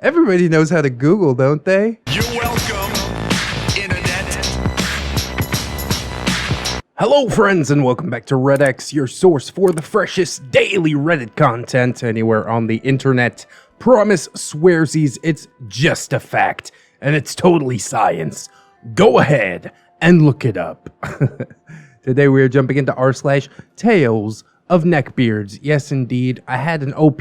Everybody knows how to Google, don't they? You're welcome, Internet. Hello, friends, and welcome back to ReddX, your source for the freshest daily Reddit content anywhere on the internet. Promise swearsies, it's just a fact, and it's totally science. Go ahead and look it up. Today we are jumping into r/TalesofNeckbeards. Yes, indeed, I had an OP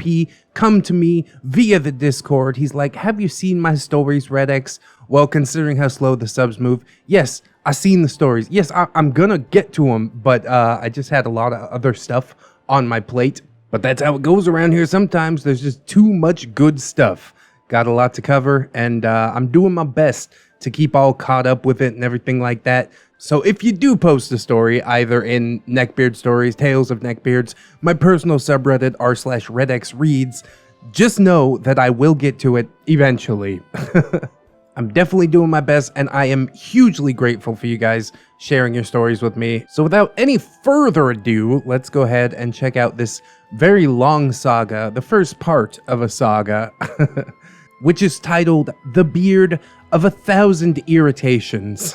come to me via the Discord. He's like, have you seen my stories, ReddX? Well, considering how slow the subs move, yes, I seen the stories. Yes, I'm gonna get to them, but I just had a lot of other stuff on my plate. But that's how it goes around here sometimes. There's just too much good stuff. Got a lot to cover, and I'm doing my best to keep all caught up with it and everything like that. So if you do post a story, either in Neckbeard Stories, Tales of Neckbeards, my personal subreddit r/ReddX reads, just know that I will get to it eventually. I'm definitely doing my best, and I am hugely grateful for you guys sharing your stories with me. So without any further ado, let's go ahead and check out this very long saga, the first part of a saga, which is titled The Beard of 1,000 Irritations.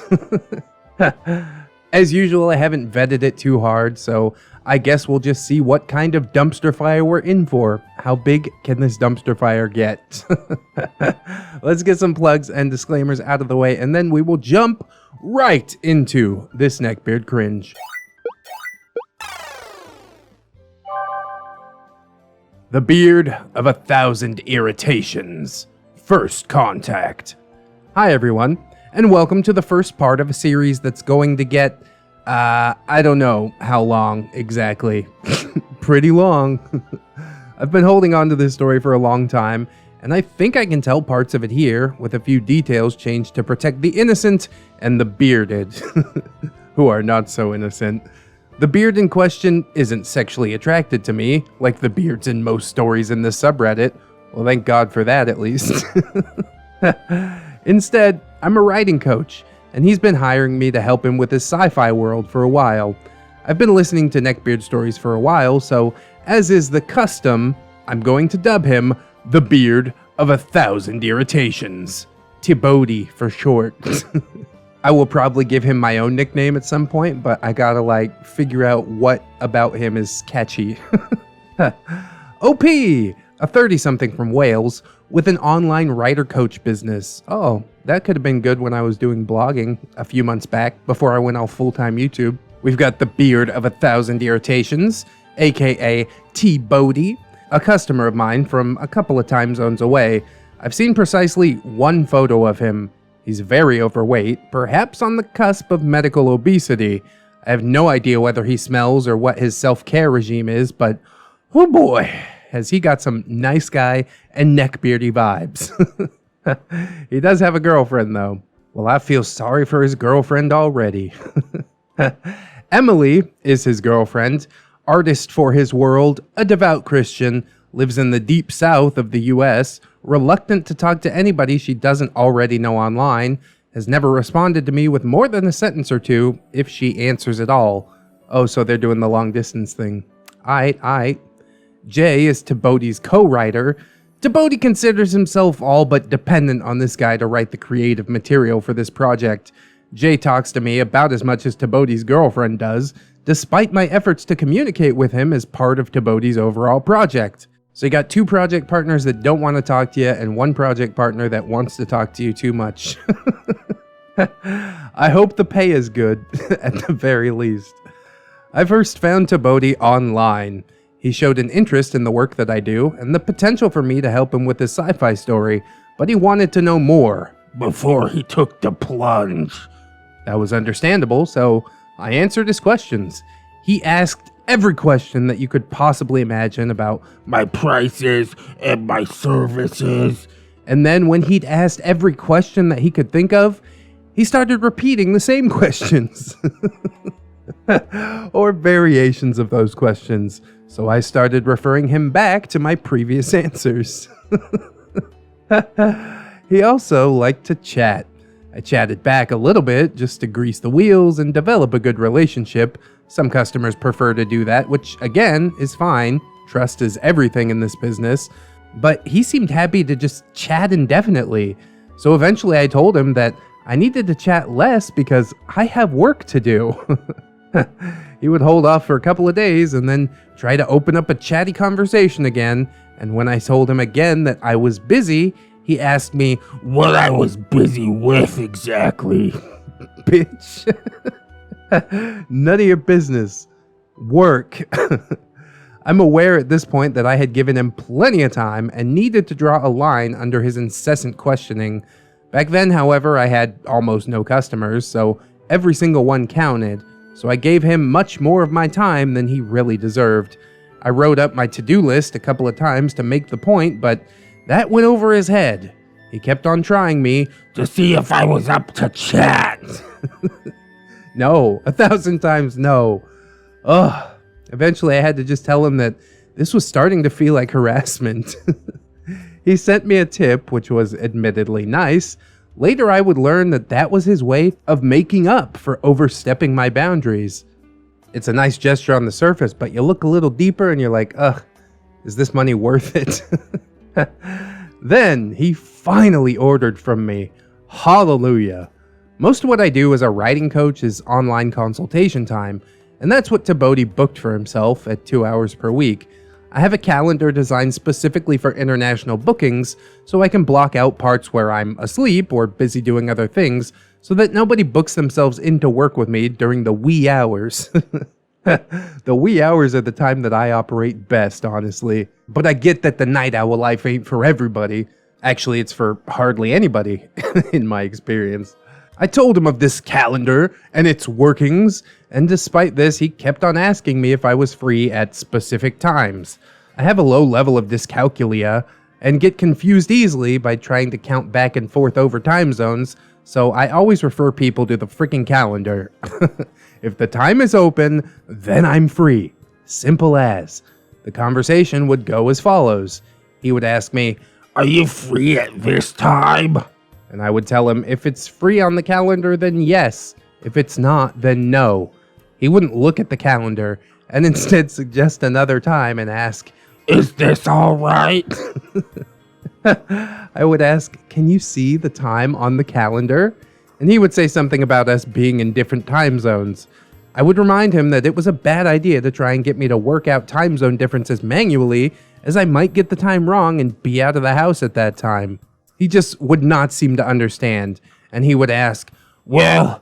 As usual, I haven't vetted it too hard, so I guess we'll just see what kind of dumpster fire we're in for. How big can this dumpster fire get? Let's get some plugs and disclaimers out of the way, and then we will jump right into this Neckbeard cringe. The Beard of 1,000 Irritations. First Contact. Hi everyone, and welcome to the first part of a series that's going to get, I don't know how long exactly. Pretty long. I've been holding on to this story for a long time, and I think I can tell parts of it here, with a few details changed to protect the innocent and the bearded, who are not so innocent. The beard in question isn't sexually attracted to me, like the beards in most stories in this subreddit. Well, thank God for that, at least. Instead, I'm a writing coach, and he's been hiring me to help him with his sci-fi world for a while. I've been listening to Neckbeard stories for a while, so as is the custom, I'm going to dub him the Beard of 1,000 Irritations. TBOATI for short. I will probably give him my own nickname at some point, but I gotta figure out what about him is catchy. OP! A 30-something from Wales with an online writer-coach business. Oh, that could have been good when I was doing blogging a few months back before I went all full-time YouTube. We've got the Beard of 1,000 Irritations, aka TBOATI, a customer of mine from a couple of time zones away. I've seen precisely one photo of him. He's very overweight, perhaps on the cusp of medical obesity. I have no idea whether he smells or what his self-care regime is, but oh boy, has he got some nice guy and neckbeardy vibes. He does have a girlfriend, though. Well, I feel sorry for his girlfriend already. Emily is his girlfriend, artist for his world, a devout Christian, lives in the deep south of the US, reluctant to talk to anybody she doesn't already know online, has never responded to me with more than a sentence or two, if she answers at all. Oh, so they're doing the long distance thing. Aight. Jay is TBOATI's co-writer. TBOATI considers himself all but dependent on this guy to write the creative material for this project. Jay talks to me about as much as TBOATI's girlfriend does, despite my efforts to communicate with him as part of TBOATI's overall project. So you got two project partners that don't want to talk to you, and one project partner that wants to talk to you too much. I hope the pay is good, at the very least. I first found TBOATI online. He showed an interest in the work that I do, and the potential for me to help him with his sci-fi story, but he wanted to know more before he took the plunge. That was understandable, so I answered his questions. He asked every question that you could possibly imagine about my prices and my services. And then when he'd asked every question that he could think of, he started repeating the same questions. Or variations of those questions. So I started referring him back to my previous answers. He also liked to chat. I chatted back a little bit just to grease the wheels and develop a good relationship. Some customers prefer to do that, which again is fine. Trust is everything in this business. but he seemed happy to just chat indefinitely. So eventually I told him that I needed to chat less because I have work to do. He would hold off for a couple of days and then try to open up a chatty conversation again. And when I told him again that I was busy, he asked me what I was busy with exactly. Bitch. None of your business. Work. I'm aware at this point that I had given him plenty of time and needed to draw a line under his incessant questioning. Back then, however, I had almost no customers, so every single one counted. So I gave him much more of my time than he really deserved. I wrote up my to-do list a couple of times to make the point, but that went over his head. He kept on trying me to see if I was up to chat. No, 1,000 times no. Ugh. Eventually I had to just tell him that this was starting to feel like harassment. He sent me a tip, which was admittedly nice. Later I would learn that that was his way of making up for overstepping my boundaries. It's a nice gesture on the surface, but you look a little deeper and you're like, ugh, is this money worth it? Then he finally ordered from me. Hallelujah. Most of what I do as a writing coach is online consultation time, and that's what TBOATI booked for himself at 2 hours per week. I have a calendar designed specifically for international bookings, so I can block out parts where I'm asleep or busy doing other things, so that nobody books themselves in to work with me during the wee hours. The wee hours are the time that I operate best, honestly. But I get that the night owl life ain't for everybody. Actually, it's for hardly anybody, in my experience. I told him of this calendar and its workings, and despite this, he kept on asking me if I was free at specific times. I have a low level of dyscalculia and get confused easily by trying to count back and forth over time zones, so I always refer people to the freaking calendar. If the time is open, then I'm free. Simple as. The conversation would go as follows. He would ask me, "Are you free at this time?" And I would tell him, if it's free on the calendar, then yes. If it's not, then no. He wouldn't look at the calendar and instead suggest another time and ask, "Is this all right?" I would ask, "Can you see the time on the calendar?" And he would say something about us being in different time zones. I would remind him that it was a bad idea to try and get me to work out time zone differences manually, as I might get the time wrong and be out of the house at that time. He just would not seem to understand, and he would ask, "Well,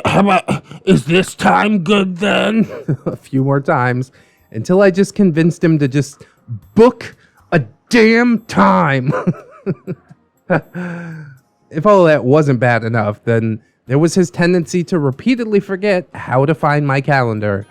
how about, is this time good then?" A few more times, until I just convinced him to just book a damn time. If all of that wasn't bad enough, then there was his tendency to repeatedly forget how to find my calendar.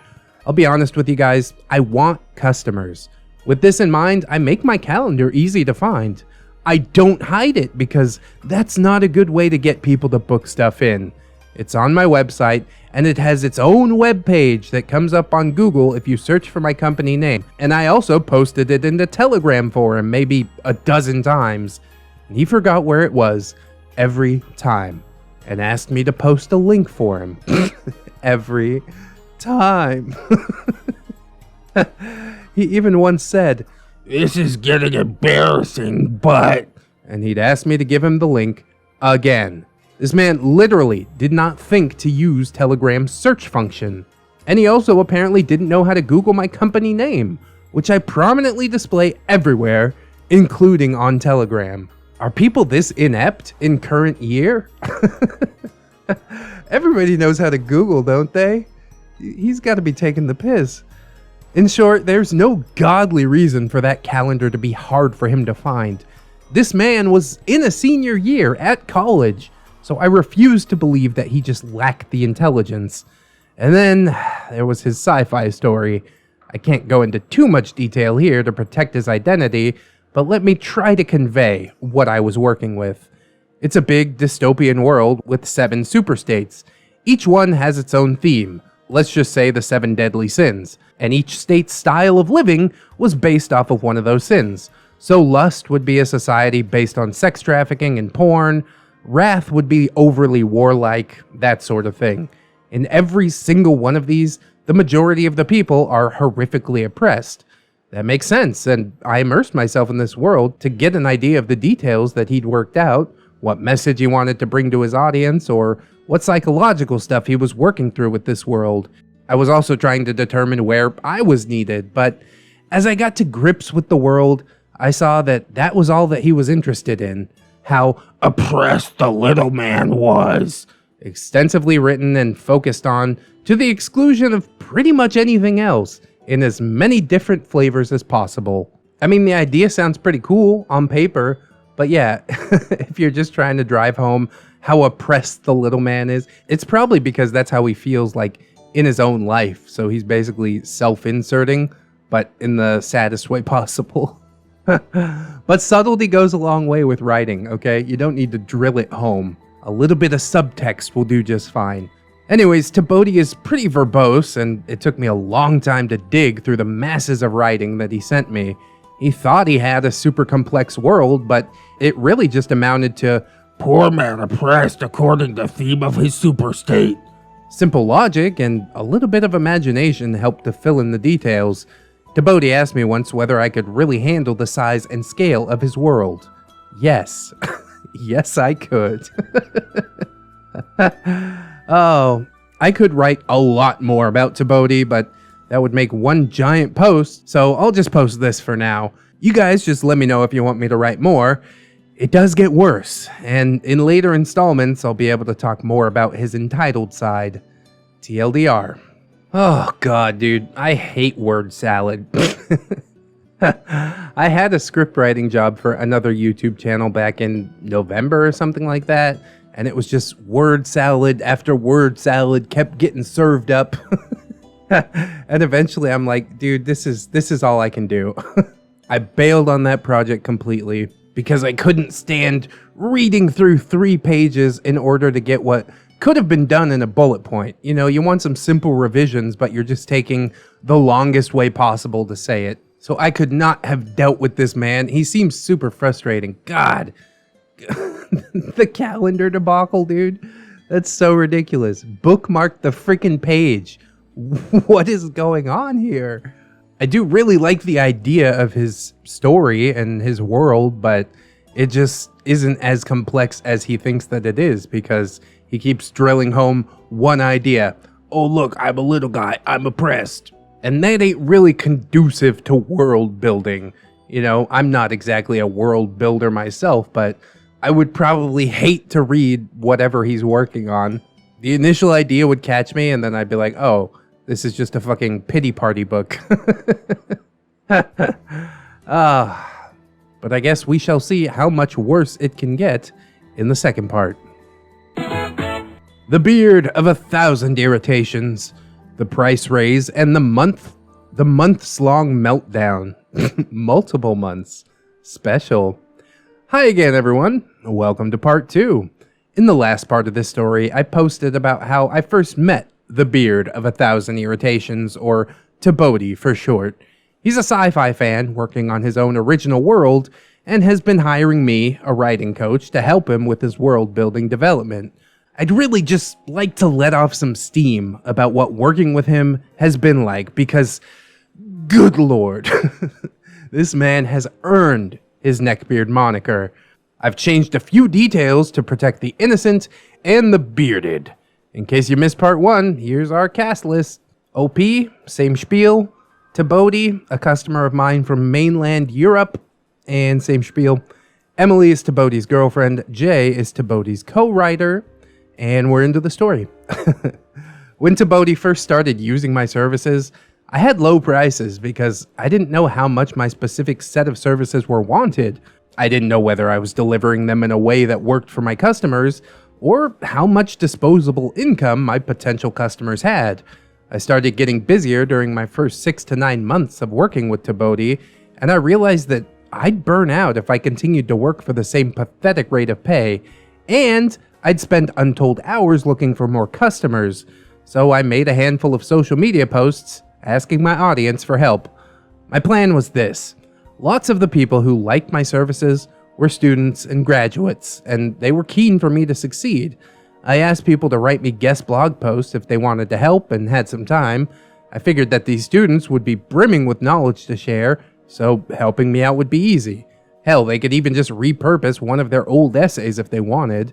I'll be honest with you guys, I want customers. With this in mind, I make my calendar easy to find. I don't hide it because that's not a good way to get people to book stuff in. It's on my website, and it has its own web page that comes up on Google if you search for my company name. And I also posted it in the Telegram forum maybe a dozen times. And he forgot where it was every time and asked me to post a link for him. Every time. He even once said, "This is getting embarrassing, but..." And he'd ask me to give him the link again. This man literally did not think to use Telegram's search function. And he also apparently didn't know how to Google my company name, which I prominently display everywhere, including on Telegram. Are people this inept in current year? Everybody knows how to Google, don't they? He's got to be taking the piss. In short, there's no godly reason for that calendar to be hard for him to find. This man was in a senior year at college, so I refused to believe that he just lacked the intelligence. And then there was his sci-fi story. I can't go into too much detail here to protect his identity, but let me try to convey what I was working with. It's a big dystopian world with 7 superstates. Each one has its own theme. Let's just say the 7 deadly sins. And each state's style of living was based off of one of those sins. So lust would be a society based on sex trafficking and porn. Wrath would be overly warlike, that sort of thing. In every single one of these, the majority of the people are horrifically oppressed. That makes sense, and I immersed myself in this world to get an idea of the details that he'd worked out, what message he wanted to bring to his audience, or what psychological stuff he was working through with this world. I was also trying to determine where I was needed, but as I got to grips with the world, I saw that that was all that he was interested in. How oppressed the little man was. Extensively written and focused on, to the exclusion of pretty much anything else, in as many different flavors as possible. I mean, the idea sounds pretty cool on paper, but yeah, if you're just trying to drive home how oppressed the little man is, it's probably because that's how he feels like in his own life. So he's basically self-inserting, but in the saddest way possible. But subtlety goes a long way with writing, okay? You don't need to drill it home. A little bit of subtext will do just fine. Anyways, TBOATI is pretty verbose, and it took me a long time to dig through the masses of writing that he sent me. He thought he had a super complex world, but it really just amounted to poor man oppressed according to theme of his super state. Simple logic and a little bit of imagination helped to fill in the details. TBOATI asked me once whether I could really handle the size and scale of his world. Yes. Yes, I could. Oh, I could write a lot more about TBOATI, but that would make one giant post, so I'll just post this for now. You guys just let me know if you want me to write more. It does get worse, and in later installments, I'll be able to talk more about his entitled side. TLDR. Oh god, dude, I hate word salad. I had a script writing job for another YouTube channel back in November or something like that, and it was just word salad after word salad kept getting served up. And eventually I'm like, dude, this is all I can do. I bailed on that project completely because I couldn't stand reading through 3 pages in order to get what could have been done in a bullet point. You know, you want some simple revisions, but you're just taking the longest way possible to say it. So I could not have dealt with this man. He seems super frustrating. God. The calendar debacle, dude. That's so ridiculous. Bookmark the freaking page. What is going on here? I do really like the idea of his story and his world, but it just isn't as complex as he thinks that it is because he keeps drilling home one idea. Oh, look, I'm a little guy. I'm oppressed. And that ain't really conducive to world building. You know, I'm not exactly a world builder myself, but I would probably hate to read whatever he's working on. The initial idea would catch me, and then I'd be like, oh, this is just a fucking pity party book. But I guess we shall see how much worse it can get in the second part. The Beard of 1,000 Irritations, the price raise, and the months-long meltdown. Multiple months. Special. Hi again, everyone. Welcome to part 2. In the last part of this story, I posted about how I first met the Beard of 1,000 Irritations, or TBOATI for short. He's a sci-fi fan working on his own original world and has been hiring me, a writing coach, to help him with his world-building development. I'd really just like to let off some steam about what working with him has been like because, good lord, this man has earned his Neckbeard moniker. I've changed a few details to protect the innocent and the bearded. In case you missed part 1, here's our cast list. OP, same spiel. TBOATI, a customer of mine from mainland Europe, and same spiel. Emily is TBOATI's girlfriend. Jay is TBOATI's co-writer. And we're into the story. When TBOATI first started using my services, I had low prices because I didn't know how much my specific set of services were wanted. I didn't know whether I was delivering them in a way that worked for my customers, or how much disposable income my potential customers had. I started getting busier during my first 6 to 9 months of working with TBOATI, and I realized that I'd burn out if I continued to work for the same pathetic rate of pay, and I'd spend untold hours looking for more customers. So I made a handful of social media posts asking my audience for help. My plan was this. Lots of the people who liked my services were students and graduates, and they were keen for me to succeed. I asked people to write me guest blog posts if they wanted to help and had some time. I figured that these students would be brimming with knowledge to share, so helping me out would be easy. Hell, they could even just repurpose one of their old essays if they wanted.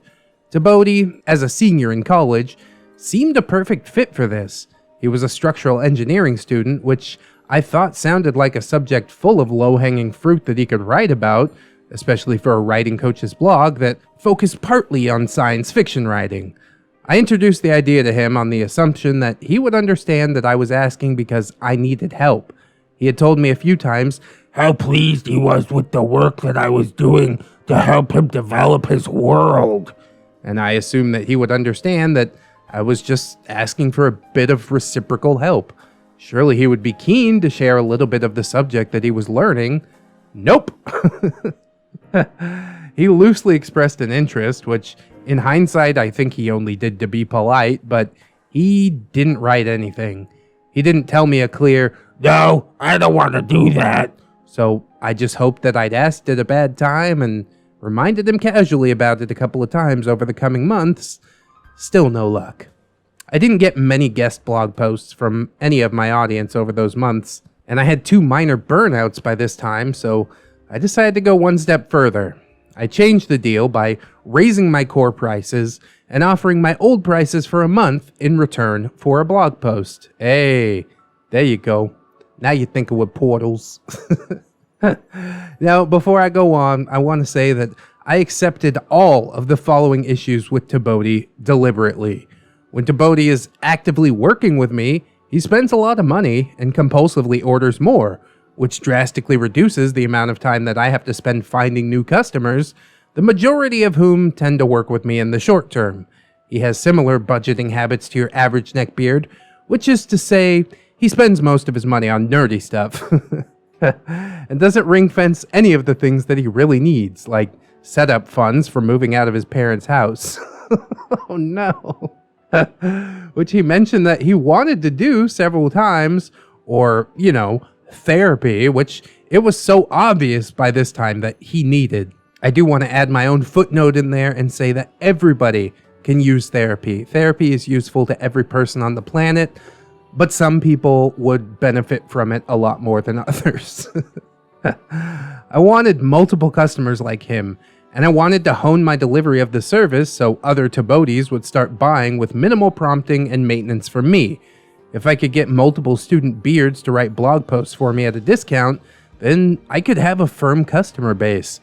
TBOATI, as a senior in college, seemed a perfect fit for this. He was a structural engineering student, which I thought sounded like a subject full of low-hanging fruit that he could write about, especially for a writing coach's blog that focused partly on science fiction writing. I introduced the idea to him on the assumption that he would understand that I was asking because I needed help. He had told me a few times how pleased he was with the work that I was doing to help him develop his world. And I assumed that he would understand that I was just asking for a bit of reciprocal help. Surely he would be keen to share a little bit of the subject that he was learning. Nope. He loosely expressed an interest, which in hindsight I think he only did to be polite, but he didn't write anything. He didn't tell me a clear, "No, I don't want to do that." So I just hoped that I'd asked at a bad time and reminded him casually about it a couple of times over the coming months. Still no luck. I didn't get many guest blog posts from any of my audience over those months, and I had 2 minor burnouts by this time, so I decided to go one step further. I changed the deal by raising my core prices and offering my old prices for a month in return for a blog post. Hey, there you go. Now you think with portals. Now, before I go on, I want to say that I accepted all of the following issues with TBOATI deliberately. When TBOATI is actively working with me, he spends a lot of money and compulsively orders more, which drastically reduces the amount of time that I have to spend finding new customers, the majority of whom tend to work with me in the short term. He has similar budgeting habits to your average neckbeard, which is to say, he spends most of his money on nerdy stuff, and doesn't ring-fence any of the things that he really needs, like setup funds for moving out of his parents' house. Oh no. Which he mentioned that he wanted to do several times, or, therapy, which it was so obvious by this time that he needed. I do want to add my own footnote in there and say that everybody can use therapy. Therapy is useful to every person on the planet, but some people would benefit from it a lot more than others. I wanted multiple customers like him, and I wanted to hone my delivery of the service so other TBOATIs would start buying with minimal prompting and maintenance from me. If I could get multiple student beards to write blog posts for me at a discount, then I could have a firm customer base.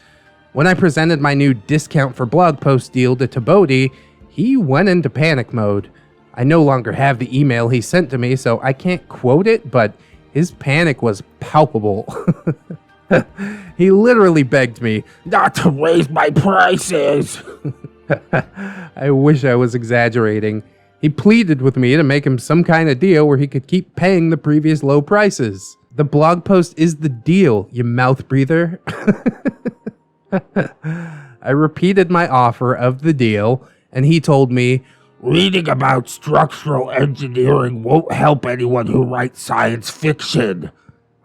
When I presented my new discount for blog post deal to TBOATI, he went into panic mode. I no longer have the email he sent to me, so I can't quote it, but his panic was palpable. He literally begged me not to raise my prices. I wish I was exaggerating. He pleaded with me to make him some kind of deal where he could keep paying the previous low prices. The blog post is the deal, you mouth breather. I repeated my offer of the deal, and he told me, "Reading about structural engineering won't help anyone who writes science fiction."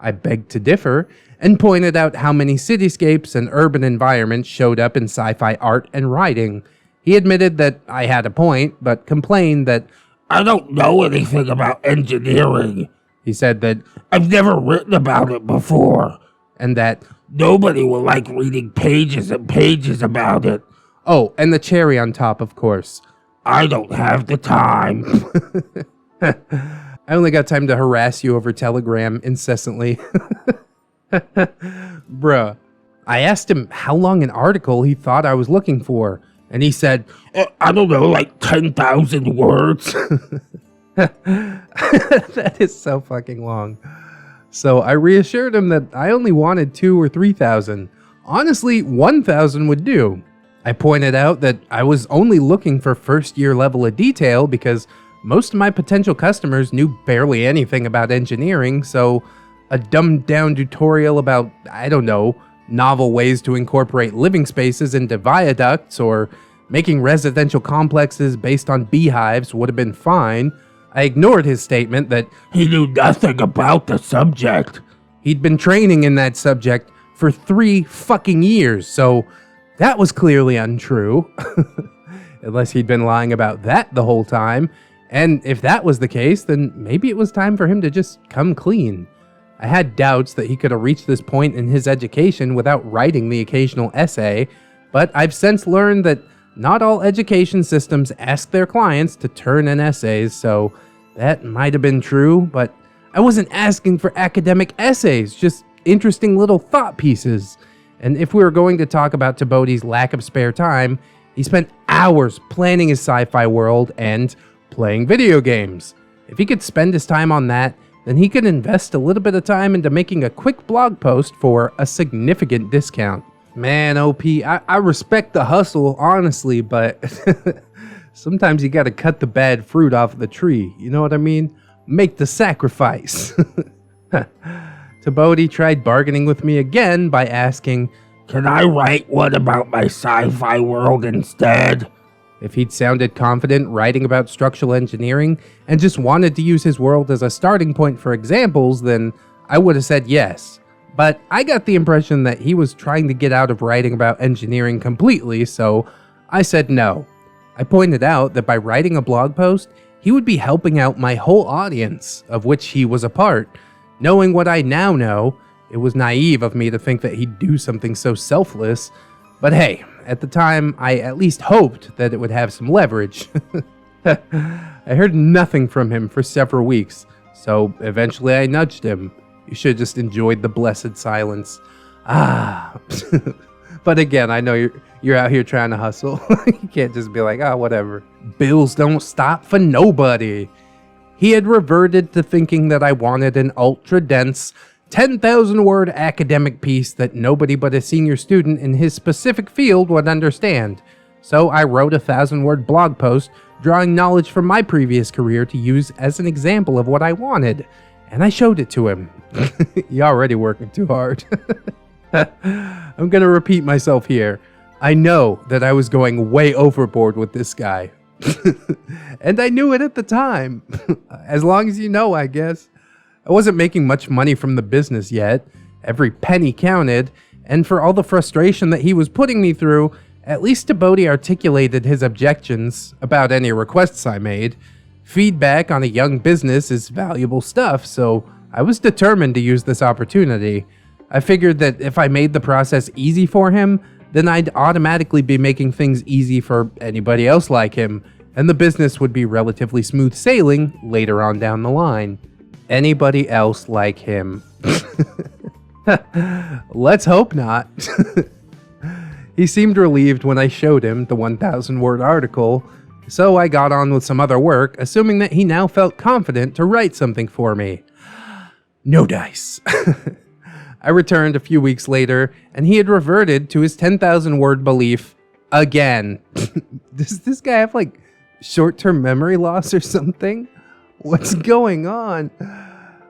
I begged to differ, and pointed out how many cityscapes and urban environments showed up in sci-fi art and writing. He admitted that I had a point, but complained that "I don't know anything about engineering." He said that "I've never written about it before." And that "Nobody will like reading pages and pages about it." Oh, and the cherry on top, of course, "I don't have the time." I only got time to harass you over Telegram incessantly. Bruh. I asked him how long an article he thought I was looking for, and he said, "I don't know, like 10,000 words." That is so fucking long. So I reassured him that I only wanted 2,000 or 3,000. Honestly, 1,000 would do. I pointed out that I was only looking for first year level of detail because most of my potential customers knew barely anything about engineering, so a dumbed down tutorial about, I don't know, novel ways to incorporate living spaces into viaducts or making residential complexes based on beehives would have been fine. I ignored his statement that he knew nothing about the subject. He'd been training in that subject for 3 fucking years, so that was clearly untrue. Unless he'd been lying about that the whole time. And if that was the case, then maybe it was time for him to just come clean. I had doubts that he could have reached this point in his education without writing the occasional essay, but I've since learned that not all education systems ask their clients to turn in essays, so that might have been true, but I wasn't asking for academic essays, just interesting little thought pieces. And if we were going to talk about TBOATI's lack of spare time, he spent hours planning his sci-fi world and playing video games. If he could spend his time on that, then he could invest a little bit of time into making a quick blog post for a significant discount. Man, OP, I respect the hustle, honestly, but sometimes you gotta cut the bad fruit off the tree, you know what I mean? Make the sacrifice. TBOATI tried bargaining with me again by asking, Can I write one about my sci-fi world instead? If he'd sounded confident writing about structural engineering and just wanted to use his world as a starting point for examples, then I would have said yes. But I got the impression that he was trying to get out of writing about engineering completely, so I said no. I pointed out that by writing a blog post, he would be helping out my whole audience, of which he was a part. Knowing what I now know, it was naive of me to think that he'd do something so selfless. But hey, at the time, I at least hoped that it would have some leverage. I heard nothing from him for several weeks, so eventually I nudged him. You should have just enjoyed the blessed silence. But again, I know you're out here trying to hustle. You can't just be like, whatever. Bills don't stop for nobody. He had reverted to thinking that I wanted an ultra-dense, 10,000-word academic piece that nobody but a senior student in his specific field would understand. So I wrote a 1,000-word blog post drawing knowledge from my previous career to use as an example of what I wanted. And I showed it to him. You're already working too hard. I'm gonna repeat myself here. I know that I was going way overboard with this guy. And I knew it at the time. As long as you know, I guess. I wasn't making much money from the business yet. Every penny counted. And for all the frustration that he was putting me through, at least TBOATI articulated his objections about any requests I made. Feedback on a young business is valuable stuff, so I was determined to use this opportunity. I figured that if I made the process easy for him, then I'd automatically be making things easy for anybody else like him, and the business would be relatively smooth sailing later on down the line. Anybody else like him. Let's hope not. He seemed relieved when I showed him the 1,000-word article, so I got on with some other work, assuming that he now felt confident to write something for me. No dice. I returned a few weeks later, and he had reverted to his 10,000-word belief again. Does this guy have, like, short-term memory loss or something? What's going on?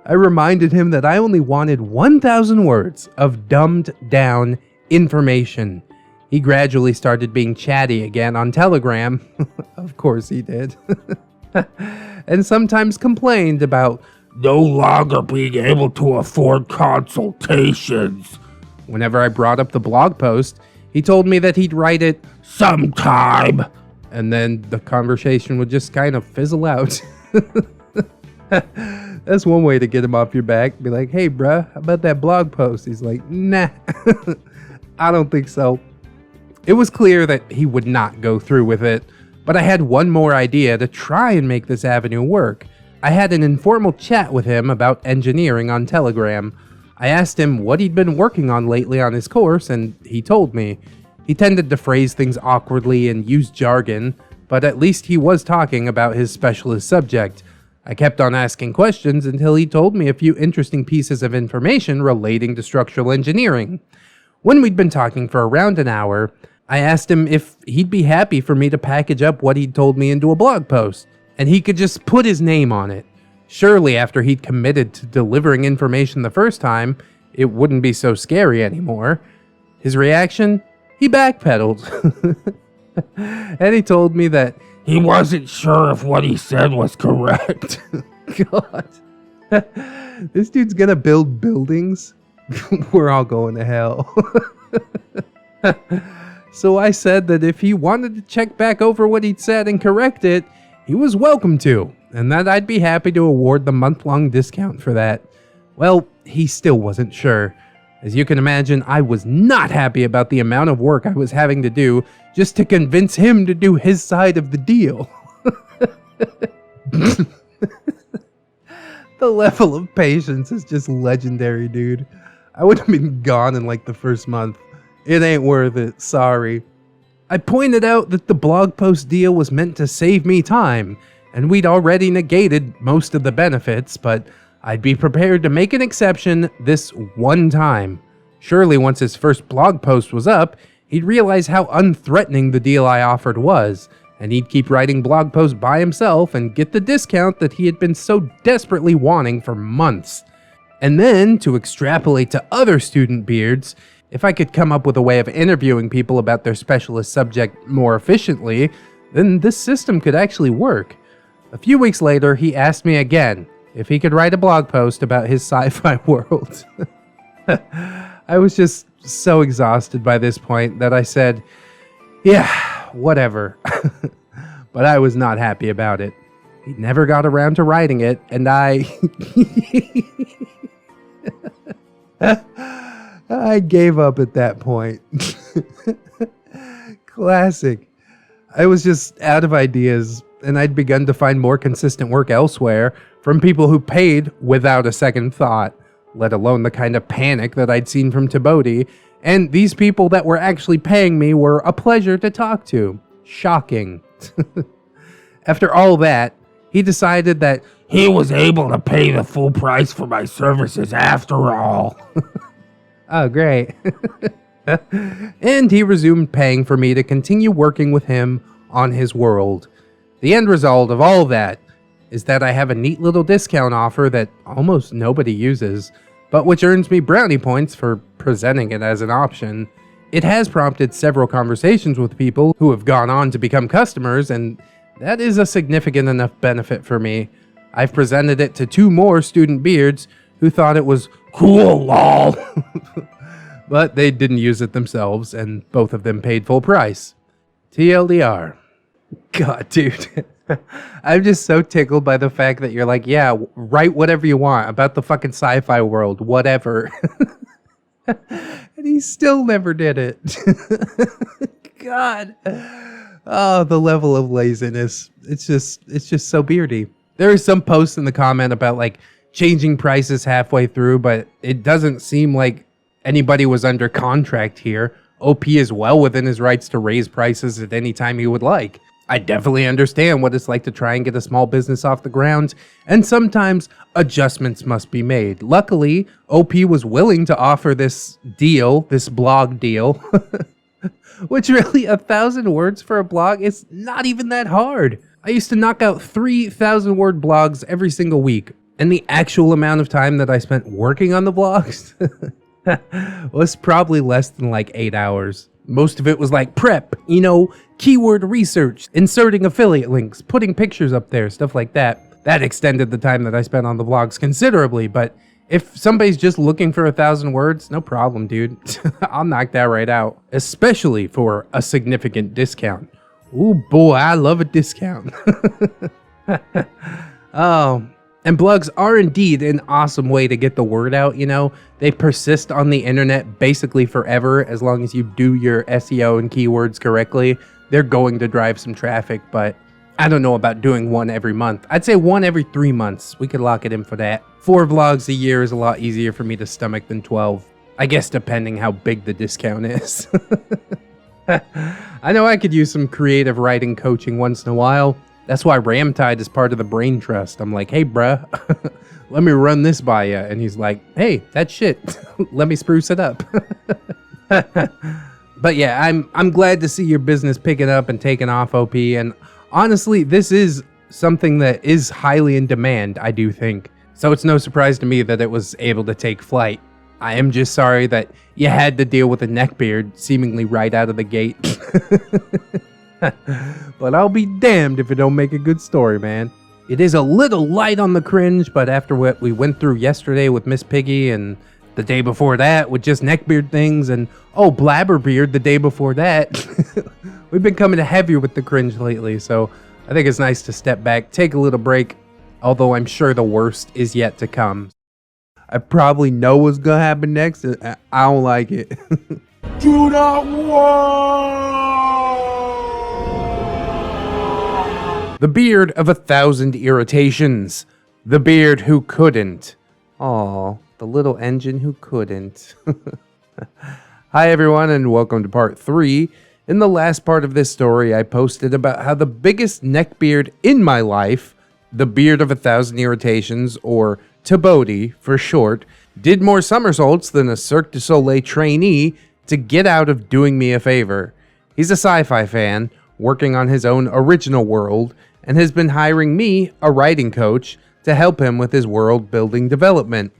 I reminded him that I only wanted 1,000 words of dumbed-down information. He gradually started being chatty again on Telegram. Of course he did. And sometimes complained about no longer being able to afford consultations. Whenever I brought up the blog post, he told me that he'd write it sometime. And then the conversation would just kind of fizzle out. That's one way to get him off your back. Be like, hey, bruh, how about that blog post? He's like, nah, I don't think so. It was clear that he would not go through with it, but I had one more idea to try and make this avenue work. I had an informal chat with him about engineering on Telegram. I asked him what he'd been working on lately on his course, and he told me. He tended to phrase things awkwardly and use jargon, but at least he was talking about his specialist subject. I kept on asking questions until he told me a few interesting pieces of information relating to structural engineering. When we'd been talking for around an hour, I asked him if he'd be happy for me to package up what he'd told me into a blog post, and he could just put his name on it. Surely after he'd committed to delivering information the first time, it wouldn't be so scary anymore. His reaction? He backpedaled. And he told me that he wasn't sure if what he said was correct. God. This dude's gonna build buildings? We're all going to hell. So I said that if he wanted to check back over what he'd said and correct it, he was welcome to, and that I'd be happy to award the month-long discount for that. Well, he still wasn't sure. As you can imagine, I was not happy about the amount of work I was having to do just to convince him to do his side of the deal. The level of patience is just legendary, dude. I would have been gone in like the first month. It ain't worth it, sorry. I pointed out that the blog post deal was meant to save me time, and we'd already negated most of the benefits, but I'd be prepared to make an exception this one time. Surely once his first blog post was up, he'd realize how unthreatening the deal I offered was, and he'd keep writing blog posts by himself and get the discount that he had been so desperately wanting for months. And then, to extrapolate to other student beards, if I could come up with a way of interviewing people about their specialist subject more efficiently, then this system could actually work. A few weeks later, he asked me again if he could write a blog post about his sci-fi world. I was just so exhausted by this point that I said, yeah, whatever. But I was not happy about it. He never got around to writing it, and I gave up at that point. Classic. I was just out of ideas, and I'd begun to find more consistent work elsewhere from people who paid without a second thought, let alone the kind of panic that I'd seen from TBOATI, and these people that were actually paying me were a pleasure to talk to. Shocking. After all that, he decided that He was able to pay the full price for my services after all. oh, great. And he resumed paying for me to continue working with him on his world. The end result of all that is that I have a neat little discount offer that almost nobody uses, but which earns me brownie points for presenting it as an option. It has prompted several conversations with people who have gone on to become customers, and that is a significant enough benefit for me. I've presented it to 2 more student beards who thought it was Cool, lol. but they didn't use it themselves, and both of them paid full price. TLDR. God, dude. I'm just so tickled by the fact that you're like, yeah, write whatever you want about the fucking sci-fi world, whatever. And he still never did it. God. Oh, the level of laziness. It's just so beardy. There is some posts in the comment about like changing prices halfway through, but it doesn't seem like anybody was under contract here. OP is well within his rights to raise prices at any time he would like. I definitely understand what it's like to try and get a small business off the ground, and sometimes adjustments must be made. Luckily, OP was willing to offer this deal, this blog deal, which really 1,000 words for a blog is not even that hard. I used to knock out 3,000 word blogs every single week, and the actual amount of time that I spent working on the blogs was probably less than like 8 hours. Most of it was like prep, keyword research, inserting affiliate links, putting pictures up there, stuff like that. That extended the time that I spent on the vlogs considerably, but if somebody's just looking for 1,000 words, no problem, dude. I'll knock that right out, especially for a significant discount. Ooh, boy, I love a discount. Oh, and blogs are indeed an awesome way to get the word out, They persist on the internet basically forever as long as you do your SEO and keywords correctly. They're going to drive some traffic, but I don't know about doing one every month. I'd say one every 3 months. We could lock it in for that. 4 vlogs a year is a lot easier for me to stomach than 12. I guess depending how big the discount is. I know I could use some creative writing coaching once in a while. That's why Ramtide is part of the Brain Trust. I'm like, hey, bruh, let me run this by you. And he's like, hey, that's shit. Let me spruce it up. But yeah, I'm glad to see your business picking up and taking off, OP. And honestly, this is something that is highly in demand, I do think. So it's no surprise to me that it was able to take flight. I am just sorry that you had to deal with a neckbeard seemingly right out of the gate. But I'll be damned if it don't make a good story, man. It is a little light on the cringe, but after what we went through yesterday with Miss Piggy and the day before that with just neckbeard things and, Blabberbeard the day before that, we've been coming heavier with the cringe lately, so I think it's nice to step back, take a little break, although I'm sure the worst is yet to come. I probably know what's gonna happen next, and I don't like it. Do not war! The beard of 1,000 irritations. The beard who couldn't. Aw, the little engine who couldn't. Hi everyone, and welcome to part 3. In the last part of this story, I posted about how the biggest neckbeard in my life, the beard of 1,000 irritations, or TBOATI for short, did more somersaults than a Cirque du Soleil trainee to get out of doing me a favor. He's a sci-fi fan, working on his own original world, and has been hiring me, a writing coach, to help him with his world building development.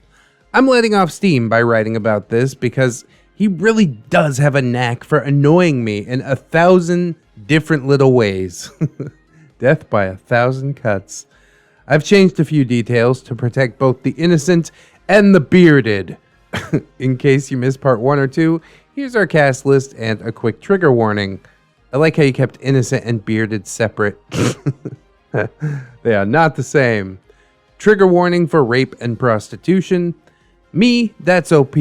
I'm letting off steam by writing about this because he really does have a knack for annoying me in 1,000 different little ways. Death by 1,000 cuts. I've changed a few details to protect both the innocent and the bearded. In case you missed part 1 or 2, here's our cast list and a quick trigger warning. I like how you kept innocent and bearded separate. They are not the same. Trigger warning for rape and prostitution. Me, that's OP.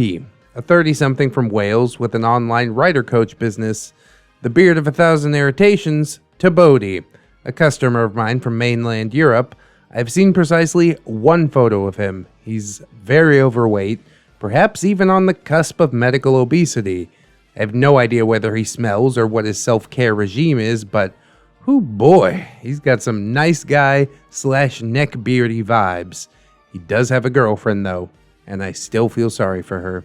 A 30-something from Wales with an online writer coach business. The beard of 1,000 irritations, TBOATI, a customer of mine from mainland Europe. I've seen precisely one photo of him. He's very overweight, perhaps even on the cusp of medical obesity. I have no idea whether he smells or what his self-care regime is, but whoo boy, he's got some nice guy / neckbeardy vibes. He does have a girlfriend though, and I still feel sorry for her.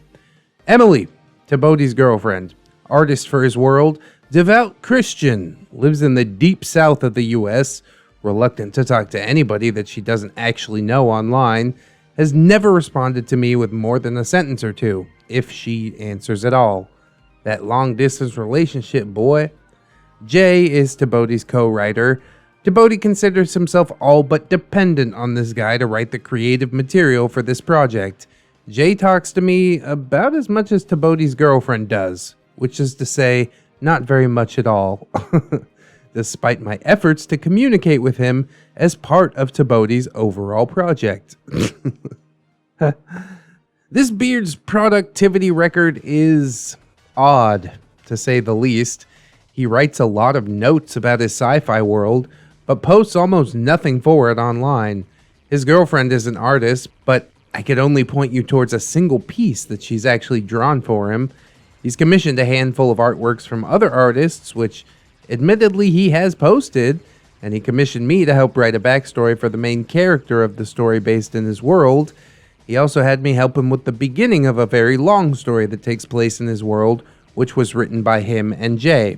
Emily, TBOATI's girlfriend, artist for his world, devout Christian, lives in the deep south of the US, reluctant to talk to anybody that she doesn't actually know online, has never responded to me with more than a sentence or two, if she answers at all. That long-distance relationship, boy. Jay is TBOATI's co-writer. TBOATI considers himself all but dependent on this guy to write the creative material for this project. Jay talks to me about as much as TBOATI's girlfriend does, which is to say, not very much at all, despite my efforts to communicate with him as part of TBOATI's overall project. This beard's productivity record is odd, to say the least. He writes a lot of notes about his sci-fi world, but posts almost nothing for it online. His girlfriend is an artist, but I could only point you towards a single piece that she's actually drawn for him. He's commissioned a handful of artworks from other artists, which admittedly he has posted, and he commissioned me to help write a backstory for the main character of the story based in his world. He also had me help him with the beginning of a very long story that takes place in his world, which was written by him and Jay.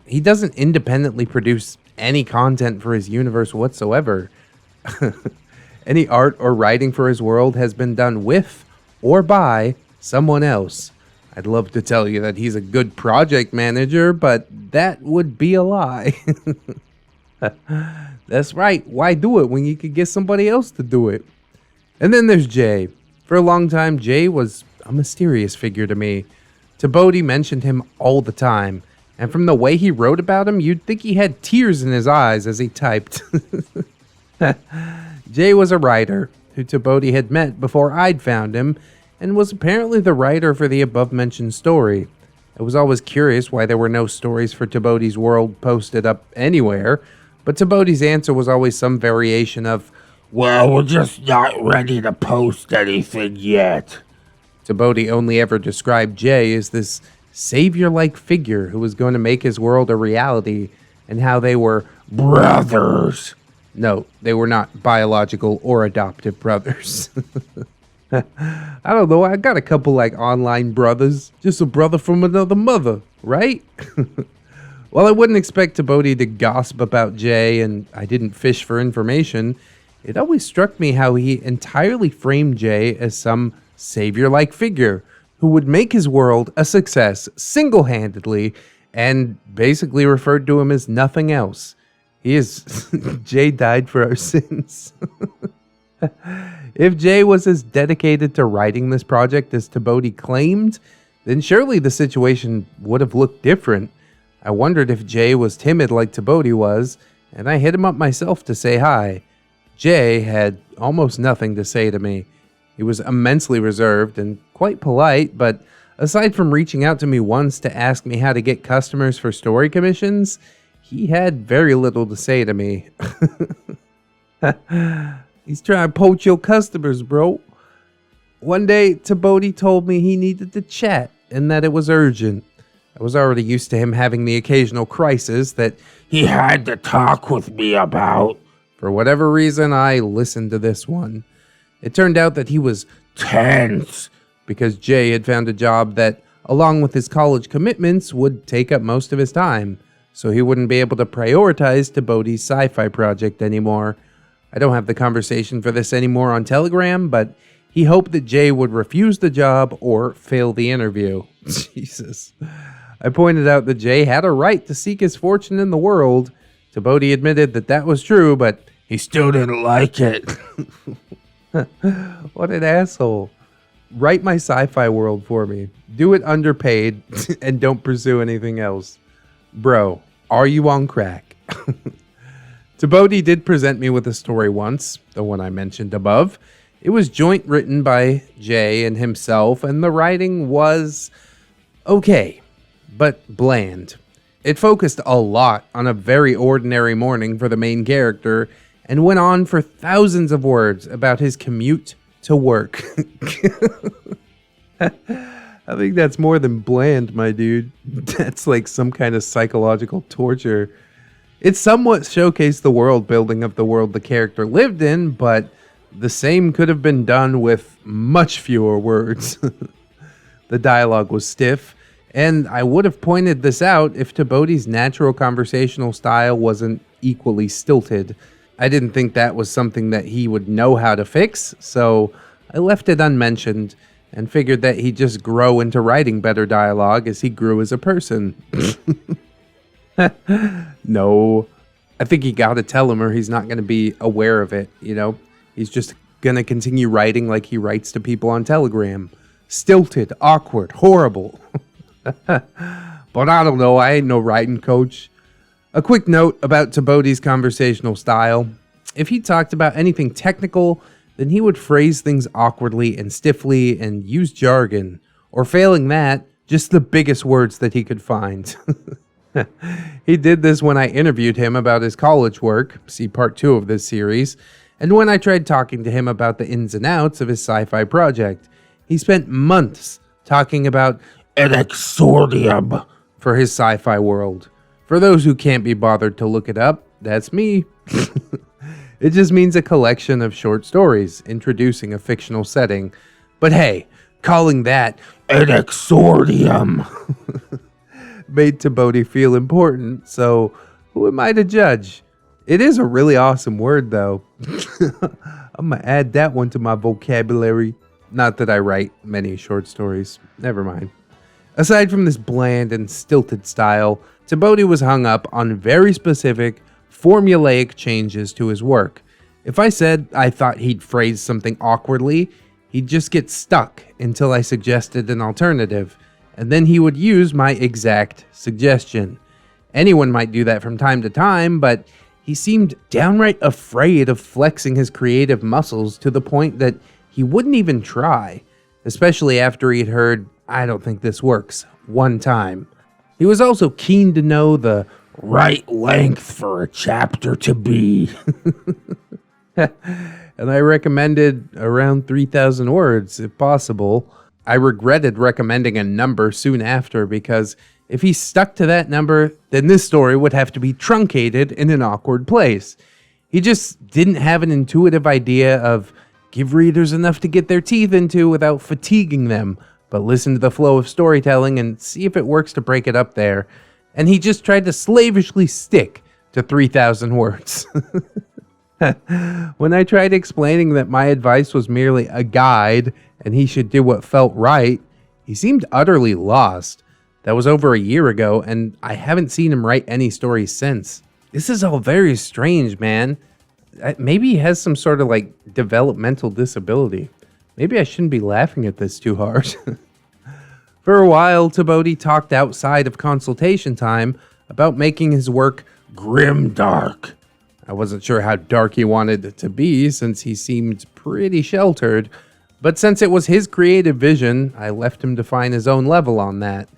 He doesn't independently produce any content for his universe whatsoever. Any art or writing for his world has been done with or by someone else. I'd love to tell you that he's a good project manager, but that would be a lie. That's right, why do it when you could get somebody else to do it? And then there's Jay. For a long time, Jay was a mysterious figure to me. TBOATI mentioned him all the time, and from the way he wrote about him, you'd think he had tears in his eyes as he typed. Jay was a writer who TBOATI had met before I'd found him, and was apparently the writer for the above-mentioned story. I was always curious why there were no stories for TBOATI's world posted up anywhere, but TBOATI's answer was always some variation of, Well, we're just not ready to post anything yet. TBOATI only ever described Jay as this savior-like figure who was going to make his world a reality, and how they were Brothers. No, they were not biological or adoptive brothers. I don't know, I got a couple like online brothers. Just a brother from another mother, right? While I wouldn't expect TBOATI to gossip about Jay, and I didn't fish for information, it always struck me how he entirely framed Jay as some savior-like figure who would make his world a success single-handedly, and basically referred to him as nothing else. He is Jay died for our sins. If Jay was as dedicated to writing this project as TBOATI claimed, then surely the situation would have looked different. I wondered if Jay was timid like TBOATI was, and I hit him up myself to say hi. Jay had almost nothing to say to me. He was immensely reserved and quite polite, but aside from reaching out to me once to ask me how to get customers for story commissions, he had very little to say to me. He's trying to poach your customers, bro. One day, TBOATI told me he needed to chat and that it was urgent. I was already used to him having the occasional crisis that He had to talk with me about. for whatever reason, I listened to this one. It turned out that he was Tense. because Jay had found a job that, along with his college commitments, would take up most of his time, so he wouldn't be able to prioritize TBOATI's sci-fi project anymore. I don't have the conversation for this anymore on Telegram, but he hoped that Jay would refuse the job or fail the interview. Jesus. I pointed out that Jay had a right to seek his fortune in the world. TBOATI admitted that that was true, but He still didn't like it. what an asshole. Write my sci-fi world for me. Do it underpaid and don't pursue anything else. Bro, are you on crack? TBOATI did present me with a story once, the one I mentioned above. It was joint written by Jay and himself, and the writing was okay, but bland. It focused a lot on a very ordinary morning for the main character, and went on for thousands of words about his commute to work. I think that's more than bland, my dude. That's like some kind of psychological torture. It somewhat showcased the world building of the world the character lived in, but the same could have been done with much fewer words. The dialogue was stiff, and I would have pointed this out if TBOATI's natural conversational style wasn't equally stilted. I didn't think that was something that he would know how to fix, so I left it unmentioned and figured that he'd just grow into writing better dialogue as he grew as a person. No, I think you gotta tell him or he's not gonna be aware of it, you know? He's just gonna continue writing like he writes to people on Telegram. Stilted, awkward, horrible. But I don't know, I ain't no writing coach. A quick note about TBOATI's conversational style. If he talked about anything technical, then he would phrase things awkwardly and stiffly and use jargon. Or failing that, just the biggest words that he could find. He did this when I interviewed him about his college work, see part 2 of this series, and when I tried talking to him about the ins and outs of his sci-fi project. He spent months talking about An exordium. for his sci-fi world. For those who can't be bothered to look it up, that's me. It just means a collection of short stories introducing a fictional setting. But hey, calling that An exordium. made TBOATI feel important, so who am I to judge? It is a really awesome word, though. I'm gonna add that one to my vocabulary. Not that I write many short stories. Never mind. Aside from this bland and stilted style, TBOATI was hung up on very specific, formulaic changes to his work. If I said I thought he'd phrase something awkwardly, he'd just get stuck until I suggested an alternative, and then he would use my exact suggestion. Anyone might do that from time to time, but he seemed downright afraid of flexing his creative muscles to the point that he wouldn't even try, especially after he'd heard, "I don't think this works," one time. He was also keen to know the Right length for a chapter to be. and I recommended around 3,000 words, if possible. I regretted recommending a number soon after because if he stuck to that number, then this story would have to be truncated in an awkward place. He just didn't have an intuitive idea of give readers enough to get their teeth into without fatiguing them, but listen to the flow of storytelling and see if it works to break it up there. And he just tried to slavishly stick to 3,000 words. When I tried explaining that my advice was merely a guide and he should do what felt right, he seemed utterly lost. That was over a year ago, and I haven't seen him write any stories since. This is all very strange, man. Maybe he has some sort of like developmental disability. Maybe I shouldn't be laughing at this too hard. For a while, TBOATI talked outside of consultation time about making his work Grim dark. I wasn't sure how dark he wanted it to be since he seemed pretty sheltered, but since it was his creative vision, I left him define his own level on that.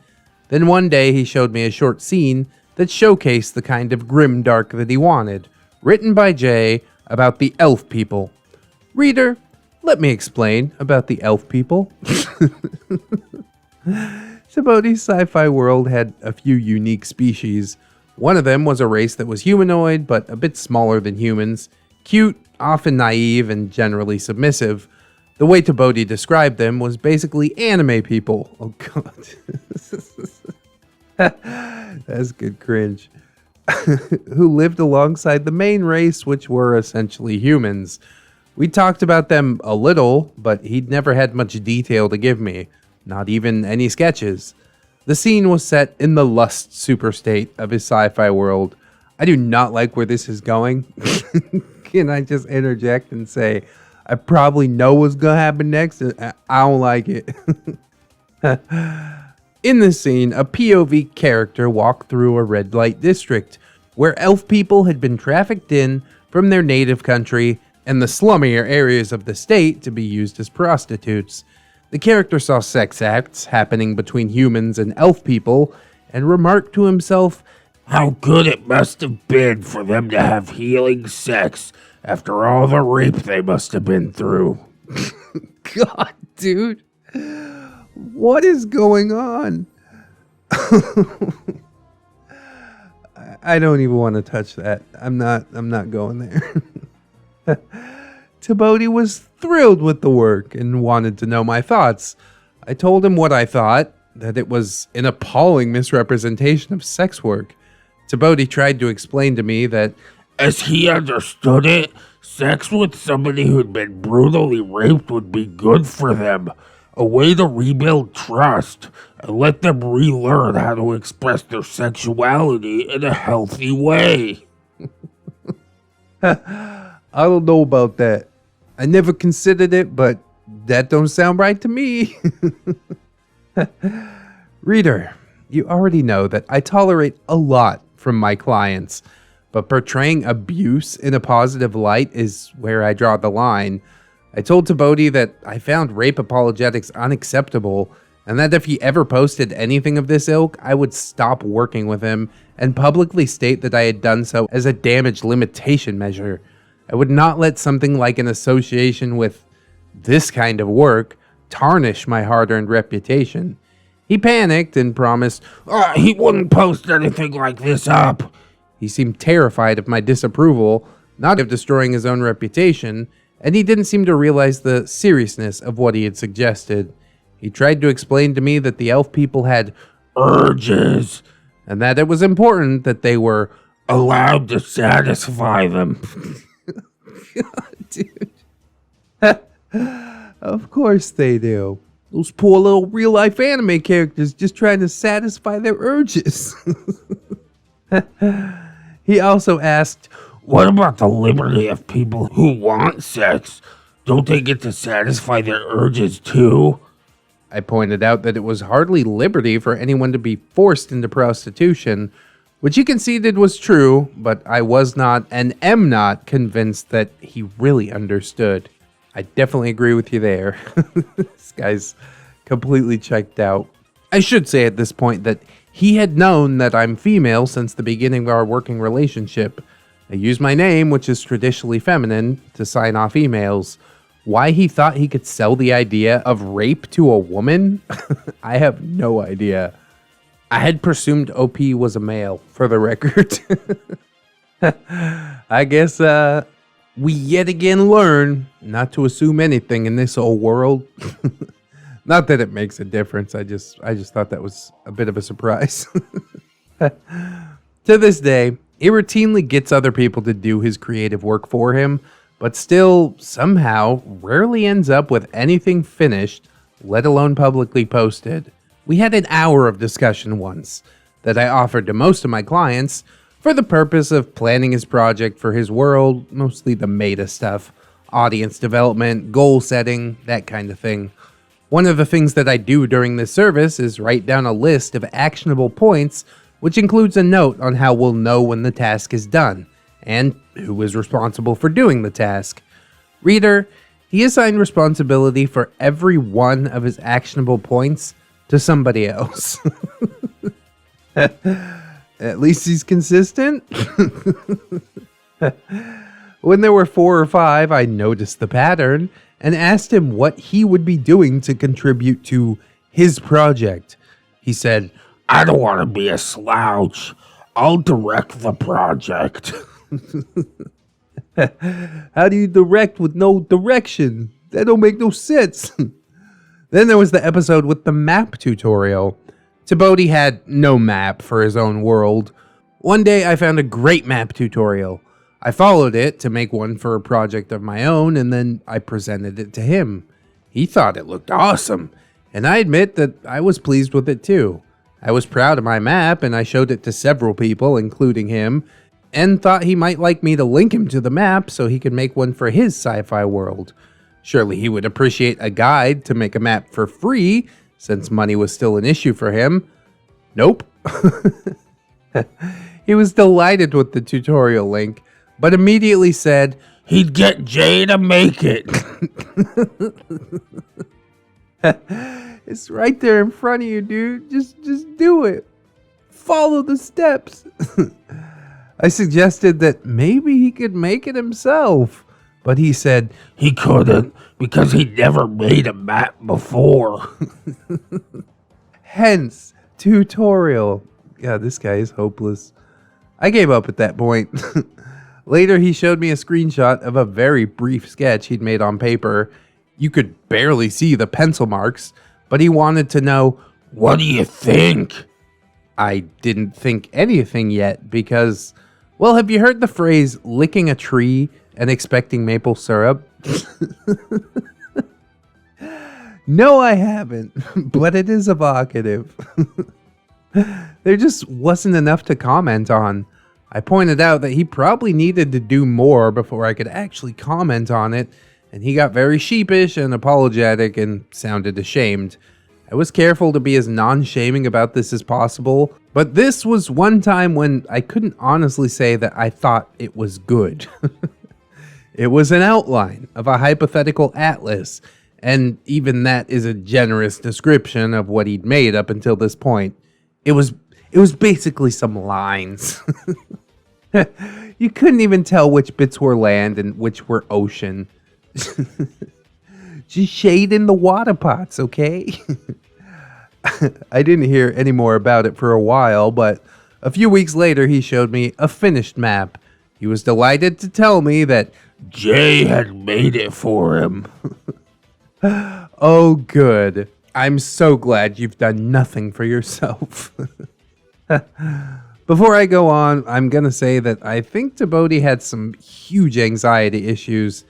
Then one day he showed me a short scene that showcased the kind of grim dark that he wanted, written by Jay about the elf people. Reader, let me explain about the elf people. TBOATI's sci-fi world had a few unique species. One of them was a race that was humanoid, but a bit smaller than humans, cute, often naive, and generally submissive. The way TBOATI described them was basically anime people. Oh god. That's good cringe. Who lived alongside the main race, which were essentially humans. We talked about them a little, but he'd never had much detail to give me. Not even any sketches. The scene was set in the lust super state of his sci-fi world. I do not like where this is going. Can I just interject and say, I probably know what's gonna happen next, and I don't like it. In this scene, a POV character walked through a red light district, where elf people had been trafficked in from their native country and the slummier areas of the state to be used as prostitutes. The character saw sex acts happening between humans and elf people, and remarked to himself, How good it must have been for them to have healing sex after all the rape they must have been through. God, dude. What is going on? I don't even want to touch that. I'm not going there. TBOATI was thrilled with the work and wanted to know my thoughts. I told him what I thought, that it was an appalling misrepresentation of sex work. TBOATI tried to explain to me that, as he understood it, sex with somebody who'd been brutally raped would be good for them. A way to rebuild trust and let them relearn how to express their sexuality in a healthy way. I don't know about that. I never considered it, but that don't sound right to me. Reader, you already know that I tolerate a lot from my clients, but portraying abuse in a positive light is where I draw the line. I told TBOATI that I found rape apologetics unacceptable, and that if he ever posted anything of this ilk, I would stop working with him and publicly state that I had done so as a damage limitation measure. I would not let something like an association with this kind of work tarnish my hard-earned reputation. He panicked and promised He wouldn't post anything like this up. He seemed terrified of my disapproval, not of destroying his own reputation, and he didn't seem to realize the seriousness of what he had suggested. He tried to explain to me that the elf people had urges, and that it was important that they were allowed to satisfy them. Dude. Of course they do. Those poor little real-life anime characters just trying to satisfy their urges. He also asked, what about the liberty of people who want sex? Don't they get to satisfy their urges too? I pointed out that it was hardly liberty for anyone to be forced into prostitution, which he conceded was true, but I was not and am not convinced that he really understood. I definitely agree with you there. This guy's completely checked out. I should say at this point that he had known that I'm female since the beginning of our working relationship. I use my name, which is traditionally feminine, to sign off emails. Why he thought he could sell the idea of rape to a woman? I have no idea. I had presumed OP was a male, for the record. I guess we yet again learn not to assume anything in this old world. Not that it makes a difference. I just thought that was a bit of a surprise. To this day, he routinely gets other people to do his creative work for him, but still somehow rarely ends up with anything finished, let alone publicly posted. We had an hour of discussion once that I offered to most of my clients for the purpose of planning his project for his world, mostly the meta stuff, audience development, goal setting, that kind of thing. One of the things that I do during this service is write down a list of actionable points, which includes a note on how we'll know when the task is done. and who was responsible for doing the task. Reader, he assigned responsibility for every one of his actionable points to somebody else. At least he's consistent. When there were 4 or 5, I noticed the pattern and asked him what he would be doing to contribute to his project. He said, I don't want to be a slouch. I'll direct the project. How do you direct with no direction? That don't make no sense. Then there was the episode with the map tutorial. TBOATI had no map for his own world. One day I found a great map tutorial. I followed it to make one for a project of my own, and then I presented it to him. He thought it looked awesome, and I admit that I was pleased with it too. I was proud of my map, and I showed it to several people, including him, and thought he might like me to link him to the map so he could make one for his sci-fi world. Surely he would appreciate a guide to make a map for free, since money was still an issue for him. Nope. He was delighted with the tutorial link, but immediately said he'd get Jay to make it. It's right there in front of you, dude. Just do it. Follow the steps. I suggested that maybe he could make it himself, but he said he couldn't because he'd never made a map before. Hence, tutorial. Yeah, this guy is hopeless. I gave up at that point. Later, he showed me a screenshot of a very brief sketch he'd made on paper. You could barely see the pencil marks, but he wanted to know, what do you think? I didn't think anything yet because, well, have you heard the phrase licking a tree and expecting maple syrup? No, I haven't, but it is evocative. There just wasn't enough to comment on. I pointed out that he probably needed to do more before I could actually comment on it, and he got very sheepish and apologetic and sounded ashamed. I was careful to be as non-shaming about this as possible, but this was one time when I couldn't honestly say that I thought it was good. It was an outline of a hypothetical atlas, and even that is a generous description of what he'd made up until this point. It was basically some lines. You couldn't even tell which bits were land and which were ocean. Just shade in the water pots, okay? I didn't hear any more about it for a while, but a few weeks later he showed me a finished map. He was delighted to tell me that Jay had made it for him. Oh, good. I'm so glad you've done nothing for yourself. Before I go on, I'm going to say that I think TBOATI had some huge anxiety issues.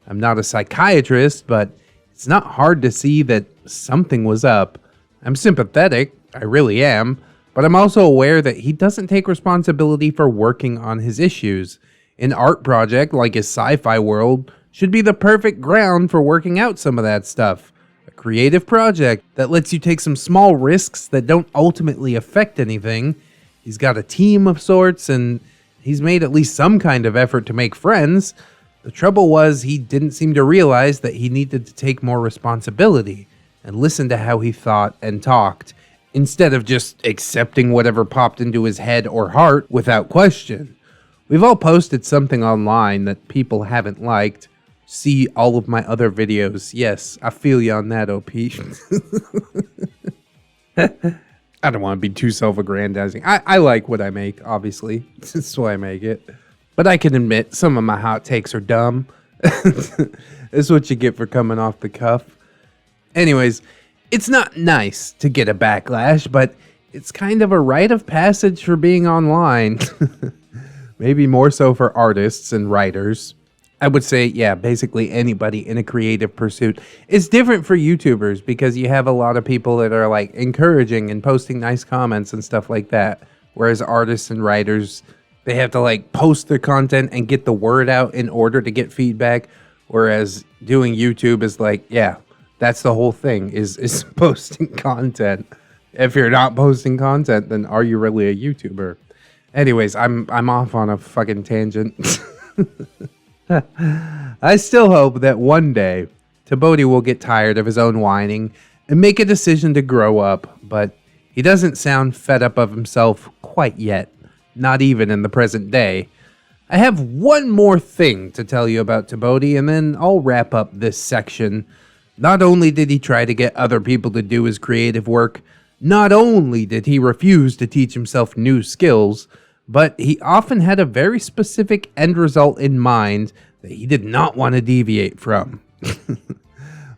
I'm not a psychiatrist, but it's not hard to see that something was up. I'm sympathetic, I really am, but I'm also aware that he doesn't take responsibility for working on his issues. An art project like his sci-fi world should be the perfect ground for working out some of that stuff. A creative project that lets you take some small risks that don't ultimately affect anything. He's got a team of sorts, and he's made at least some kind of effort to make friends. The trouble was he didn't seem to realize that he needed to take more responsibility and listen to how he thought and talked, instead of just accepting whatever popped into his head or heart without question. We've all posted something online that people haven't liked. See all of my other videos. Yes, I feel you on that, OP. I don't want to be too self-aggrandizing. I like what I make, obviously. That's why I make it. But I can admit some of my hot takes are dumb. That's what you get for coming off the cuff. Anyways, it's not nice to get a backlash, but it's kind of a rite of passage for being online. Maybe more so for artists and writers. I would say, yeah, basically anybody in a creative pursuit. It's different for YouTubers because you have a lot of people that are like encouraging and posting nice comments and stuff like that. Whereas artists and writers, they have to like post their content and get the word out in order to get feedback. Whereas doing YouTube is like, yeah, that's the whole thing is posting content. If you're not posting content, then are you really a YouTuber? Anyways, I'm off on a fucking tangent. I still hope that one day TBOATI will get tired of his own whining and make a decision to grow up, but he doesn't sound fed up of himself quite yet, not even in the present day. I have one more thing to tell you about TBOATI, and then I'll wrap up this section. Not only did he try to get other people to do his creative work, not only did he refuse to teach himself new skills, but he often had a very specific end result in mind that he did not want to deviate from.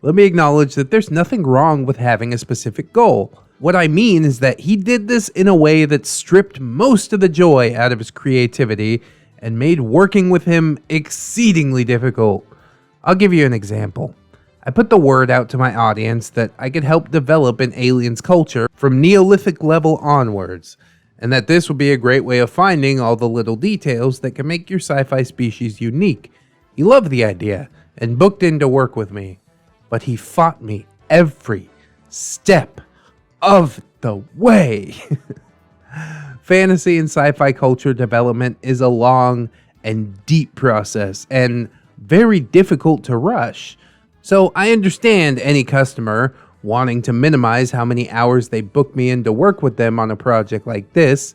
Let me acknowledge that there's nothing wrong with having a specific goal. What I mean is that he did this in a way that stripped most of the joy out of his creativity and made working with him exceedingly difficult. I'll give you an example. I put the word out to my audience that I could help develop an alien's culture from Neolithic level onwards, and that this would be a great way of finding all the little details that can make your sci-fi species unique. He loved the idea and booked in to work with me, but he fought me every step of the way. Fantasy and sci-fi culture development is a long and deep process and very difficult to rush. So I understand any customer wanting to minimize how many hours they book me in to work with them on a project like this.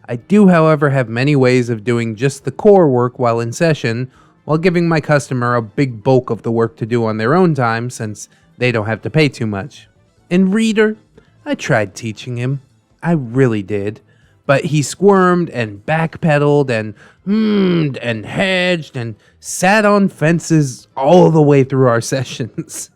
I do, however, have many ways of doing just the core work while in session, while giving my customer a big bulk of the work to do on their own time since they don't have to pay too much. And reader, I tried teaching him. I really did. But he squirmed and backpedaled and hummed and hedged and sat on fences all the way through our sessions.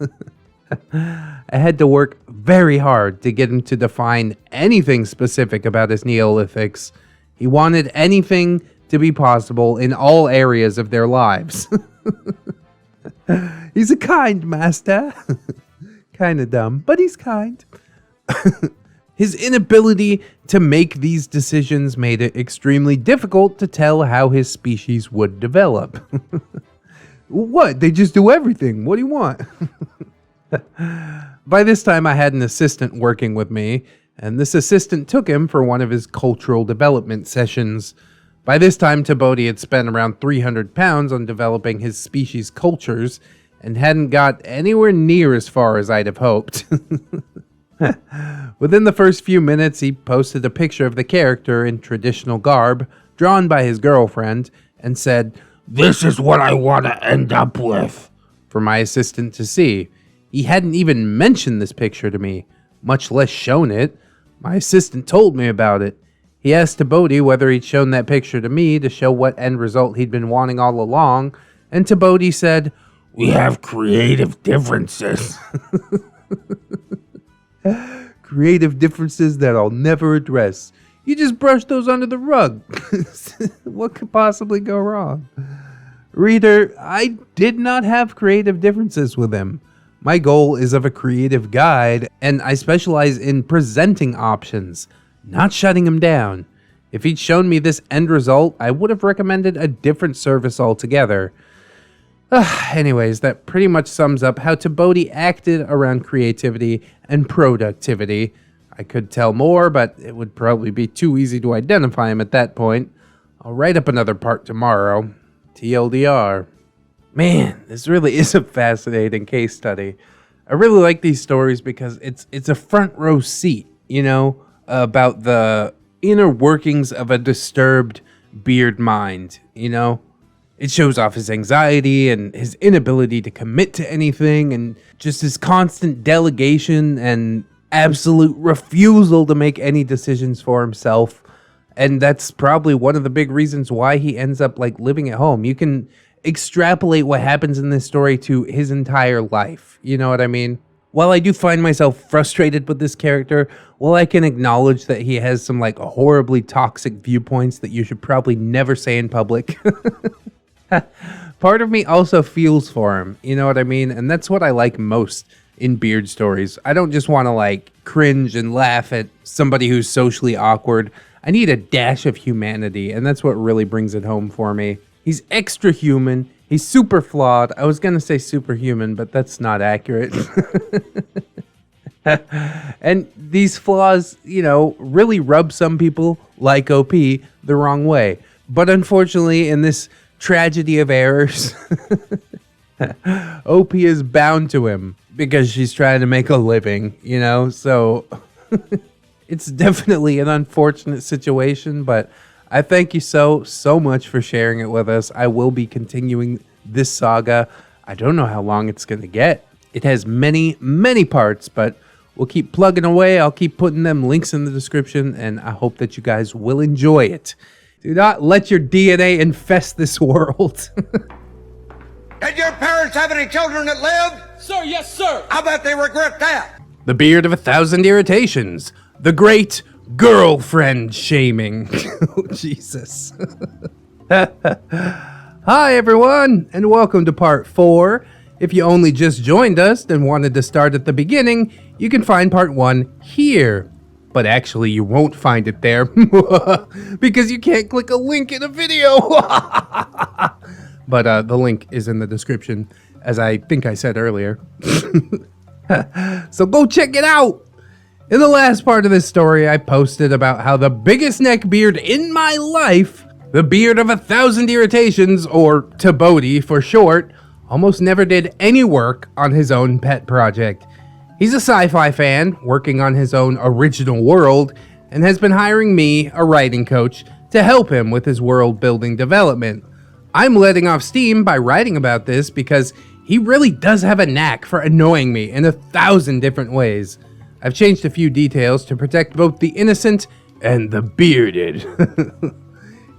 I had to work very hard to get him to define anything specific about his Neolithics. He wanted anything to be possible in all areas of their lives. He's a kind master. Kinda dumb, but he's kind. His inability to make these decisions made it extremely difficult to tell how his species would develop. What? They just do everything. What do you want? By this time, I had an assistant working with me, and this assistant took him for one of his cultural development sessions. By this time, TBOATI had spent around 300 pounds on developing his species' cultures, and hadn't got anywhere near as far as I'd have hoped. Within the first few minutes, he posted a picture of the character in traditional garb, drawn by his girlfriend, and said, This is what I want to end up with, for my assistant to see. He hadn't even mentioned this picture to me, much less shown it. My assistant told me about it. He asked TBOATI whether he'd shown that picture to me to show what end result he'd been wanting all along, and TBOATI said, We have creative differences. Creative differences that I'll never address. You just brush those under the rug. What could possibly go wrong? Reader, I did not have creative differences with him. My goal is of a creative guide, and I specialize in presenting options, not shutting him down. If he'd shown me this end result, I would have recommended a different service altogether. Anyways, that pretty much sums up how TBOATI acted around creativity and productivity. I could tell more, but it would probably be too easy to identify him at that point. I'll write up another part tomorrow. TLDR. Man, this really is a fascinating case study. I really like these stories because it's a front row seat, you know, about the inner workings of a disturbed beard mind, you know? It shows off his anxiety and his inability to commit to anything and just his constant delegation and absolute refusal to make any decisions for himself. And that's probably one of the big reasons why he ends up like living at home. You can extrapolate what happens in this story to his entire life. You know what I mean? While I do find myself frustrated with this character, while I can acknowledge that he has some like horribly toxic viewpoints that you should probably never say in public, part of me also feels for him. You know what I mean? And that's what I like most in beard stories. I don't just want to like cringe and laugh at somebody who's socially awkward. I need a dash of humanity, and that's what really brings it home for me. He's extra human. He's super flawed. I was going to say superhuman, but that's not accurate. And these flaws, really rub some people like OP the wrong way. But unfortunately, in this tragedy of errors, OP is bound to him because she's trying to make a living, So it's definitely an unfortunate situation, but I thank you so much for sharing it with us. I will be continuing this saga. I don't know how long it's going to get. It has many, many parts, but we'll keep plugging away. I'll keep putting them links in the description, and I hope that you guys will enjoy it. Do not let your DNA infest this world. Did your parents have any children that lived? Sir, yes, sir. I bet they regret that. The Beard of 1,000 Irritations. The Great Girlfriend Shaming. Oh, Jesus. Hi, everyone, and welcome to part 4. If you only just joined us and wanted to start at the beginning, you can find part 1 here. But actually, you won't find it there because you can't click a link in a video. But the link is in the description, as I think I said earlier. So go check it out. In the last part of this story, I posted about how the biggest neckbeard in my life, the Beard of 1,000 Irritations, or TBOATI for short, almost never did any work on his own pet project. He's a sci-fi fan, working on his own original world, and has been hiring me, a writing coach, to help him with his world-building development. I'm letting off steam by writing about this because he really does have a knack for annoying me in 1,000 different ways. I've changed a few details to protect both the innocent and the bearded.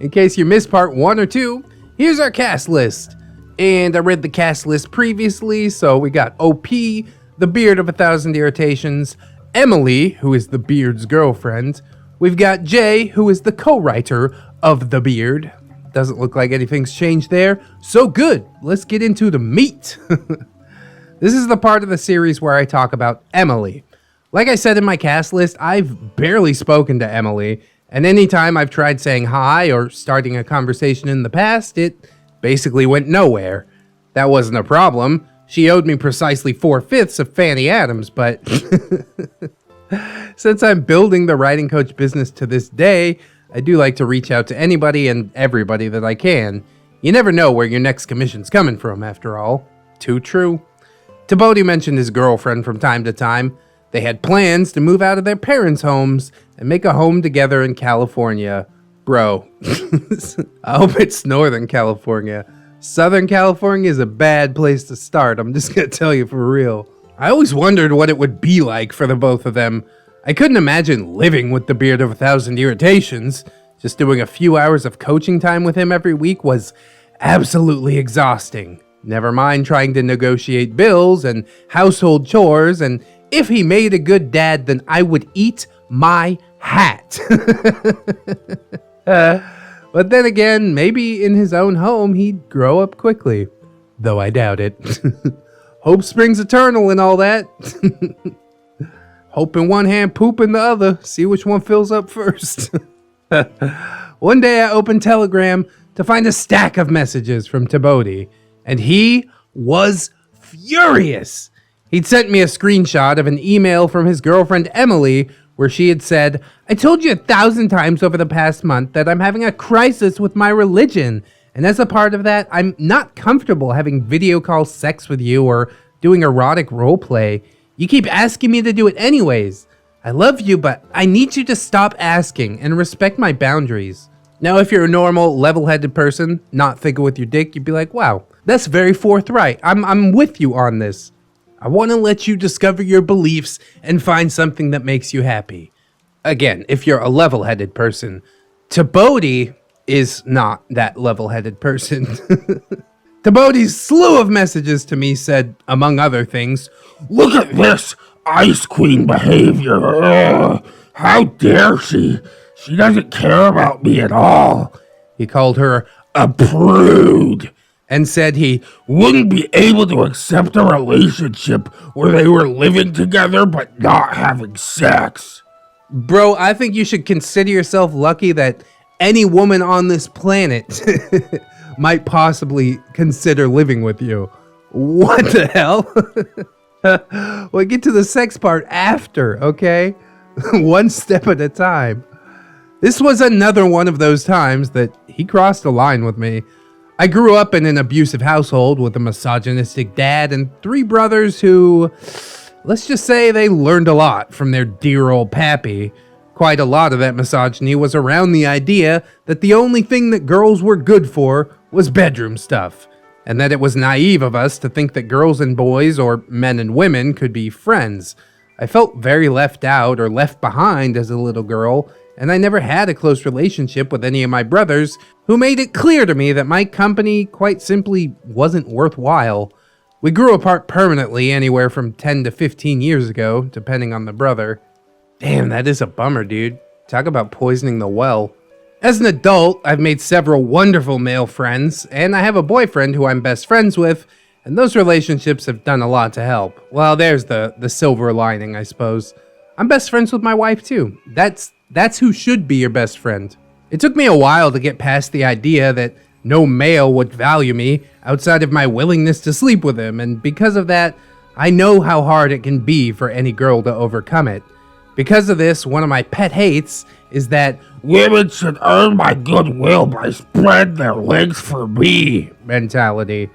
In case you missed part 1 or 2, here's our cast list. And I read the cast list previously, so we got OP, the Beard of 1,000 Irritations, Emily, who is the Beard's girlfriend. We've got Jay, who is the co-writer of The Beard. Doesn't look like anything's changed there, so good. Let's get into the meat. This is the part of the series where I talk about Emily. Like I said in my cast list, I've barely spoken to Emily, and anytime I've tried saying hi or starting a conversation in the past, it basically went nowhere. That wasn't a problem. She owed me precisely 4/5 of Fanny Adams, but since I'm building the writing coach business to this day, I do like to reach out to anybody and everybody that I can. You never know where your next commission's coming from, after all. Too true. TBOATI mentioned his girlfriend from time to time. They had plans to move out of their parents' homes and make a home together in California. Bro, I hope it's Northern California. Southern California is a bad place to start, I'm just gonna tell you for real. I always wondered what it would be like for the both of them. I couldn't imagine living with the Beard of 1,000 Irritations. Just doing a few hours of coaching time with him every week was absolutely exhausting. Never mind trying to negotiate bills and household chores, and if he made a good dad, then I would eat my hat. But then again, maybe in his own home, he'd grow up quickly. Though I doubt it. Hope springs eternal and all that. Hope in one hand, poop in the other. See which one fills up first. One day I opened Telegram to find a stack of messages from TBOATI, and he was furious. He'd sent me a screenshot of an email from his girlfriend Emily where she had said, "I told you 1,000 times over the past month that I'm having a crisis with my religion, and as a part of that, I'm not comfortable having video call sex with you or doing erotic roleplay. You keep asking me to do it anyways. I love you, but I need you to stop asking and respect my boundaries." Now, if you're a normal, level-headed person, not thinking with your dick, you'd be like, wow, that's very forthright. I'm with you on this. I want to let you discover your beliefs and find something that makes you happy. Again, if you're a level-headed person. TBOATI is not that level-headed person. TBOATI's slew of messages to me said, among other things, Look at this Ice Queen behavior. Ugh, how dare she? She doesn't care about me at all. He called her A prude. and said he Wouldn't be able to accept a relationship where they were living together but not having sex. Bro, I think you should consider yourself lucky that any woman on this planet might possibly consider living with you. What the hell? We'll get to the sex part after, okay? One step at a time. This was another one of those times that he crossed a line with me. I grew up in an abusive household with a misogynistic dad and 3 brothers who, let's just say, they learned a lot from their dear old pappy. Quite a lot of that misogyny was around the idea that the only thing that girls were good for was bedroom stuff, and that it was naive of us to think that girls and boys, or men and women, could be friends. I felt very left out or left behind as a little girl, and I never had a close relationship with any of my brothers, who made it clear to me that my company quite simply wasn't worthwhile. We grew apart permanently anywhere from 10 to 15 years ago, depending on the brother. Damn, that is a bummer, dude. Talk about poisoning the well. As an adult, I've made several wonderful male friends, and I have a boyfriend who I'm best friends with, and those relationships have done a lot to help. Well, there's the silver lining, I suppose. I'm best friends with my wife, too. That's who should be your best friend. It took me a while to get past the idea that no male would value me outside of my willingness to sleep with him, and because of that, I know how hard it can be for any girl to overcome it. Because of this, one of my pet hates is that women should earn my goodwill by spreading their legs for me mentality.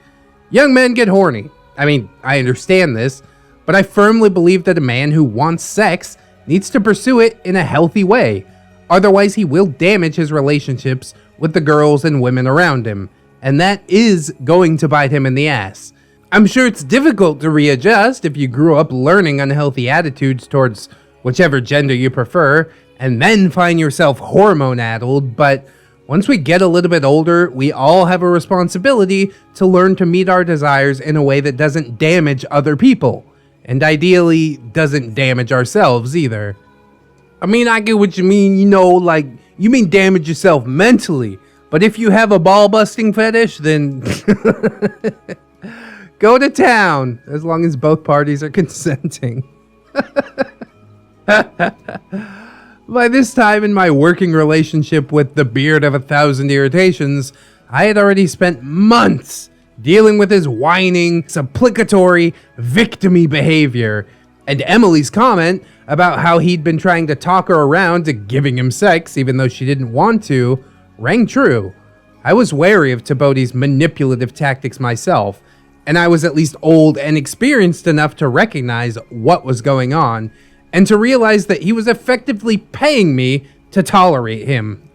Young men get horny. I mean, I understand this, but I firmly believe that a man who wants sex needs to pursue it in a healthy way. Otherwise, he will damage his relationships with the girls and women around him, and that is going to bite him in the ass. I'm sure it's difficult to readjust if you grew up learning unhealthy attitudes towards whichever gender you prefer, and then find yourself hormone-addled, but once we get a little bit older, we all have a responsibility to learn to meet our desires in a way that doesn't damage other people, and ideally doesn't damage ourselves either. I mean, I get what you mean, like, you mean damage yourself mentally, but if you have a ball-busting fetish, then go to town, as long as both parties are consenting. By this time in my working relationship with the beard of 1,000 irritations, I had already spent months dealing with his whining, supplicatory, victim-y behavior, and Emily's comment about how he'd been trying to talk her around to giving him sex even though she didn't want to rang true. I was wary of TBOATI's manipulative tactics myself, and I was at least old and experienced enough to recognize what was going on, and to realize that he was effectively paying me to tolerate him.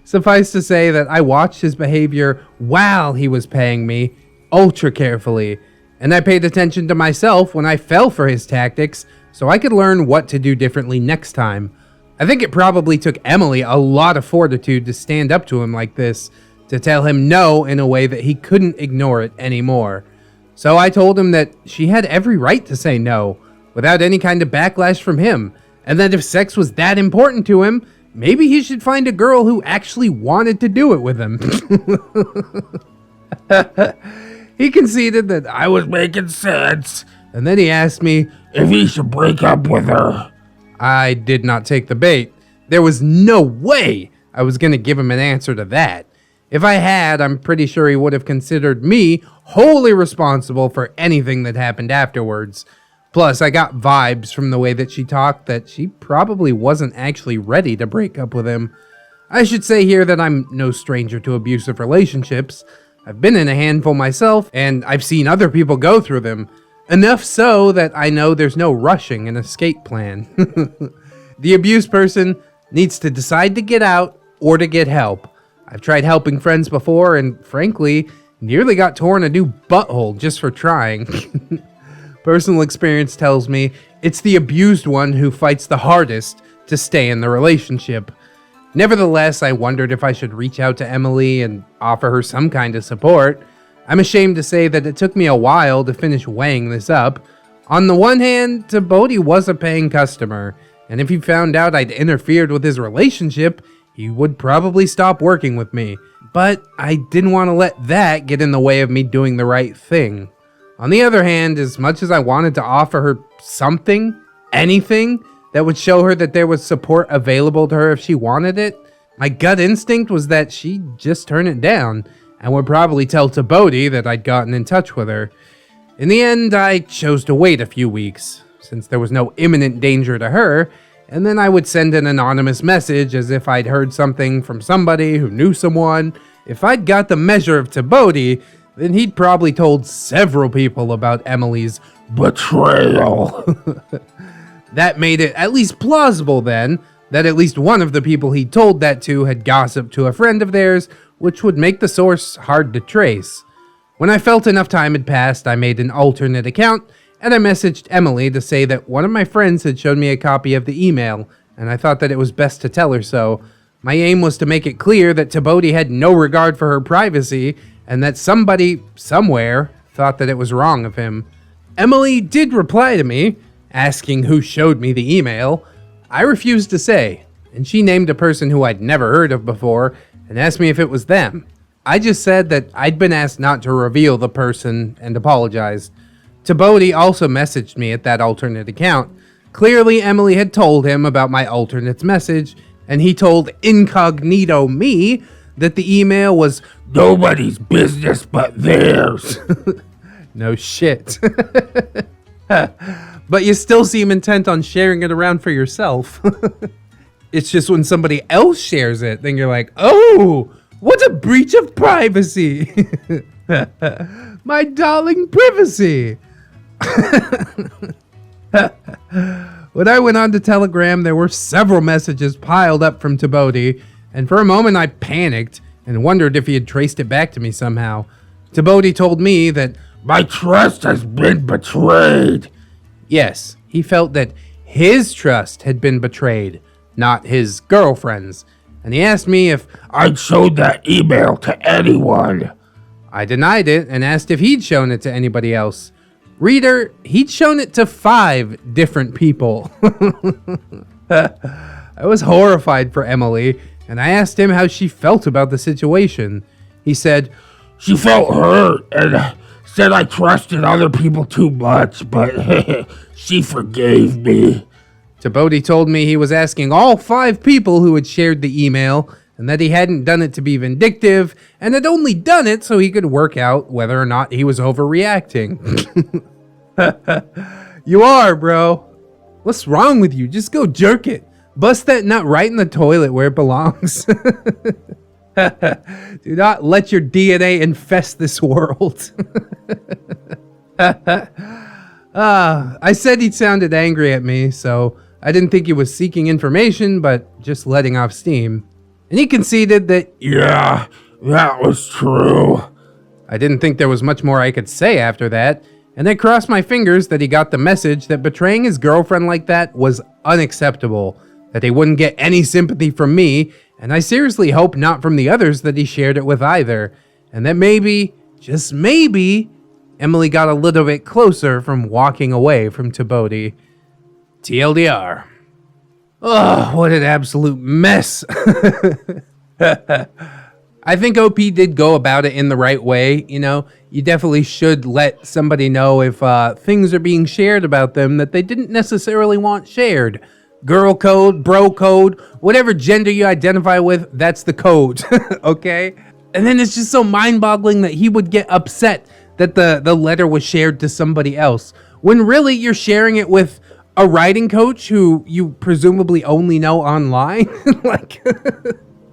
Suffice to say that I watched his behavior while he was paying me ultra carefully, and I paid attention to myself when I fell for his tactics so I could learn what to do differently next time. I think it probably took Emily a lot of fortitude to stand up to him like this, to tell him no in a way that he couldn't ignore it anymore. So I told him that she had every right to say no, without any kind of backlash from him, and that if sex was that important to him, maybe he should find a girl who actually wanted to do it with him. He conceded that I was making sense, and then he asked me if he should break up with her. I did not take the bait. There was no way I was going to give him an answer to that. If I had, I'm pretty sure he would have considered me wholly responsible for anything that happened afterwards. Plus, I got vibes from the way that she talked that she probably wasn't actually ready to break up with him. I should say here that I'm no stranger to abusive relationships. I've been in a handful myself, and I've seen other people go through them. Enough so that I know there's no rushing an escape plan. The abused person needs to decide to get out or to get help. I've tried helping friends before, and frankly, nearly got torn a new butthole just for trying. Personal experience tells me it's the abused one who fights the hardest to stay in the relationship. Nevertheless, I wondered if I should reach out to Emily and offer her some kind of support. I'm ashamed to say that it took me a while to finish weighing this up. On the one hand, TBOATI was a paying customer, and if he found out I'd interfered with his relationship, he would probably stop working with me. But I didn't want to let that get in the way of me doing the right thing. On the other hand, as much as I wanted to offer her something, anything, that would show her that there was support available to her if she wanted it, my gut instinct was that she'd just turn it down, and would probably tell TBOATI that I'd gotten in touch with her. In the end, I chose to wait a few weeks, since there was no imminent danger to her, and then I would send an anonymous message as if I'd heard something from somebody who knew someone. If I'd got the measure of TBOATI, then he'd probably told several people about Emily's betrayal. That made it at least plausible then, that at least one of the people he told that to had gossiped to a friend of theirs, which would make the source hard to trace. When I felt enough time had passed, I made an alternate account, and I messaged Emily to say that one of my friends had shown me a copy of the email, and I thought that it was best to tell her so. My aim was to make it clear that TBOATI had no regard for her privacy, and that somebody, somewhere, thought that it was wrong of him. Emily did reply to me, asking who showed me the email. I refused to say, and she named a person who I'd never heard of before, and asked me if it was them. I just said that I'd been asked not to reveal the person, and apologized. TBOATI also messaged me at that alternate account. Clearly, Emily had told him about my alternate's message, and he told incognito me that the email was Nobody's business but theirs. no shit. But you still seem intent on sharing it around for yourself. It's just when somebody else shares it, then you're like, oh, what a breach of privacy. My darling privacy. When I went on to Telegram, there were several messages piled up from TBOATI, and for a moment I panicked and wondered if he had traced it back to me somehow. TBOATI told me that my trust has been betrayed. Yes, he felt that his trust had been betrayed, not his girlfriend's, and he asked me if I'd showed that email to anyone. I denied it and asked if he'd shown it to anybody else. Reader, he'd shown it to 5 different people. I was horrified for Emily, and I asked him how she felt about the situation. He said, she felt hurt and said I trusted other people too much, but she forgave me. TBOATI told me he was asking all 5 people who had shared the email, and that he hadn't done it to be vindictive, and had only done it so he could work out whether or not he was overreacting. You are, bro. What's wrong with you? Just go jerk it. Bust that nut right in the toilet where it belongs. Do not let your DNA infest this world. I said he sounded angry at me, so I didn't think he was seeking information, but just letting off steam. And he conceded that, yeah, that was true. I didn't think there was much more I could say after that, and I crossed my fingers that he got the message that betraying his girlfriend like that was unacceptable, that he wouldn't get any sympathy from me, and I seriously hope not from the others that he shared it with either, and that maybe, just maybe, Emily got a little bit closer from walking away from TBOATI. TLDR. Oh, what an absolute mess. I think OP did go about it in the right way. You know, you definitely should let somebody know if things are being shared about them that they didn't necessarily want shared. Girl code, bro code, whatever gender you identify with, that's the code, okay? And then it's just so mind-boggling that he would get upset that the letter was shared to somebody else, when really you're sharing it with a writing coach who you presumably only know online. Like,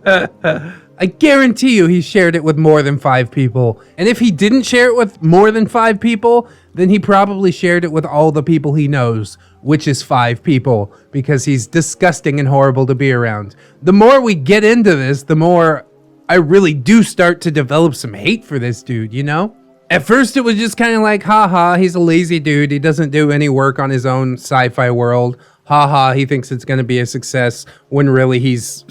I guarantee you he shared it with more than 5 people. And if he didn't share it with more than 5 people, then he probably shared it with all the people he knows, which is 5 people, because he's disgusting and horrible to be around. The more we get into this, the more I really do start to develop some hate for this dude, you know? At first, it was just kind of like, haha, he's a lazy dude. He doesn't do any work on his own sci-fi world. Haha, he thinks it's going to be a success when really he's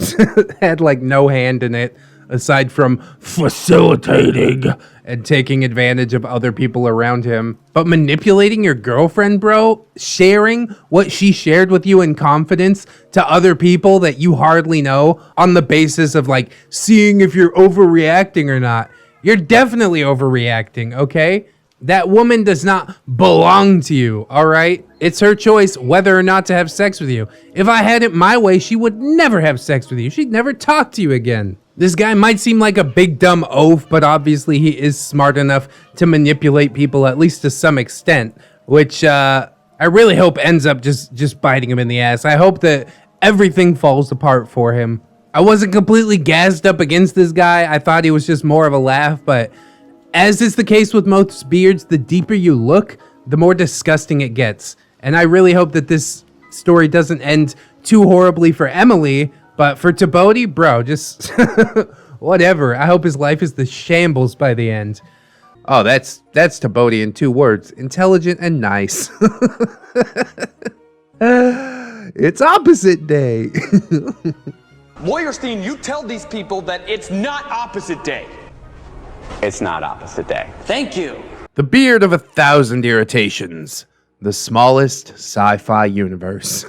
had like no hand in it aside from facilitating and taking advantage of other people around him. But manipulating your girlfriend, bro, sharing what she shared with you in confidence to other people that you hardly know on the basis of like seeing if you're overreacting or not. You're definitely overreacting, okay? That woman does not belong to you, all right? It's her choice whether or not to have sex with you. If I had it my way, she would never have sex with you. She'd never talk to you again. This guy might seem like a big dumb oaf, but obviously he is smart enough to manipulate people, at least to some extent, which I really hope ends up just biting him in the ass. I hope that everything falls apart for him. I wasn't completely gassed up against this guy. I thought he was just more of a laugh, but as is the case with most beards, the deeper you look, the more disgusting it gets. And I really hope that this story doesn't end too horribly for Emily, but for TBOATI, bro, just whatever. I hope his life is the shambles by the end. Oh, that's TBOATI in 2 words. Intelligent and nice. It's opposite day. Warriorstein, you tell these people that it's not opposite day. It's not opposite day. Thank you. The beard of 1,000 irritations. The smallest sci-fi universe.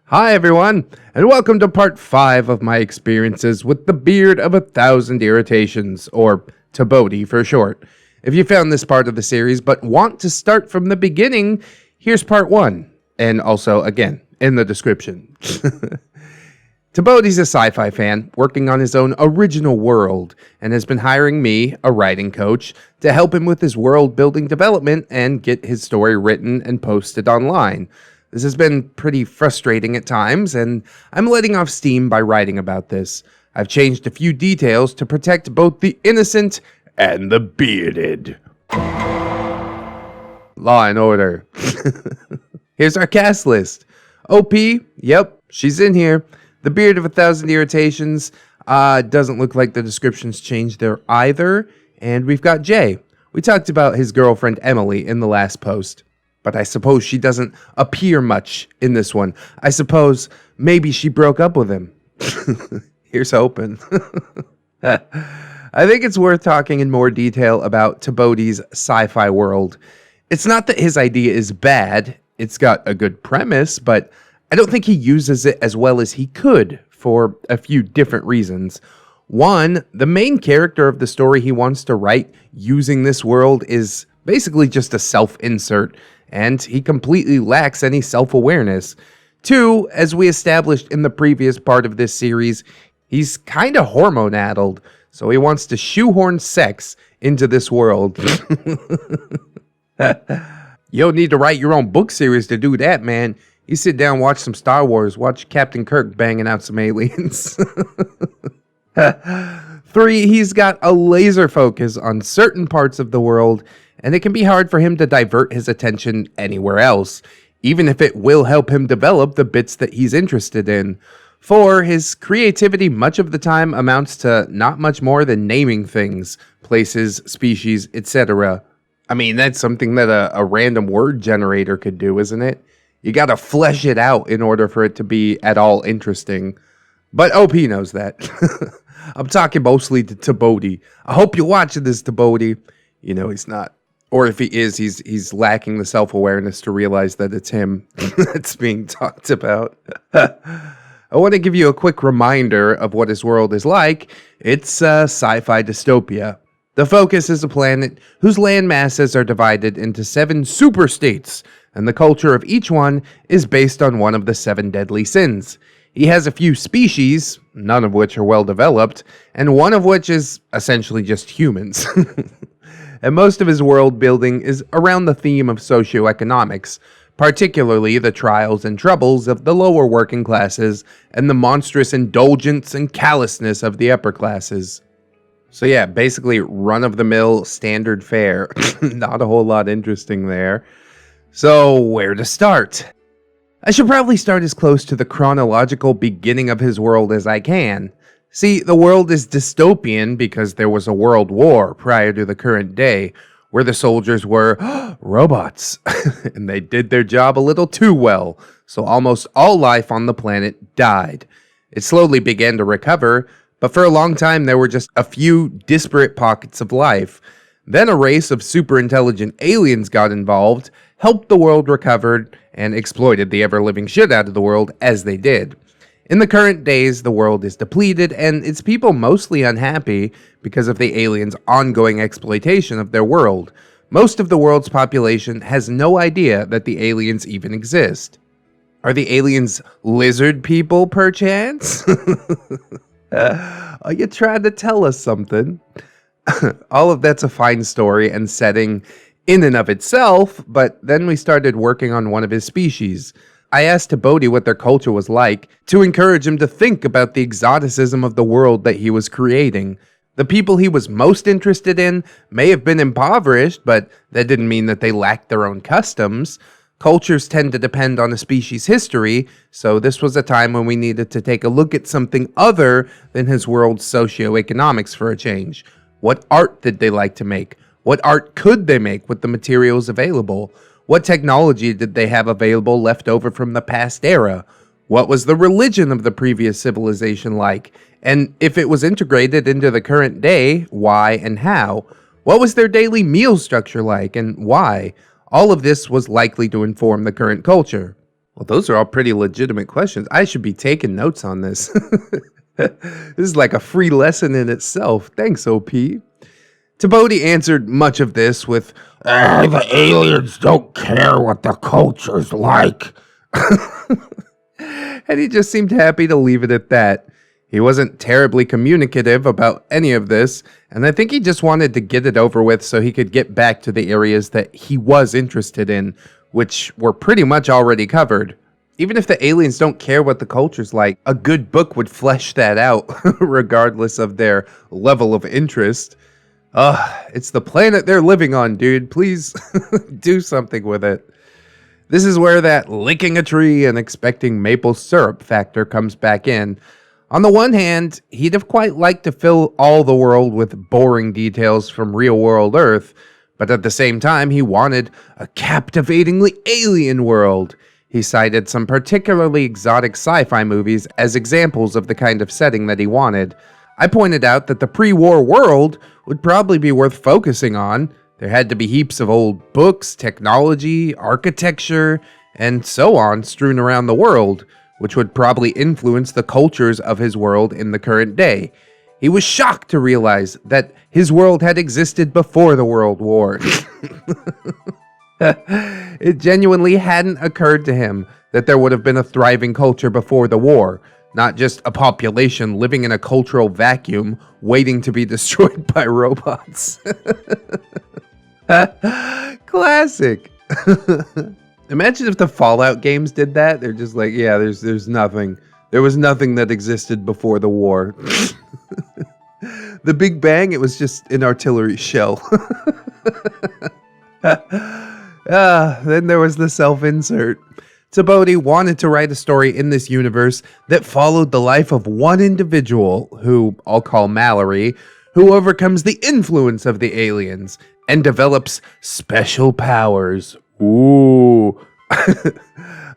Hi everyone, and welcome to part 5 of my experiences with the beard of 1,000 irritations, or TBOATI for short. If you found this part of the series but want to start from the beginning, here's part 1, and also, again, in the description. TBOATI's a sci-fi fan working on his own original world and has been hiring me, a writing coach, to help him with his world building development and get his story written and posted online. This has been pretty frustrating at times, and I'm letting off steam by writing about this. I've changed a few details to protect both the innocent and the bearded. Law and order. Here's our cast list. OP, yep, she's in here. The beard of 1,000 irritations. Doesn't look like the description's changed there either. And we've got Jay. We talked about his girlfriend Emily in the last post, but I suppose she doesn't appear much in this one. I suppose maybe she broke up with him. Here's hoping. I think it's worth talking in more detail about TBOATI's sci-fi world. It's not that his idea is bad. It's got a good premise, but I don't think he uses it as well as he could for a few different reasons. One, the main character of the story he wants to write using this world is basically just a self-insert, and he completely lacks any self-awareness. Two, as we established in the previous part of this series, he's kinda hormone-addled, so he wants to shoehorn sex into this world. You don't need to write your own book series to do that, man. You sit down, watch some Star Wars, watch Captain Kirk banging out some aliens. 3, he's got a laser focus on certain parts of the world, and it can be hard for him to divert his attention anywhere else, even if it will help him develop the bits that he's interested in. 4, his creativity much of the time amounts to not much more than naming things, places, species, etc. I mean, that's something that a random word generator could do, isn't it? You gotta flesh it out in order for it to be at all interesting. But OP knows that. I'm talking mostly to TBOATI. I hope you're watching this, TBOATI. You know he's not. Or if he is, he's lacking the self-awareness to realize that it's him that's being talked about. I want to give you a quick reminder of what his world is like. It's a sci-fi dystopia. The focus is a planet whose land masses are divided into 7 super states, and the culture of each one is based on one of the 7 deadly sins. He has a few species, none of which are well developed, and one of which is essentially just humans. And most of his world building is around the theme of socioeconomics, particularly the trials and troubles of the lower working classes and the monstrous indulgence and callousness of the upper classes. So yeah, basically run-of-the-mill standard fare. Not a whole lot interesting there. So where to start? I should probably start as close to the chronological beginning of his world as I can. See, the world is dystopian because there was a world war prior to the current day, where the soldiers were robots, and they did their job a little too well, so almost all life on the planet died. It slowly began to recover, but for a long time there were just a few disparate pockets of life. Then a race of super intelligent aliens got involved, helped the world recover, and exploited the ever-living shit out of the world as they did. In the current days, the world is depleted, and its people mostly unhappy because of the aliens' ongoing exploitation of their world. Most of the world's population has no idea that the aliens even exist. Are the aliens lizard people, perchance? Are you trying to tell us something? All of that's a fine story and setting in and of itself, but then we started working on one of his species. I asked TBOATI what their culture was like to encourage him to think about the exoticism of the world that he was creating. The people he was most interested in may have been impoverished, but that didn't mean that they lacked their own customs. Cultures tend to depend on a species' history, so this was a time when we needed to take a look at something other than his world's socioeconomics for a change. What art did they like to make? What art could they make with the materials available? What technology did they have available left over from the past era? What was the religion of the previous civilization like? And if it was integrated into the current day, why and how? What was their daily meal structure like and why? All of this was likely to inform the current culture. Well, those are all pretty legitimate questions. I should be taking notes on this. This is like a free lesson in itself. Thanks, OP. TBOATI answered much of this with, The aliens don't care what the culture's like. and he just seemed happy to leave it at that. He wasn't terribly communicative about any of this, and I think he just wanted to get it over with so he could get back to the areas that he was interested in, which were pretty much already covered. Even if the aliens don't care what the culture's like, a good book would flesh that out, regardless of their level of interest. It's the planet they're living on, dude. Please do something with it. This is where that licking a tree and expecting maple syrup factor comes back in. On the one hand, he'd have quite liked to fill all the world with boring details from real-world Earth, but at the same time, he wanted a captivatingly alien world. He cited some particularly exotic sci-fi movies as examples of the kind of setting that he wanted. I pointed out that the pre-war world would probably be worth focusing on. There had to be heaps of old books, technology, architecture, and so on strewn around the world, which would probably influence the cultures of his world in the current day. He was shocked to realize that his world had existed before the World War. It genuinely hadn't occurred to him that there would have been a thriving culture before the war, not just a population living in a cultural vacuum waiting to be destroyed by robots. Classic. Imagine if the Fallout games did that. They're just like, yeah, there's nothing. There was nothing that existed before the war. The Big Bang, it was just an artillery shell. Then there was the self-insert. TBOATI wanted to write a story in this universe that followed the life of one individual, who I'll call Mallory, who overcomes the influence of the aliens and develops special powers. Ooh.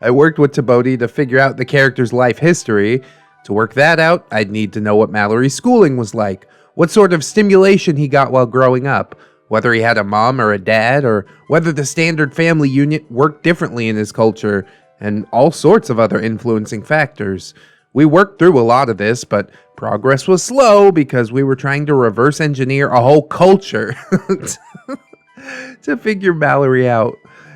I worked with TBOATI to figure out the character's life history. To work that out, I'd need to know what Mallory's schooling was like, what sort of stimulation he got while growing up, whether he had a mom or a dad, or whether the standard family unit worked differently in his culture, and all sorts of other influencing factors. We worked through a lot of this, but progress was slow because we were trying to reverse engineer a whole culture to figure Mallory out.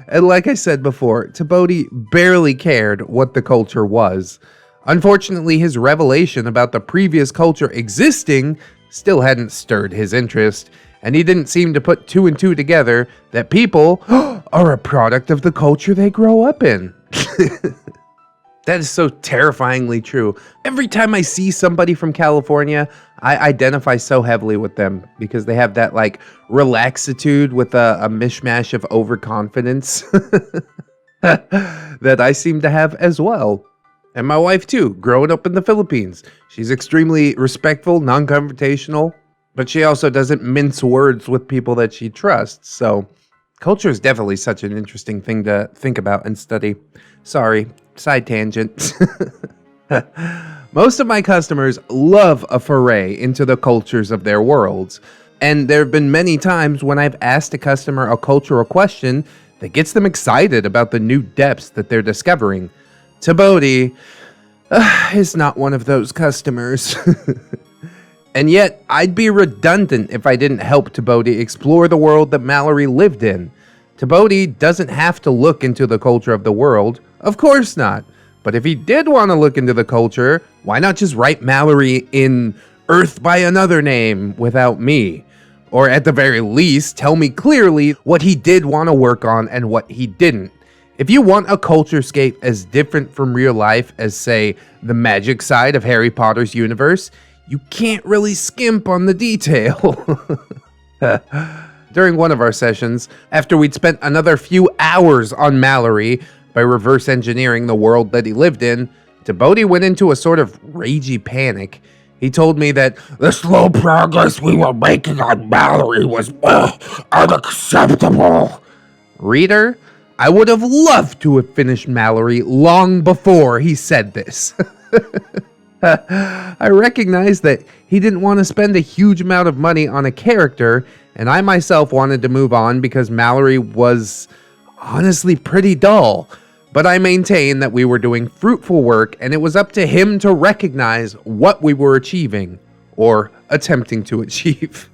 And like I said before, TBOATI barely cared what the culture was. Unfortunately, his revelation about the previous culture existing still hadn't stirred his interest, and he didn't seem to put two and two together that people are a product of the culture they grow up in. That is so terrifyingly true. Every time I see somebody from California, I identify so heavily with them because they have that like relaxitude with a mishmash of overconfidence that I seem to have as well. And my wife too, growing up in the Philippines. She's extremely respectful, non-confrontational, but she also doesn't mince words with people that she trusts. So culture is definitely such an interesting thing to think about and study. Sorry, side tangent. Most of my customers love a foray into the cultures of their worlds. And there have been many times when I've asked a customer a cultural question that gets them excited about the new depths that they're discovering. TBOATI is not one of those customers. And yet, I'd be redundant if I didn't help TBOATI explore the world that Mallory lived in. TBOATI doesn't have to look into the culture of the world, of course not, But if he did want to look into the culture, why not just write Mallory in Earth by another name without me? Or at the very least, tell me clearly what he did want to work on and what he didn't. If you want a culturescape as different from real life as, say, the magic side of Harry Potter's universe, you can't really skimp on the detail. During one of our sessions, after we'd spent another few hours on Mallory by reverse engineering the world that he lived in, TBOATI went into a sort of ragey panic. He told me that The slow progress we were making on Mallory was unacceptable. reader, I would have loved to have finished Mallory long before he said this. I recognized that he didn't want to spend a huge amount of money on a character, and I myself wanted to move on because Mallory was honestly pretty dull. But I maintain that we were doing fruitful work, and it was up to him to recognize what we were achieving, or attempting to achieve.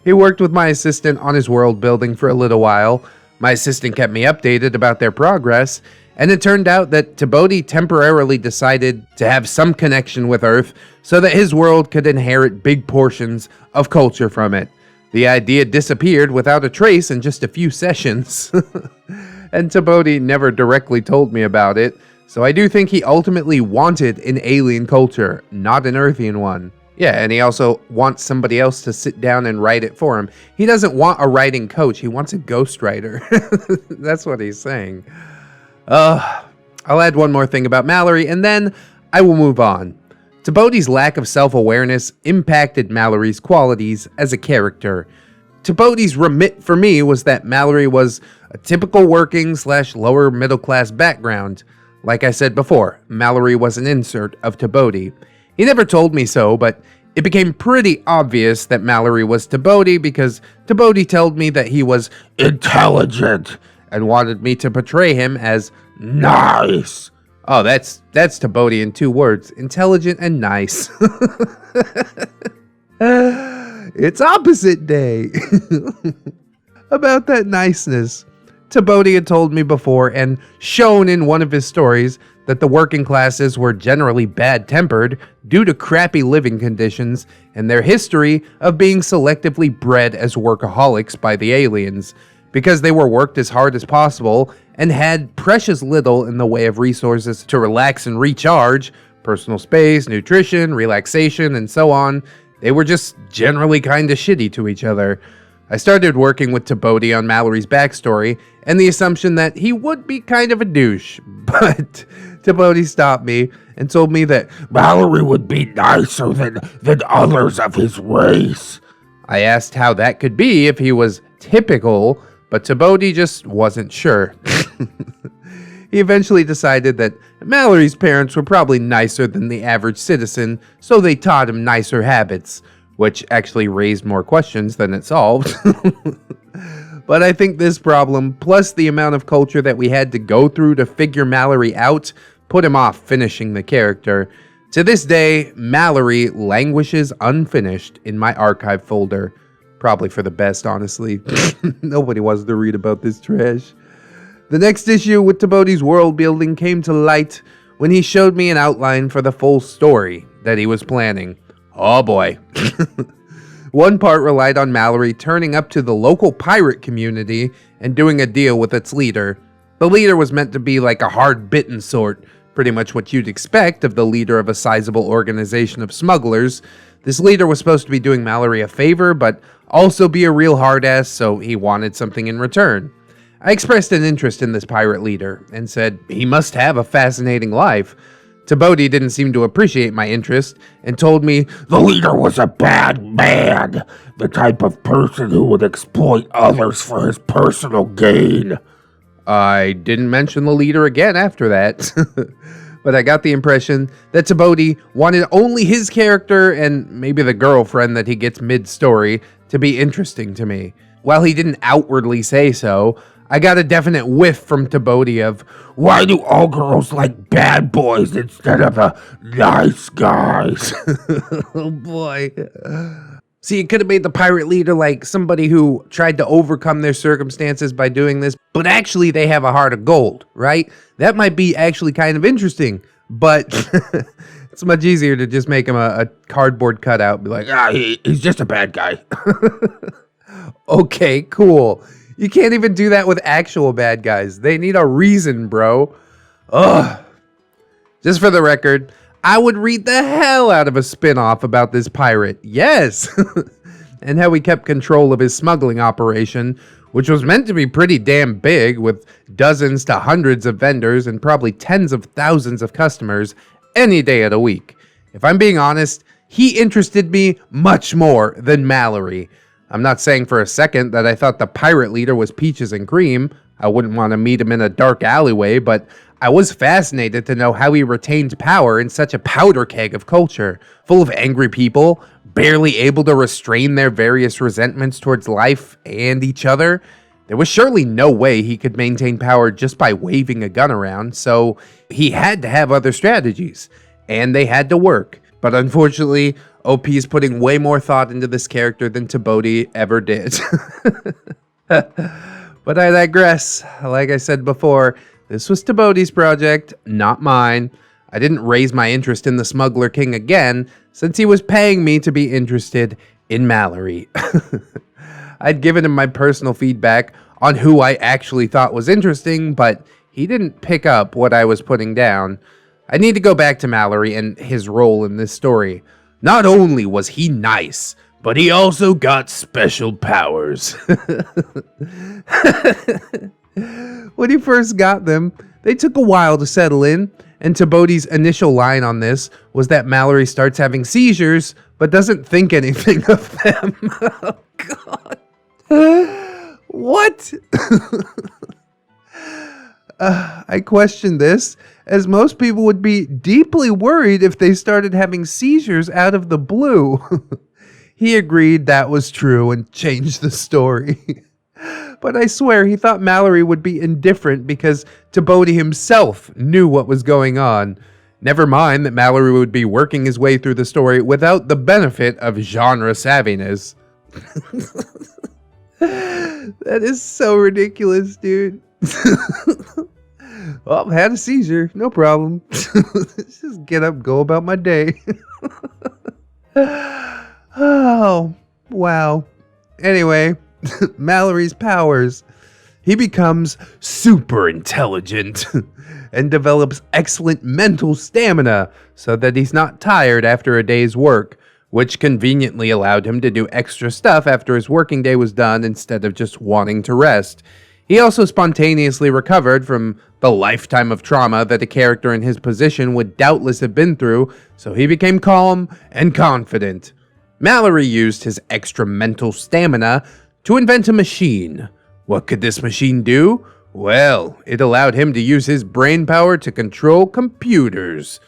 He worked with my assistant on his world building for a little while. My assistant kept me updated about their progress, and it turned out that TBOATI temporarily decided to have some connection with Earth so that his world could inherit big portions of culture from it. The idea disappeared without a trace in just a few sessions. And TBOATI never directly told me about it, so I do think he ultimately wanted an alien culture, not an Earthian one. Yeah, and he also wants somebody else to sit down and write it for him. He doesn't want a writing coach, he wants a ghostwriter. That's what he's saying. I'll add one more thing about Mallory, and then I will move on. TBOATI's lack of self-awareness impacted Mallory's qualities as a character. TBOATI's remit for me was that Mallory was a typical working/lower middle class background. Like I said before, Mallory was an insert of TBOATI. He never told me so, but it became pretty obvious that Mallory was TBOATI because TBOATI told me that he was Intelligent. and wanted me to portray him as Nice. Oh, that's TBOATI in 2 words. Intelligent and nice. It's opposite day. About that niceness. TBOATI had told me before and shown in one of his stories that the working classes were generally bad-tempered due to crappy living conditions and their history of being selectively bred as workaholics by the aliens, because they were worked as hard as possible and had precious little in the way of resources to relax and recharge, personal space, nutrition, relaxation, and so on. They were just generally kinda shitty to each other. I started working with TBOATI on Mallory's backstory, and the assumption that he would be kind of a douche, but TBOATI stopped me and told me that Mallory would be nicer than others of his race. I asked how that could be if he was typical, but TBOATI just wasn't sure. He eventually decided that Mallory's parents were probably nicer than the average citizen, so they taught him nicer habits, which actually raised more questions than it solved. But I think this problem, plus the amount of culture that we had to go through to figure Mallory out, put him off finishing the character. To this day, Mallory languishes unfinished in my archive folder. Probably for the best, honestly. Nobody wants to read about this trash. The next issue with TBOATI's world building came to light when he showed me an outline for the full story that he was planning. Oh boy. One part relied on Mallory turning up to the local pirate community and doing a deal with its leader. The leader was meant to be like a hard-bitten sort, pretty much what you'd expect of the leader of a sizable organization of smugglers. This leader was supposed to be doing Mallory a favor, but also be a real hard-ass, so he wanted something in return. I expressed an interest in this pirate leader, and said he must have a fascinating life. TBOATI didn't seem to appreciate my interest, and told me The leader was a bad man, the type of person who would exploit others for his personal gain. I didn't mention the leader again after that. But I got the impression that TBOATI wanted only his character, and maybe the girlfriend that he gets mid-story, to be interesting to me. While he didn't outwardly say so, I got a definite whiff from TBOATI of, Why do all girls like bad boys instead of the nice guys? oh boy. See, it could have made the pirate leader like somebody who tried to overcome their circumstances by doing this, but actually they have a heart of gold, right? That might be actually kind of interesting, but it's much easier to just make him a cardboard cutout and be like, He's just a bad guy. okay, cool. You can't even do that with actual bad guys. They need a reason, bro. Ugh. Just for the record, I would read the hell out of a spin-off about this pirate. Yes! And how he kept control of his smuggling operation, which was meant to be pretty damn big, with dozens to hundreds of vendors and probably tens of thousands of customers any day of the week. If I'm being honest, he interested me much more than Mallory. I'm not saying for a second that I thought the pirate leader was peaches and cream. I wouldn't want to meet him in a dark alleyway, but I was fascinated to know how he retained power in such a powder keg of culture, full of angry people, barely able to restrain their various resentments towards life and each other. There was surely no way he could maintain power just by waving a gun around, so he had to have other strategies, and they had to work. But unfortunately, OP is putting way more thought into this character than TBOATI ever did. But I digress. Like I said before, this was TBOATI's project, not mine. I didn't raise my interest in the Smuggler King again, since he was paying me to be interested in Mallory. I'd given him my personal feedback on who I actually thought was interesting, but he didn't pick up what I was putting down. I need to go back to Mallory and his role in this story. Not only was he nice, but he also got special powers. When he first got them, they took a while to settle in, and TBOATI's initial line on this was that Mallory starts having seizures, but doesn't think anything of them. Oh, God. What? I question this, as most people would be deeply worried if they started having seizures out of the blue. He agreed that was true and changed the story. But I swear he thought Mallory would be indifferent because TBOATI himself knew what was going on. Never mind that Mallory would be working his way through the story without the benefit of genre savviness. That is so ridiculous, dude. Oh, I had a seizure. No problem. Just get up, go about my day. Oh, wow. Anyway, Mallory's powers. He becomes super intelligent and develops excellent mental stamina so that he's not tired after a day's work, which conveniently allowed him to do extra stuff after his working day was done instead of just wanting to rest. He also spontaneously recovered from the lifetime of trauma that a character in his position would doubtless have been through, so he became calm and confident. Mallory used his extra mental stamina to invent a machine. What could this machine do? Well, it allowed him to use his brain power to control computers.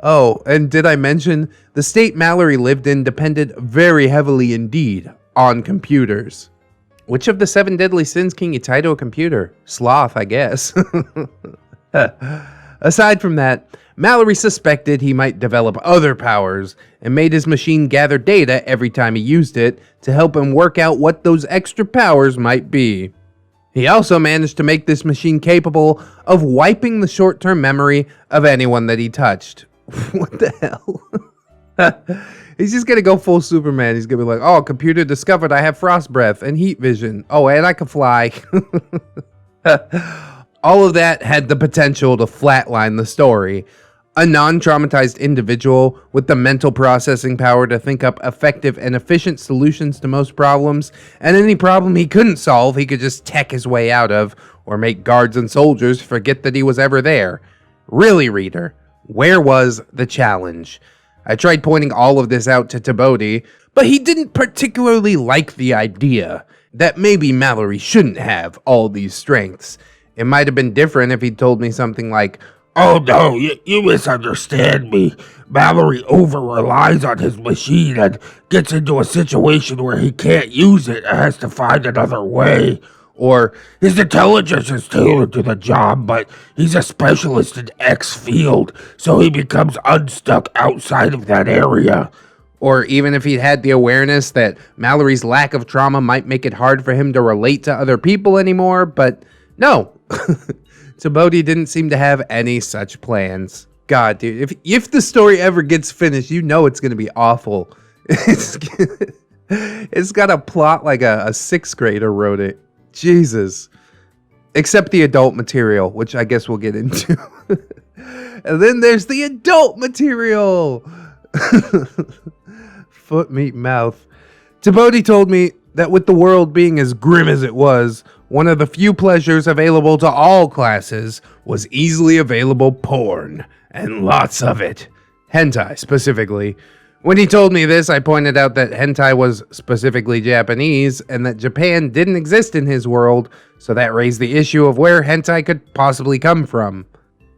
Oh, and did I mention, the state Mallory lived in depended very heavily indeed on computers. Which of the 7 deadly sins can you tie to a computer? Sloth, I guess. Aside from that, Mallory suspected he might develop other powers and made his machine gather data every time he used it to help him work out what those extra powers might be. He also managed to make this machine capable of wiping the short-term memory of anyone that he touched. What the hell? He's just gonna go full Superman. He's gonna be like, oh, computer discovered I have frost breath and heat vision. Oh, and I can fly. All of that had the potential to flatline the story. A non-traumatized individual with the mental processing power to think up effective and efficient solutions to most problems, and any problem he couldn't solve, he could just tech his way out of, or make guards and soldiers forget that he was ever there. Really, reader, where was the challenge? I tried pointing all of this out to TBOATI, but he didn't particularly like the idea that maybe Mallory shouldn't have all these strengths. It might have been different if he'd told me something like, oh no, you misunderstand me. Mallory over-relies on his machine and gets into a situation where he can't use it and has to find another way. Or, his intelligence is tailored to the job, but he's a specialist in X field, so he becomes unstuck outside of that area. Or even if he had the awareness that Mallory's lack of trauma might make it hard for him to relate to other people anymore, but no. TBOATI didn't seem to have any such plans. God, dude, if the story ever gets finished, you know it's going to be awful. It's got a plot like a 6th grader wrote it. Jesus. Except the adult material, which I guess we'll get into. And then there's the adult material. Foot, meat, mouth. TBOATI told me that with the world being as grim as it was, one of the few pleasures available to all classes was easily available porn, and lots of it. Hentai, specifically. When he told me this, I pointed out that hentai was specifically Japanese, and that Japan didn't exist in his world, so that raised the issue of where hentai could possibly come from.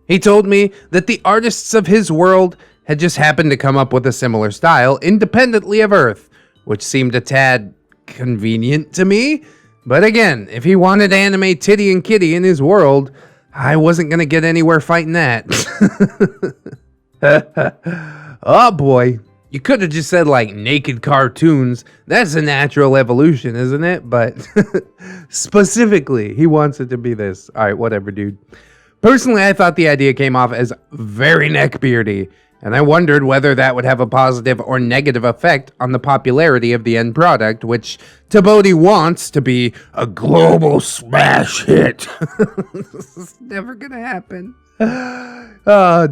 He told me that the artists of his world had just happened to come up with a similar style independently of Earth, which seemed a tad convenient to me. But again, if he wanted anime titty and kitty in his world, I wasn't going to get anywhere fighting that. Oh boy. You could have just said like naked cartoons. That's a natural evolution, isn't it? But specifically, he wants it to be this. All right, whatever, dude. Personally, I thought the idea came off as very neckbeardy, and I wondered whether that would have a positive or negative effect on the popularity of the end product, which TBOATI wants to be a global smash hit. This is never gonna happen.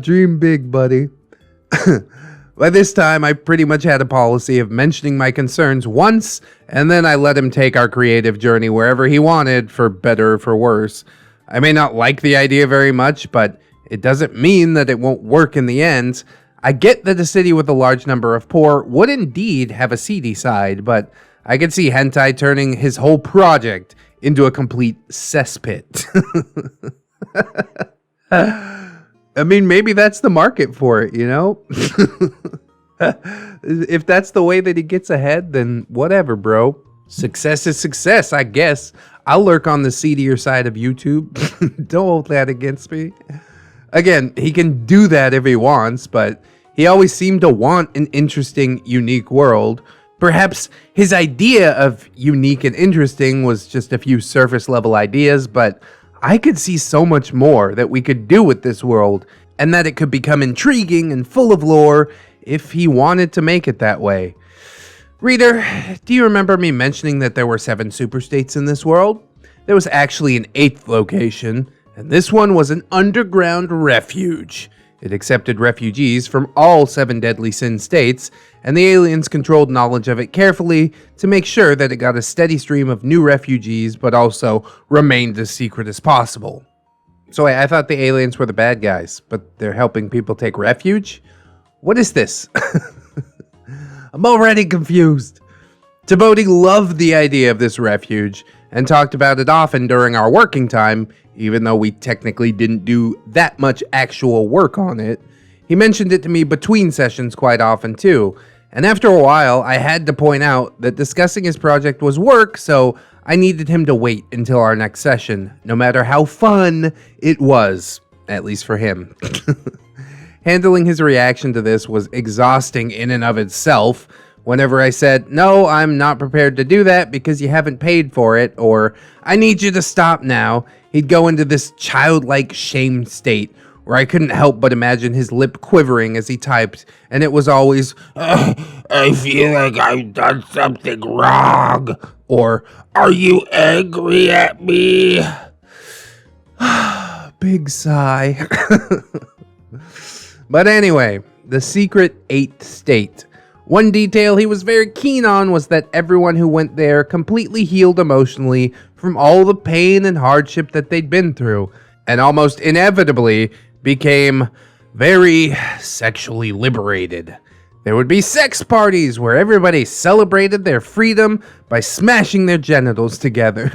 Dream big, buddy. By this time, I pretty much had a policy of mentioning my concerns once, and then I let him take our creative journey wherever he wanted, for better or for worse. I may not like the idea very much, but it doesn't mean that it won't work in the end. I get that a city with a large number of poor would indeed have a seedy side, but I could see hentai turning his whole project into a complete cesspit. I mean, maybe that's the market for it, you know? If that's the way that he gets ahead, then whatever, bro. Success is success, I guess. I'll lurk on the seedier side of YouTube. Don't hold that against me. Again, he can do that if he wants, but he always seemed to want an interesting, unique world. Perhaps his idea of unique and interesting was just a few surface level ideas, but I could see so much more that we could do with this world, and that it could become intriguing and full of lore if he wanted to make it that way. Reader, do you remember me mentioning that there were 7 superstates in this world? There was actually an 8th location, and this one was an underground refuge. It accepted refugees from all 7 deadly sin states, and the aliens controlled knowledge of it carefully to make sure that it got a steady stream of new refugees, but also remained as secret as possible. So I thought the aliens were the bad guys, but they're helping people take refuge? What is this? I'm already confused. TBOATI loved the idea of this refuge, and talked about it often during our working time, even though we technically didn't do that much actual work on it. He mentioned it to me between sessions quite often too, and after a while I had to point out that discussing his project was work, so I needed him to wait until our next session, no matter how fun it was, at least for him. Handling his reaction to this was exhausting in and of itself. Whenever I said, no, I'm not prepared to do that because you haven't paid for it, or I need you to stop now, he'd go into this childlike shame state where I couldn't help but imagine his lip quivering as he typed, and it was always, I feel like I've done something wrong, or are you angry at me? Big sigh. But anyway, the secret 8th state. One detail he was very keen on was that everyone who went there completely healed emotionally from all the pain and hardship that they'd been through, and almost inevitably became very sexually liberated. There would be sex parties where everybody celebrated their freedom by smashing their genitals together.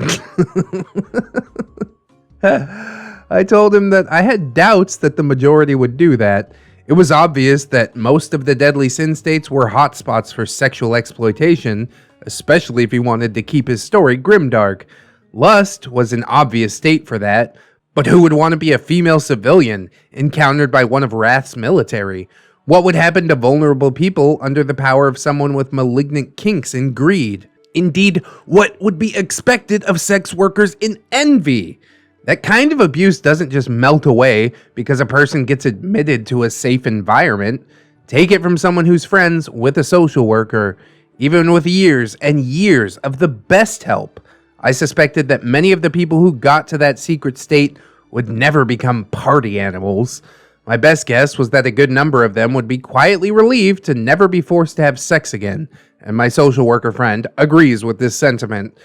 I told him that I had doubts that the majority would do that. It was obvious that most of the deadly sin states were hotspots for sexual exploitation, especially if he wanted to keep his story grimdark. Lust was an obvious state for that, but who would want to be a female civilian encountered by one of Wrath's military? What would happen to vulnerable people under the power of someone with malignant kinks and greed? Indeed, what would be expected of sex workers in envy? That kind of abuse doesn't just melt away because a person gets admitted to a safe environment. Take it from someone who's friends with a social worker. Even with years and years of the best help, I suspected that many of the people who got to that secret state would never become party animals. My best guess was that a good number of them would be quietly relieved to never be forced to have sex again, and my social worker friend agrees with this sentiment.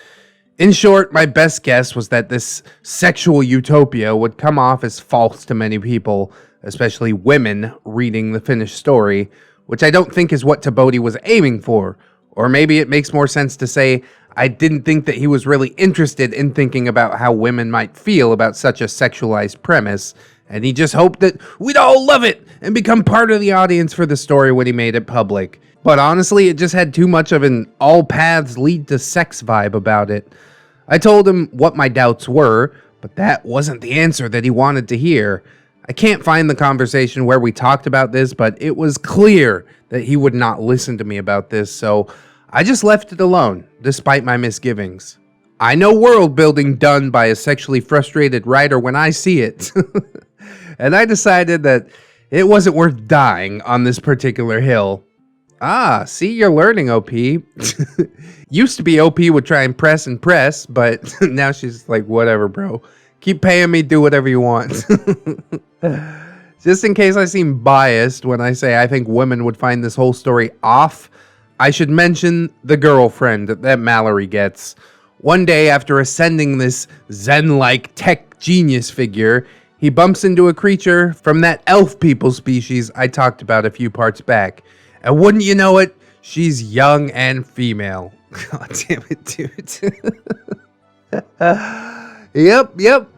In short, my best guess was that this sexual utopia would come off as false to many people, especially women reading the finished story, which I don't think is what TBOATI was aiming for. Or maybe it makes more sense to say I didn't think that he was really interested in thinking about how women might feel about such a sexualized premise, and he just hoped that we'd all love it and become part of the audience for the story when he made it public. But honestly, it just had too much of an all paths lead to sex vibe about it. I told him what my doubts were, but that wasn't the answer that he wanted to hear. I can't find the conversation where we talked about this, but it was clear that he would not listen to me about this, so I just left it alone, despite my misgivings. I know world building done by a sexually frustrated writer when I see it. And I decided that it wasn't worth dying on this particular hill. Ah, see, you're learning, OP. Used to be OP would try and press, but now she's like, whatever, bro. Keep paying me, do whatever you want. Just in case I seem biased when I say I think women would find this whole story off, I should mention the girlfriend that Mallory gets. One day after ascending this Zen-like tech genius figure, he bumps into a creature from that elf people species I talked about a few parts back. And wouldn't you know it, she's young and female. God damn it, dude. Yep.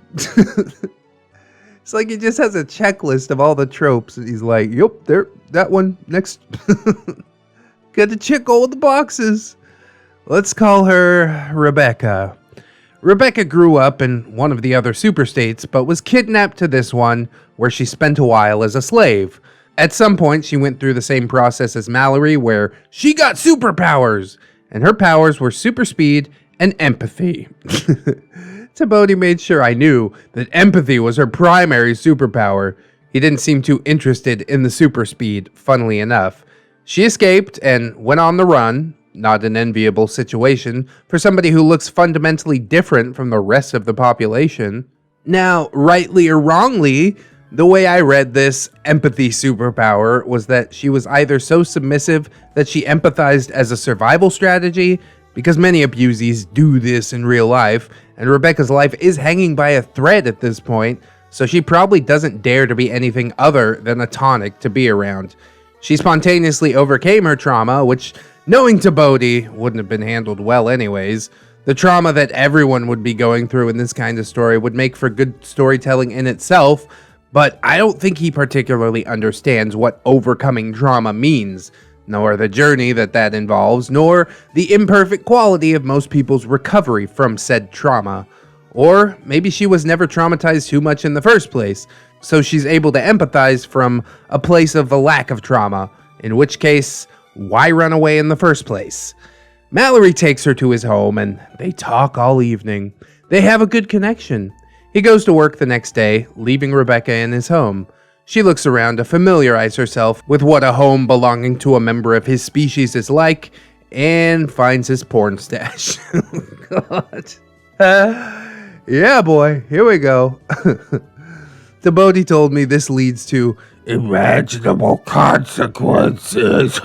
It's like he just has a checklist of all the tropes, and he's like, yep, there, that one, next. Got to check all the boxes. Let's call her Rebecca. Rebecca grew up in one of the other superstates, but was kidnapped to this one, where she spent a while as a slave. At some point, she went through the same process as Mallory, where she got superpowers, and her powers were super speed and empathy. TBOATI made sure I knew that empathy was her primary superpower. He didn't seem too interested in the super speed, funnily enough. She escaped and went on the run, not an enviable situation for somebody who looks fundamentally different from the rest of the population. Now, rightly or wrongly, the way I read this empathy superpower was that she was either so submissive that she empathized as a survival strategy, because many abusees do this in real life, and Rebecca's life is hanging by a thread at this point, so she probably doesn't dare to be anything other than a tonic to be around. She spontaneously overcame her trauma, which, knowing TBOATI, wouldn't have been handled well anyways. The trauma that everyone would be going through in this kind of story would make for good storytelling in itself, but I don't think he particularly understands what overcoming trauma means, nor the journey that involves, nor the imperfect quality of most people's recovery from said trauma. Or maybe she was never traumatized too much in the first place, so she's able to empathize from a place of a lack of trauma, in which case, why run away in the first place? Mallory takes her to his home, and they talk all evening. They have a good connection. He goes to work the next day, leaving Rebecca in his home. She looks around to familiarize herself with what a home belonging to a member of his species is like, and finds his porn stash. God. Yeah, boy, here we go. TBOATI told me this leads to imaginable consequences.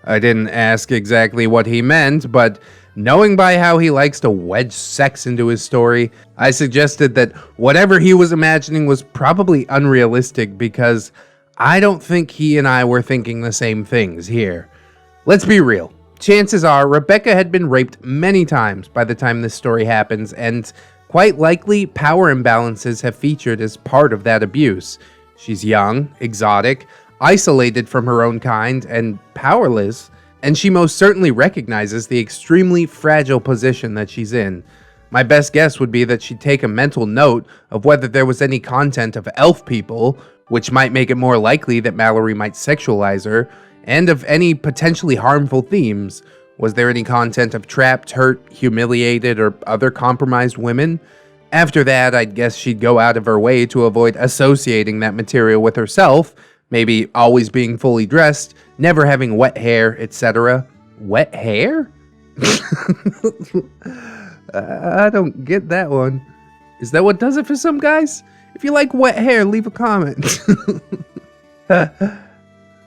I didn't ask exactly what he meant, but knowing by how he likes to wedge sex into his story, I suggested that whatever he was imagining was probably unrealistic, because I don't think he and I were thinking the same things here. Let's be real. Chances are Rebecca had been raped many times by the time this story happens, and quite likely power imbalances have featured as part of that abuse. She's young, exotic, isolated from her own kind, and powerless, and she most certainly recognizes the extremely fragile position that she's in. My best guess would be that she'd take a mental note of whether there was any content of elf people, which might make it more likely that Mallory might sexualize her, and of any potentially harmful themes. Was there any content of trapped, hurt, humiliated, or other compromised women? After that, I'd guess she'd go out of her way to avoid associating that material with herself, maybe always being fully dressed, never having wet hair, etc. Wet hair? I don't get that one. Is that what does it for some guys? If you like wet hair, leave a comment.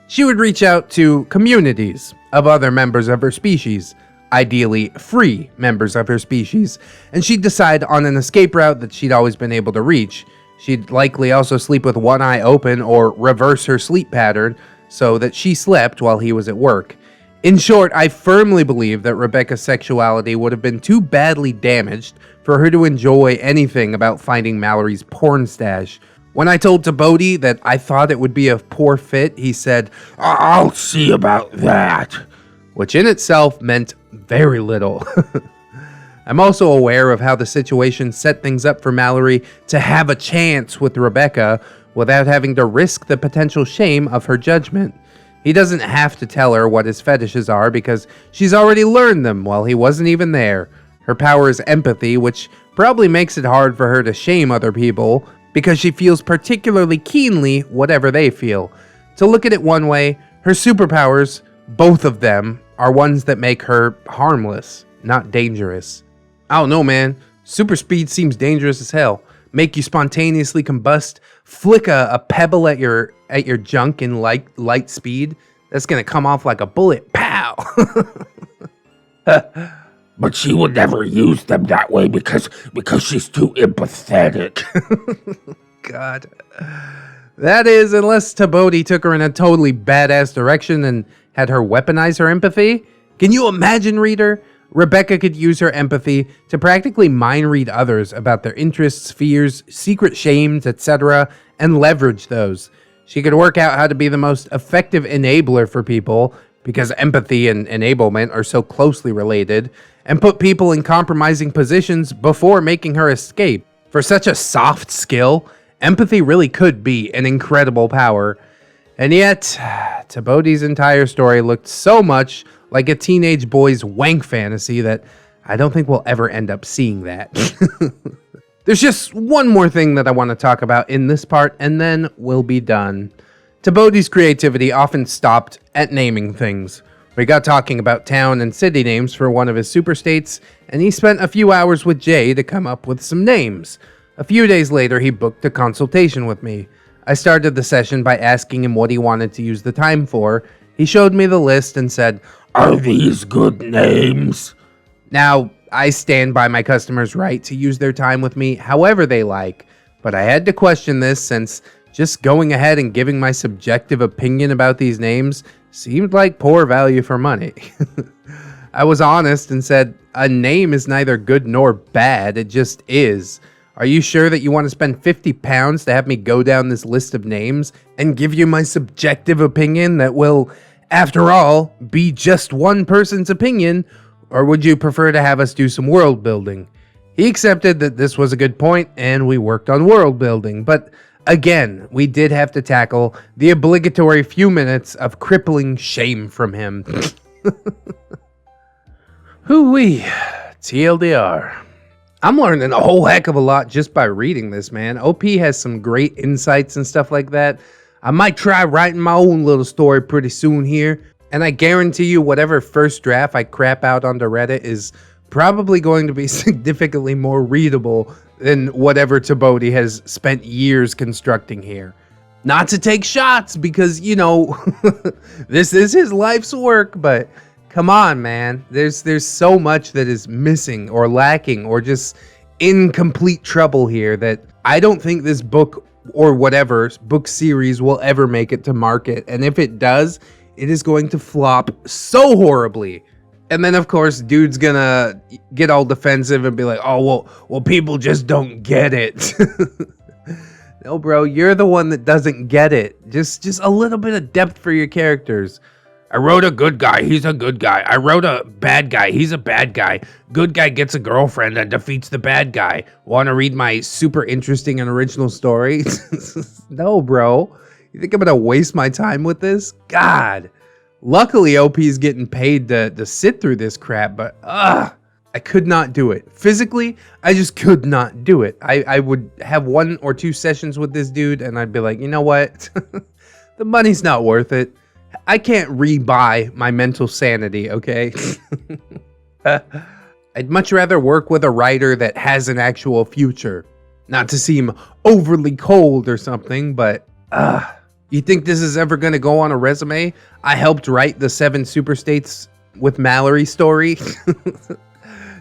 She would reach out to communities of other members of her species, ideally free members of her species, and she'd decide on an escape route that she'd always been able to reach. She'd likely also sleep with one eye open or reverse her sleep pattern so that she slept while he was at work. In short, I firmly believe that Rebecca's sexuality would have been too badly damaged for her to enjoy anything about finding Mallory's porn stash. When I told TBOATI that I thought it would be a poor fit, he said, I'll see about that. Which in itself meant very little. I'm also aware of how the situation set things up for Mallory to have a chance with Rebecca without having to risk the potential shame of her judgment. He doesn't have to tell her what his fetishes are because she's already learned them while he wasn't even there. Her power is empathy, which probably makes it hard for her to shame other people because she feels particularly keenly whatever they feel. To look at it one way, her superpowers, both of them, are ones that make her harmless, not dangerous. I don't know, man. Super speed seems dangerous as hell. Make you spontaneously combust, flick a pebble at your junk in light speed. That's gonna come off like a bullet. Pow! But she would never use them that way because she's too empathetic. God. That is, unless TBOATI took her in a totally badass direction and had her weaponize her empathy. Can you imagine, reader? Rebecca could use her empathy to practically mind read others about their interests, fears, secret shames, etc., and leverage those. She could work out how to be the most effective enabler for people, because empathy and enablement are so closely related, and put people in compromising positions before making her escape. For such a soft skill, empathy really could be an incredible power. And yet, TBOATI's entire story looked so much like a teenage boy's wank fantasy that I don't think we'll ever end up seeing that. There's just one more thing that I want to talk about in this part, and then we'll be done. TBOATI's creativity often stopped at naming things. We got talking about town and city names for one of his super states, and he spent a few hours with Jay to come up with some names. A few days later, he booked a consultation with me. I started the session by asking him what he wanted to use the time for. He showed me the list and said, Are these good names? Now, I stand by my customers' right to use their time with me however they like, but I had to question this since just going ahead and giving my subjective opinion about these names seemed like poor value for money. I was honest and said, a name is neither good nor bad, it just is. Are you sure that you want to spend £50 to have me go down this list of names and give you my subjective opinion that will, after all, be just one person's opinion, or would you prefer to have us do some world building? He accepted that this was a good point, and we worked on world building, but again, we did have to tackle the obligatory few minutes of crippling shame from him. Hoo-wee, TLDR. I'm learning a whole heck of a lot just by reading this, man. OP has some great insights and stuff like that. I might try writing my own little story pretty soon here, and I guarantee you whatever first draft I crap out onto Reddit is probably going to be significantly more readable than whatever TBOATI has spent years constructing here. Not to take shots because, you know, this is his life's work, but come on, man. There's so much that is missing or lacking or just in complete trouble here that I don't think this book or whatever book series will ever make it to market. And if it does, it is going to flop so horribly. And then, of course, dude's gonna get all defensive and be like, oh, well, people just don't get it. No, bro, you're the one that doesn't get it. Just a little bit of depth for your characters. I wrote a good guy, he's a good guy. I wrote a bad guy, he's a bad guy. Good guy gets a girlfriend and defeats the bad guy. Want to read my super interesting and original story? No, bro. You think I'm gonna waste my time with this? God. Luckily, OP's getting paid to sit through this crap, but I could not do it. Physically, I just could not do it. I would have 1 or 2 sessions with this dude, and I'd be like, you know what? The money's not worth it. I can't rebuy my mental sanity, okay? I'd much rather work with a writer that has an actual future. Not to seem overly cold or something, but you think this is ever going to go on a resume? I helped write the 7 Superstates with Mallory story.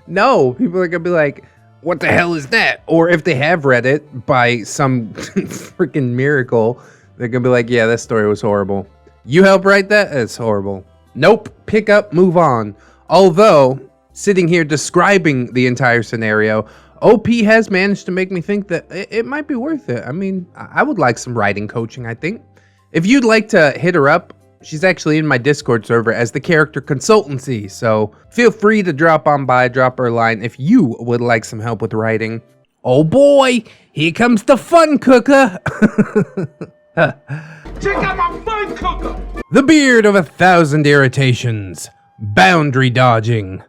No, people are going to be like, what the hell is that? Or if they have read it by some freaking miracle, they're going to be like, yeah, that story was horrible. You helped write that? It's horrible. Nope, pick up, move on. Although, sitting here describing the entire scenario, OP has managed to make me think that it might be worth it. I mean, I would like some writing coaching, I think. If you'd like to hit her up, she's actually in my Discord server as the character consultancy, so feel free to drop on by, drop her a line if you would like some help with writing. Oh boy, here comes the fun cooker. Check out my fun cooker! The beard of 1,000 irritations. Boundary dodging.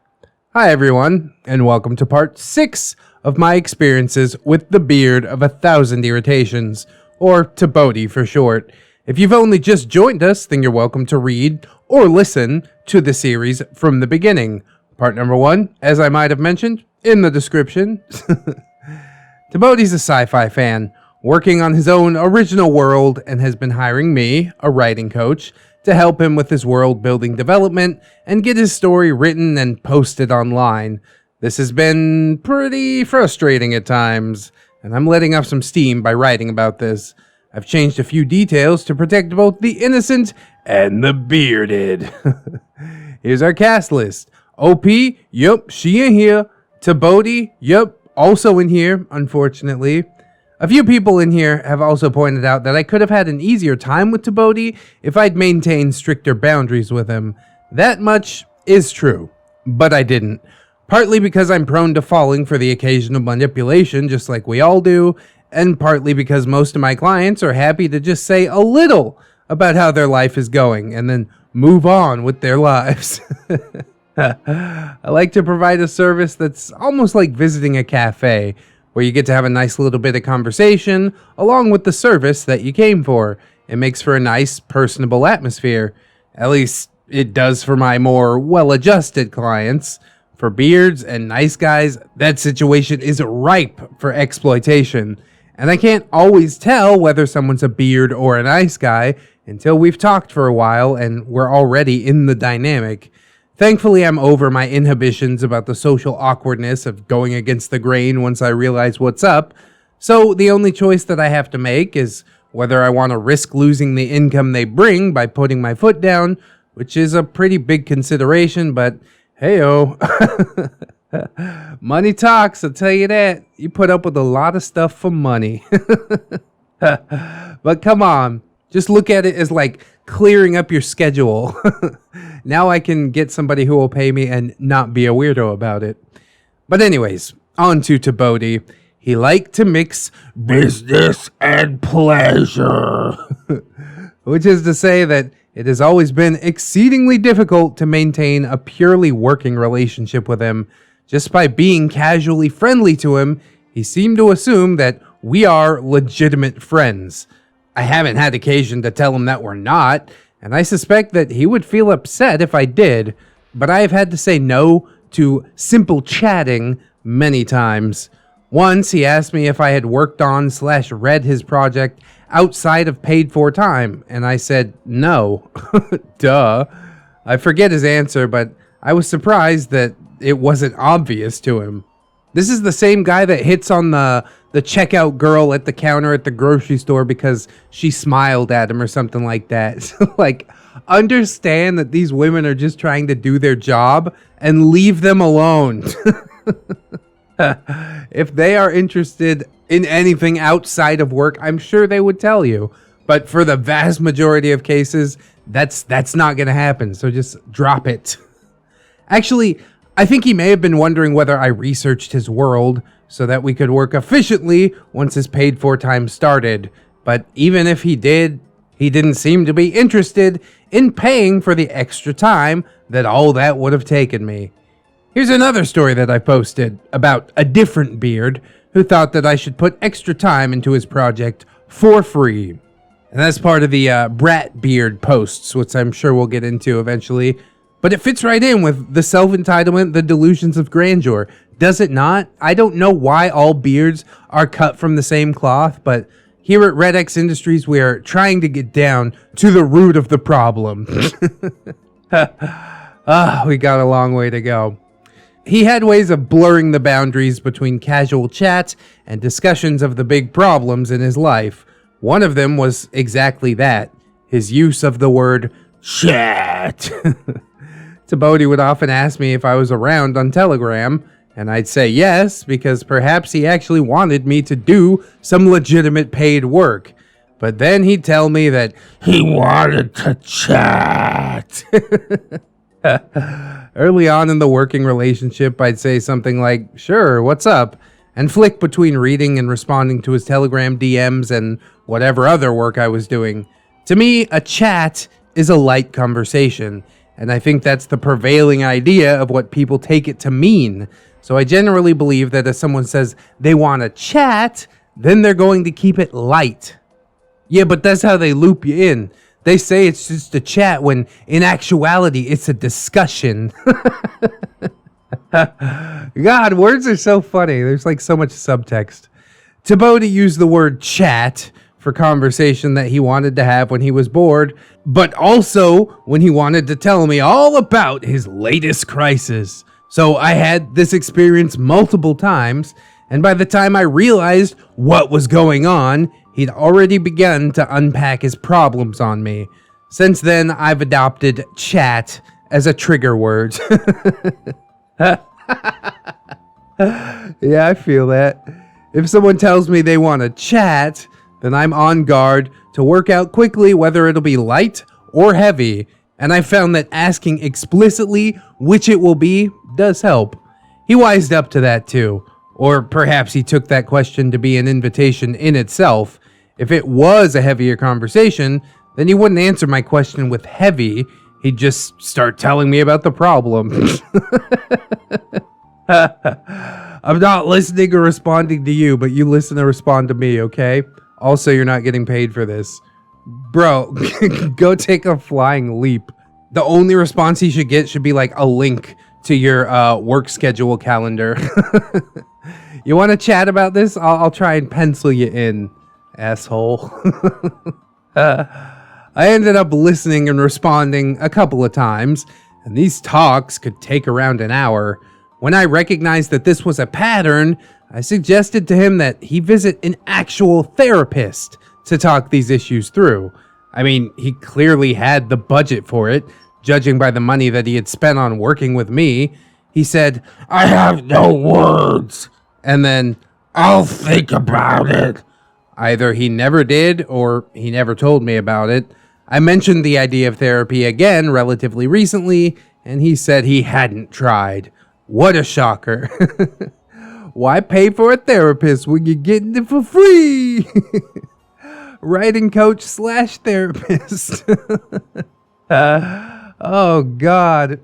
Hi everyone, and welcome to part 6 of my experiences with the beard of 1,000 irritations, or TBOATI for short. If you've only just joined us, then you're welcome to read or listen to the series from the beginning. Part number 1, as I might have mentioned, in the description. TBOATI's a sci-fi fan, working on his own original world, and has been hiring me, a writing coach, to help him with his world building development and get his story written and posted online. This has been pretty frustrating at times, and I'm letting off some steam by writing about this. I've changed a few details to protect both the innocent and the bearded. Here's our cast list. OP, yup, she in here. TBOATI, yup, also in here, unfortunately. A few people in here have also pointed out that I could have had an easier time with TBOATI if I'd maintained stricter boundaries with him. That much is true, but I didn't. Partly because I'm prone to falling for the occasional manipulation, just like we all do, and partly because most of my clients are happy to just say a little about how their life is going and then move on with their lives. I like to provide a service that's almost like visiting a cafe, where you get to have a nice little bit of conversation along with the service that you came for. It makes for a nice, personable atmosphere. At least it does for my more well-adjusted clients. For beards and nice guys, that situation is ripe for exploitation. And I can't always tell whether someone's a beard or a nice guy until we've talked for a while and we're already in the dynamic. Thankfully, I'm over my inhibitions about the social awkwardness of going against the grain once I realize what's up, so the only choice that I have to make is whether I want to risk losing the income they bring by putting my foot down, which is a pretty big consideration, but hey-oh. Money talks, I'll tell you that. You put up with a lot of stuff for money. But come on, just look at it as like clearing up your schedule. Now I can get somebody who will pay me and not be a weirdo about it. But anyways, on to TBOATI. He liked to mix Business and pleasure. which is to say that it has always been exceedingly difficult to maintain a purely working relationship with him. Just by being casually friendly to him, he seemed to assume that we are legitimate friends. I haven't had occasion to tell him that we're not, and I suspect that he would feel upset if I did, but I have had to say no to simple chatting many times. Once he asked me if I had worked on / read his project outside of paid for time, and I said no. Duh. I forget his answer, but I was surprised that it wasn't obvious to him. This is the same guy that hits on the checkout girl at the counter at the grocery store because she smiled at him or something like that. Like, understand that these women are just trying to do their job and leave them alone. If they are interested in anything outside of work, I'm sure they would tell you. But for the vast majority of cases, that's not going to happen. So just drop it. Actually, I think he may have been wondering whether I researched his world so that we could work efficiently once his paid for time started. But even if he did, he didn't seem to be interested in paying for the extra time that all that would have taken me. Here's another story that I posted about a different beard who thought that I should put extra time into his project for free. And that's part of the brat beard posts, which I'm sure we'll get into eventually. But it fits right in with the self-entitlement, the delusions of grandeur. Does it not? I don't know why all beards are cut from the same cloth, but here at ReddX Industries, we are trying to get down to the root of the problem. We got a long way to go. He had ways of blurring the boundaries between casual chat and discussions of the big problems in his life. One of them was exactly that, his use of the word chat. TBOATI would often ask me if I was around on Telegram, and I'd say yes, because perhaps he actually wanted me to do some legitimate paid work. But then he'd tell me that He wanted to chat. early on in the working relationship, I'd say something like, sure, what's up? And flick between reading and responding to his Telegram DMs and whatever other work I was doing. To me, a chat is a light conversation, and I think that's the prevailing idea of what people take it to mean. So I generally believe that if someone says they want to chat, then they're going to keep it light. Yeah, but that's how they loop you in. They say it's just a chat when in actuality it's a discussion. God, words are so funny. There's like so much subtext. TBOATI used the word chat for conversation that he wanted to have when he was bored, but also when he wanted to tell me all about his latest crisis. So I had this experience multiple times, and by the time I realized what was going on, he'd already begun to unpack his problems on me. Since then, I've adopted chat as a trigger word. Yeah, I feel that. If someone tells me they want to chat, then I'm on guard to work out quickly whether it'll be light or heavy. And I found that asking explicitly which it will be does help. He wised up to that too. Or perhaps he took that question to be an invitation in itself. If it was a heavier conversation, then he wouldn't answer my question with heavy. He'd just start telling me about the problem. I'm not listening or responding to you, but you listen or respond to me, okay? Also, you're not getting paid for this. Bro, go take a flying leap. The only response he should get should be like a link to your work schedule calendar. You want to chat about this? I'll try and pencil you in, asshole. I ended up listening and responding a couple of times, and these talks could take around an hour. When I recognized that this was a pattern, I suggested to him that he visit an actual therapist to talk these issues through. I mean, he clearly had the budget for it, judging by the money that he had spent on working with me. He said, I have no words. And then, I'll think about it. Either he never did or he never told me about it. I mentioned the idea of therapy again relatively recently, and he said he hadn't tried. What a shocker. Why pay for a therapist when you're getting it for free? Writing coach / therapist. Oh, God.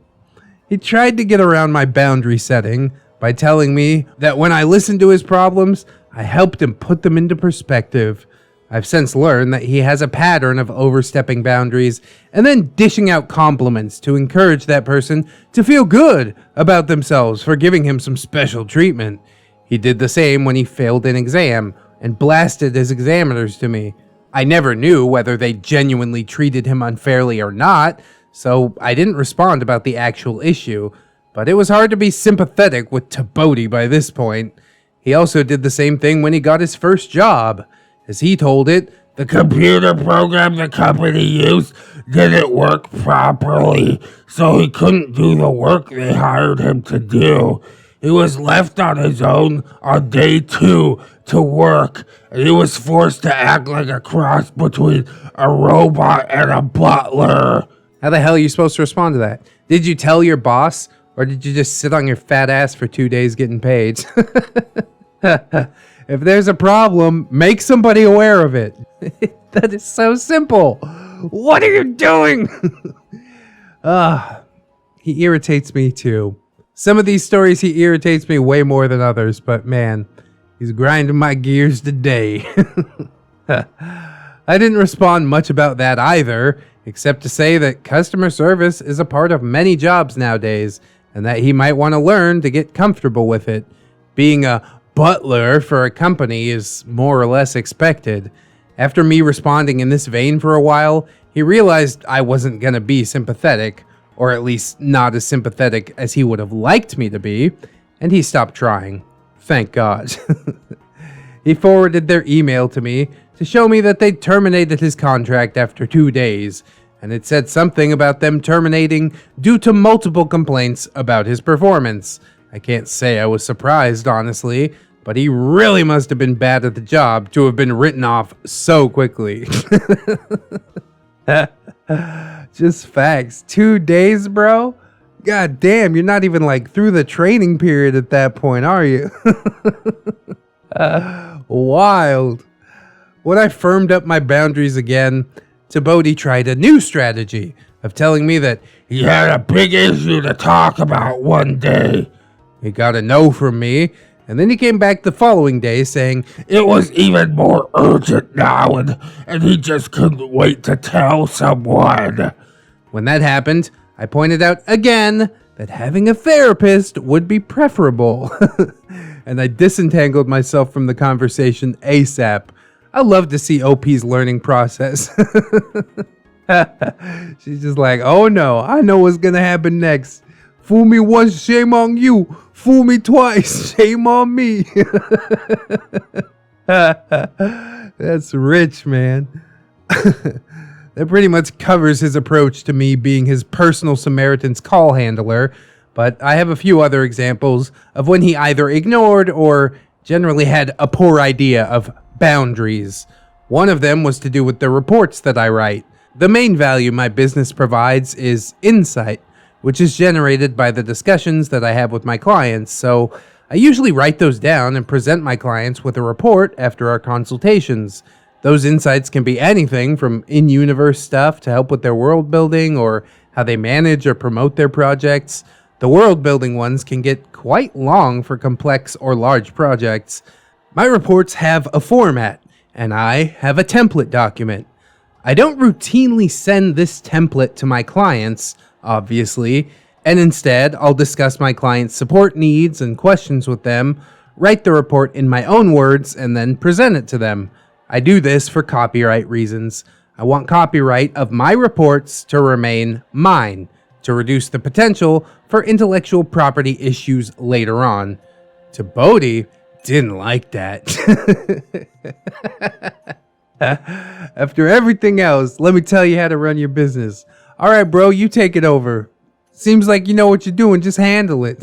He tried to get around my boundary setting by telling me that when I listened to his problems, I helped him put them into perspective. I've since learned that he has a pattern of overstepping boundaries and then dishing out compliments to encourage that person to feel good about themselves for giving him some special treatment. He did the same when he failed an exam and blasted his examiners to me. I never knew whether they genuinely treated him unfairly or not, so I didn't respond about the actual issue, but it was hard to be sympathetic with TBOATI by this point. He also did the same thing when he got his first job. As he told it, the computer program the company used didn't work properly, so he couldn't do the work they hired him to do. He was left on his own on day 2 to work, and he was forced to act like a cross between a robot and a butler. How the hell are you supposed to respond to that? Did you tell your boss, or did you just sit on your fat ass for 2 days getting paid? If there's a problem, make somebody aware of it. That is so simple. What are you doing? He irritates me too. Some of these stories he irritates me way more than others, but man, he's grinding my gears today. I didn't respond much about that either, except to say that customer service is a part of many jobs nowadays, and that he might want to learn to get comfortable with it. Being a butler for a company is more or less expected. After me responding in this vein for a while, he realized I wasn't gonna be sympathetic, or at least not as sympathetic as he would have liked me to be, and he stopped trying. Thank God. He forwarded their email to me to show me that they'd terminated his contract after 2 days, and it said something about them terminating due to multiple complaints about his performance. I can't say I was surprised, honestly, but he really must have been bad at the job to have been written off so quickly. Just facts. 2 days, bro? God damn, you're not even like through the training period at that point, are you? Wild. When I firmed up my boundaries again, TBOATI tried a new strategy of telling me that He had a big issue to talk about one day. he got a no from me, and then he came back the following day saying It was even more urgent now, and he just couldn't wait to tell someone. when that happened, I pointed out again that having a therapist would be preferable. And I disentangled myself from the conversation ASAP. I love to see OP's learning process. She's just like, oh no, I know what's gonna happen next. Fool me once, shame on you. Fool me twice, shame on me. That's rich, man. That pretty much covers his approach to me being his personal Samaritan's call handler, but I have a few other examples of when he either ignored or generally had a poor idea of boundaries. One of them was to do with the reports that I write. The main value my business provides is insight, which is generated by the discussions that I have with my clients, so I usually write those down and present my clients with a report after our consultations. Those insights can be anything from in-universe stuff to help with their world building or how they manage or promote their projects. The world building ones can get quite long for complex or large projects. My reports have a format, and I have a template document. I don't routinely send this template to my clients, obviously, and instead I'll discuss my clients' support needs and questions with them, write the report in my own words, and then present it to them. I do this for copyright reasons. I want copyright of my reports to remain mine, to reduce the potential for intellectual property issues later on. TBOATI didn't like that. After everything else, let me tell you how to run your business. All right, bro, you take it over. Seems like you know what you're doing. Just handle it.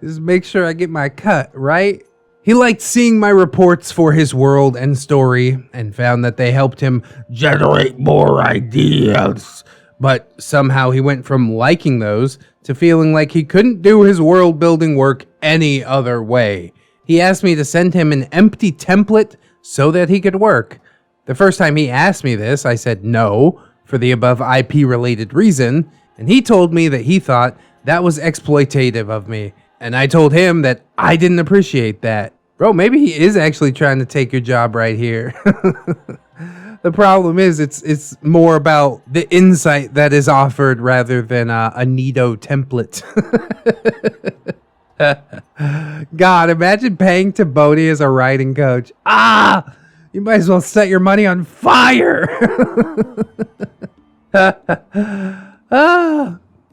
Just make sure I get my cut, right? He liked seeing my reports for his world and story and found that they helped him Generate more ideas. but somehow he went from liking those to feeling like he couldn't do his world building work any other way. He asked me to send him an empty template so that he could work. The first time he asked me this, I said no, for the above IP related reason, and he told me that he thought that was exploitative of me, and I told him that I didn't appreciate that. Bro, maybe he is actually trying to take your job right here. The problem is it's more about the insight that is offered rather than a neato template. God, imagine paying TBOATI as a writing coach. You might as well set your money on fire.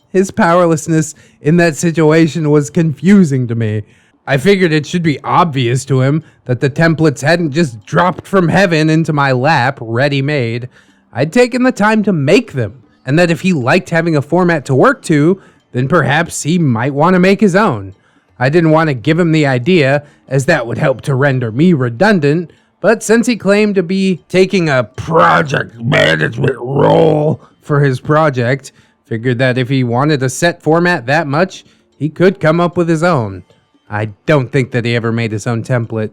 His powerlessness in that situation was confusing to me. I figured it should be obvious to him that the templates hadn't just dropped from heaven into my lap, ready-made. I'd taken the time to make them, and that if he liked having a format to work to, then perhaps he might want to make his own. I didn't want to give him the idea, as that would help to render me redundant, but since he claimed to be taking a project management role for his project, figured that if he wanted a set format that much, he could come up with his own. I don't think that he ever made his own template.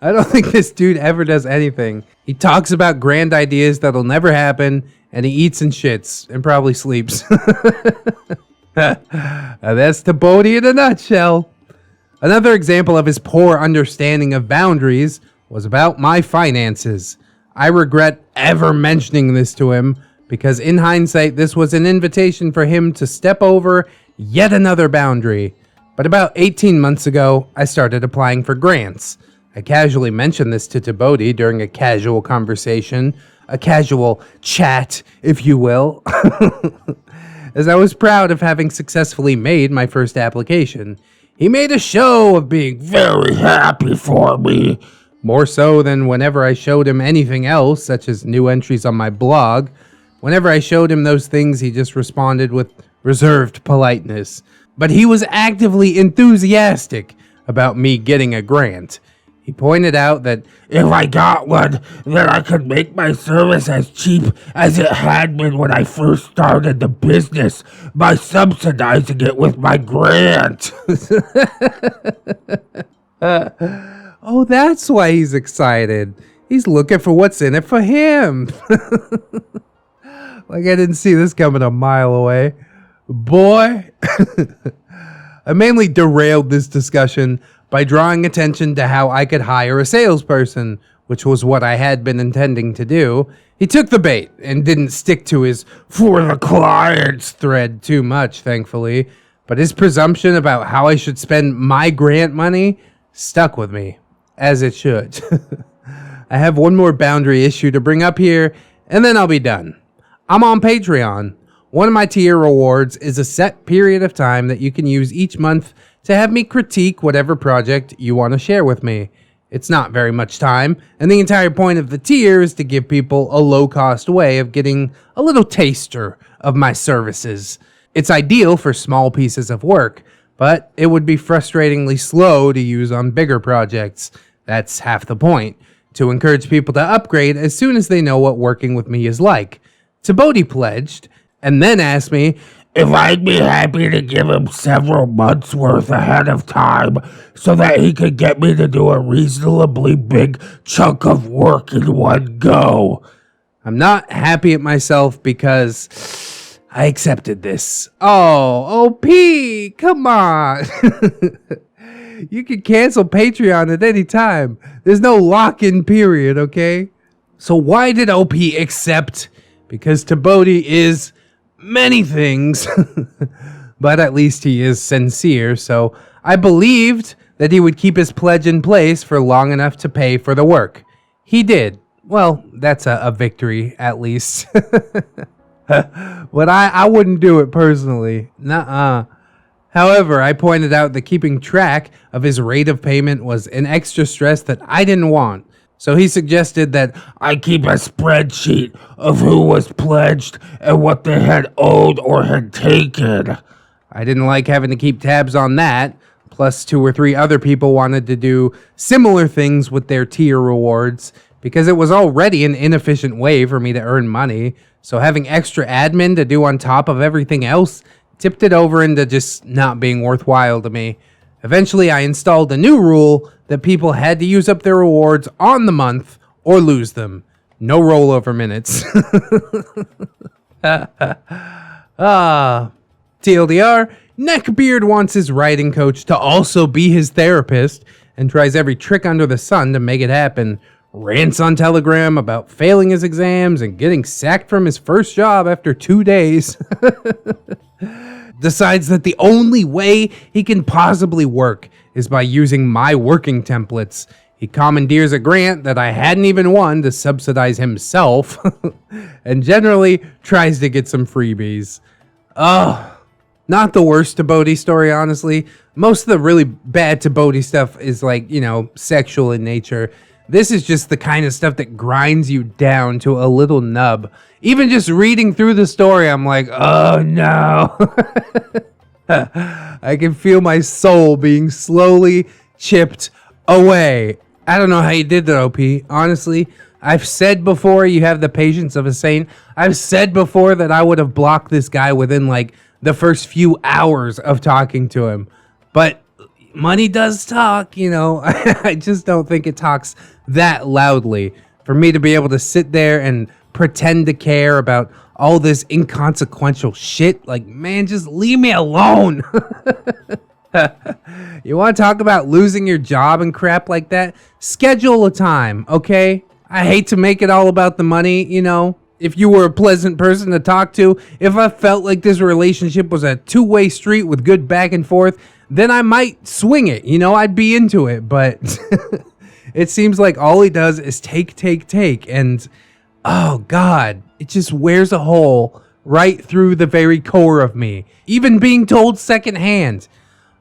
I don't think this dude ever does anything. He talks about grand ideas that'll never happen, and he eats and shits, and probably sleeps. That's TBOATI in a nutshell. Another example of his poor understanding of boundaries was about my finances. I regret ever mentioning this to him, because in hindsight, this was an invitation for him to step over yet another boundary. But about 18 months ago, I started applying for grants. I casually mentioned this to TBOATI during a casual conversation, a casual chat, if you will, as I was proud of having successfully made my first application. He made a show of being very happy for me, more so than whenever I showed him anything else, such as new entries on my blog. Whenever I showed him those things, he just responded with reserved politeness. But he was actively enthusiastic about me getting a grant. He pointed out that if I got one, then I could make my service as cheap as it had been when I first started the business by subsidizing it with my grant. oh, that's why he's excited. He's looking for what's in it for him. Like I didn't see this coming a mile away. Boy. I mainly derailed this discussion by drawing attention to how I could hire a salesperson, which was what I had been intending to do. He took the bait and didn't stick to his "for the clients" thread too much, thankfully, but his presumption about how I should spend my grant money stuck with me, as it should. I have one more boundary issue to bring up here, and then I'll be done. I'm on Patreon. One of my tier rewards is a set period of time that you can use each month to have me critique whatever project you want to share with me. It's not very much time, and the entire point of the tier is to give people a low-cost way of getting a little taster of my services. It's ideal for small pieces of work, but it would be frustratingly slow to use on bigger projects. That's half the point, to encourage people to upgrade as soon as they know what working with me is like. TBOATI pledged, and then asked me if I'd be happy to give him several months' worth ahead of time so that he could get me to do a reasonably big chunk of work in one go. I'm not happy at myself because I accepted this. Oh, OP, come on. You can cancel Patreon at any time. There's no lock-in period, okay? So why did OP accept? Because TBOATI is many things, but at least he is sincere, so I believed that he would keep his pledge in place for long enough to pay for the work. He did. Well, that's a victory, at least. But I wouldn't do it personally. Nuh-uh. However, I pointed out that keeping track of his rate of payment was an extra stress that I didn't want. So he suggested that I keep a spreadsheet of who was pledged and what they had owed or had taken. I didn't like having to keep tabs on that. Plus 2 or 3 other people wanted to do similar things with their tier rewards because it was already an inefficient way for me to earn money. So having extra admin to do on top of everything else tipped it over into just not being worthwhile to me. Eventually, I installed a new rule that people had to use up their rewards on the month or lose them. No rollover minutes. TLDR, Neckbeard wants his writing coach to also be his therapist and tries every trick under the sun to make it happen. Rants on Telegram about failing his exams and getting sacked from his first job after 2 days. Decides that the only way he can possibly work is by using my working templates. He commandeers a grant that I hadn't even won to subsidize himself, and generally tries to get some freebies. Not the worst TBOATI story, honestly. Most of the really bad TBOATI stuff is like, sexual in nature. This is just the kind of stuff that grinds you down to a little nub. Even just reading through the story, I'm like, oh no. I can feel my soul being slowly chipped away. I don't know how you did that, OP. Honestly, I've said before you have the patience of a saint. I've said before that I would have blocked this guy within like the first few hours of talking to him. But money does talk, you know. I just don't think it talks that loudly for me to be able to sit there and pretend to care about all this inconsequential shit. Like, man, just leave me alone. You want to talk about losing your job and crap like that? Schedule a time, okay? I hate to make it all about the money, you know. If you were a pleasant person to talk to, if I felt like this relationship was a two-way street with good back and forth, then I might swing it, you know, I'd be into it. But it seems like all he does is take, and oh God, it just wears a hole right through the very core of me. Even being told secondhand.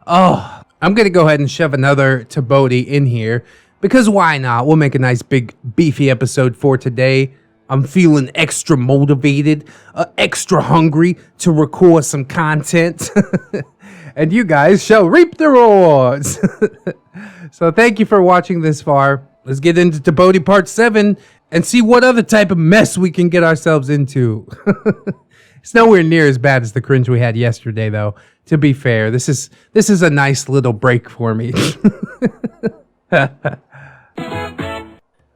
Oh, I'm going to go ahead and shove another TBOATI in here, because why not? We'll make a nice big beefy episode for today. I'm feeling extra motivated, extra hungry to record some content. And you guys shall reap the rewards. So thank you for watching this far. Let's get into TBOATI Part 7 and see what other type of mess we can get ourselves into. It's nowhere near as bad as the cringe we had yesterday, though. To be fair, this is a nice little break for me.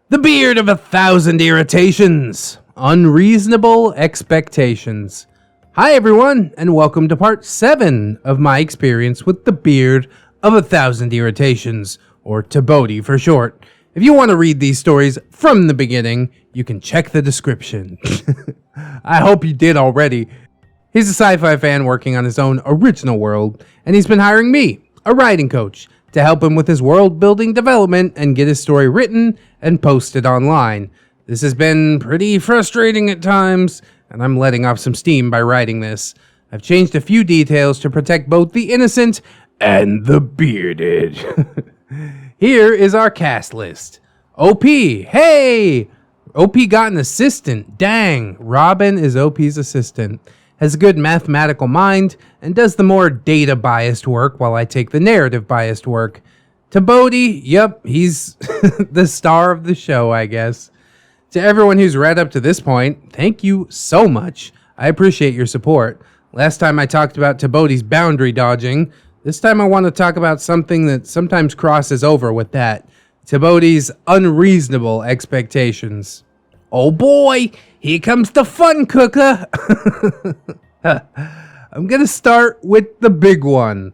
The beard of 1,000 irritations. Unreasonable expectations. Hi everyone, and welcome to part 7 of my experience with the beard of 1,000 irritations, or TBOATI for short. If you want to read these stories from the beginning, you can check the description. I hope you did already. He's a sci-fi fan working on his own original world, and he's been hiring me, a writing coach, to help him with his world-building development and get his story written and posted online. This has been pretty frustrating at times, and I'm letting off some steam by writing this. I've changed a few details to protect both the innocent and the bearded. Here is our cast list. OP, hey! OP got an assistant, dang. Robin is OP's assistant. Has a good mathematical mind, and does the more data-biased work while I take the narrative-biased work. TBOATI, yep, he's the star of the show, I guess. To everyone who's read up to this point, thank you so much. I appreciate your support. Last time I talked about TBOATI's boundary dodging. This time I want to talk about something that sometimes crosses over with that. TBOATI's unreasonable expectations. Oh boy, here comes the fun cooker. I'm gonna start with the big one.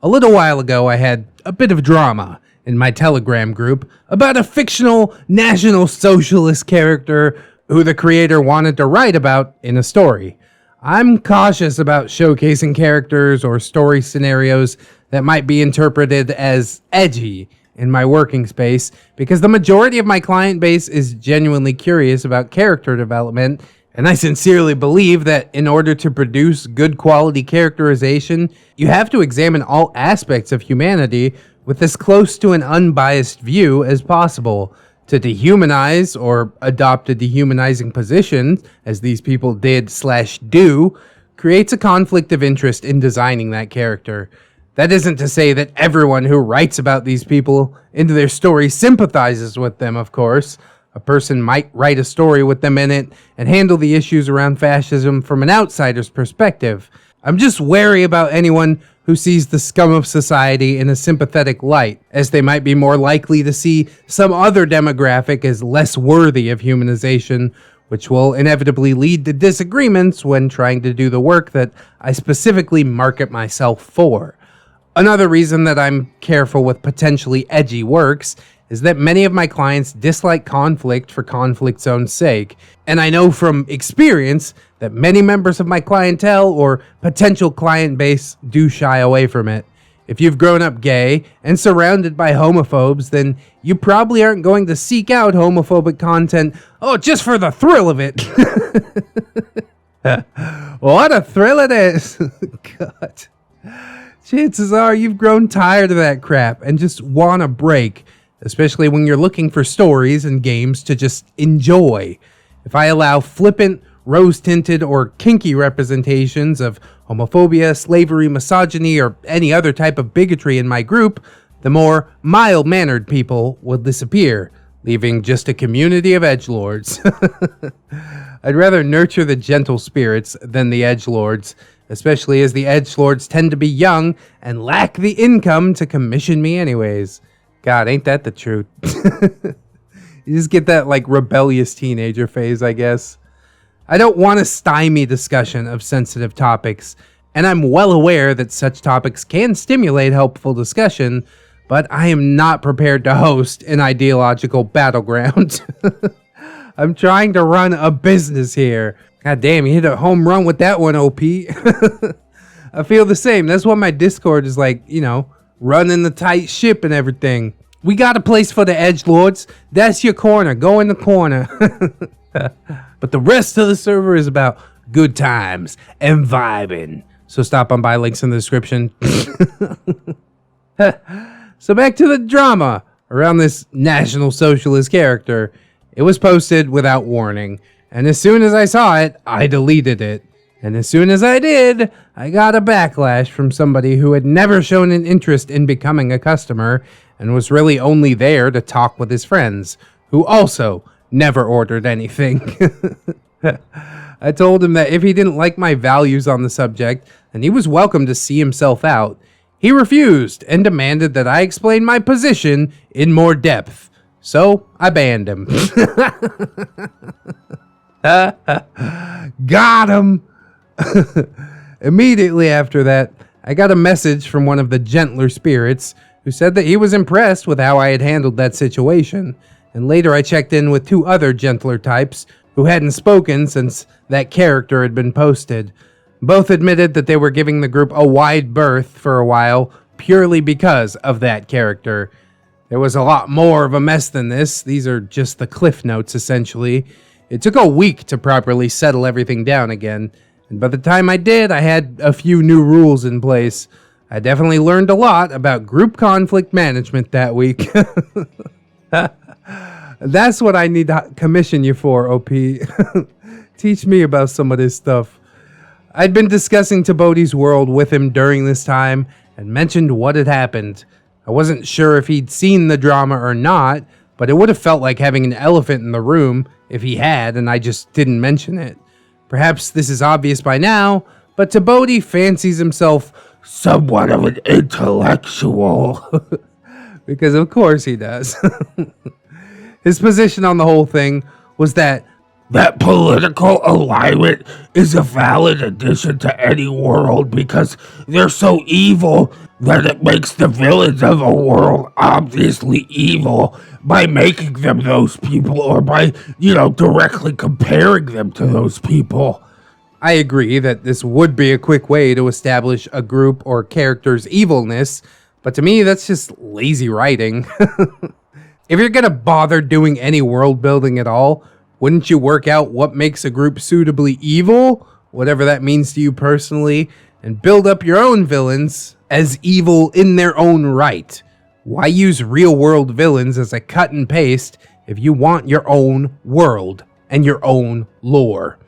A little while ago I had a bit of drama in my Telegram group about a fictional National Socialist character who the creator wanted to write about in a story. I'm cautious about showcasing characters or story scenarios that might be interpreted as edgy in my working space because the majority of my client base is genuinely curious about character development, and I sincerely believe that in order to produce good quality characterization, you have to examine all aspects of humanity with as close to an unbiased view as possible. To dehumanize or adopt a dehumanizing position, as these people did/do, creates a conflict of interest in designing that character. That isn't to say that everyone who writes about these people into their story sympathizes with them, of course. A person might write a story with them in it and handle the issues around fascism from an outsider's perspective. I'm just wary about anyone who sees the scum of society in a sympathetic light, as they might be more likely to see some other demographic as less worthy of humanization, which will inevitably lead to disagreements when trying to do the work that I specifically market myself for. Another reason that I'm careful with potentially edgy works is that many of my clients dislike conflict for conflict's own sake, and I know from experience that many members of my clientele or potential client base do shy away from it. If you've grown up gay and surrounded by homophobes, then you probably aren't going to seek out homophobic content, just for the thrill of it. What a thrill it is! God. Chances are you've grown tired of that crap and just want a break. especially when you're looking for stories and games to just enjoy. If I allow flippant, rose-tinted, or kinky representations of homophobia, slavery, misogyny, or any other type of bigotry in my group, the more mild-mannered people will disappear, leaving just a community of edgelords. I'd rather nurture the gentle spirits than the edgelords, especially as the edgelords tend to be young and lack the income to commission me anyways. God, ain't that the truth? You just get that, like, rebellious teenager phase, I guess. I don't want to stymie discussion of sensitive topics, and I'm well aware that such topics can stimulate helpful discussion, but I am not prepared to host an ideological battleground. I'm trying to run a business here. God damn, you hit a home run with that one, OP. I feel the same. That's why my Discord is like, you know, running the tight ship and everything. We got a place for the edgelords. That's your corner. Go in the corner. But the rest of the server is about good times and vibing. So stop on by, links in the description. So back to the drama around this National Socialist character. It was posted without warning, and as soon as I saw it, I deleted it. And as soon as I did, I got a backlash from somebody who had never shown an interest in becoming a customer and was really only there to talk with his friends, who also never ordered anything. I told him that if he didn't like my values on the subject, then he was welcome to see himself out. He refused and demanded that I explain my position in more depth. So I banned him. Got him! Immediately after that, I got a message from one of the gentler spirits who said that he was impressed with how I had handled that situation. And later I checked in with two other gentler types who hadn't spoken since that character had been posted. Both admitted that they were giving the group a wide berth for a while purely because of that character. There was a lot more of a mess than this. These are just the cliff notes, essentially. It took a week to properly settle everything down again, and by the time I did, I had a few new rules in place. I definitely learned a lot about group conflict management that week. That's what I need to commission you for, OP. Teach me about some of this stuff. I'd been discussing TBOATI's world with him during this time and mentioned what had happened. I wasn't sure if he'd seen the drama or not, but it would have felt like having an elephant in the room if he had and I just didn't mention it. Perhaps this is obvious by now, but TBOATI fancies himself Somewhat of an intellectual. because of course he does. His position on the whole thing was that political alignment is a valid addition to any world because they're so evil that it makes the villains of a world obviously evil by making them those people or by, directly comparing them to those people. I agree that this would be a quick way to establish a group or character's evilness, but to me that's just lazy writing. If you're gonna bother doing any world building at all, wouldn't you work out what makes a group suitably evil, whatever that means to you personally, and build up your own villains as evil in their own right? Why use real-world villains as a cut and paste if you want your own world and your own lore?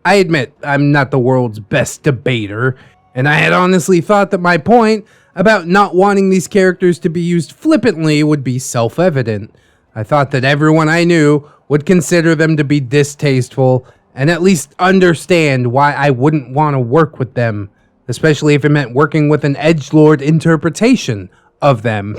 I admit I'm not the world's best debater, and I had honestly thought that my point about not wanting these characters to be used flippantly would be self-evident. I thought that everyone I knew would consider them to be distasteful and at least understand why I wouldn't want to work with them, especially if it meant working with an edgelord interpretation of them.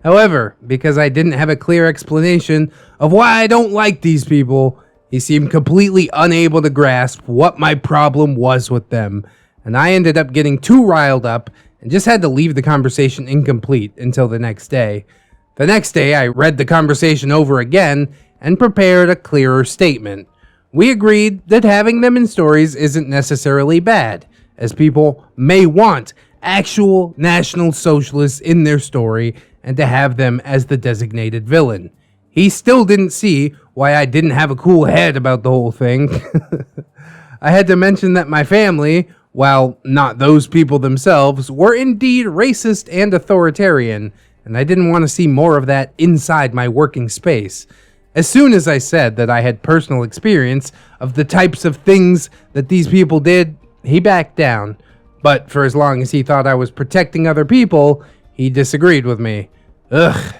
However, because I didn't have a clear explanation of why I don't like these people, he seemed completely unable to grasp what my problem was with them, and I ended up getting too riled up and just had to leave the conversation incomplete until the next day. The next day, I read the conversation over again and prepared a clearer statement. We agreed that having them in stories isn't necessarily bad, as people may want actual National Socialists in their story and to have them as the designated villain. He still didn't see why I didn't have a cool head about the whole thing. I had to mention that my family, while not those people themselves, were indeed racist and authoritarian, and I didn't want to see more of that inside my working space. As soon as I said that I had personal experience of the types of things that these people did, he backed down. But for as long as he thought I was protecting other people, he disagreed with me. Ugh.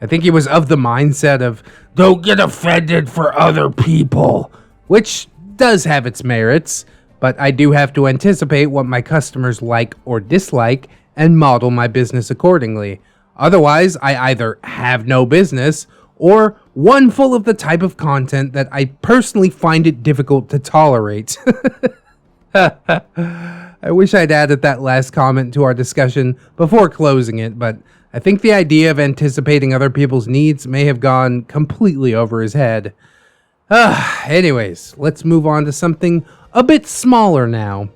I think he was of the mindset of, don't get offended for other people. which does have its merits, but I do have to anticipate what my customers like or dislike and model my business accordingly. Otherwise, I either have no business or one full of the type of content that I personally find it difficult to tolerate. I wish I'd added that last comment to our discussion before closing it, but I think the idea of anticipating other people's needs may have gone completely over his head. Anyways, let's move on to something a bit smaller now.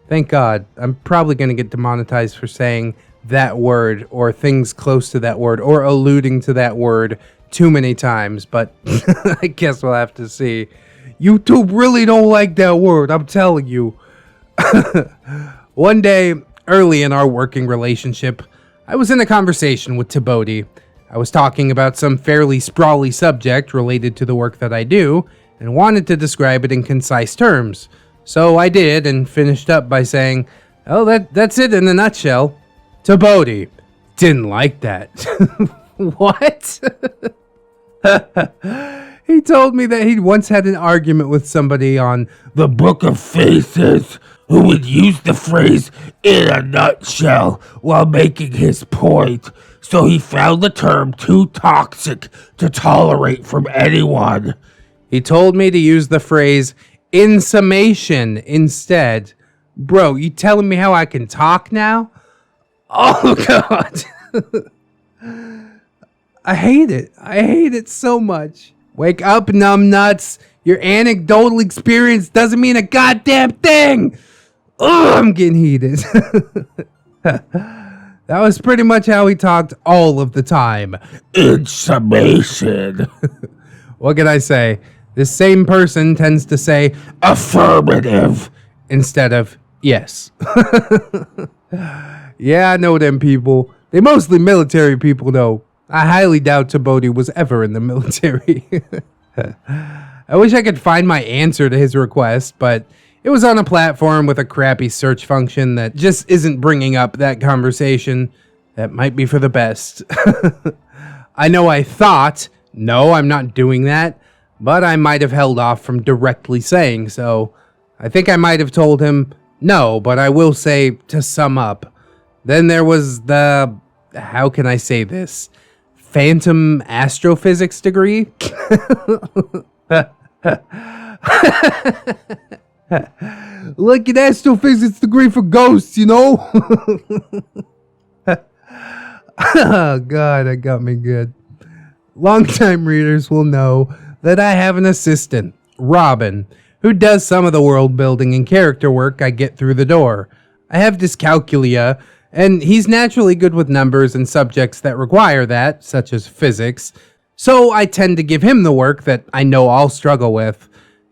Thank God, I'm probably going to get demonetized for saying that word or things close to that word or alluding to that word too many times, but I guess we'll have to see. YouTube really don't like that word, I'm telling you. One day, early in our working relationship, I was in a conversation with TBOATI. I was talking about some fairly sprawly subject related to the work that I do, and wanted to describe it in concise terms. So I did, and finished up by saying, oh, that's it in a nutshell. TBOATI didn't like that. What? He told me that he'd once had an argument with somebody on The Book of Faces, who would use the phrase in a nutshell while making his point, so he found the term too toxic to tolerate from anyone. He told me to use the phrase in summation instead. Bro, you telling me how I can talk now? Oh, God. I hate it. I hate it so much. Wake up, numbnuts. Your anecdotal experience doesn't mean a goddamn thing. Oh, I'm getting heated. That was pretty much how he talked all of the time. In summation. What can I say? This same person tends to say Affirmative instead of yes. Yeah, I know them people. They mostly military people, though. I highly doubt TBOATI was ever in the military. I wish I could find my answer to his request, but it was on a platform with a crappy search function that just isn't bringing up that conversation. That might be for the best. I know I thought, no, I'm not doing that, but I might have held off from directly saying so. I think I might have told him, no, but I will say, to sum up. Then there was the, how can I say this? Phantom astrophysics degree? Like an astrophysics degree for ghosts, you know? Oh, God, that got me good. Longtime readers will know that I have an assistant, Robin, who does some of the world building and character work I get through the door. I have dyscalculia, and he's naturally good with numbers and subjects that require that, such as physics, so I tend to give him the work that I know I'll struggle with.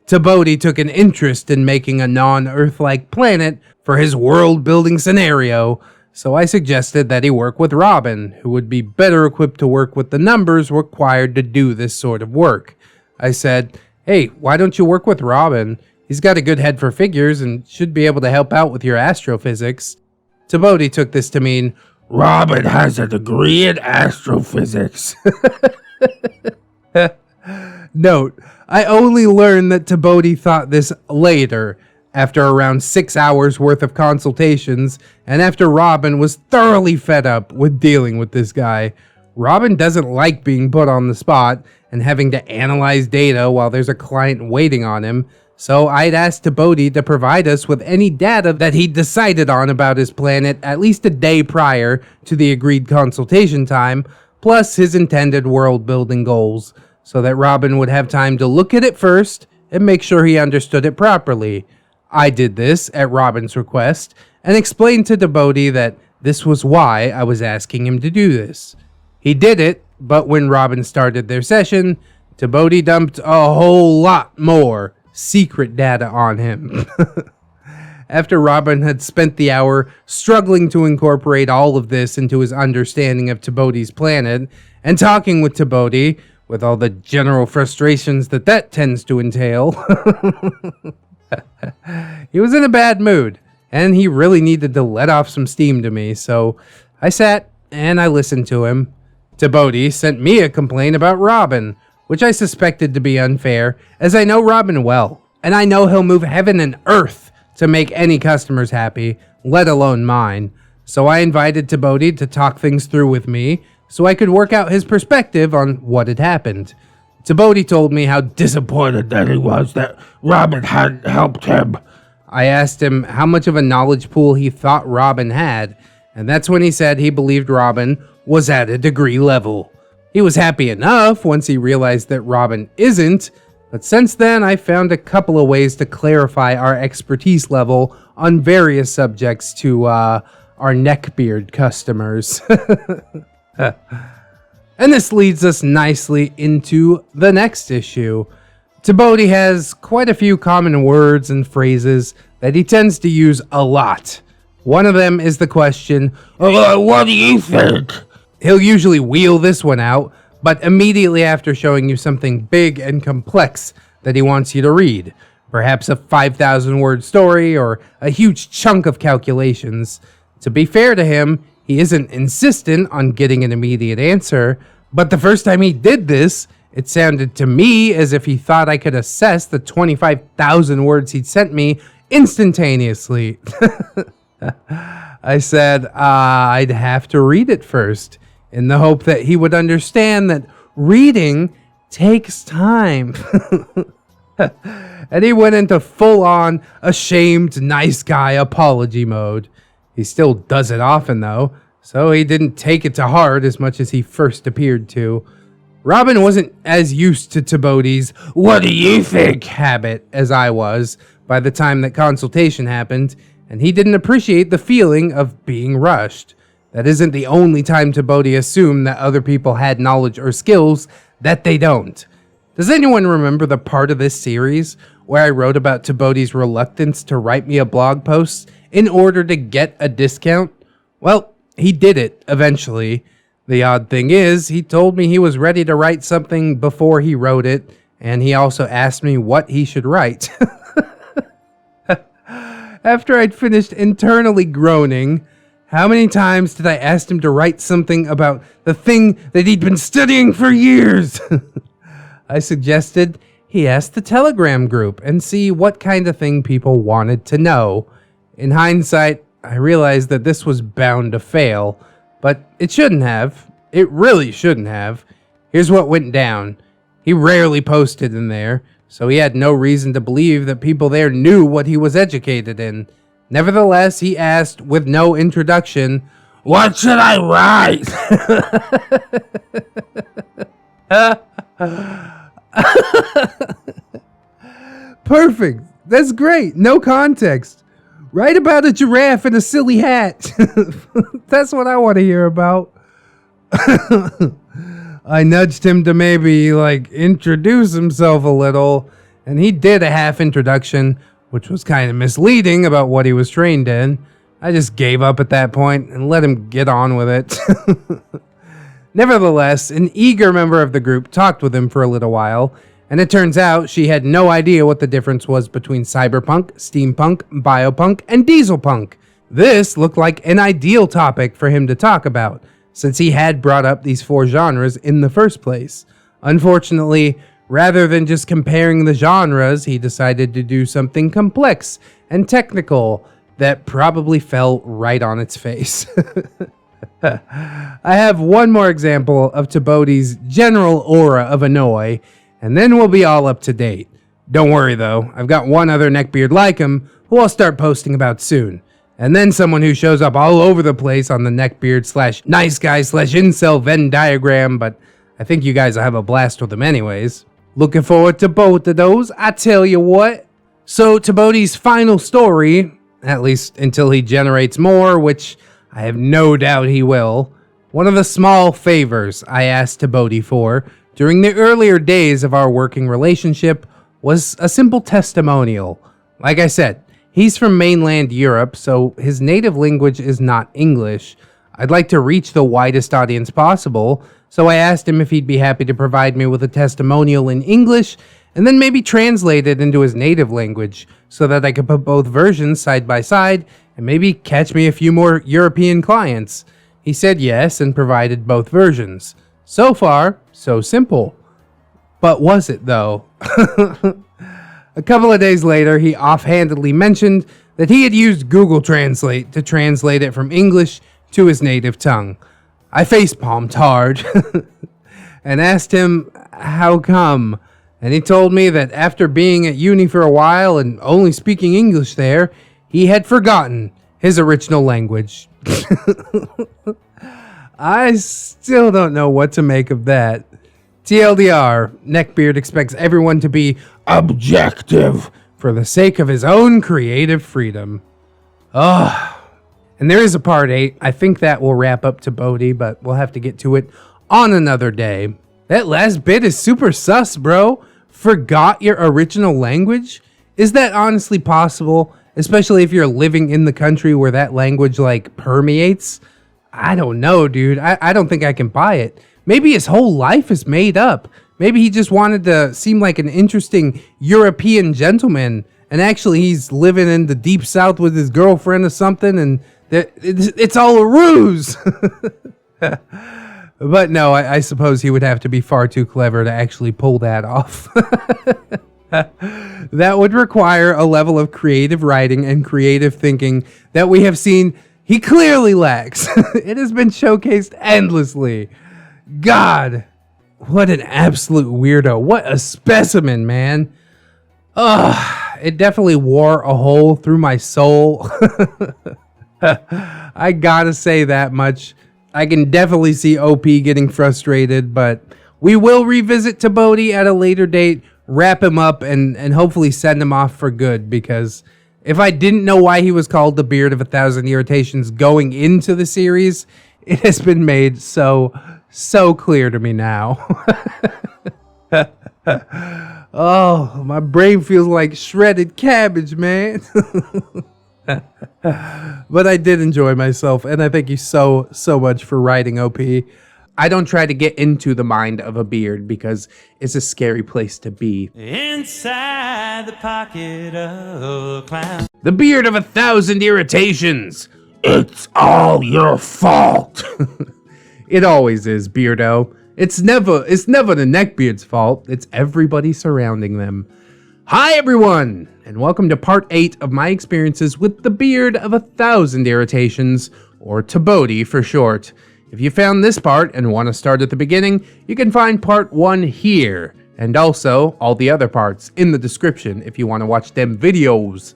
TBOATI took an interest in making a non-Earth-like planet for his world-building scenario, so I suggested that he work with Robin, who would be better equipped to work with the numbers required to do this sort of work. I said, hey, why don't you work with Robin? He's got a good head for figures and should be able to help out with your astrophysics. TBOATI took this to mean, Robin has a degree in astrophysics. Note, I only learned that TBOATI thought this later, after around 6 hours worth of consultations, and after Robin was thoroughly fed up with dealing with this guy. Robin doesn't like being put on the spot and having to analyze data while there's a client waiting on him, so I'd asked TBOATI to provide us with any data that he'd decided on about his planet at least a day prior to the agreed consultation time, plus his intended world-building goals, so that Robin would have time to look at it first and make sure he understood it properly. I did this at Robin's request and explained to TBOATI that this was why I was asking him to do this. He did it, but when Robin started their session, TBOATI dumped a whole lot more secret data on him. after Robin had spent the hour struggling to incorporate all of this into his understanding of TBOATI's planet, and talking with TBOATI, with all the general frustrations that tends to entail. He was in a bad mood, and he really needed to let off some steam to me, so I sat and I listened to him. TBOATI sent me a complaint about Robin, which I suspected to be unfair, as I know Robin well, and I know he'll move heaven and earth to make any customers happy, let alone mine. So I invited TBOATI to talk things through with me, so I could work out his perspective on what had happened. TBOATI told me how disappointed That he was that Robin hadn't helped him. I asked him how much of a knowledge pool he thought Robin had, and that's when he said he believed Robin was at a degree level. He was happy enough once he realized that Robin isn't, but since then I found a couple of ways to clarify our expertise level on various subjects to our NECKBEARD customers. And this leads us nicely into the next issue. TBOATI has quite a few common words and phrases that he tends to use a lot. One of them is the question, What do you think? He'll usually wheel this one out, but immediately after showing you something big and complex that he wants you to read. Perhaps a 5,000 word story or a huge chunk of calculations. To be fair to him, he isn't insistent on getting an immediate answer, but the first time he did this, it sounded to me as if he thought I could assess the 25,000 words he'd sent me instantaneously. I said I'd have to read it first, in the hope that he would understand that reading takes time. And he went into full-on ashamed nice guy apology mode. He still does it often though, so he didn't take it to heart as much as he first appeared to. Robin wasn't as used to TBOATI's "what do you think" habit as I was by the time that consultation happened, and he didn't appreciate the feeling of being rushed. That isn't the only time TBOATI assumed that other people had knowledge or skills that they don't. Does anyone remember the part of this series where I wrote about TBOATI's reluctance to write me a blog post in order to get a discount? Well, he did it eventually. The odd thing is, he told me he was ready to write something before he wrote it, and he also asked me what he should write. After I'd finished internally groaning, how many times did I ask him to write something about the thing that he'd been studying for years? I suggested he ask the Telegram group and see what kind of thing people wanted to know. In hindsight, I realized that this was bound to fail, but it shouldn't have. It really shouldn't have. Here's what went down. He rarely posted in there, so he had no reason to believe that people there knew what he was educated in. Nevertheless, he asked, with no introduction, What should I write? Perfect. That's great. No context. Write about a giraffe in a silly hat. That's what I want to hear about. I nudged him to maybe, introduce himself a little, and he did a half introduction, which was kind of misleading about what he was trained in. I just gave up at that point and let him get on with it. Nevertheless, an eager member of the group talked with him for a little while, and it turns out she had no idea what the difference was between cyberpunk, steampunk, biopunk, and dieselpunk. This looked like an ideal topic for him to talk about, since he had brought up these 4 genres in the first place. Unfortunately, rather than just comparing the genres, he decided to do something complex and technical that probably fell right on its face. I have one more example of TBOATI's general aura of annoy, and then we'll be all up to date. Don't worry though, I've got one other neckbeard like him who I'll start posting about soon. And then someone who shows up all over the place on the neckbeard/niceguy/incel Venn diagram, but I think you guys will have a blast with him anyways. Looking forward to both of those, I tell you what. So TBOATI's final story, at least until he generates more, which I have no doubt he will. One of the small favors I asked TBOATI for during the earlier days of our working relationship was a simple testimonial. Like I said, He's from mainland Europe, so his native language is not English. I'd like to reach the widest audience possible, so I asked him if he'd be happy to provide me with a testimonial in English and then maybe translate it into his native language so that I could put both versions side by side and maybe catch me a few more European clients. He said yes and provided both versions. So far, so simple. But was it though? A couple of days later, he offhandedly mentioned that he had used Google Translate to translate it from English to his native tongue. I facepalmed hard and asked him how come, and he told me that after being at uni for a while and only speaking English there, he had forgotten his original language. I still don't know what to make of that. TLDR, Neckbeard expects everyone to be objective for the sake of his own creative freedom. And there is a part 8. I think that will wrap up TBOATI, but we'll have to get to it on another day. That last bit is super sus, bro. Forgot your original language? Is that honestly possible? Especially if you're living in the country where that language, like, permeates? I don't know, dude. I don't think I can buy it. Maybe his whole life is made up. Maybe he just wanted to seem like an interesting European gentleman, and actually he's living in the deep south with his girlfriend or something, and it's all a ruse. But no, I suppose he would have to be far too clever to actually pull that off. That would require a level of creative writing and creative thinking that we have seen he clearly lacks. It has been showcased endlessly. God, what an absolute weirdo. What a specimen, man. It definitely wore a hole through my soul. I gotta say that much. I can definitely see OP getting frustrated, but we will revisit TBOATI at a later date, wrap him up, and hopefully send him off for good, because if I didn't know why he was called the Beard of 1,000 Irritations going into the series, it has been made so clear to me now. Oh, my brain feels like shredded cabbage, man. But I did enjoy myself, and I thank you so much for writing, OP. I don't try to get into the mind of a beard because it's a scary place to be. Inside the pocket of a clown. The Beard of 1,000 Irritations. It's all your fault. It always is, Beardo. It's never the Neckbeards' fault. It's everybody surrounding them. Hi, everyone, and welcome to part 8 of my experiences with the Beard of 1,000 Irritations, or TBOATI for short. If you found this part and want to start at the beginning, you can find part 1 here, and also all the other parts in the description if you want to watch them videos.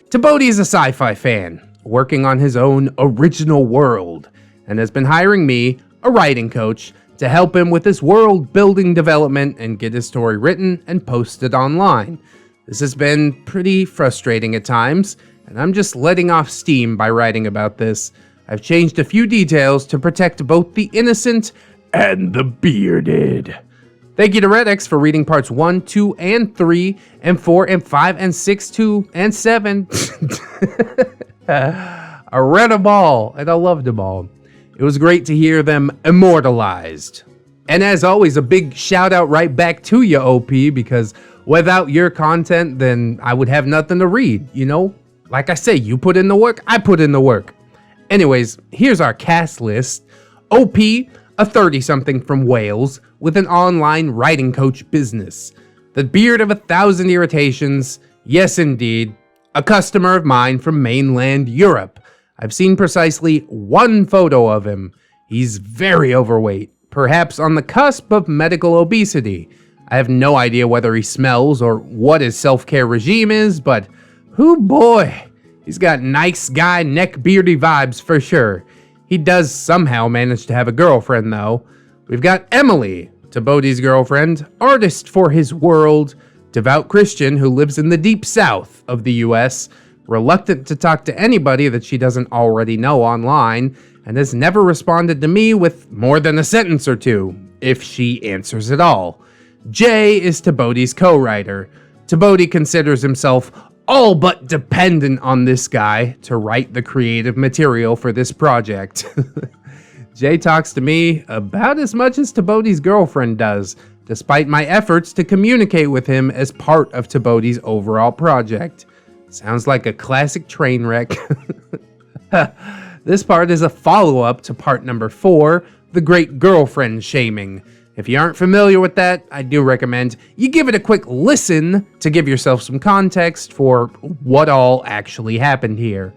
TBOATI is a sci-fi fan, working on his own original world, and has been hiring me, a writing coach, to help him with his world building development and get his story written and posted online. This has been pretty frustrating at times, and I'm just letting off steam by writing about this. I've changed a few details to protect both the innocent And the bearded. Thank you to ReddX for reading parts 1, 2, and 3, and 4, and 5, and 6, 2, and 7. I read them all, and I loved them all. It was great to hear them immortalized. And as always, a big shout out right back to you, OP, because without your content, then I would have nothing to read, you know? Like I say, you put in the work, I put in the work. Anyways, here's our cast list. OP, a 30-something from Wales with an online writing coach business. The Beard of 1,000 Irritations, yes indeed, a customer of mine from mainland Europe. I've seen precisely one photo of him. He's very overweight, perhaps on the cusp of medical obesity. I have no idea whether he smells or what his self-care regime is, but whoo boy, he's got nice guy neckbeardy vibes for sure. He does somehow manage to have a girlfriend though. We've got Emily, TBOATI's girlfriend, artist for his world, devout Christian who lives in the deep south of the US, reluctant to talk to anybody that she doesn't already know online, and has never responded to me with more than a sentence or two, if she answers at all. Jay is TBOATI's co-writer. TBOATI considers himself all but dependent on this guy to write the creative material for this project. Jay talks to me about as much as TBOATI's girlfriend does, despite my efforts to communicate with him as part of TBOATI's overall project. Sounds like a classic train wreck. This part is a follow-up to part number 4, the great girlfriend shaming. If you aren't familiar with that, I do recommend you give it a quick listen to give yourself some context for what all actually happened here.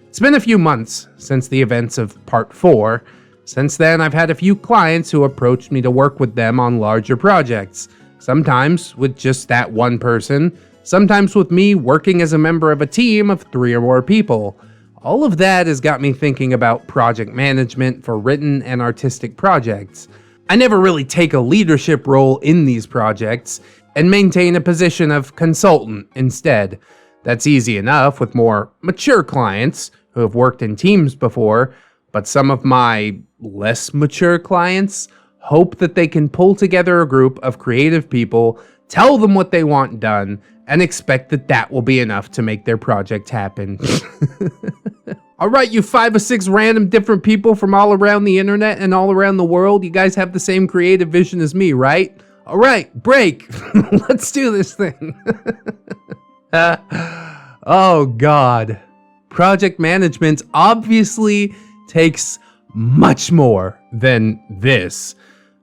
It's been a few months since the events of part 4. Since then, I've had a few clients who approached me to work with them on larger projects, sometimes with just that one person, sometimes with me working as a member of a team of 3 or more people. All of that has got me thinking about project management for written and artistic projects. I never really take a leadership role in these projects and maintain a position of consultant instead. That's easy enough with more mature clients who have worked in teams before, but some of my less mature clients hope that they can pull together a group of creative people, tell them what they want done, and expect that that will be enough to make their project happen. Alright, you 5 or 6 random different people from all around the internet and all around the world, you guys have the same creative vision as me, right? Alright, break! Let's do this thing. Oh god. Project management obviously takes much more than this.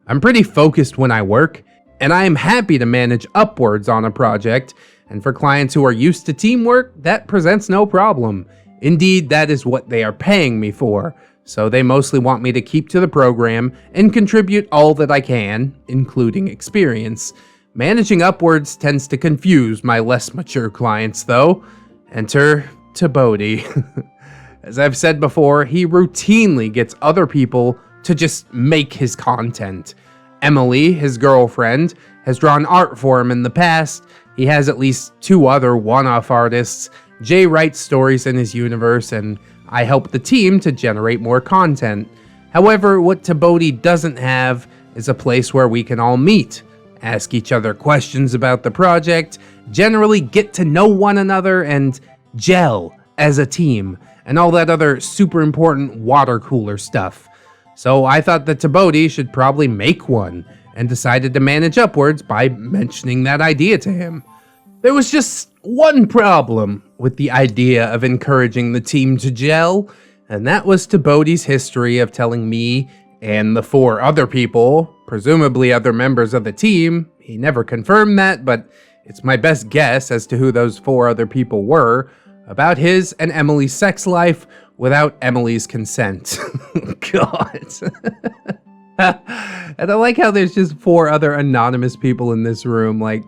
I'm pretty focused when I work, and I am happy to manage upwards on a project, and for clients who are used to teamwork, that presents no problem. Indeed, that is what they are paying me for, so they mostly want me to keep to the program and contribute all that I can, including experience. Managing upwards tends to confuse my less mature clients, though. Enter TBOATI. As I've said before, he routinely gets other people to just make his content. Emily, his girlfriend, has drawn art for him in the past. He has at least 2 other one-off artists. Jay writes stories in his universe, and I help the team to generate more content. However, what TBOATI doesn't have is a place where we can all meet, ask each other questions about the project, generally get to know one another, and gel as a team, and all that other super important water cooler stuff. So I thought that TBOATI should probably make one, and decided to manage upwards by mentioning that idea to him. There was just one problem with the idea of encouraging the team to gel, and that was TBOATI's history of telling me and the 4 other people, presumably other members of the team, he never confirmed that, but it's my best guess as to who those 4 other people were, about his and Emily's sex life without Emily's consent. God. And I like how there's just 4 other anonymous people in this room, like,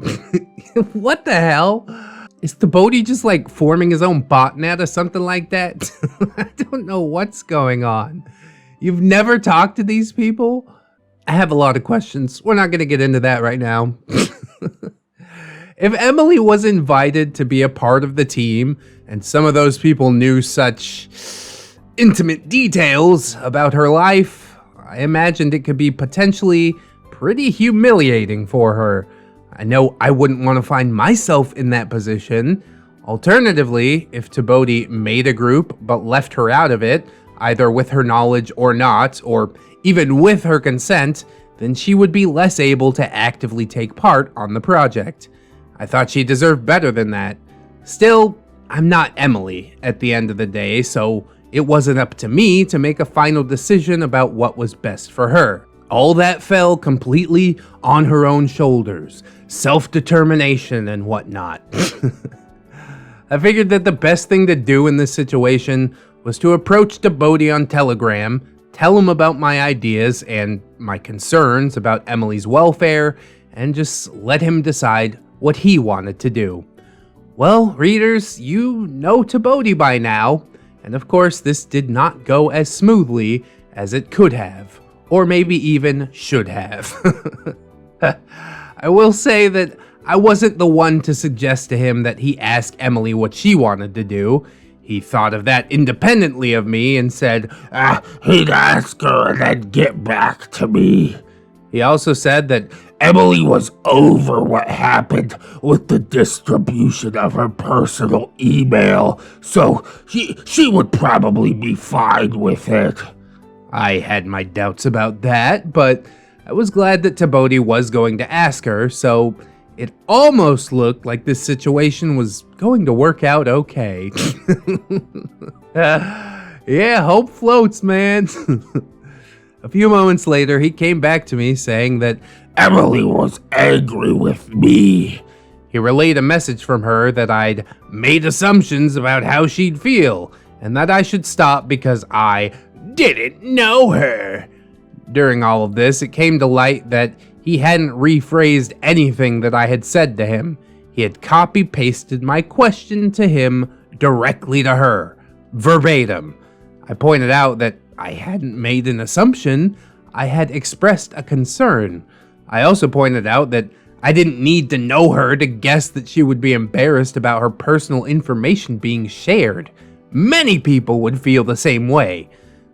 what the hell? Is TBOATI just like forming his own botnet or something like that? I don't know what's going on. You've never talked to these people? I have a lot of questions. We're not going to get into that right now. If Emily was invited to be a part of the team, and some of those people knew such intimate details about her life, I imagined it could be potentially pretty humiliating for her. I know I wouldn't want to find myself in that position. Alternatively, if TBOATI made a group but left her out of it, either with her knowledge or not, or even with her consent, then she would be less able to actively take part on the project. I thought she deserved better than that. Still, I'm not Emily at the end of the day, so it wasn't up to me to make a final decision about what was best for her. All that fell completely on her own shoulders. Self-determination and whatnot. I figured that the best thing to do in this situation was to approach TBOATI on Telegram, tell him about my ideas and my concerns about Emily's welfare, and just let him decide what he wanted to do. Well, readers, you know TBOATI by now, and of course this did not go as smoothly as it could have, or maybe even should have. I will say that I wasn't the one to suggest to him that he ask Emily what she wanted to do. He thought of that independently of me and said, He'd ask her and then get back to me. He also said that Emily was over what happened with the distribution of her personal email, so she would probably be fine with it. I had my doubts about that, but I was glad that TBOATI was going to ask her, so it almost looked like this situation was going to work out okay. Yeah, hope floats, man. A few moments later, he came back to me saying that Emily was angry with me. he relayed a message from her that I'd made assumptions about how she'd feel, and that I should stop because I didn't know her. During all of this, it came to light that he hadn't rephrased anything that I had said to him. He had copy-pasted my question to him directly to her, verbatim. I pointed out that I hadn't made an assumption, I had expressed a concern. I also pointed out that I didn't need to know her to guess that she would be embarrassed about her personal information being shared. Many people would feel the same way.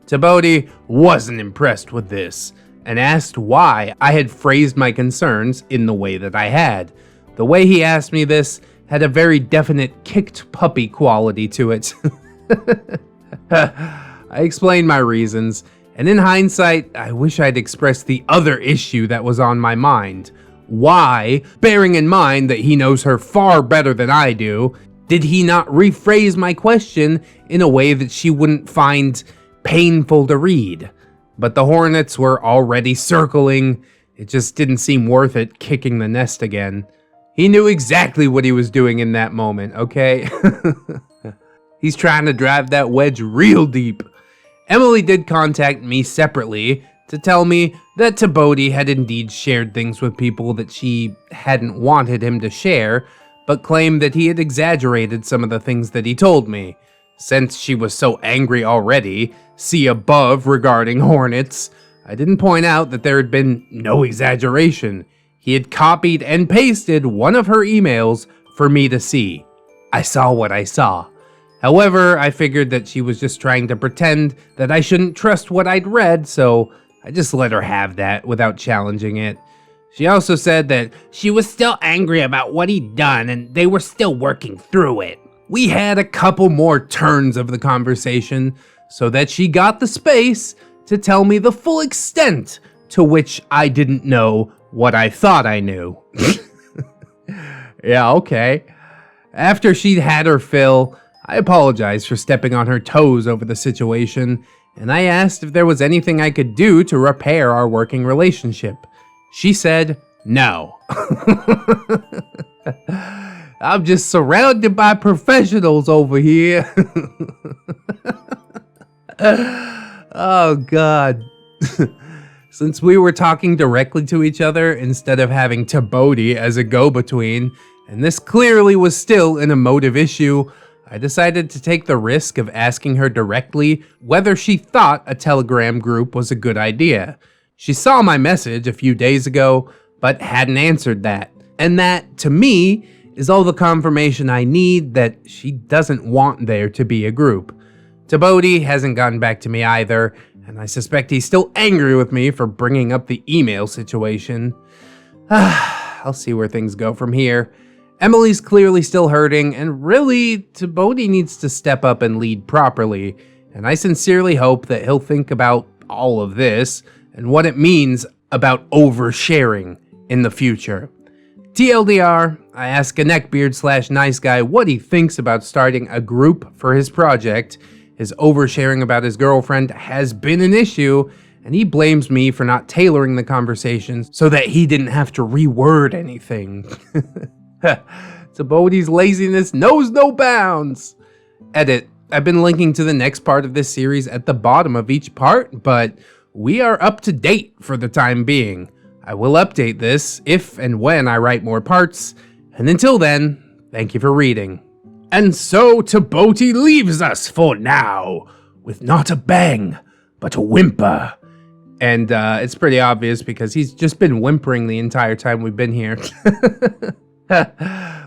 TBOATI wasn't impressed with this, and asked why I had phrased my concerns in the way that I had. The way he asked me this had a very definite kicked puppy quality to it. I explained my reasons, and in hindsight, I wish I'd expressed the other issue that was on my mind. Why, bearing in mind that he knows her far better than I do, did he not rephrase my question in a way that she wouldn't find painful to read? But the hornets were already circling. It just didn't seem worth it kicking the nest again. He knew exactly what he was doing in that moment, okay? He's trying to drive that wedge real deep. Emily did contact me separately to tell me that TBOATI had indeed shared things with people that she hadn't wanted him to share, but claimed that he had exaggerated some of the things that he told me. Since she was so angry already, see above regarding hornets, I didn't point out that there had been no exaggeration. He had copied and pasted one of her emails for me to see. I saw what I saw. However, I figured that she was just trying to pretend that I shouldn't trust what I'd read, so I just let her have that without challenging it. She also said that she was still angry about what he'd done and they were still working through it. We had a couple more turns of the conversation so that she got the space to tell me the full extent to which I didn't know what I thought I knew. Yeah, okay. After she'd had her fill, I apologized for stepping on her toes over the situation, and I asked if there was anything I could do to repair our working relationship. She said no. I'm just surrounded by professionals over here. Oh, God. Since we were talking directly to each other instead of having TBOATI as a go-between, and this clearly was still an emotive issue, I decided to take the risk of asking her directly whether she thought a Telegram group was a good idea. She saw my message a few days ago, but hadn't answered that. And that, to me, is all the confirmation I need that she doesn't want there to be a group. TBOATI hasn't gotten back to me either, and I suspect he's still angry with me for bringing up the email situation. I'll see where things go from here. Emily's clearly still hurting, and really, TBOATI needs to step up and lead properly, and I sincerely hope that he'll think about all of this and what it means about oversharing in the future. TLDR, I asked a Neckbeard/niceguy what he thinks about starting a group for his project. His oversharing about his girlfriend has been an issue, and he blames me for not tailoring the conversations so that he didn't have to reword anything. TBOATI's laziness knows no bounds. Edit. I've been linking to the next part of this series at the bottom of each part, but we are up to date for the time being. I will update this if and when I write more parts, and until then, thank you for reading. And so TBOATI leaves us for now, with not a bang, but a whimper. And it's pretty obvious because he's just been whimpering the entire time we've been here.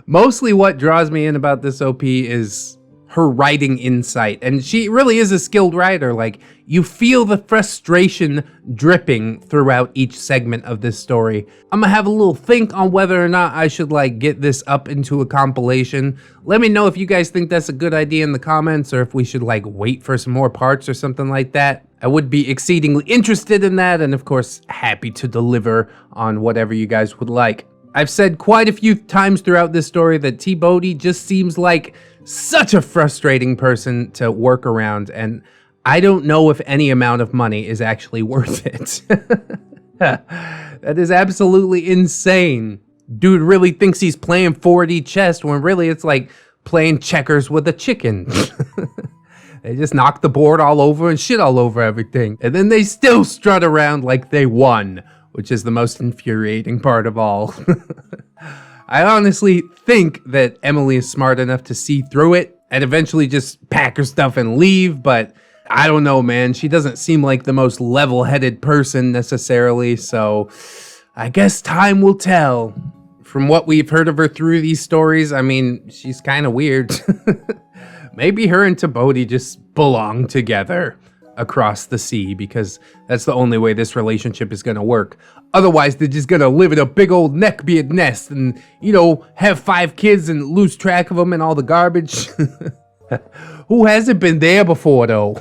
Mostly what draws me in about this OP is her writing insight. And she really is a skilled writer. Like, you feel the frustration dripping throughout each segment of this story. I'm gonna have a little think on whether or not I should like get this up into a compilation. Let me know if you guys think that's a good idea in the comments, or if we should like wait for some more parts or something like that. I would be exceedingly interested in that, and of course, happy to deliver on whatever you guys would like. I've said quite a few times throughout this story that TBOATI just seems like such a frustrating person to work around, and I don't know if any amount of money is actually worth it. That is absolutely insane. Dude really thinks he's playing 4D chess when really it's like playing checkers with a chicken. They just knock the board all over and shit all over everything, and then they still strut around like they won, which is the most infuriating part of all. I honestly think that Emily is smart enough to see through it and eventually just pack her stuff and leave, but I don't know, man. She doesn't seem like the most level-headed person necessarily, so I guess time will tell. From what we've heard of her through these stories, I mean, she's kind of weird. Maybe her and TBOATI just belong together across the sea, because that's the only way this relationship is gonna work. Otherwise, they're just gonna live in a big old neckbeard nest and, you know, have 5 kids and lose track of them and all the garbage. Who hasn't been there before, though?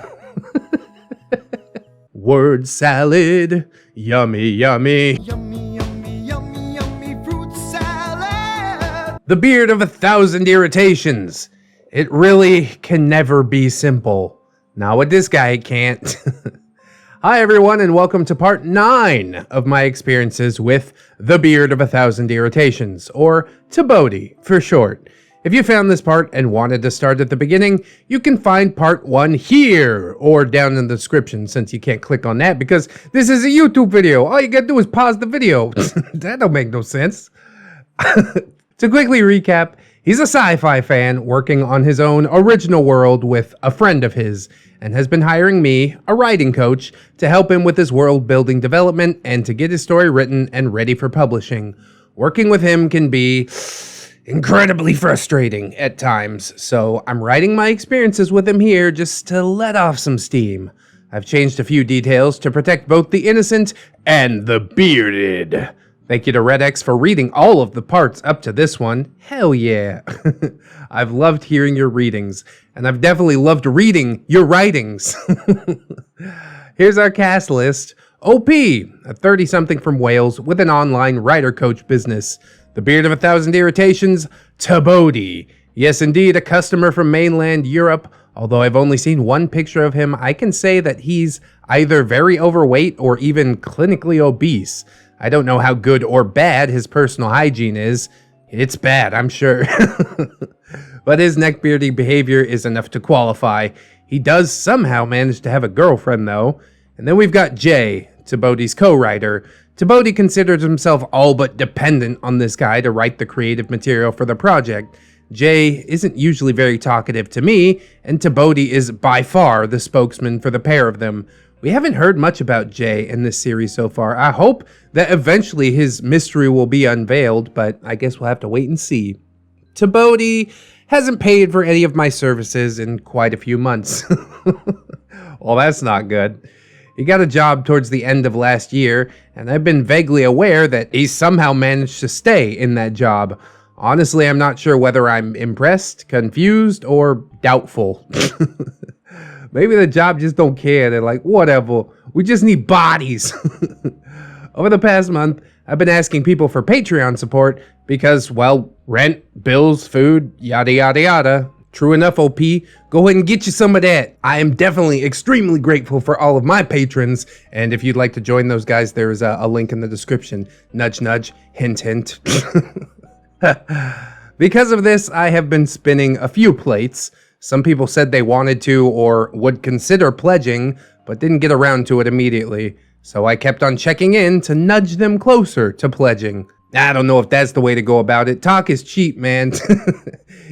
Word salad, yummy, yummy. Yummy, yummy, yummy, yummy fruit salad. The beard of 1,000 irritations. It really can never be simple. Not with this guy, it can't. Hi everyone, and welcome to part 9 of my experiences with The Beard of 1,000 Irritations, or TBOATI for short. If you found this part and wanted to start at the beginning, you can find part 1 here, or down in the description, since you can't click on that because this is a YouTube video. All you gotta do is pause the video. That don't make no sense. To quickly recap, he's a sci-fi fan working on his own original world with a friend of his, and has been hiring me, a writing coach, to help him with his world building development and to get his story written and ready for publishing. Working with him can be incredibly frustrating at times, so I'm writing my experiences with him here just to let off some steam. I've changed a few details to protect both the innocent and the bearded. Thank you to ReddX for reading all of the parts up to this one. Hell yeah. I've loved hearing your readings, and I've definitely loved reading your writings. Here's our cast list. OP, a 30-something from Wales with an online writer coach business. The Beard of 1,000 Irritations, TBOATI. Yes, indeed, a customer from mainland Europe. Although I've only seen one picture of him, I can say that he's either very overweight or even clinically obese. I don't know how good or bad his personal hygiene is. It's bad, I'm sure. But his neckbeardy behavior is enough to qualify. He does somehow manage to have a girlfriend, though. And then we've got Jay, TBOATI's co-writer. TBOATI considers himself all but dependent on this guy to write the creative material for the project. Jay isn't usually very talkative to me, and TBOATI is by far the spokesman for the pair of them. We haven't heard much about Jay in this series so far. I hope that eventually his mystery will be unveiled, but I guess we'll have to wait and see. TBOATI hasn't paid for any of my services in quite a few months. Well, that's not good. He got a job towards the end of last year, and I've been vaguely aware that he somehow managed to stay in that job. Honestly, I'm not sure whether I'm impressed, confused, or doubtful. Maybe the job just don't care. They're like, whatever, we just need bodies. Over the past month, I've been asking people for Patreon support because, well, rent, bills, food, yada yada yada. True enough, OP, go ahead and get you some of that. I am definitely extremely grateful for all of my patrons, and if you'd like to join those guys, there is a link in the description. Nudge nudge, hint hint. Because of this, I have been spinning a few plates. Some people said they wanted to or would consider pledging, but didn't get around to it immediately. So I kept on checking in to nudge them closer to pledging. I don't know if that's the way to go about it. Talk is cheap, man.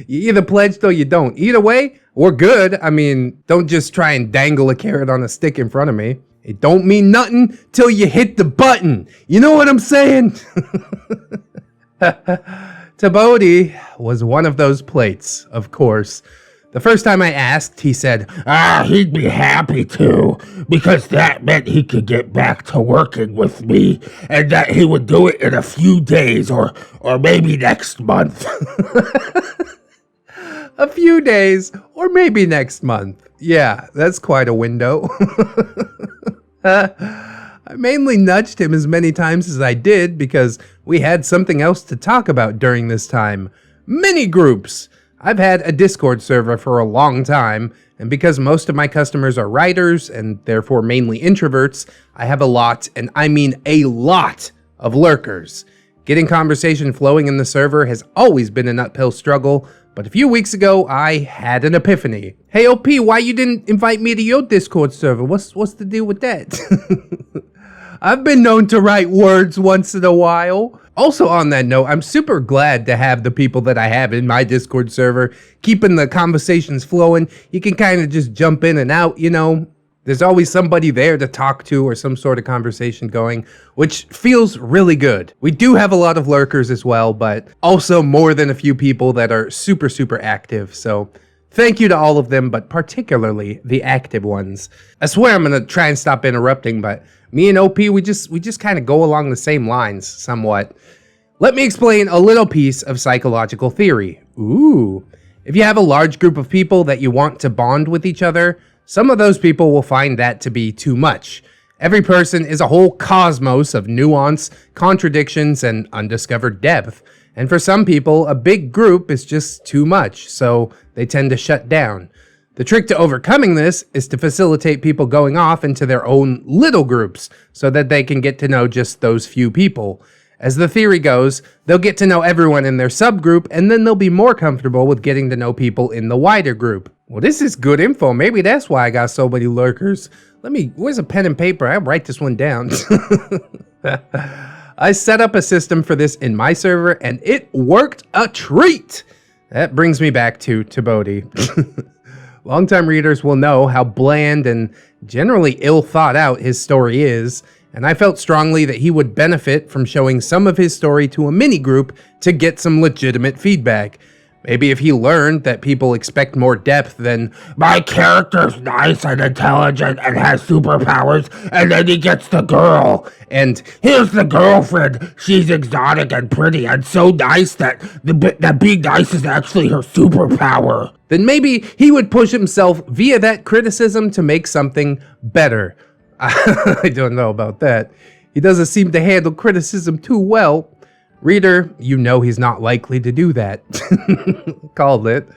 You either pledged or you don't. Either way, we're good. I mean, don't just try and dangle a carrot on a stick in front of me. It don't mean nothing till you hit the button. You know what I'm saying? TBOATI was one of those plates, of course. The first time I asked, he said, He'd be happy to, because that meant he could get back to working with me, and that he would do it in a few days, or maybe next month. a few days, or maybe next month. Yeah, that's quite a window. I mainly nudged him as many times as I did because we had something else to talk about during this time. Mini groups! I've had a Discord server for a long time, and because most of my customers are writers, and therefore mainly introverts, I have a lot, and I mean a lot, of lurkers. Getting conversation flowing in the server has always been an uphill struggle, but a few weeks ago, I had an epiphany. Hey OP, why you didn't invite me to your Discord server? What's the deal with that? I've been known to write words once in a while. Also on that note, I'm super glad to have the people that I have in my Discord server, keeping the conversations flowing. You can kind of just jump in and out, you know. There's always somebody there to talk to or some sort of conversation going, which feels really good. We do have a lot of lurkers as well, but also more than a few people that are super, super active. So thank you to all of them, but particularly the active ones. I swear I'm going to try and stop interrupting, but me and OP, we just kind of go along the same lines somewhat. Let me explain a little piece of psychological theory. Ooh. If you have a large group of people that you want to bond with each other, some of those people will find that to be too much. Every person is a whole cosmos of nuance, contradictions, and undiscovered depth. And for some people, a big group is just too much, so they tend to shut down. The trick to overcoming this is to facilitate people going off into their own little groups so that they can get to know just those few people. As the theory goes, they'll get to know everyone in their subgroup, and then they'll be more comfortable with getting to know people in the wider group. Well, this is good info. Maybe that's why I got so many lurkers. Where's a pen and paper? I'll write this one down. I set up a system for this in my server, and it worked a treat. That brings me back to TBOATI. Longtime readers will know how bland and generally ill thought out his story is, and I felt strongly that he would benefit from showing some of his story to a mini group to get some legitimate feedback. Maybe if he learned that people expect more depth than, my character's nice and intelligent and has superpowers, and then he gets the girl. and Here's the girlfriend. She's exotic and pretty and so nice that being nice is actually her superpower. then maybe he would push himself via that criticism to make something better. I don't know about that. He doesn't seem to handle criticism too well. Reader, you know he's not likely to do that. Called it.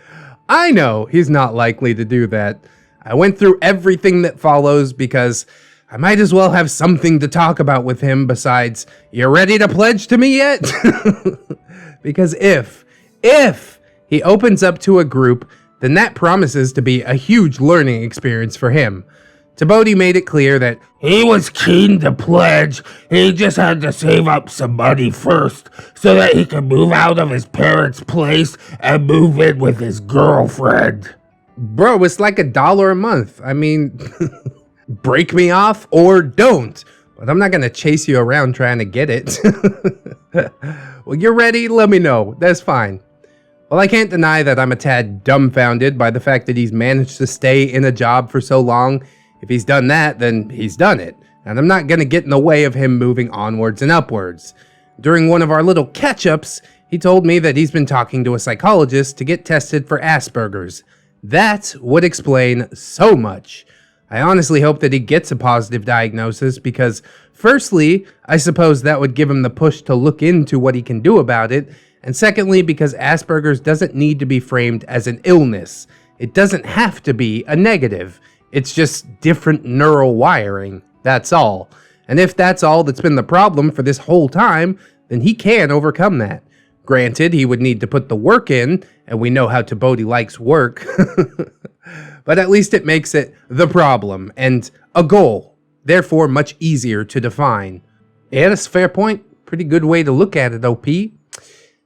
I know he's not likely to do that. I went through everything that follows because I might as well have something to talk about with him besides, you ready to pledge to me yet? Because if he opens up to a group, then that promises to be a huge learning experience for him. TBOATI made it clear that he was keen to pledge. He just had to save up some money first so that he could move out of his parents' place and move in with his girlfriend. bro, it's like $1 a month. I mean, break me off or don't. But I'm not going to chase you around trying to get it. Well, you're ready? Let me know. That's fine. Well, I can't deny that I'm a tad dumbfounded by the fact that he's managed to stay in a job for so long. If he's done that, then he's done it. And I'm not going to get in the way of him moving onwards and upwards. During one of our little catch-ups, he told me that he's been talking to a psychologist to get tested for Asperger's. That would explain so much. I honestly hope that he gets a positive diagnosis because, firstly, I suppose that would give him the push to look into what he can do about it, and secondly, because Asperger's doesn't need to be framed as an illness. It doesn't have to be a negative. It's just different neural wiring, that's all. And if that's all that's been the problem for this whole time, then he can overcome that. Granted, he would need to put the work in, and we know how TBOATI likes work. But at least it makes it the problem, and a goal, therefore much easier to define. Yeah, that's a fair point. Pretty good way to look at it, OP.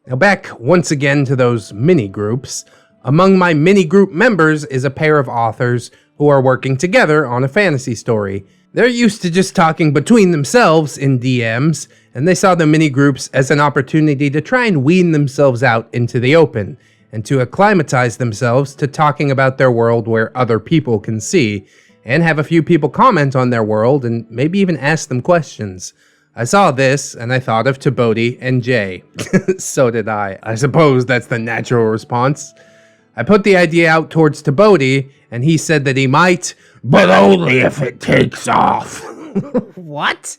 Now back once again to those mini-groups. Among my mini-group members is a pair of authors who are working together on a fantasy story. They're used to just talking between themselves in DMs, and they saw the mini-groups as an opportunity to try and wean themselves out into the open. and to acclimatize themselves to talking about their world where other people can see, and have a few people comment on their world and maybe even ask them questions. I saw this and I thought of TBOATI and Jay. So did I. I suppose that's the natural response. I put the idea out towards TBOATI and he said that he might, but only if it takes off. What?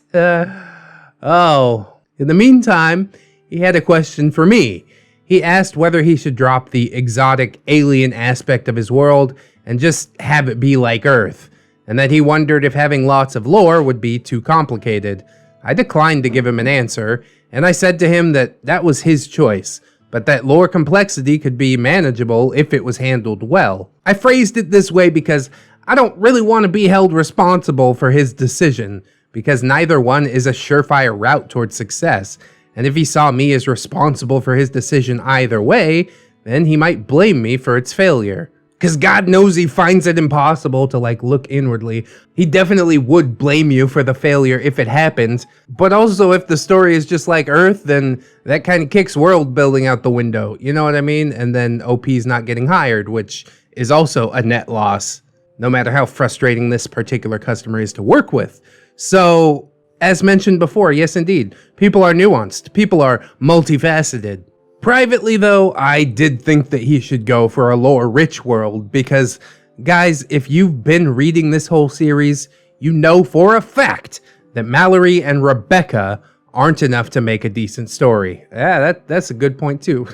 Oh. In the meantime, he had a question for me. He asked whether he should drop the exotic alien aspect of his world and just have it be like Earth, and that he wondered if having lots of lore would be too complicated. I declined to give him an answer, and I said to him that that was his choice, but that lore complexity could be manageable if it was handled well. I phrased it this way because I don't really want to be held responsible for his decision, because neither one is a surefire route towards success, and if he saw me as responsible for his decision either way, then he might blame me for its failure. Because God knows he finds it impossible to look inwardly. He definitely would blame you for the failure if it happened, but also if the story is just like Earth, then that kind of kicks world building out the window, you know what I mean? And then OP's not getting hired, which is also a net loss, no matter how frustrating this particular customer is to work with. So, as mentioned before, yes indeed, people are nuanced, people are multifaceted. Privately though, I did think that he should go for a lore-rich world because, guys, if you've been reading this whole series, you know for a fact that Mallory and Rebecca aren't enough to make a decent story. Yeah, that's a good point too.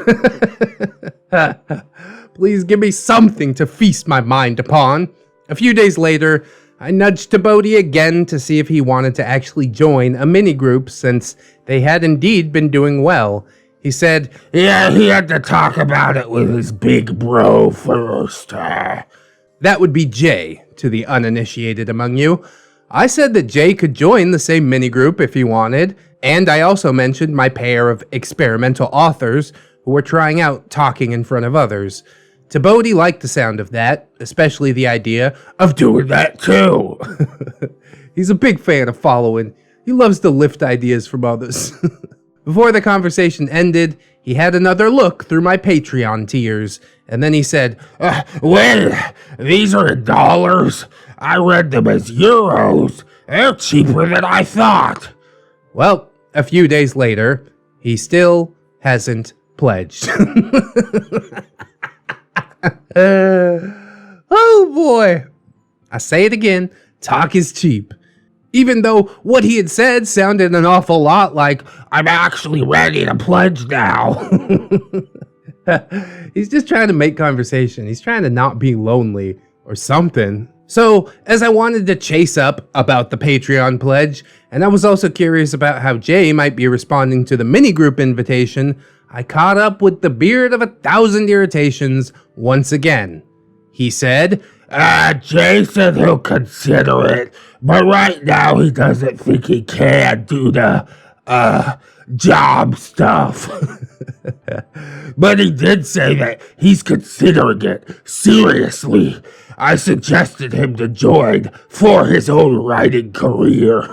Please give me something to feast my mind upon. A few days later, I nudged TBOATI again to see if he wanted to actually join a mini-group since they had indeed been doing well. He said, yeah, he had to talk about it with his big bro first. That would be Jay, to the uninitiated among you. I said that Jay could join the same mini-group if he wanted, and I also mentioned my pair of experimental authors who were trying out talking in front of others. TBOATI liked the sound of that, especially the idea of doing that too. He's a big fan of following. He loves to lift ideas from others. Before the conversation ended, he had another look through my Patreon tiers, and then he said, wait, these are in dollars? I read them as euros. They're cheaper than I thought. Well, a few days later, he still hasn't pledged. Oh boy. I say it again, talk is cheap. Even though what he had said sounded an awful lot like, I'm actually ready to pledge now. He's just trying to make conversation. He's trying to not be lonely or something. So, as I wanted to chase up about the Patreon pledge, and I was also curious about how Jay might be responding to the mini-group invitation, I caught up with the beard of 1,000 irritations once again. He said, Jay said he'll consider it, but right now he doesn't think he can do the, job stuff. But he did say that he's considering it seriously. I suggested him to join for his own writing career.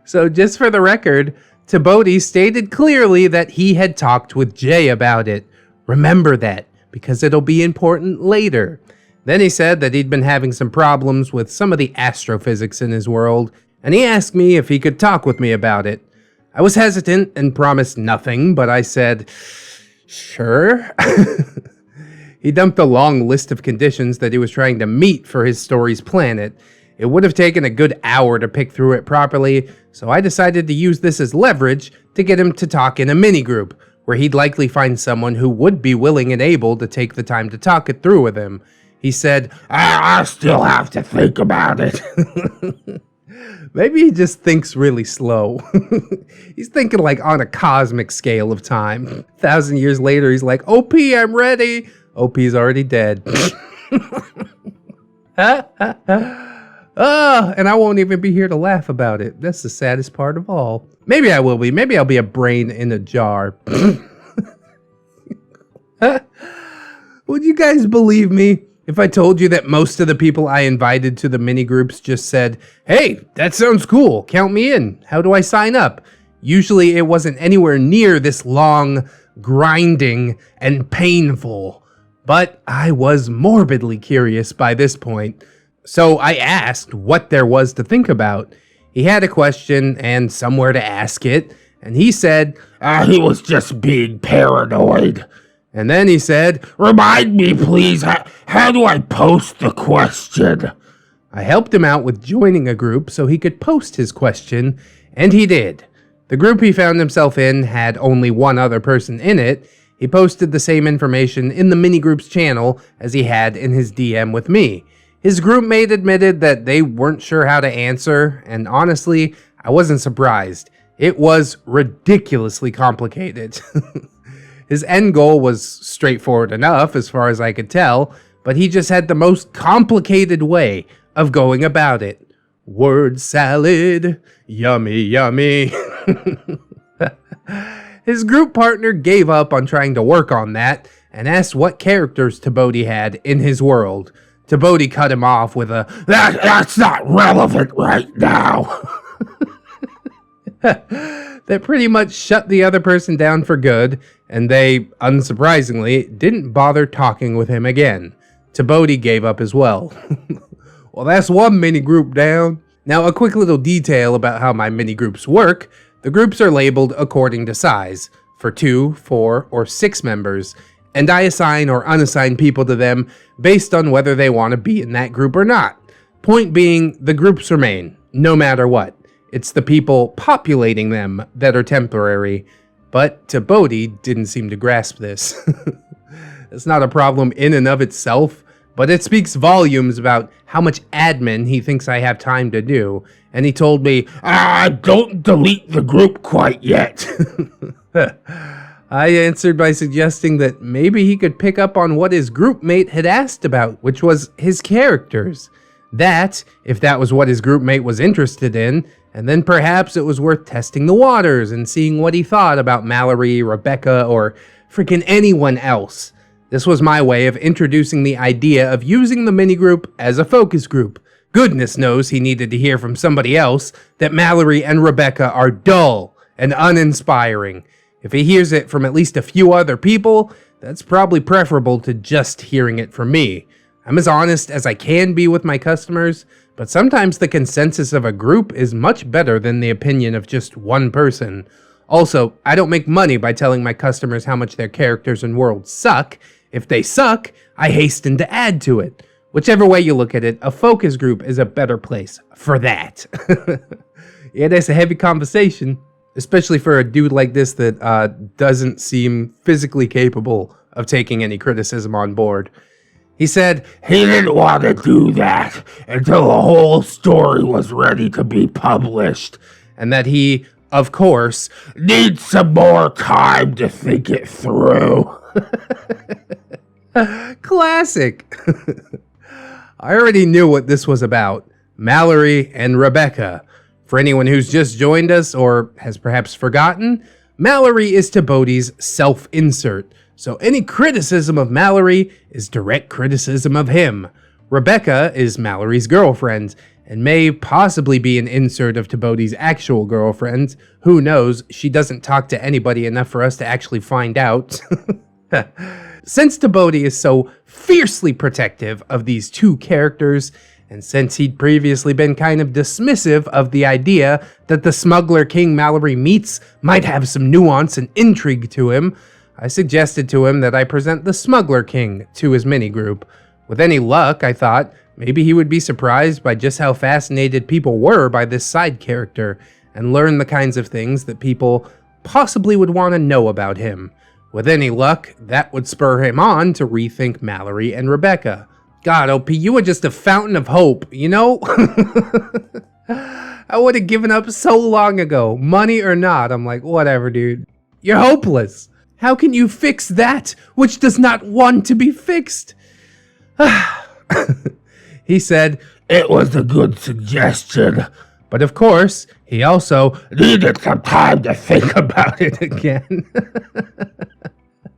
So just for the record, TBOATI stated clearly that he had talked with Jay about it. Remember that, because it'll be important later. Then he said that he'd been having some problems with some of the astrophysics in his world, and he asked me if he could talk with me about it. I was hesitant and promised nothing, but I said, sure. He dumped a long list of conditions that he was trying to meet for his story's planet. It would have taken a good hour to pick through it properly, so I decided to use this as leverage to get him to talk in a mini-group, where he'd likely find someone who would be willing and able to take the time to talk it through with him. He said, I still have to think about it. Maybe he just thinks really slow. He's thinking on a cosmic scale of time. 1,000 years later, he's like, OP, I'm ready. OP's already dead. And I won't even be here to laugh about it. That's the saddest part of all. Maybe I will be. Maybe I'll be a brain in a jar. Would you guys believe me if I told you that most of the people I invited to the mini groups just said, hey, that sounds cool, count me in, how do I sign up? Usually it wasn't anywhere near this long, grinding, and painful. But I was morbidly curious by this point, so I asked what there was to think about. He had a question and somewhere to ask it, and he said, He was just being paranoid. and then he said, Remind me, please, how do I post the question? I helped him out with joining a group so he could post his question, and he did. The group he found himself in had only one other person in it. He posted the same information in the mini-group's channel as he had in his DM with me. His group mate admitted that they weren't sure how to answer, and honestly, I wasn't surprised. It was ridiculously complicated. His end goal was straightforward enough as far as I could tell, but he just had the most complicated way of going about it. Word salad, yummy, yummy. His group partner gave up on trying to work on that and asked what characters TBOATI had in his world. TBOATI cut him off with a, That's not relevant right now. that pretty much shut the other person down for good, and they, unsurprisingly, didn't bother talking with him again. TBOATI gave up as well. Well, that's one mini-group down. Now, a quick little detail about how my mini-groups work. The groups are labeled according to size, for 2, 4, or 6 members, and I assign or unassign people to them based on whether they want to be in that group or not. Point being, the groups remain, no matter what. It's the people populating them that are temporary, but TBOATI didn't seem to grasp this. It's not a problem in and of itself, but it speaks volumes about how much admin he thinks I have time to do, and he told me, Don't delete the group quite yet. I answered by suggesting that maybe he could pick up on what his group mate had asked about, which was his characters. That, if that was what his group mate was interested in, and then perhaps it was worth testing the waters and seeing what he thought about Mallory, Rebecca, or freaking anyone else. This was my way of introducing the idea of using the minigroup as a focus group. Goodness knows he needed to hear from somebody else that Mallory and Rebecca are dull and uninspiring. If he hears it from at least a few other people, that's probably preferable to just hearing it from me. I'm as honest as I can be with my customers, but sometimes the consensus of a group is much better than the opinion of just one person. Also, I don't make money by telling my customers how much their characters and worlds suck. If they suck, I hasten to add to it. Whichever way you look at it, a focus group is a better place for that. Yeah, that's a heavy conversation, especially for a dude like this that doesn't seem physically capable of taking any criticism on board. He said he didn't want to do that until the whole story was ready to be published, and that he, of course, needs some more time to think it through. Classic. I already knew what this was about. Mallory and Rebecca. For anyone who's just joined us or has perhaps forgotten, Mallory is TBOATI's self-insert. So any criticism of Mallory is direct criticism of him. Rebecca is Mallory's girlfriend and may possibly be an insert of TBOATI's actual girlfriend. Who knows? She doesn't talk to anybody enough for us to actually find out. Since TBOATI is so fiercely protective of these two characters, and since he'd previously been kind of dismissive of the idea that the smuggler king Mallory meets might have some nuance and intrigue to him, I suggested to him that I present the smuggler king to his mini-group. With any luck, I thought, maybe he would be surprised by just how fascinated people were by this side character, and learn the kinds of things that people possibly would want to know about him. With any luck, that would spur him on to rethink Mallory and Rebecca. God, OP, you were just a fountain of hope, you know? I would have given up so long ago, money or not. I'm like, whatever, dude. You're hopeless. How can you fix that which does not want to be fixed? He said, it was a good suggestion. But of course, he also needed some time to think about it again.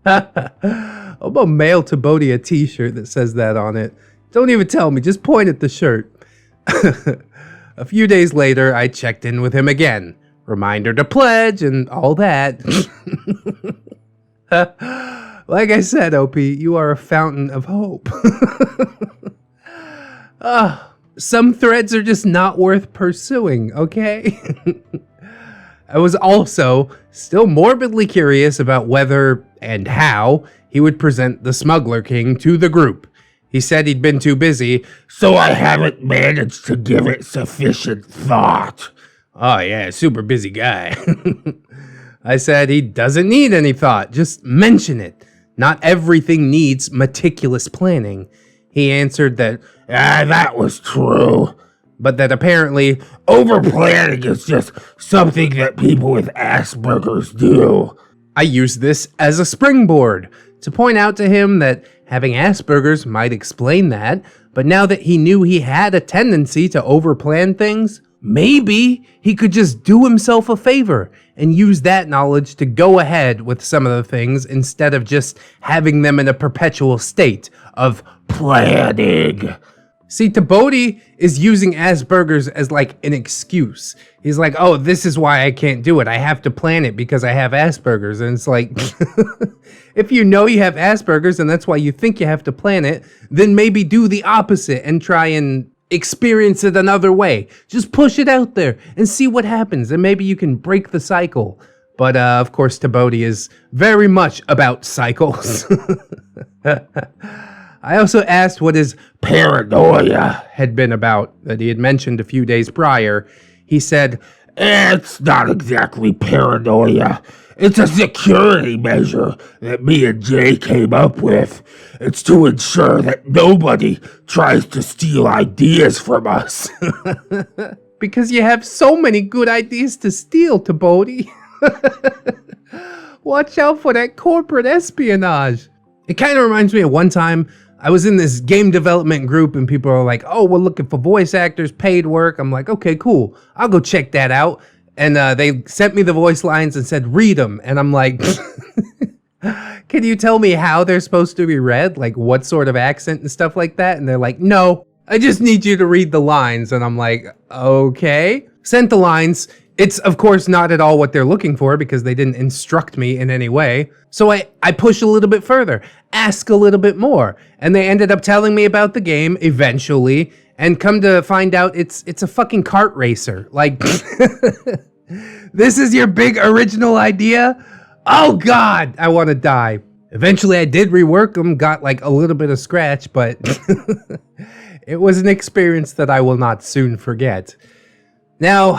I'm gonna mail TBOATI a t-shirt that says that on it. Don't even tell me, just point at the shirt. A few days later, I checked in with him again. Reminder to pledge and all that. Like I said, OP, you are a fountain of hope. Some threads are just not worth pursuing, okay? I was also still morbidly curious about whether and how he would present the Smuggler King to the group. He said he'd been too busy, So I haven't managed to give it sufficient thought. oh yeah, super busy guy. I said he doesn't need any thought, just mention it. Not everything needs meticulous planning. He answered that, That was true. but that apparently, Overplanning is just something that people with Asperger's do. I used this as a springboard to point out to him that having Asperger's might explain that, but now that he knew he had a tendency to overplan things, maybe he could just do himself a favor and use that knowledge to go ahead with some of the things instead of just having them in a perpetual state of Planning. See, TBOATI is using Asperger's as like an excuse. He's like, oh, this is why I can't do it. I have to plan it because I have Asperger's. And it's like, if you know you have Asperger's and that's why you think you have to plan it, then maybe do the opposite and try and experience it another way. Just push it out there and see what happens. And maybe you can break the cycle. But of course, TBOATI is very much about cycles. I also asked what his Paranoia. had been about that he had mentioned a few days prior. He said, It's not exactly paranoia. It's a security measure that me and Jay came up with. It's to ensure that nobody tries to steal ideas from us. because you have so many good ideas to steal, TBOATI. Watch out for that corporate espionage. It kind of reminds me of one time I was in this game development group and people are like, oh, we're looking for voice actors, paid work. I'm like, okay, cool. I'll go check that out. And they sent me the voice lines and said, read them. And I'm like, can you tell me how they're supposed to be read? Like what sort of accent and stuff like that? And they're like, no, I just need you to read the lines. And I'm like, okay. Sent the lines. It's, of course, not at all what they're looking for because they didn't instruct me in any way. So I push a little bit further, ask a little bit more. And they ended up telling me about the game eventually. And come to find out it's a fucking kart racer. Like, this is your big original idea? Oh God, I want to die. Eventually I did rework them, got like a little bit of scratch, but it was an experience that I will not soon forget. Now,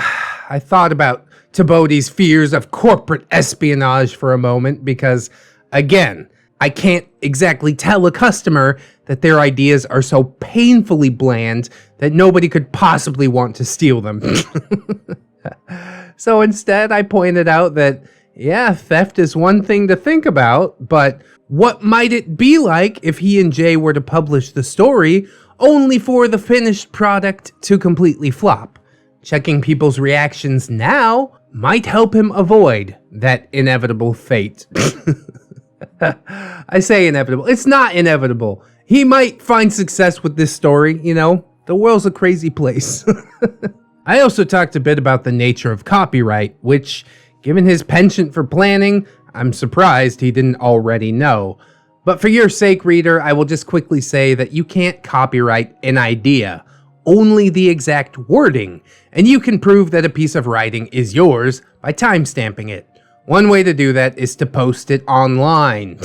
I thought about TBOATI's fears of corporate espionage for a moment because, again, I can't exactly tell a customer that their ideas are so painfully bland that nobody could possibly want to steal them. So instead, I pointed out that, yeah, theft is one thing to think about, but what might it be like if he and Jay were to publish the story only for the finished product to completely flop? Checking people's reactions now might help him avoid that inevitable fate. I say inevitable. It's not inevitable. He might find success with this story, you know? The world's a crazy place. I also talked a bit about the nature of copyright, which, given his penchant for planning, I'm surprised he didn't already know. But for your sake, reader, I will just quickly say that you can't copyright an idea, only the exact wording, and you can prove that a piece of writing is yours by timestamping it. One way to do that is to post it online.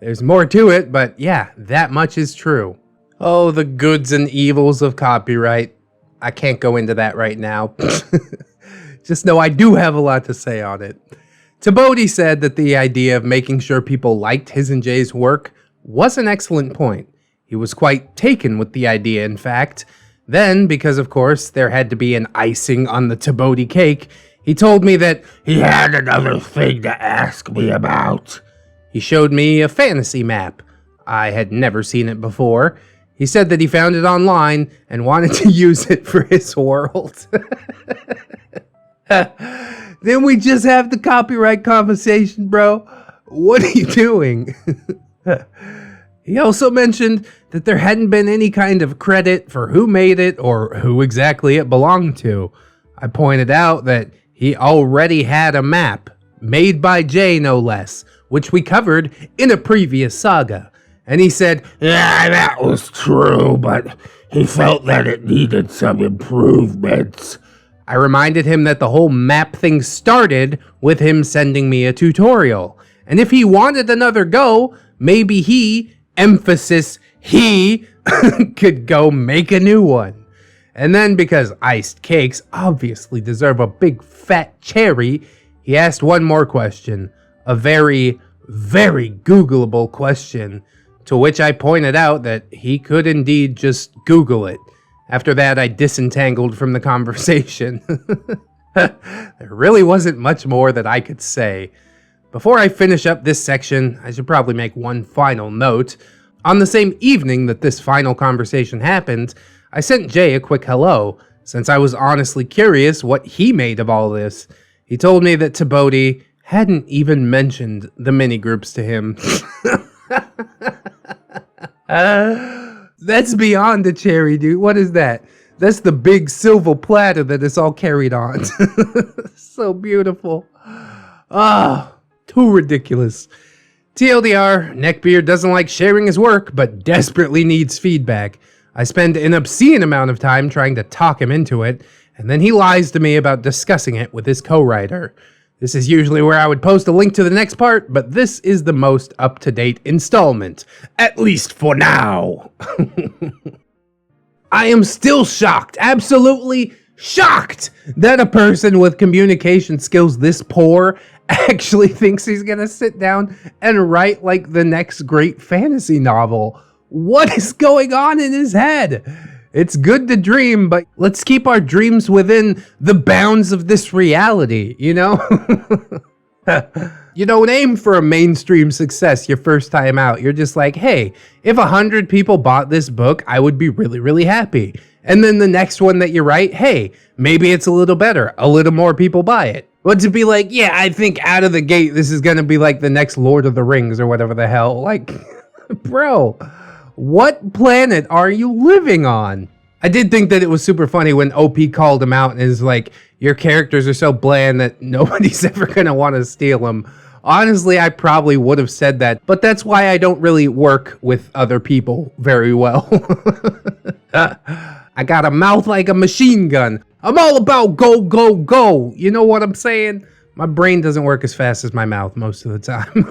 There's more to it, but yeah, that much is true. Oh, the goods and evils of copyright. I can't go into that right now. Just know I do have a lot to say on it. TBOATI said that the idea of making sure people liked his and Jay's work was an excellent point. He was quite taken with the idea, in fact. Then, because of course there had to be an icing on the TBOATI cake, he told me that He had another thing to ask me about. he showed me a fantasy map. I had never seen it before. He said that he found it online and wanted to use it for his world. Then we just have the copyright conversation, bro. What are you doing? He also mentioned that there hadn't been any kind of credit for who made it or who exactly it belonged to. I pointed out that he already had a map, made by Jay no less, which we covered in a previous saga. And he said, Yeah, that was true, but he felt that it needed some improvements. I reminded him that the whole map thing started with him sending me a tutorial. And if he wanted another go, maybe he, emphasis he, could go make a new one. And then because iced cakes obviously deserve a big fat cherry, he asked one more question. A very, very Googleable question, to which I pointed out that he could indeed just Google it. After that, I disentangled from the conversation. There really wasn't much more that I could say. Before I finish up this section, I should probably make one final note. On the same evening that this final conversation happened, I sent Jay a quick hello, since I was honestly curious what he made of all this. He told me that TBOATI hadn't even mentioned the mini-groups to him. That's beyond a cherry, dude. What is that? That's the big silver platter that is all carried on. So beautiful. Too ridiculous. TLDR, Neckbeard doesn't like sharing his work, but desperately needs feedback. I spend an obscene amount of time trying to talk him into it, and then he lies to me about discussing it with his co-writer. This is usually where I would post a link to the next part, but this is the most up-to-date installment. At least for now. I am still shocked, absolutely shocked, that a person with communication skills this poor actually thinks he's gonna sit down and write like the next great fantasy novel. What is going on in his head? It's good to dream, but let's keep our dreams within the bounds of this reality, you know? You don't aim for a mainstream success your first time out. You're just like, hey, if 100 people bought this book, I would be really, really happy. And then the next one that you write, hey, maybe it's a little better. A little more people buy it. But to be like, yeah, I think out of the gate, this is going to be like the next Lord of the Rings or whatever the hell. Like, bro, what planet are you living on? I did think that it was super funny when OP called him out and is like, your characters are so bland that nobody's ever going to want to steal them. Honestly, I probably would have said that, but that's why I don't really work with other people very well. I got a mouth like a machine gun. I'm all about go, go, go. You know what I'm saying? My brain doesn't work as fast as my mouth most of the time.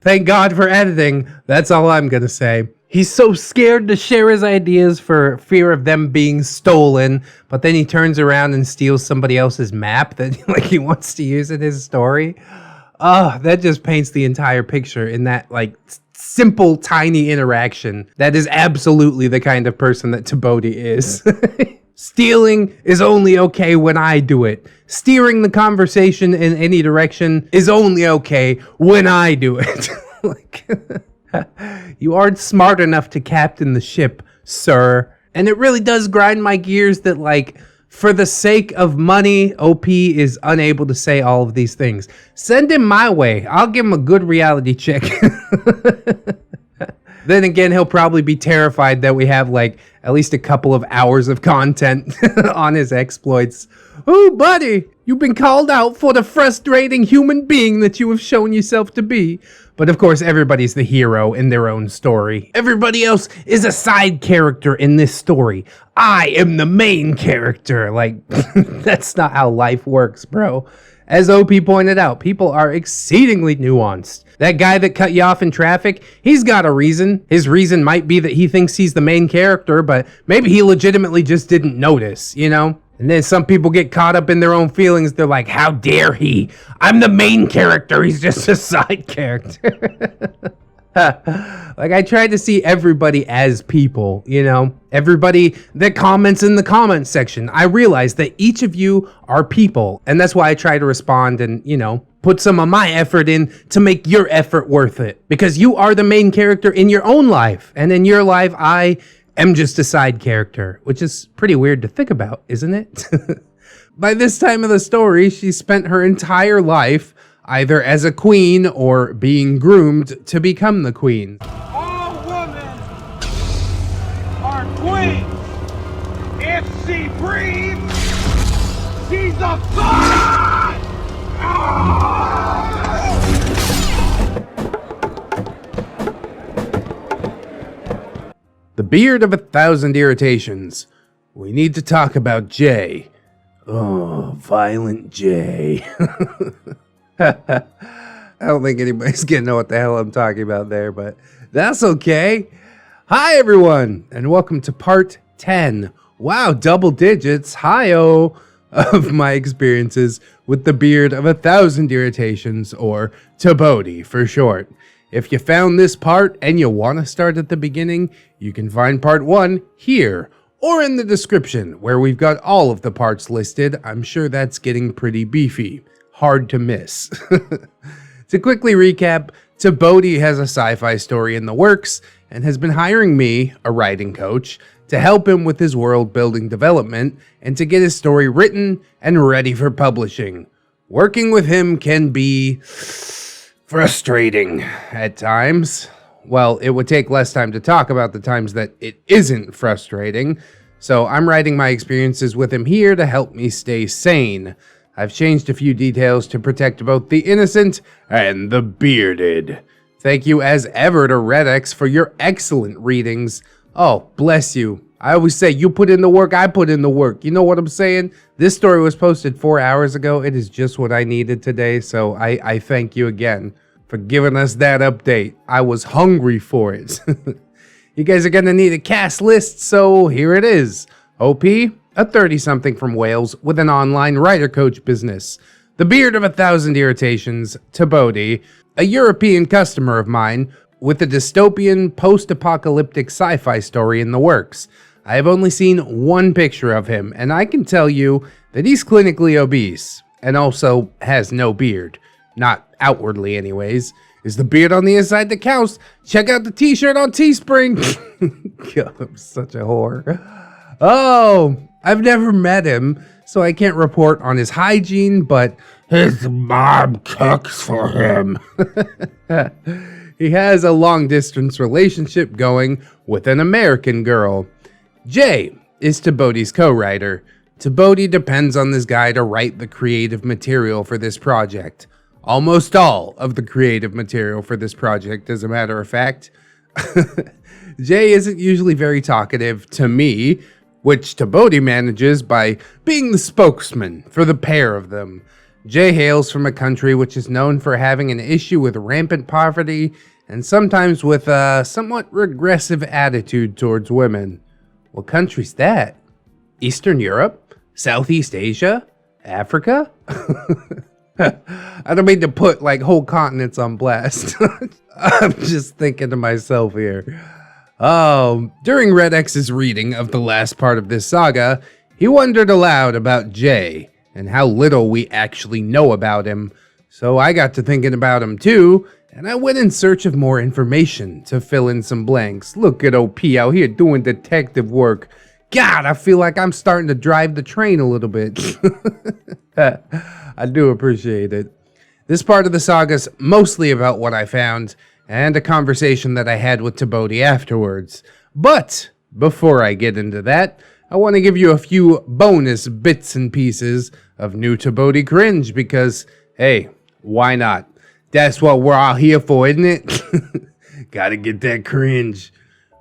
Thank God for editing. That's all I'm gonna say. He's so scared to share his ideas for fear of them being stolen, but then he turns around and steals somebody else's map that like he wants to use in his story. That just paints the entire picture in that like simple, tiny interaction. That is absolutely the kind of person that TBOATI is. Stealing is only okay when I do it. Steering the conversation in any direction is only okay when I do it. Like, you aren't smart enough to captain the ship, sir. And it really does grind my gears that, like, for the sake of money, OP is unable to say all of these things. Send him my way. I'll give him a good reality check. Then again, he'll probably be terrified that we have, like, at least a couple of hours of content on his exploits. Oh, buddy, you've been called out for the frustrating human being that you have shown yourself to be. But of course, everybody's the hero in their own story. Everybody else is a side character in this story. I am the main character. Like, that's not how life works, bro. As OP pointed out, people are exceedingly nuanced. That guy that cut you off in traffic, he's got a reason. His reason might be that he thinks he's the main character, but maybe he legitimately just didn't notice, you know? And then some people get caught up in their own feelings. They're like, how dare he? I'm the main character. He's just a side character. Like, I tried to see everybody as people, you know? Everybody that comments in the comments section. I realize that each of you are people. And that's why I try to respond and, you know, put some of my effort in to make your effort worth it. Because you are the main character in your own life. And in your life, I am just a side character, which is pretty weird to think about, isn't it? By this time of the story, she spent her entire life either as a queen or being groomed to become the queen. All women are queens. If she breathes, she's a god! beard of 1,000 irritations. We need to talk about Jay. Oh, violent Jay. I don't think anybody's gonna know what the hell I'm talking about there, but that's okay. Hi, everyone, and welcome to part 10. Wow, double digits, hi-oh, of my experiences with the beard of 1,000 irritations, or TBOATI for short. If you found this part and you want to start at the beginning, you can find part 1 here, or in the description, where we've got all of the parts listed. I'm sure that's getting pretty beefy. Hard to miss. To quickly recap, TBOATI has a sci-fi story in the works, and has been hiring me, a writing coach, to help him with his world-building development, and to get his story written and ready for publishing. Working with him can be frustrating at times. Well, it would take less time to talk about the times that it isn't frustrating, so I'm writing my experiences with him here to help me stay sane. I've changed a few details to protect both the innocent and the bearded. Thank you as ever to ReddX for your excellent readings. Oh, bless you. I always say, you put in the work, I put in the work. You know what I'm saying? This story was posted 4 hours ago. It is just what I needed today, so I thank you again for giving us that update. I was hungry for it. You guys are gonna need a cast list, so here it is. OP, a 30-something from Wales with an online writer coach business. The beard of 1,000 irritations, TBOATI, a European customer of mine with a dystopian post-apocalyptic sci-fi story in the works. I have only seen one picture of him, and I can tell you that he's clinically obese, and also has no beard. Not outwardly anyways. Is the beard on the inside that counts? Check out the t-shirt on Teespring. God, I'm such a whore. Oh, I've never met him, so I can't report on his hygiene, but His mom cooks for him. he has a long-distance relationship going with an American girl. Jay is TBOATI's co-writer. TBOATI depends on this guy to write the creative material for this project. Almost all of the creative material for this project, as a matter of fact. Jay isn't usually very talkative to me, which TBOATI manages by being the spokesman for the pair of them. Jay hails from a country which is known for having an issue with rampant poverty and sometimes with a somewhat regressive attitude towards women. What country's that? Eastern Europe? Southeast Asia? Africa? I don't mean to put like whole continents on blast. I'm just thinking to myself here. Oh, during ReddX's reading of the last part of this saga, he wondered aloud about Jay and how little we actually know about him. So I got to thinking about him too, and I went in search of more information to fill in some blanks. Look at OP out here doing detective work. God, I feel like I'm starting to drive the train a little bit. I do appreciate it. This part of the saga's mostly about what I found and a conversation that I had with TBOATI afterwards. But before I get into that, I want to give you a few bonus bits and pieces of new TBOATI cringe because, hey, why not? That's what we're all here for, isn't it? Gotta get that cringe.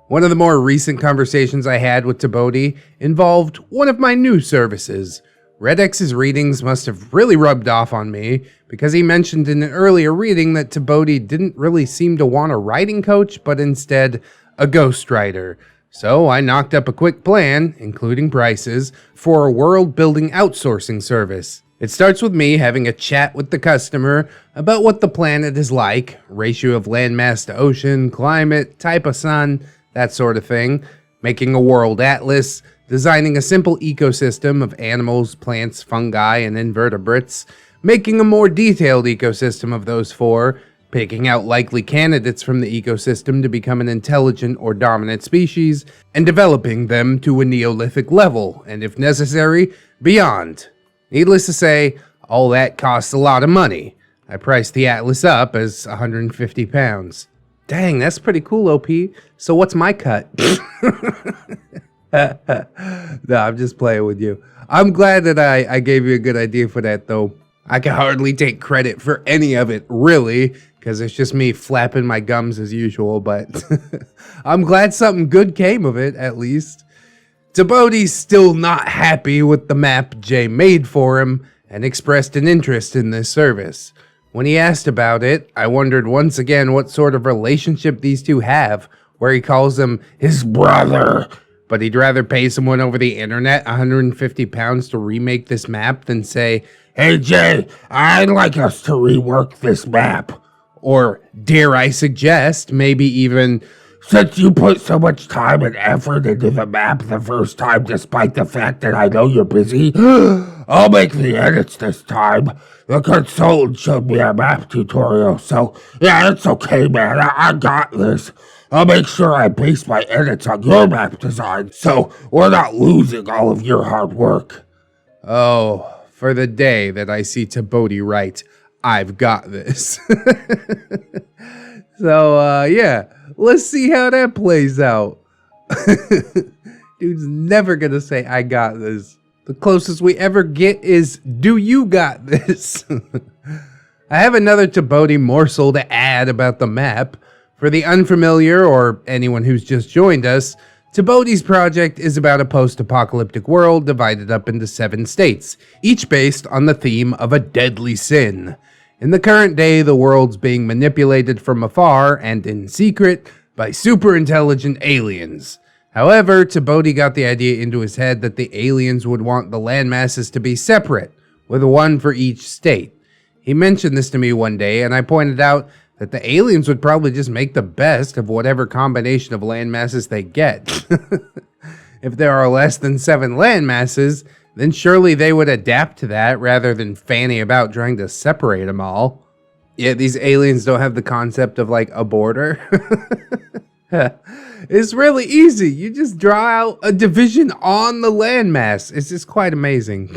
One of the more recent conversations I had with TBOATI involved one of my new services. ReddX's readings must have really rubbed off on me because he mentioned in an earlier reading that TBOATI didn't really seem to want a writing coach, but instead a ghostwriter. So I knocked up a quick plan, including prices, for a world-building outsourcing service. It starts with me having a chat with the customer about what the planet is like, ratio of landmass to ocean, climate, type of sun, that sort of thing, making a world atlas, designing a simple ecosystem of animals, plants, fungi, and invertebrates, making a more detailed ecosystem of those four, picking out likely candidates from the ecosystem to become an intelligent or dominant species, and developing them to a Neolithic level, and if necessary, beyond. Needless to say, all that costs a lot of money. I priced the atlas up as 150 pounds. Dang, that's pretty cool, OP. So what's my cut? No, I'm just playing with you. I'm glad that I gave you a good idea for that, though. I can hardly take credit for any of it, really, because it's just me flapping my gums as usual, but I'm glad something good came of it, at least. TBOATI's still not happy with the map Jay made for him and expressed an interest in this service. When he asked about it, I wondered once again what sort of relationship these two have, where he calls him his brother, but he'd rather pay someone over the internet £150 to remake this map than say, Hey Jay, I'd like us to rework this map. Or dare I suggest, maybe even, Since you put so much time and effort into the map the first time, despite the fact that I know you're busy, I'll make the edits this time. The consultant showed me a map tutorial, so yeah, it's okay, man. I got this. I'll make sure I base my edits on your map design, so we're not losing all of your hard work. oh, for the day that I see TBOATI write, I've got this. So, yeah. Let's see how that plays out. Dude's never gonna say, I got this. The closest we ever get is, do you got this? I have another TBOATI morsel to add about the map. For the unfamiliar, or anyone who's just joined us, TBOATI's project is about a post-apocalyptic world divided up into 7 states, each based on the theme of a deadly sin. In the current day, the world's being manipulated from afar and in secret by super intelligent aliens. However, TBOATI got the idea into his head that the aliens would want the landmasses to be separate, with one for each state. He mentioned this to me one day, and I pointed out that the aliens would probably just make the best of whatever combination of landmasses they get. If there are less than 7 landmasses, then surely they would adapt to that rather than fanny about trying to separate them all. Yeah, these aliens don't have the concept of like a border. It's really easy. You just draw out a division on the landmass. It's just quite amazing.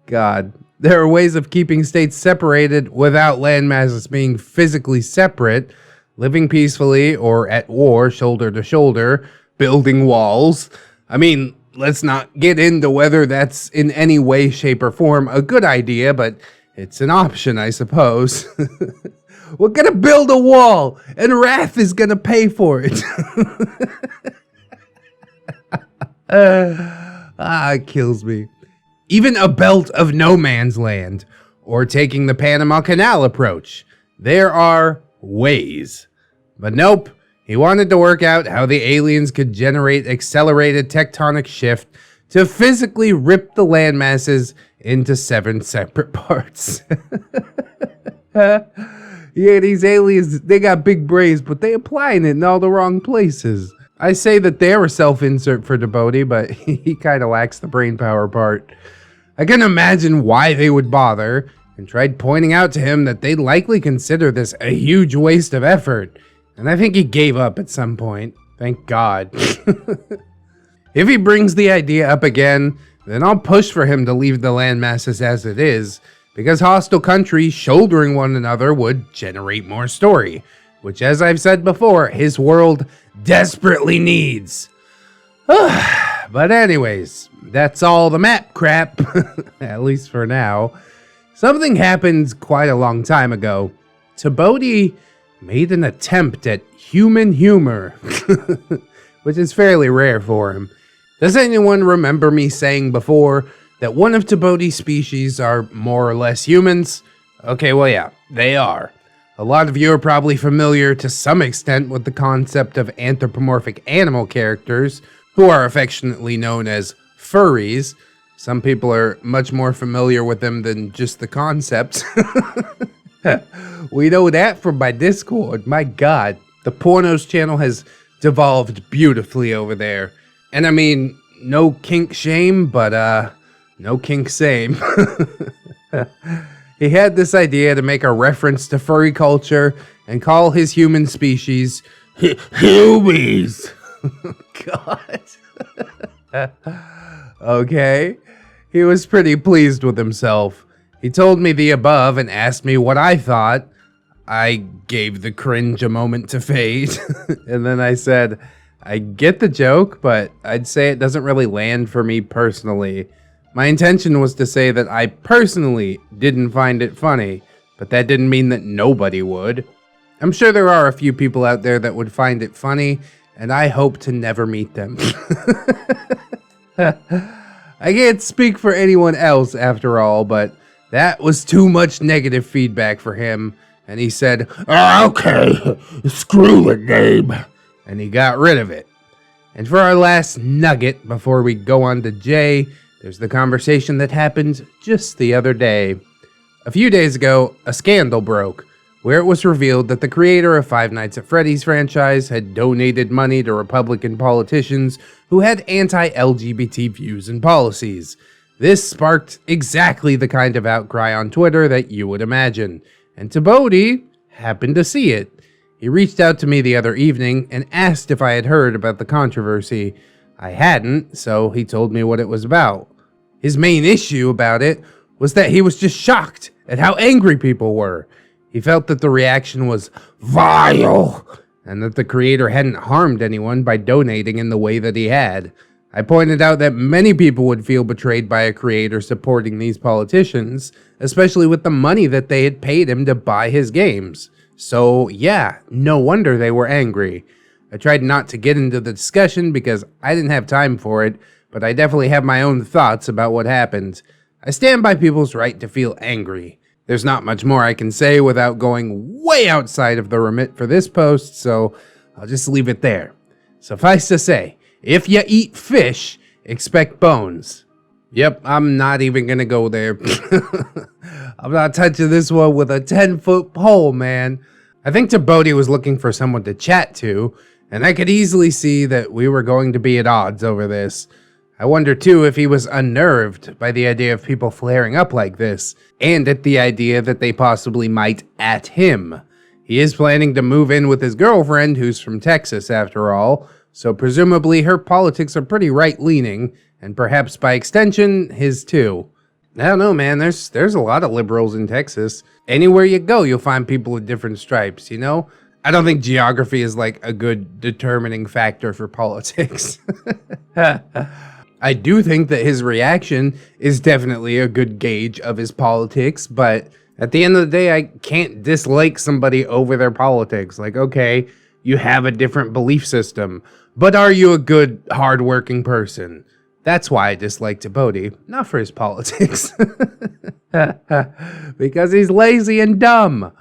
God, there are ways of keeping states separated without landmasses being physically separate, living peacefully or at war shoulder to shoulder, building walls. I mean, let's not get into whether that's in any way, shape, or form a good idea, but it's an option, I suppose. We're gonna build a wall, and Wrath is gonna pay for it. It kills me. Even a belt of no man's land, or taking the Panama Canal approach. There are ways. But nope. He wanted to work out how the aliens could generate accelerated tectonic shift to physically rip the landmasses into 7 separate parts. Yeah, these aliens, they got big brains, but they applying it in all the wrong places. I say that they're a self-insert for TBOATI, but he kind of lacks the brain power part. I can imagine why they would bother, and tried pointing out to him that they'd likely consider this a huge waste of effort. And I think he gave up at some point. Thank God. If he brings the idea up again, then I'll push for him to leave the landmasses as it is, because hostile countries shouldering one another would generate more story, which, as I've said before, his world desperately needs. But anyways, that's all the map crap, at least for now. Something happened quite a long time ago. TBOATI made an attempt at human humor, which is fairly rare for him. Does anyone remember me saying before that one of TBOATI's species are more or less humans? Okay, well yeah, they are. A lot of you are probably familiar to some extent with the concept of anthropomorphic animal characters, who are affectionately known as furries. Some people are much more familiar with them than just the concept. We know that from my Discord. My God, the Pornos channel has devolved beautifully over there. And I mean, no kink shame, but no kink same. He had this idea to make a reference to furry culture and call his human species Humies. God. Okay. He was pretty pleased with himself. He told me the above and asked me what I thought. I gave the cringe a moment to fade. And then I said, I get the joke, but I'd say it doesn't really land for me personally. My intention was to say that I personally didn't find it funny, but that didn't mean that nobody would. I'm sure there are a few people out there that would find it funny, and I hope to never meet them. I can't speak for anyone else after all, but that was too much negative feedback for him, and he said, Okay, screw the name. and he got rid of it. And for our last nugget before we go on to Jay, there's the conversation that happened just the other day. A few days ago, a scandal broke, where it was revealed that the creator of Five Nights at Freddy's franchise had donated money to Republican politicians who had anti-LGBT views and policies. This sparked exactly the kind of outcry on Twitter that you would imagine, and TBOATI happened to see it. He reached out to me the other evening and asked if I had heard about the controversy. I hadn't, so he told me what it was about. His main issue about it was that he was just shocked at how angry people were. He felt that the reaction was vile, and that the creator hadn't harmed anyone by donating in the way that he had. I pointed out that many people would feel betrayed by a creator supporting these politicians, especially with the money that they had paid him to buy his games. So yeah, no wonder they were angry. I tried not to get into the discussion because I didn't have time for it, but I definitely have my own thoughts about what happened. I stand by people's right to feel angry. There's not much more I can say without going way outside of the remit for this post, so I'll just leave it there. Suffice to say, if you eat fish, expect bones. Yep, I'm not even gonna go there. I'm not touching this one with a 10-foot pole, man. I think TBOATI was looking for someone to chat to, and I could easily see that we were going to be at odds over this. I wonder too if he was unnerved by the idea of people flaring up like this, and at the idea that they possibly might at him. He is planning to move in with his girlfriend, who's from Texas after all, so presumably her politics are pretty right-leaning, and perhaps by extension, his too. I don't know, man, there's a lot of liberals in Texas. Anywhere you go, you'll find people with different stripes, you know? I don't think geography is like a good determining factor for politics. I do think that his reaction is definitely a good gauge of his politics, but at the end of the day, I can't dislike somebody over their politics. Like, okay, you have a different belief system, but are you a good, hardworking person? That's why I dislike TBOATI, not for his politics. Because he's lazy and dumb.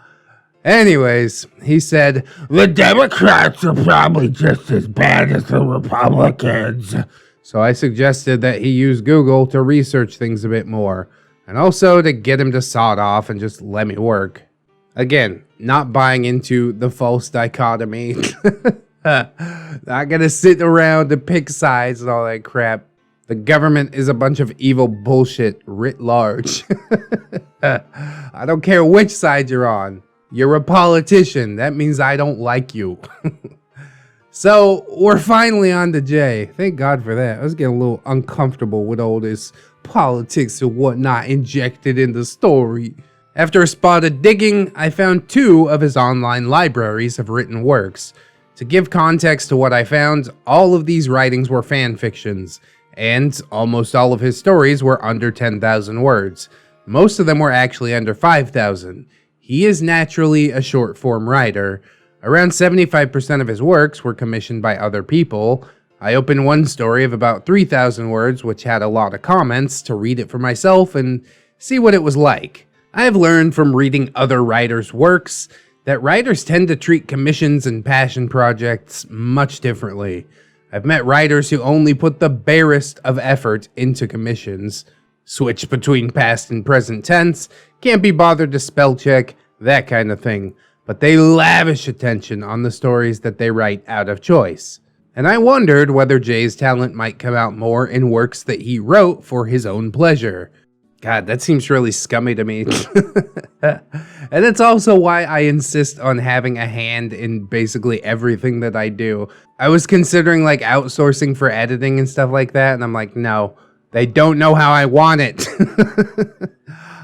Anyways, he said, The Democrats are probably just as bad as the Republicans. So I suggested that he use Google to research things a bit more, and also to get him to sod off and just let me work. Again, not buying into the false dichotomy. Not gonna sit around and pick sides and all that crap. The government is a bunch of evil bullshit writ large. I don't care which side you're on. You're a politician. That means I don't like you. So, we're finally on to Jay. Thank God for that. I was getting a little uncomfortable with all this politics and whatnot injected in the story. After a spot of digging, I found 2 of his online libraries of written works. To give context to what I found, all of these writings were fan fictions, and almost all of his stories were under 10,000 words. Most of them were actually under 5,000. He is naturally a short-form writer. Around 75% of his works were commissioned by other people. I opened one story of about 3,000 words, which had a lot of comments, to read it for myself and see what it was like. I have learned from reading other writers' works that writers tend to treat commissions and passion projects much differently. I've met writers who only put the barest of effort into commissions, switch between past and present tense, can't be bothered to spell check, that kind of thing. But they lavish attention on the stories that they write out of choice. And I wondered whether Jay's talent might come out more in works that he wrote for his own pleasure. God, that seems really scummy to me. And it's also why I insist on having a hand in basically everything that I do. I was considering like outsourcing for editing and stuff like that, and I'm like, no, they don't know how I want it.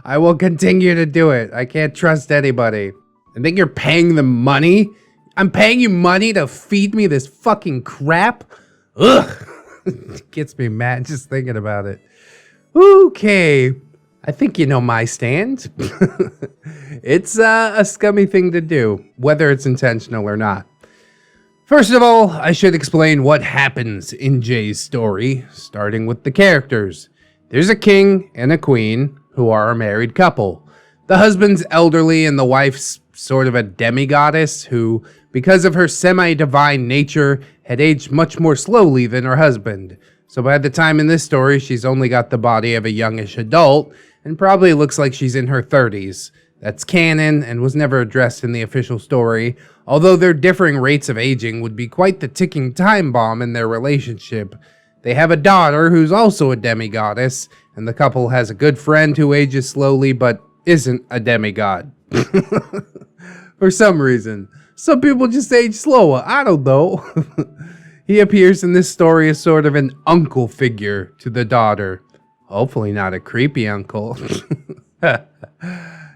I will continue to do it. I can't trust anybody. I think you're paying them money? I'm paying you money to feed me this fucking crap? Ugh. It gets me mad just thinking about it. Okay. I think you know my stand. It's a scummy thing to do, whether it's intentional or not. First of all, I should explain what happens in Jay's story, starting with the characters. There's a king and a queen who are a married couple. The husband's elderly and the wife's sort of a demigoddess who, because of her semi-divine nature, had aged much more slowly than her husband. So by the time in this story, she's only got the body of a youngish adult and probably looks like she's in her 30s. That's canon and was never addressed in the official story, although their differing rates of aging would be quite the ticking time bomb in their relationship. They have a daughter who's also a demigoddess, and the couple has a good friend who ages slowly but isn't a demigod. For some reason. Some people just age slower, I don't know. He appears in this story as sort of an uncle figure to the daughter. Hopefully not a creepy uncle.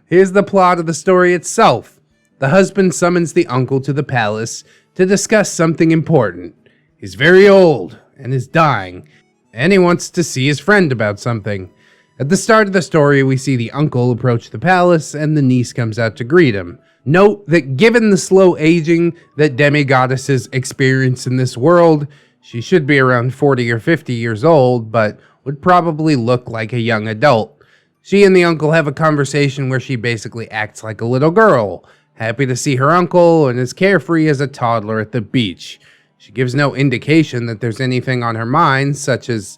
Here's the plot of the story itself. The husband summons the uncle to the palace to discuss something important. He's very old and is dying, and he wants to see his friend about something. At the start of the story, we see the uncle approach the palace, and the niece comes out to greet him. Note that given the slow aging that demigoddesses experience in this world, she should be around 40 or 50 years old, but would probably look like a young adult. She and the uncle have a conversation where she basically acts like a little girl, happy to see her uncle and as carefree as a toddler at the beach. She gives no indication that there's anything on her mind, such as,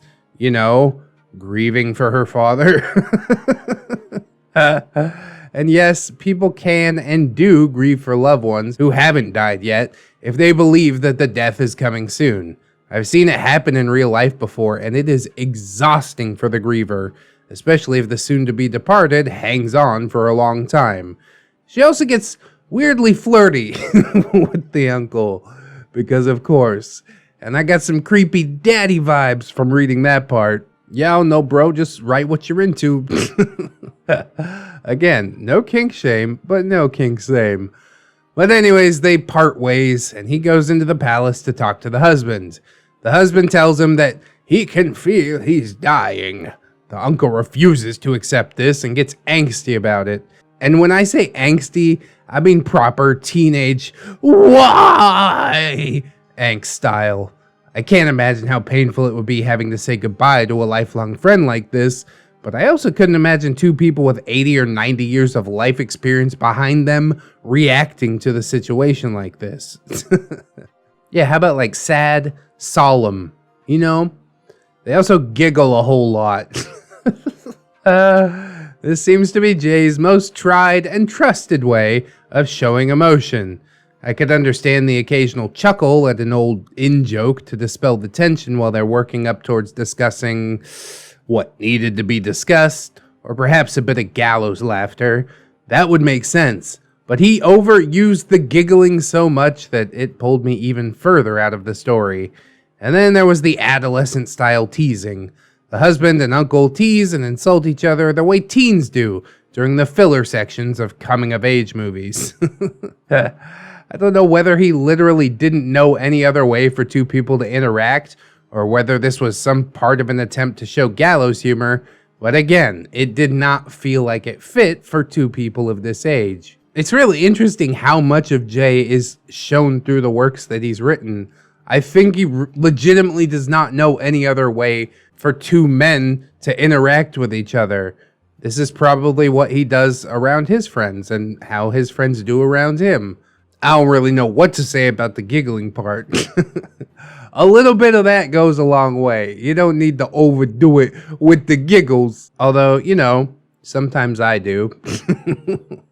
grieving for her father. And yes, people can and do grieve for loved ones who haven't died yet if they believe that the death is coming soon. I've seen it happen in real life before, and it is exhausting for the griever, especially if the soon-to-be departed hangs on for a long time. She also gets weirdly flirty with the uncle, because of course. And I got some creepy daddy vibes from reading that part. Yeah, no bro, just write what you're into. Again, no kink shame, but no kink same. But anyways, they part ways, and he goes into the palace to talk to the husband. The husband tells him that he can feel he's dying. The uncle refuses to accept this and gets angsty about it. And when I say angsty, I mean proper teenage, why? Angst style. I can't imagine how painful it would be having to say goodbye to a lifelong friend like this, but I also couldn't imagine two people with 80 or 90 years of life experience behind them reacting to the situation like this. Yeah, how about like sad, solemn, They also giggle a whole lot. This seems to be Jay's most tried and trusted way of showing emotion. I could understand the occasional chuckle at an old in-joke to dispel the tension while they're working up towards discussing what needed to be discussed, or perhaps a bit of gallows laughter. That would make sense, but he overused the giggling so much that it pulled me even further out of the story. And then there was the adolescent-style teasing. The husband and uncle tease and insult each other the way teens do during the filler sections of coming-of-age movies. I don't know whether he literally didn't know any other way for two people to interact, or whether this was some part of an attempt to show gallows humor, but again, it did not feel like it fit for two people of this age. It's really interesting how much of Jay is shown through the works that he's written. I think he legitimately does not know any other way for two men to interact with each other. This is probably what he does around his friends and how his friends do around him. I don't really know what to say about the giggling part. A little bit of that goes a long way. You don't need to overdo it with the giggles. Although, sometimes I do.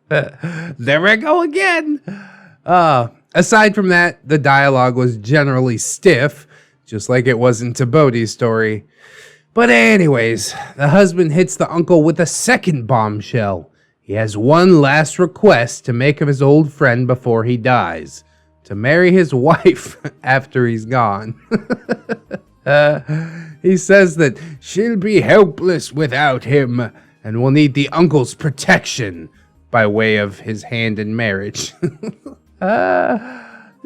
There I go again. Aside from that, the dialogue was generally stiff, just like it was in TBOATI's story. But anyways, the husband hits the uncle with a second bombshell. He has one last request to make of his old friend before he dies. To marry his wife after he's gone. He says that she'll be helpless without him and will need the uncle's protection by way of his hand in marriage.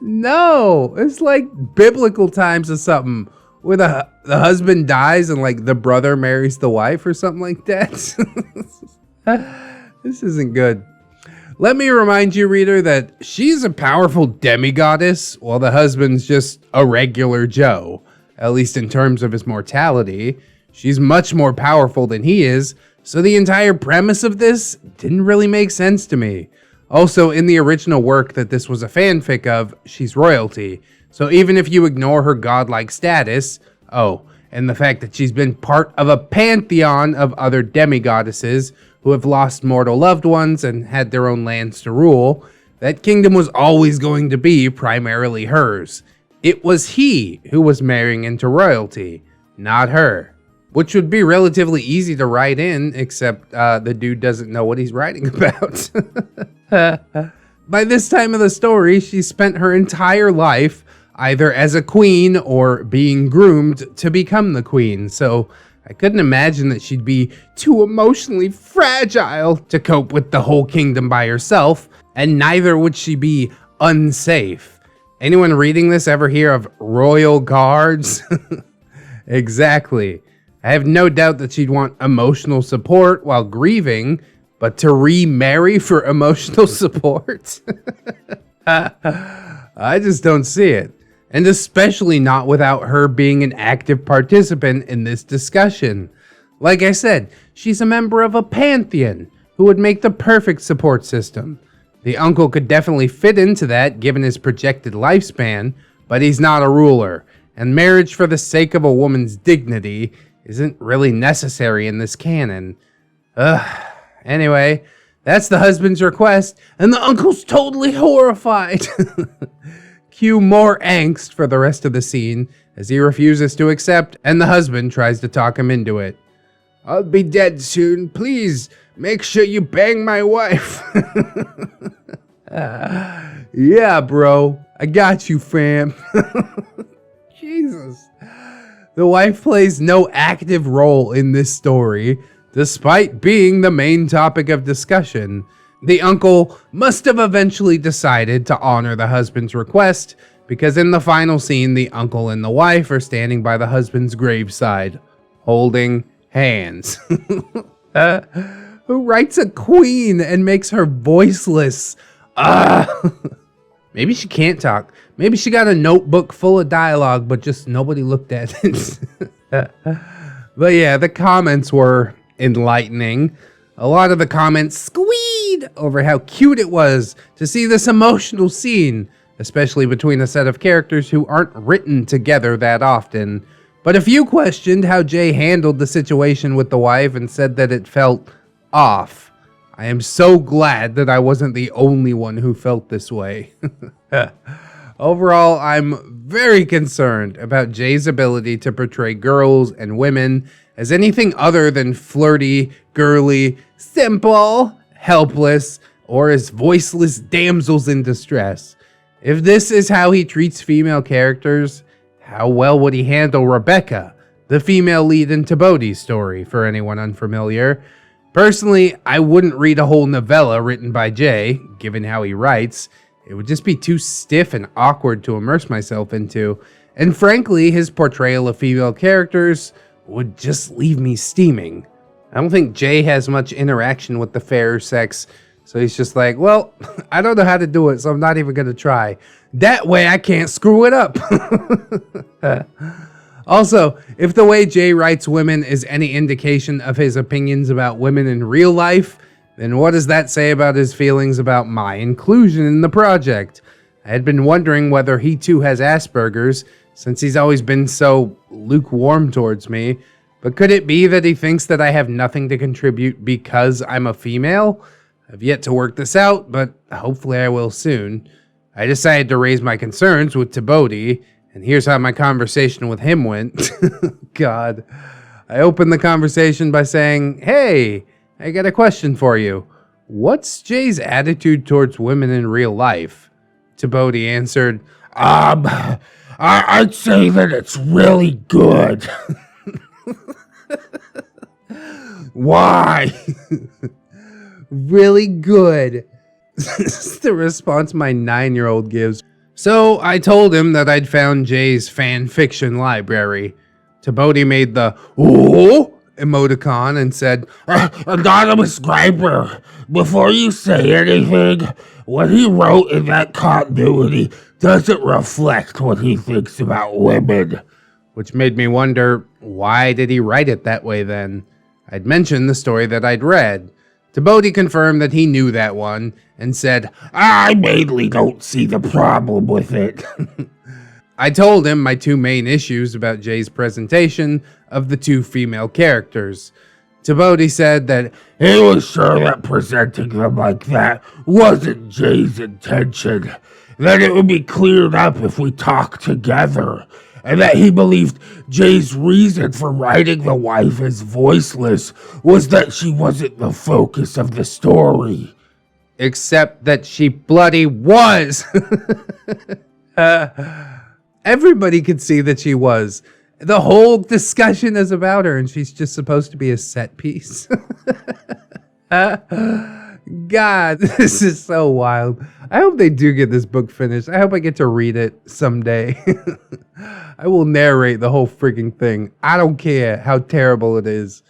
No, it's like biblical times or something. where the husband dies and like the brother marries the wife or something like that. This isn't good. Let me remind you, reader, that she's a powerful demigoddess while the husband's just a regular Joe, at least in terms of his mortality. She's much more powerful than he is, so the entire premise of this didn't really make sense to me. Also, in the original work that this was a fanfic of, she's royalty, so even if you ignore her godlike status, and the fact that she's been part of a pantheon of other demigoddesses who have lost mortal loved ones and had their own lands to rule, that kingdom was always going to be primarily hers. It was he who was marrying into royalty, not her. Which would be relatively easy to write in, except the dude doesn't know what he's writing about. By this time of the story, she spent her entire life either as a queen or being groomed to become the queen, so I couldn't imagine that she'd be too emotionally fragile to cope with the whole kingdom by herself, and neither would she be unsafe. Anyone reading this ever hear of royal guards? Exactly. I have no doubt that she'd want emotional support while grieving, but to remarry for emotional support? I just don't see it. And especially not without her being an active participant in this discussion. Like I said, she's a member of a pantheon who would make the perfect support system. The uncle could definitely fit into that given his projected lifespan, but he's not a ruler, and marriage for the sake of a woman's dignity isn't really necessary in this canon. Anyway, that's the husband's request, and the uncle's totally horrified. Cue more angst for the rest of the scene as he refuses to accept and the husband tries to talk him into it. I'll be dead soon. Please make sure you bang my wife. Yeah, bro. I got you, fam. Jesus. The wife plays no active role in this story, despite being the main topic of discussion. The uncle must have eventually decided to honor the husband's request, because in the final scene, the uncle and the wife are standing by the husband's graveside, holding hands. Who writes a queen and makes her voiceless? Maybe she can't talk. Maybe she got a notebook full of dialogue, but just nobody looked at it. But yeah, the comments were enlightening. A lot of the comments squeed over how cute it was to see this emotional scene, especially between a set of characters who aren't written together that often. But a few questioned how Jay handled the situation with the wife and said that it felt off. I am so glad that I wasn't the only one who felt this way. Overall, I'm very concerned about Jay's ability to portray girls and women as anything other than flirty, girly, simple, helpless, or as voiceless damsels in distress. If this is how he treats female characters, how well would he handle Rebecca, the female lead in TBOATI's story, for anyone unfamiliar? Personally, I wouldn't read a whole novella written by Jay, given how he writes. It would just be too stiff and awkward to immerse myself into, and frankly, his portrayal of female characters would just leave me steaming. I don't think Jay has much interaction with the fairer sex, so he's just like, well, I don't know how to do it, so I'm not even gonna try. That way I can't screw it up. Also, if the way Jay writes women is any indication of his opinions about women in real life, then what does that say about his feelings about my inclusion in the project? I had been wondering whether he too has Asperger's, since he's always been so lukewarm towards me. But could it be that he thinks that I have nothing to contribute because I'm a female? I've yet to work this out, but hopefully I will soon. I decided to raise my concerns with TBOATI, and here's how my conversation with him went. God. I opened the conversation by saying, hey, I got a question for you. What's Jay's attitude towards women in real life? TBOATI answered, I'd say that it's really good. Why? Really good. This is the response my 9-year-old gives. So I told him that I'd found Jay's fan fiction library. TBOATI made the "ooh" emoticon and said, Anonymous Griper, before you say anything, what he wrote in that continuity doesn't reflect what he thinks about women. which made me wonder, why did he write it that way then? I'd mentioned the story that I'd read. TBOATI confirmed that he knew that one and said, I mainly don't see the problem with it. I told him my two main issues about Jay's presentation of the two female characters. TBOATI said that he was sure that presenting them like that wasn't Jay's intention, that it would be cleared up if we talked together, and that he believed Jay's reason for writing the wife as voiceless was that she wasn't the focus of the story. Except that she bloody was! Everybody could see that she was. The whole discussion is about her, and she's just supposed to be a set piece. God, this is so wild. I hope they do get this book finished. I hope I get to read it someday. I will narrate the whole freaking thing. I don't care how terrible it is.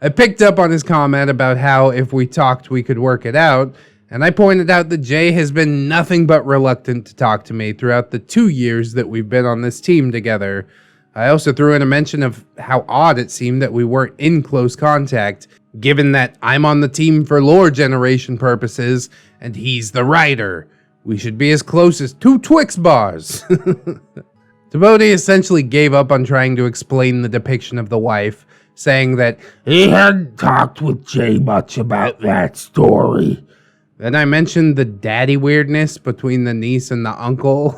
I picked up on his comment about how if we talked, we could work it out, and I pointed out that Jay has been nothing but reluctant to talk to me throughout the 2 years that we've been on this team together. I also threw in a mention of how odd it seemed that we weren't in close contact, given that I'm on the team for lore generation purposes, and he's the writer. We should be as close as 2 Twix bars. TBOATI essentially gave up on trying to explain the depiction of the wife, saying that he hadn't talked with Jay much about that story. Then I mentioned the daddy weirdness between the niece and the uncle.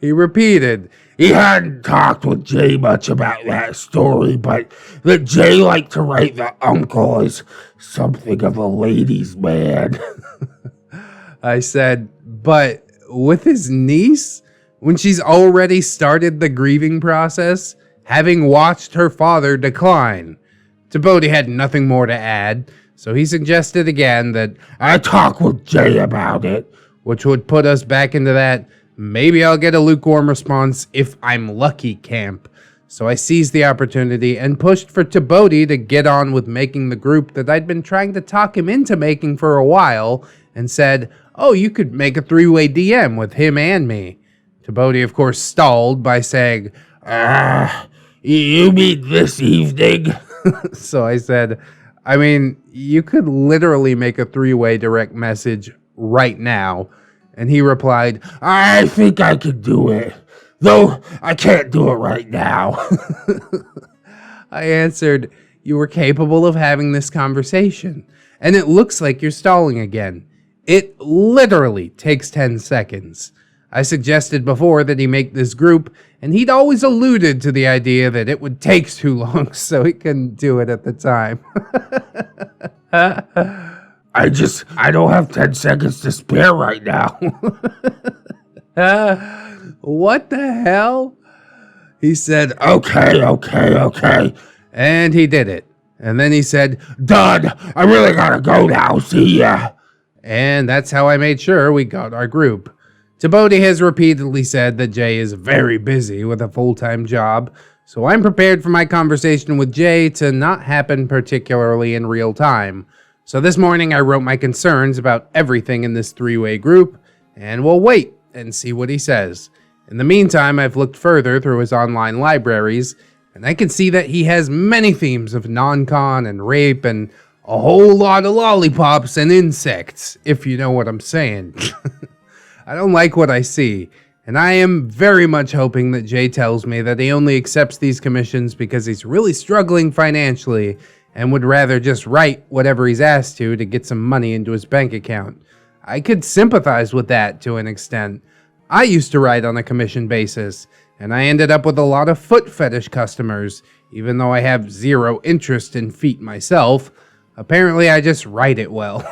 He repeated, he hadn't talked with Jay much about that story, but that Jay liked to write the uncle as something of a ladies' man. I said, but with his niece, when she's already started the grieving process, having watched her father decline. TBOATI had nothing more to add, so he suggested again that I talk with Jay about it, which would put us back into that maybe I'll get a lukewarm response if I'm lucky camp. So I seized the opportunity and pushed for TBOATI to get on with making the group that I'd been trying to talk him into making for a while, and said, oh, you could make a 3-way DM with him and me. TBOATI, of course, stalled by saying, you mean this evening? So I said, I mean, you could literally make a 3-way direct message right now. And he replied, I think I could do it, though I can't do it right now. I answered, you were capable of having this conversation, and it looks like you're stalling again. It literally takes 10 seconds. I suggested before that he make this group, and he'd always alluded to the idea that it would take too long, so he couldn't do it at the time. I don't have 10 seconds to spare right now. What the hell? He said, Okay. And he did it. And then he said, done. I really gotta go now. See ya. And that's how I made sure we got our group. TBOATI has repeatedly said that Jay is very busy with a full-time job, so I'm prepared for my conversation with Jay to not happen particularly in real time. So this morning I wrote my concerns about everything in this 3-way group, and we'll wait and see what he says. In the meantime, I've looked further through his online libraries, and I can see that he has many themes of non-con and rape and a whole lot of lollipops and insects, if you know what I'm saying. I don't like what I see, and I am very much hoping that Jay tells me that he only accepts these commissions because he's really struggling financially and would rather just write whatever he's asked to get some money into his bank account. I could sympathize with that to an extent. I used to write on a commission basis, and I ended up with a lot of foot fetish customers, even though I have zero interest in feet myself. Apparently I just write it well.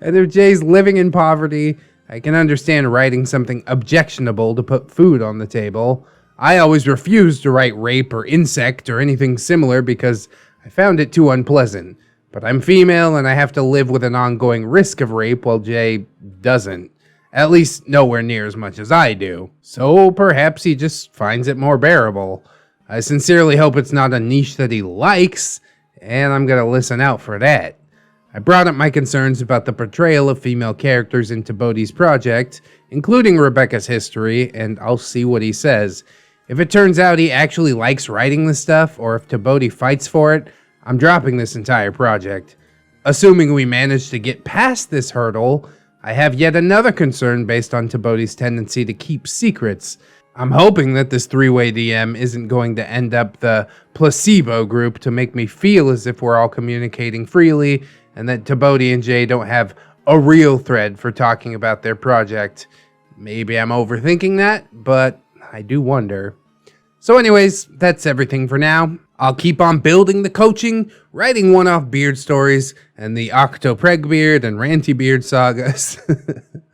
And if Jay's living in poverty, I can understand writing something objectionable to put food on the table. I always refused to write rape or insect or anything similar because I found it too unpleasant. But I'm female and I have to live with an ongoing risk of rape while Jay doesn't. At least nowhere near as much as I do. So perhaps he just finds it more bearable. I sincerely hope it's not a niche that he likes, and I'm gonna listen out for that. I brought up my concerns about the portrayal of female characters in TBOATI's project, including Rebecca's history, and I'll see what he says. If it turns out he actually likes writing this stuff, or if TBOATI fights for it, I'm dropping this entire project. Assuming we manage to get past this hurdle, I have yet another concern based on TBOATI's tendency to keep secrets. I'm hoping that this three-way DM isn't going to end up the placebo group to make me feel as if we're all communicating freely, and that TBOATI and Jay don't have a real thread for talking about their project. Maybe I'm overthinking that, but I do wonder. So anyways, that's everything for now. I'll keep on building the coaching, writing one-off beard stories, and the NECKBEARD and Ranty Beard sagas.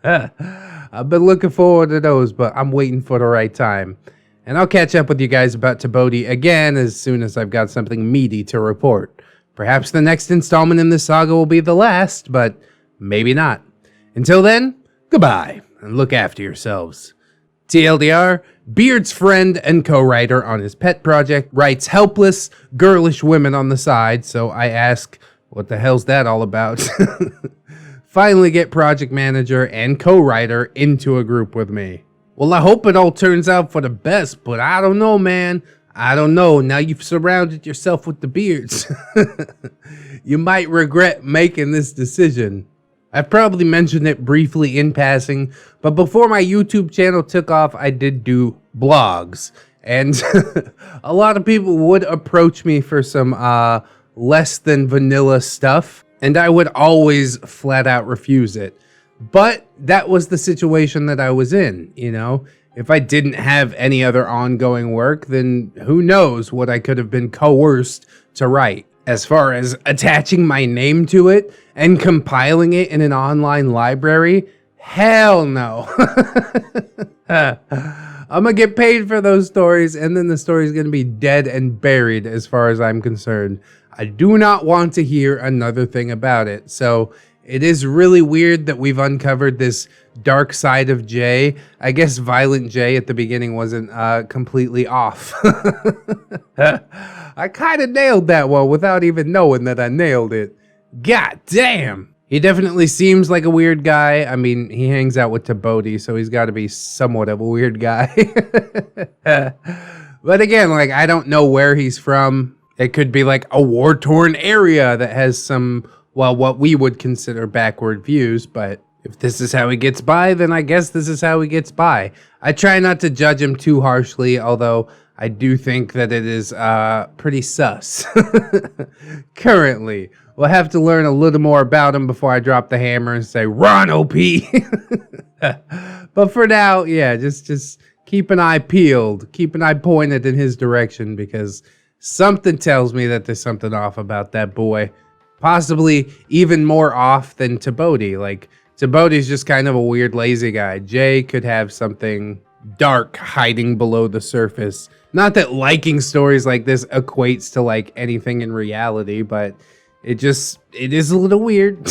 I've been looking forward to those, but I'm waiting for the right time. And I'll catch up with you guys about TBOATI again as soon as I've got something meaty to report. Perhaps the next installment in this saga will be the last, but maybe not. Until then, goodbye, and look after yourselves. TLDR, Beard's friend and co-writer on his pet project writes helpless, girlish women on the side, so I ask, what the hell's that all about? Finally get project manager and co-writer into a group with me. Well, I hope it all turns out for the best, but I don't know, man. I don't know. Now you've surrounded yourself with the beards. You might regret making this decision. I've probably mentioned it briefly in passing, but before my YouTube channel took off, I did do blogs. And a lot of people would approach me for some less than vanilla stuff, and I would always flat out refuse it. But that was the situation that I was in, you know? If I didn't have any other ongoing work, then who knows what I could have been coerced to write. As far as attaching my name to it and compiling it in an online library, hell no. I'm gonna get paid for those stories, and then the story's gonna be dead and buried as far as I'm concerned. I do not want to hear another thing about it. So it is really weird that we've uncovered this dark side of Jay. I guess Violent Jay at the beginning wasn't completely off. I kind of nailed that one without even knowing that I nailed it. God damn! He definitely seems like a weird guy. I mean, he hangs out with TBOATI, so he's got to be somewhat of a weird guy. But again, like, I don't know where he's from. It could be like a war-torn area that has some, well, what we would consider backward views, but if this is how he gets by, then I guess this is how he gets by. I try not to judge him too harshly, although I do think that it is pretty sus. Currently. We'll have to learn a little more about him before I drop the hammer and say, run, OP! But for now, yeah, just keep an eye peeled. Keep an eye pointed in his direction, because something tells me that there's something off about that boy. Possibly even more off than TBOATI. Like, TBOATI's just kind of a weird, lazy guy. Jay could have something dark hiding below the surface. Not that liking stories like this equates to like anything in reality, but it is a little weird.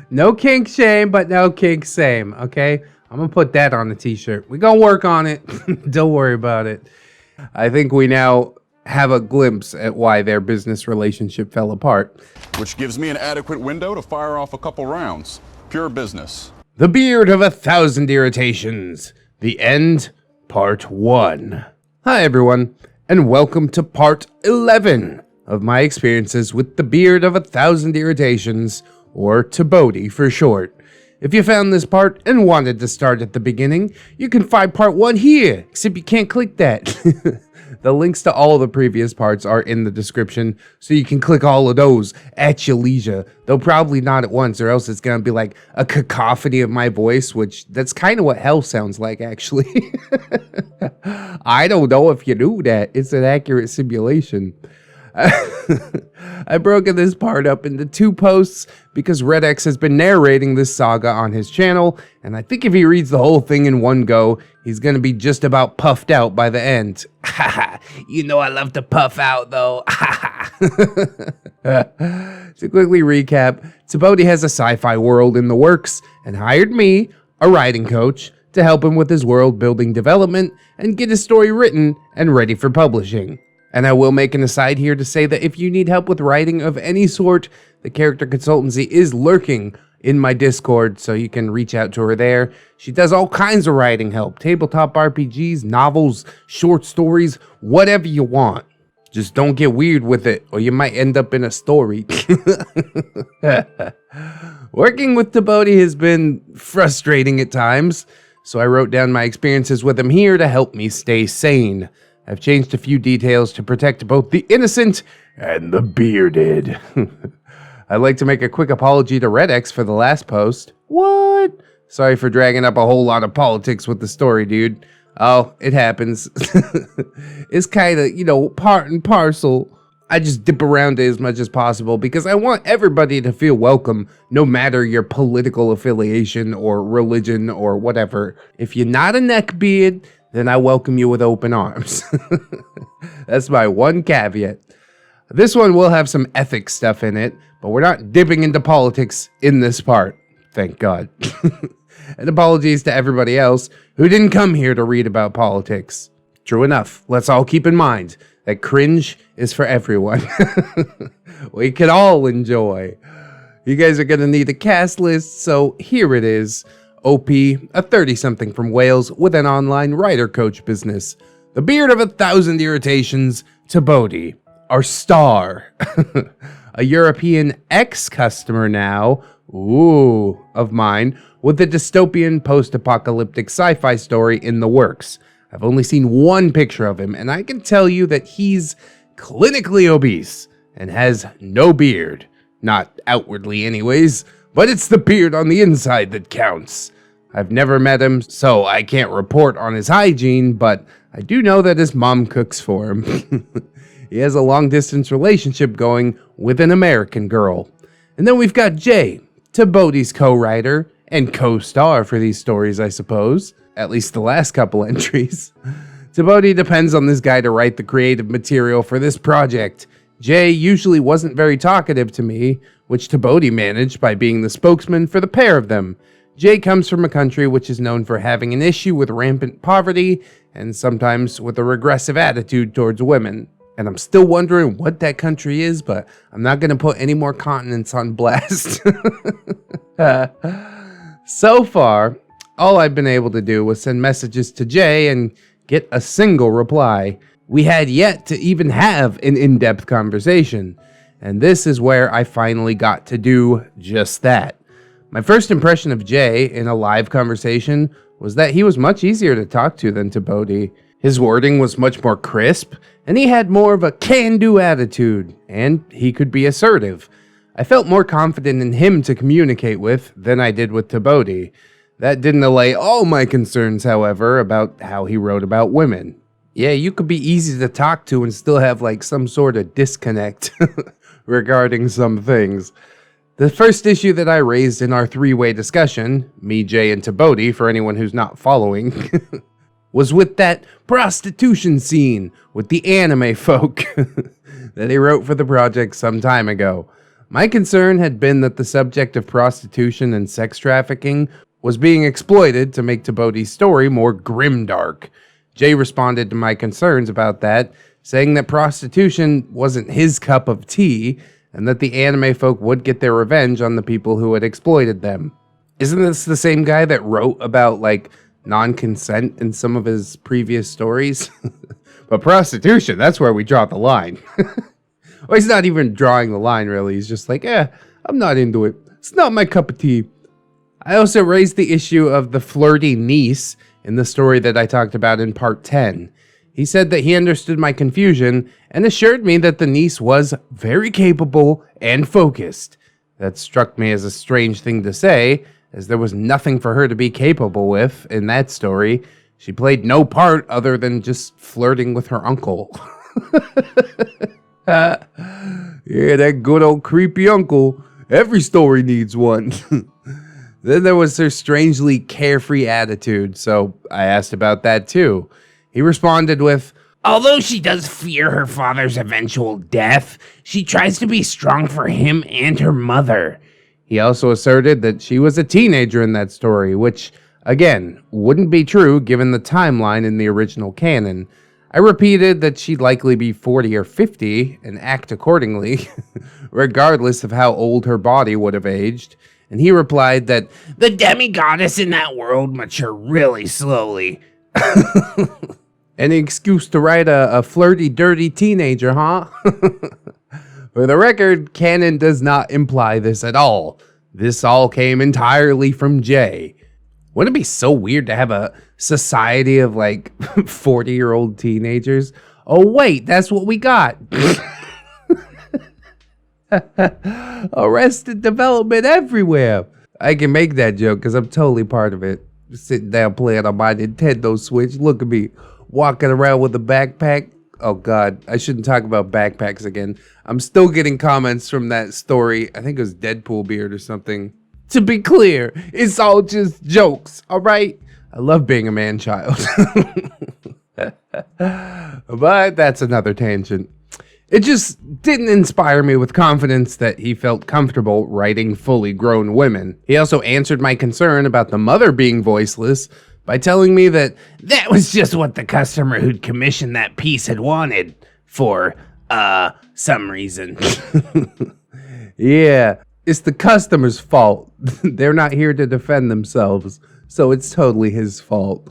No kink shame, but no kink same, okay? I'm gonna put that on the t-shirt. We're gonna work on it. Don't worry about it. I think we now have a glimpse at why their business relationship fell apart. Which gives me an adequate window to fire off a couple rounds. Pure business. The Beard of 1,000 Irritations. The End, Part 1. Hi everyone, and welcome to Part 11 of my experiences with the Beard of 1,000 Irritations, or TBOATI for short. If you found this part and wanted to start at the beginning, you can find Part 1 here, except you can't click that. The links to all the previous parts are in the description, so you can click all of those at your leisure, though probably not at once, or else it's gonna be like a cacophony of my voice, which that's kind of what hell sounds like, actually. I don't know if you knew that. It's an accurate simulation. I've broken this part up into 2 posts because ReddX has been narrating this saga on his channel, and I think if he reads the whole thing in one go, he's gonna be just about puffed out by the end. You know I love to puff out though. To quickly recap, TBOATI has a sci-fi world in the works and hired me, a writing coach, to help him with his world building development and get his story written and ready for publishing. And I will make an aside here to say that if you need help with writing of any sort, the Character Consultancy is lurking in my Discord, so you can reach out to her there. She does all kinds of writing help, tabletop RPGs, novels, short stories, whatever you want. Just don't get weird with it, or you might end up in a story. Working with TBOATI has been frustrating at times, so I wrote down my experiences with him here to help me stay sane. I've changed a few details to protect both the innocent and the bearded. I'd like to make a quick apology to ReddX for the last post. What? Sorry for dragging up a whole lot of politics with the story, dude. Oh, it happens. It's kind of, part and parcel. I just dip around it as much as possible because I want everybody to feel welcome, no matter your political affiliation or religion or whatever. If you're not a neckbeard, then I welcome you with open arms. That's my one caveat. This one will have some ethics stuff in it, but we're not dipping into politics in this part. Thank God. And apologies to everybody else who didn't come here to read about politics. True enough, let's all keep in mind that cringe is for everyone. We can all enjoy. You guys are going to need a cast list, so here it is. OP, a 30-something from Wales with an online writer coach business. The beard of 1,000 irritations, TBOATI, our star. A European ex-customer now, of mine, with a dystopian post-apocalyptic sci-fi story in the works. I've only seen one picture of him, and I can tell you that he's clinically obese and has no beard. Not outwardly anyways, but it's the beard on the inside that counts. I've never met him, so I can't report on his hygiene, but I do know that his mom cooks for him. He has a long-distance relationship going with an American girl. And then we've got Jay, TBOATI's co-writer and co-star for these stories, I suppose. At least the last couple entries. TBOATI depends on this guy to write the creative material for this project. Jay usually wasn't very talkative to me, which TBOATI managed by being the spokesman for the pair of them. Jay comes from a country which is known for having an issue with rampant poverty and sometimes with a regressive attitude towards women. And I'm still wondering what that country is, but I'm not going to put any more continents on blast. So far, all I've been able to do was send messages to Jay and get a single reply. We had yet to even have an in-depth conversation, and this is where I finally got to do just that. My first impression of Jay in a live conversation was that he was much easier to talk to than TBOATI. His wording was much more crisp, and he had more of a can-do attitude, and he could be assertive. I felt more confident in him to communicate with than I did with TBOATI. That didn't allay all my concerns, however, about how he wrote about women. Yeah, you could be easy to talk to and still have some sort of disconnect regarding some things. The first issue that I raised in our three-way discussion, me, Jay, and TBOATI, for anyone who's not following, was with that prostitution scene with the anime folk that he wrote for the project some time ago. My concern had been that the subject of prostitution and sex trafficking was being exploited to make TBOATI's story more grimdark. Jay responded to my concerns about that, saying that prostitution wasn't his cup of tea, and that the anime folk would get their revenge on the people who had exploited them. Isn't this the same guy that wrote about, non-consent in some of his previous stories? But prostitution, that's where we draw the line. Or he's not even drawing the line, really. He's just I'm not into it. It's not my cup of tea. I also raised the issue of the flirty niece in the story that I talked about in part 10. He said that he understood my confusion and assured me that the niece was very capable and focused. That struck me as a strange thing to say, as there was nothing for her to be capable with in that story. She played no part other than just flirting with her uncle. Yeah, that good old creepy uncle. Every story needs one. Then there was her strangely carefree attitude, so I asked about that too. He responded with, Although she does fear her father's eventual death, she tries to be strong for him and her mother. He also asserted that she was a teenager in that story, which, again, wouldn't be true given the timeline in the original canon. I repeated that she'd likely be 40 or 50 and act accordingly, regardless of how old her body would have aged, and he replied that the demigoddess in that world mature really slowly. Any excuse to write a flirty, dirty teenager, huh? For the record, canon does not imply this at all. This all came entirely from Jay. Wouldn't it be so weird to have a society of like 40-year-old teenagers? Oh wait, that's what we got. Arrested development everywhere. I can make that joke because I'm totally part of it. Sitting down playing on my Nintendo Switch. Look at me walking around with a backpack. Oh God, I shouldn't talk about backpacks again. I'm still getting comments from that story. I think it was Deadpool Beard or something. To be clear, it's all just jokes, all right? I love being a man-child. But that's another tangent. It just didn't inspire me with confidence that he felt comfortable writing fully grown women. He also answered my concern about the mother being voiceless by telling me that was just what the customer who'd commissioned that piece had wanted for, some reason. Yeah, it's the customer's fault. They're not here to defend themselves, so it's totally his fault.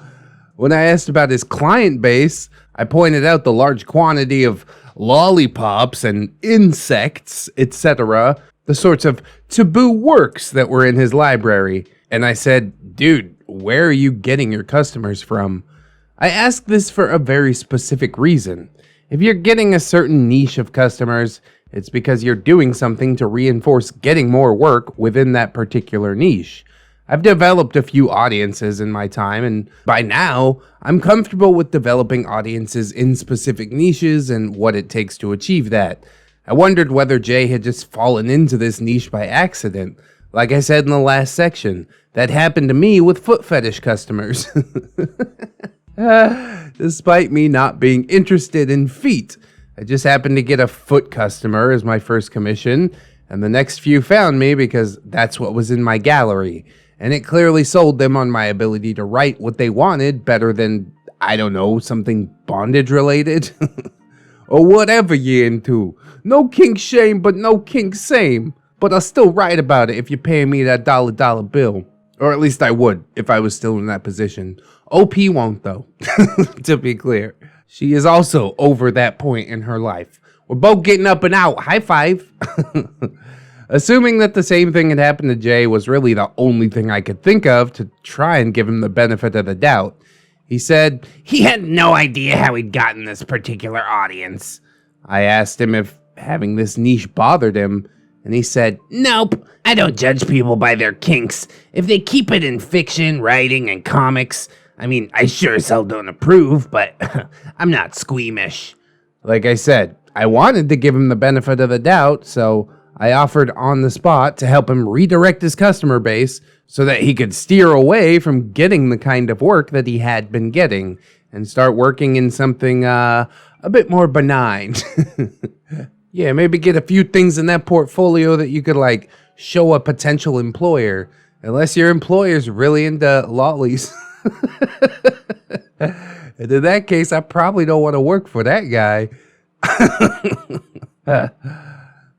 When I asked about his client base, I pointed out the large quantity of lollipops and insects, etc., the sorts of taboo works that were in his library. And I said, dude, where are you getting your customers from? I ask this for a very specific reason. If you're getting a certain niche of customers, it's because you're doing something to reinforce getting more work within that particular niche. I've developed a few audiences in my time, and by now, I'm comfortable with developing audiences in specific niches and what it takes to achieve that. I wondered whether Jay had just fallen into this niche by accident. Like I said in the last section, that happened to me with foot fetish customers. Despite me not being interested in feet, I just happened to get a foot customer as my first commission, and the next few found me because that's what was in my gallery. And it clearly sold them on my ability to write what they wanted better than, I don't know, something bondage related. Or whatever you're into. No kink shame, but no kink same. But I'll still write about it if you pay me that dollar bill. Or at least I would, if I was still in that position. OP won't though, to be clear. She is also over that point in her life. We're both getting up and out. High five. Assuming that the same thing had happened to Jay was really the only thing I could think of to try and give him the benefit of the doubt. He said he had no idea how he'd gotten this particular audience. I asked him if having this niche bothered him, and he said, nope, I don't judge people by their kinks. If they keep it in fiction, writing, and comics, I mean, I sure as hell don't approve, but I'm not squeamish. Like I said, I wanted to give him the benefit of the doubt, so I offered on the spot to help him redirect his customer base so that he could steer away from getting the kind of work that he had been getting and start working in something a bit more benign. Yeah, maybe get a few things in that portfolio that you could like show a potential employer, unless your employer's really into lollies. And in that case, I probably don't want to work for that guy.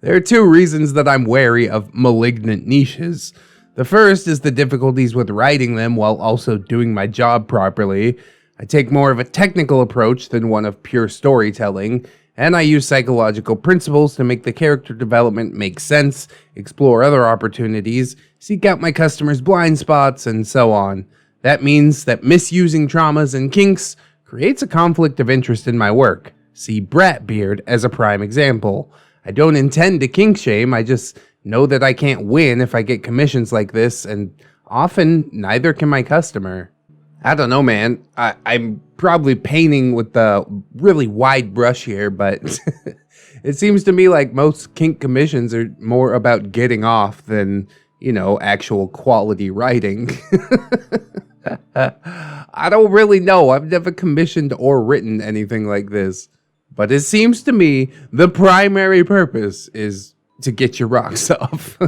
There are two reasons that I'm wary of malignant niches. The first is the difficulties with writing them while also doing my job properly. I take more of a technical approach than one of pure storytelling, and I use psychological principles to make the character development make sense, explore other opportunities, seek out my customers' blind spots, and so on. That means that misusing traumas and kinks creates a conflict of interest in my work. See Bratbeard as a prime example. I don't intend to kink shame, I just know that I can't win if I get commissions like this, and often neither can my customer. I don't know, man. I'm probably painting with the really wide brush here, but it seems to me like most kink commissions are more about getting off than, you know, actual quality writing. I don't really know. I've never commissioned or written anything like this. But it seems to me the primary purpose is to get your rocks off.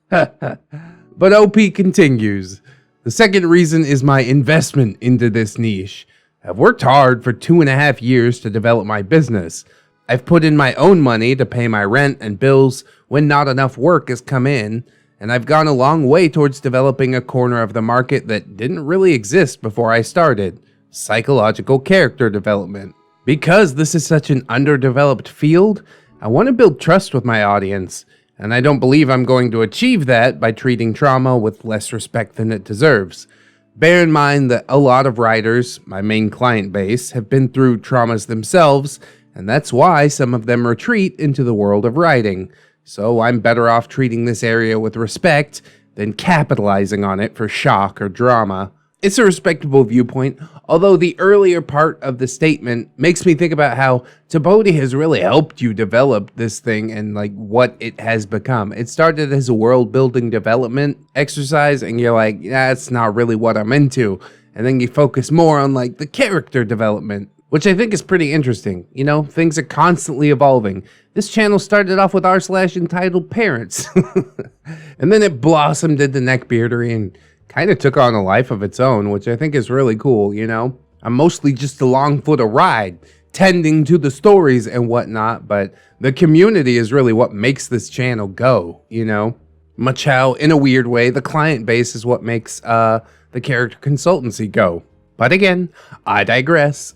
But OP continues. The second reason is my investment into this niche. I've worked hard for 2.5 years to develop my business. I've put in my own money to pay my rent and bills when not enough work has come in, and I've gone a long way towards developing a corner of the market that didn't really exist before I started: psychological character development. Because this is such an underdeveloped field, I want to build trust with my audience, and I don't believe I'm going to achieve that by treating trauma with less respect than it deserves. Bear in mind that a lot of writers, my main client base, have been through traumas themselves, and that's why some of them retreat into the world of writing. So I'm better off treating this area with respect than capitalizing on it for shock or drama. It's a respectable viewpoint, although the earlier part of the statement makes me think about how TBOATI has really helped you develop this thing and like what it has become. It started as a world building development exercise and you're like, yeah, that's not really what I'm into. And then you focus more on like the character development, which I think is pretty interesting. You know, things are constantly evolving. This channel started off with r/entitled parents. And then it blossomed into Neckbeardery and kind of took on a life of its own, which I think is really cool, you know? I'm mostly just along for the ride, tending to the stories and whatnot, but the community is really what makes this channel go, you know? Much how, in a weird way, the client base is what makes the character consultancy go. But again, I digress.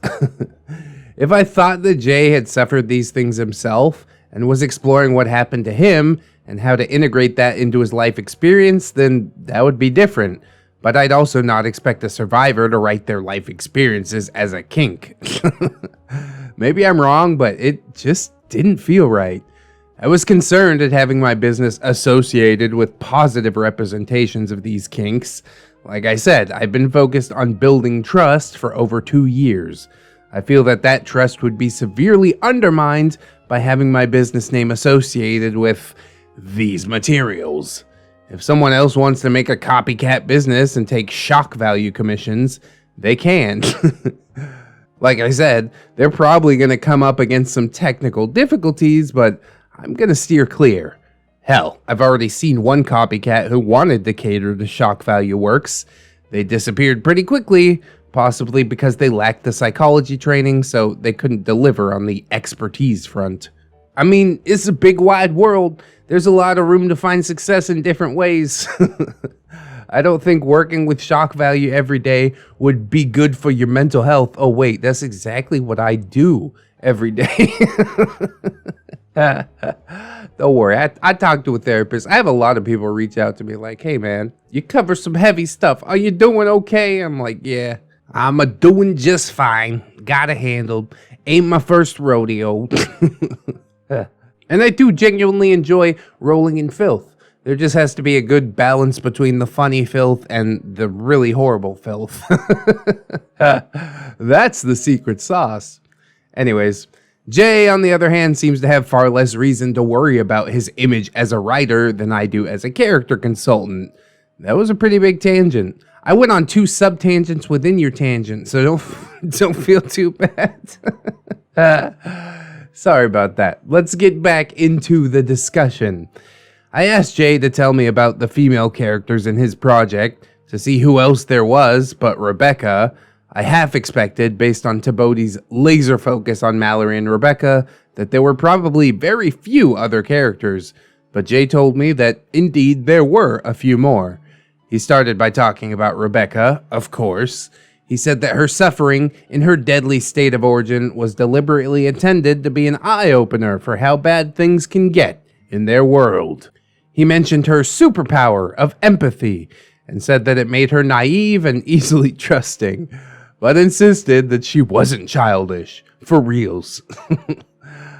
If I thought that Jay had suffered these things himself and was exploring what happened to him and how to integrate that into his life experience, then that would be different. But I'd also not expect a survivor to write their life experiences as a kink. Maybe I'm wrong, but it just didn't feel right. I was concerned at having my business associated with positive representations of these kinks. Like I said, I've been focused on building trust for over 2 years. I feel that that trust would be severely undermined by having my business name associated with these materials. If someone else wants to make a copycat business and take shock value commissions, they can. Like I said, they're probably going to come up against some technical difficulties, but I'm going to steer clear. Hell, I've already seen one copycat who wanted to cater to shock value works. They disappeared pretty quickly, possibly because they lacked the psychology training, so they couldn't deliver on the expertise front. I mean, it's a big wide world. There's a lot of room to find success in different ways. I don't think working with shock value every day would be good for your mental health. Oh wait, that's exactly what I do every day. Don't worry, I talked to a therapist. I have a lot of people reach out to me like, hey man, you cover some heavy stuff. Are you doing okay? I'm like, yeah, I'm doing just fine. Got it handled. Ain't my first rodeo. And I do genuinely enjoy rolling in filth. There just has to be a good balance between the funny filth and the really horrible filth. That's the secret sauce. Anyways, Jay, on the other hand, seems to have far less reason to worry about his image as a writer than I do as a character consultant. That was a pretty big tangent. I went on 2 sub-tangents within your tangent, so don't feel too bad. Sorry about that. Let's get back into the discussion. I asked Jay to tell me about the female characters in his project to see who else there was, but Rebecca. I half expected, based on TBOATI's laser focus on Mallory and Rebecca, that there were probably very few other characters, but Jay told me that indeed there were a few more. He started by talking about Rebecca, of course. He said that her suffering in her deadly state of origin was deliberately intended to be an eye-opener for how bad things can get in their world. He mentioned her superpower of empathy and said that it made her naive and easily trusting, but insisted that she wasn't childish, for reals.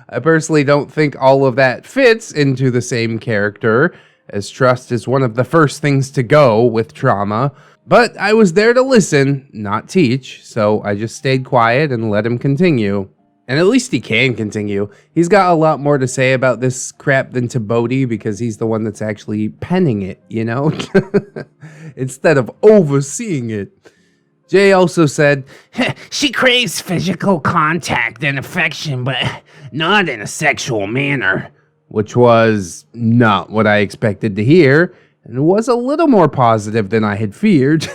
I personally don't think all of that fits into the same character, as trust is one of the first things to go with trauma, but I was there to listen, not teach, so I just stayed quiet and let him continue. And at least he can continue. He's got a lot more to say about this crap than TBOATI because he's the one that's actually penning it, you know? Instead of overseeing it. Jay also said, She craves physical contact and affection, but not in a sexual manner. which was not what I expected to hear, and was a little more positive than I had feared.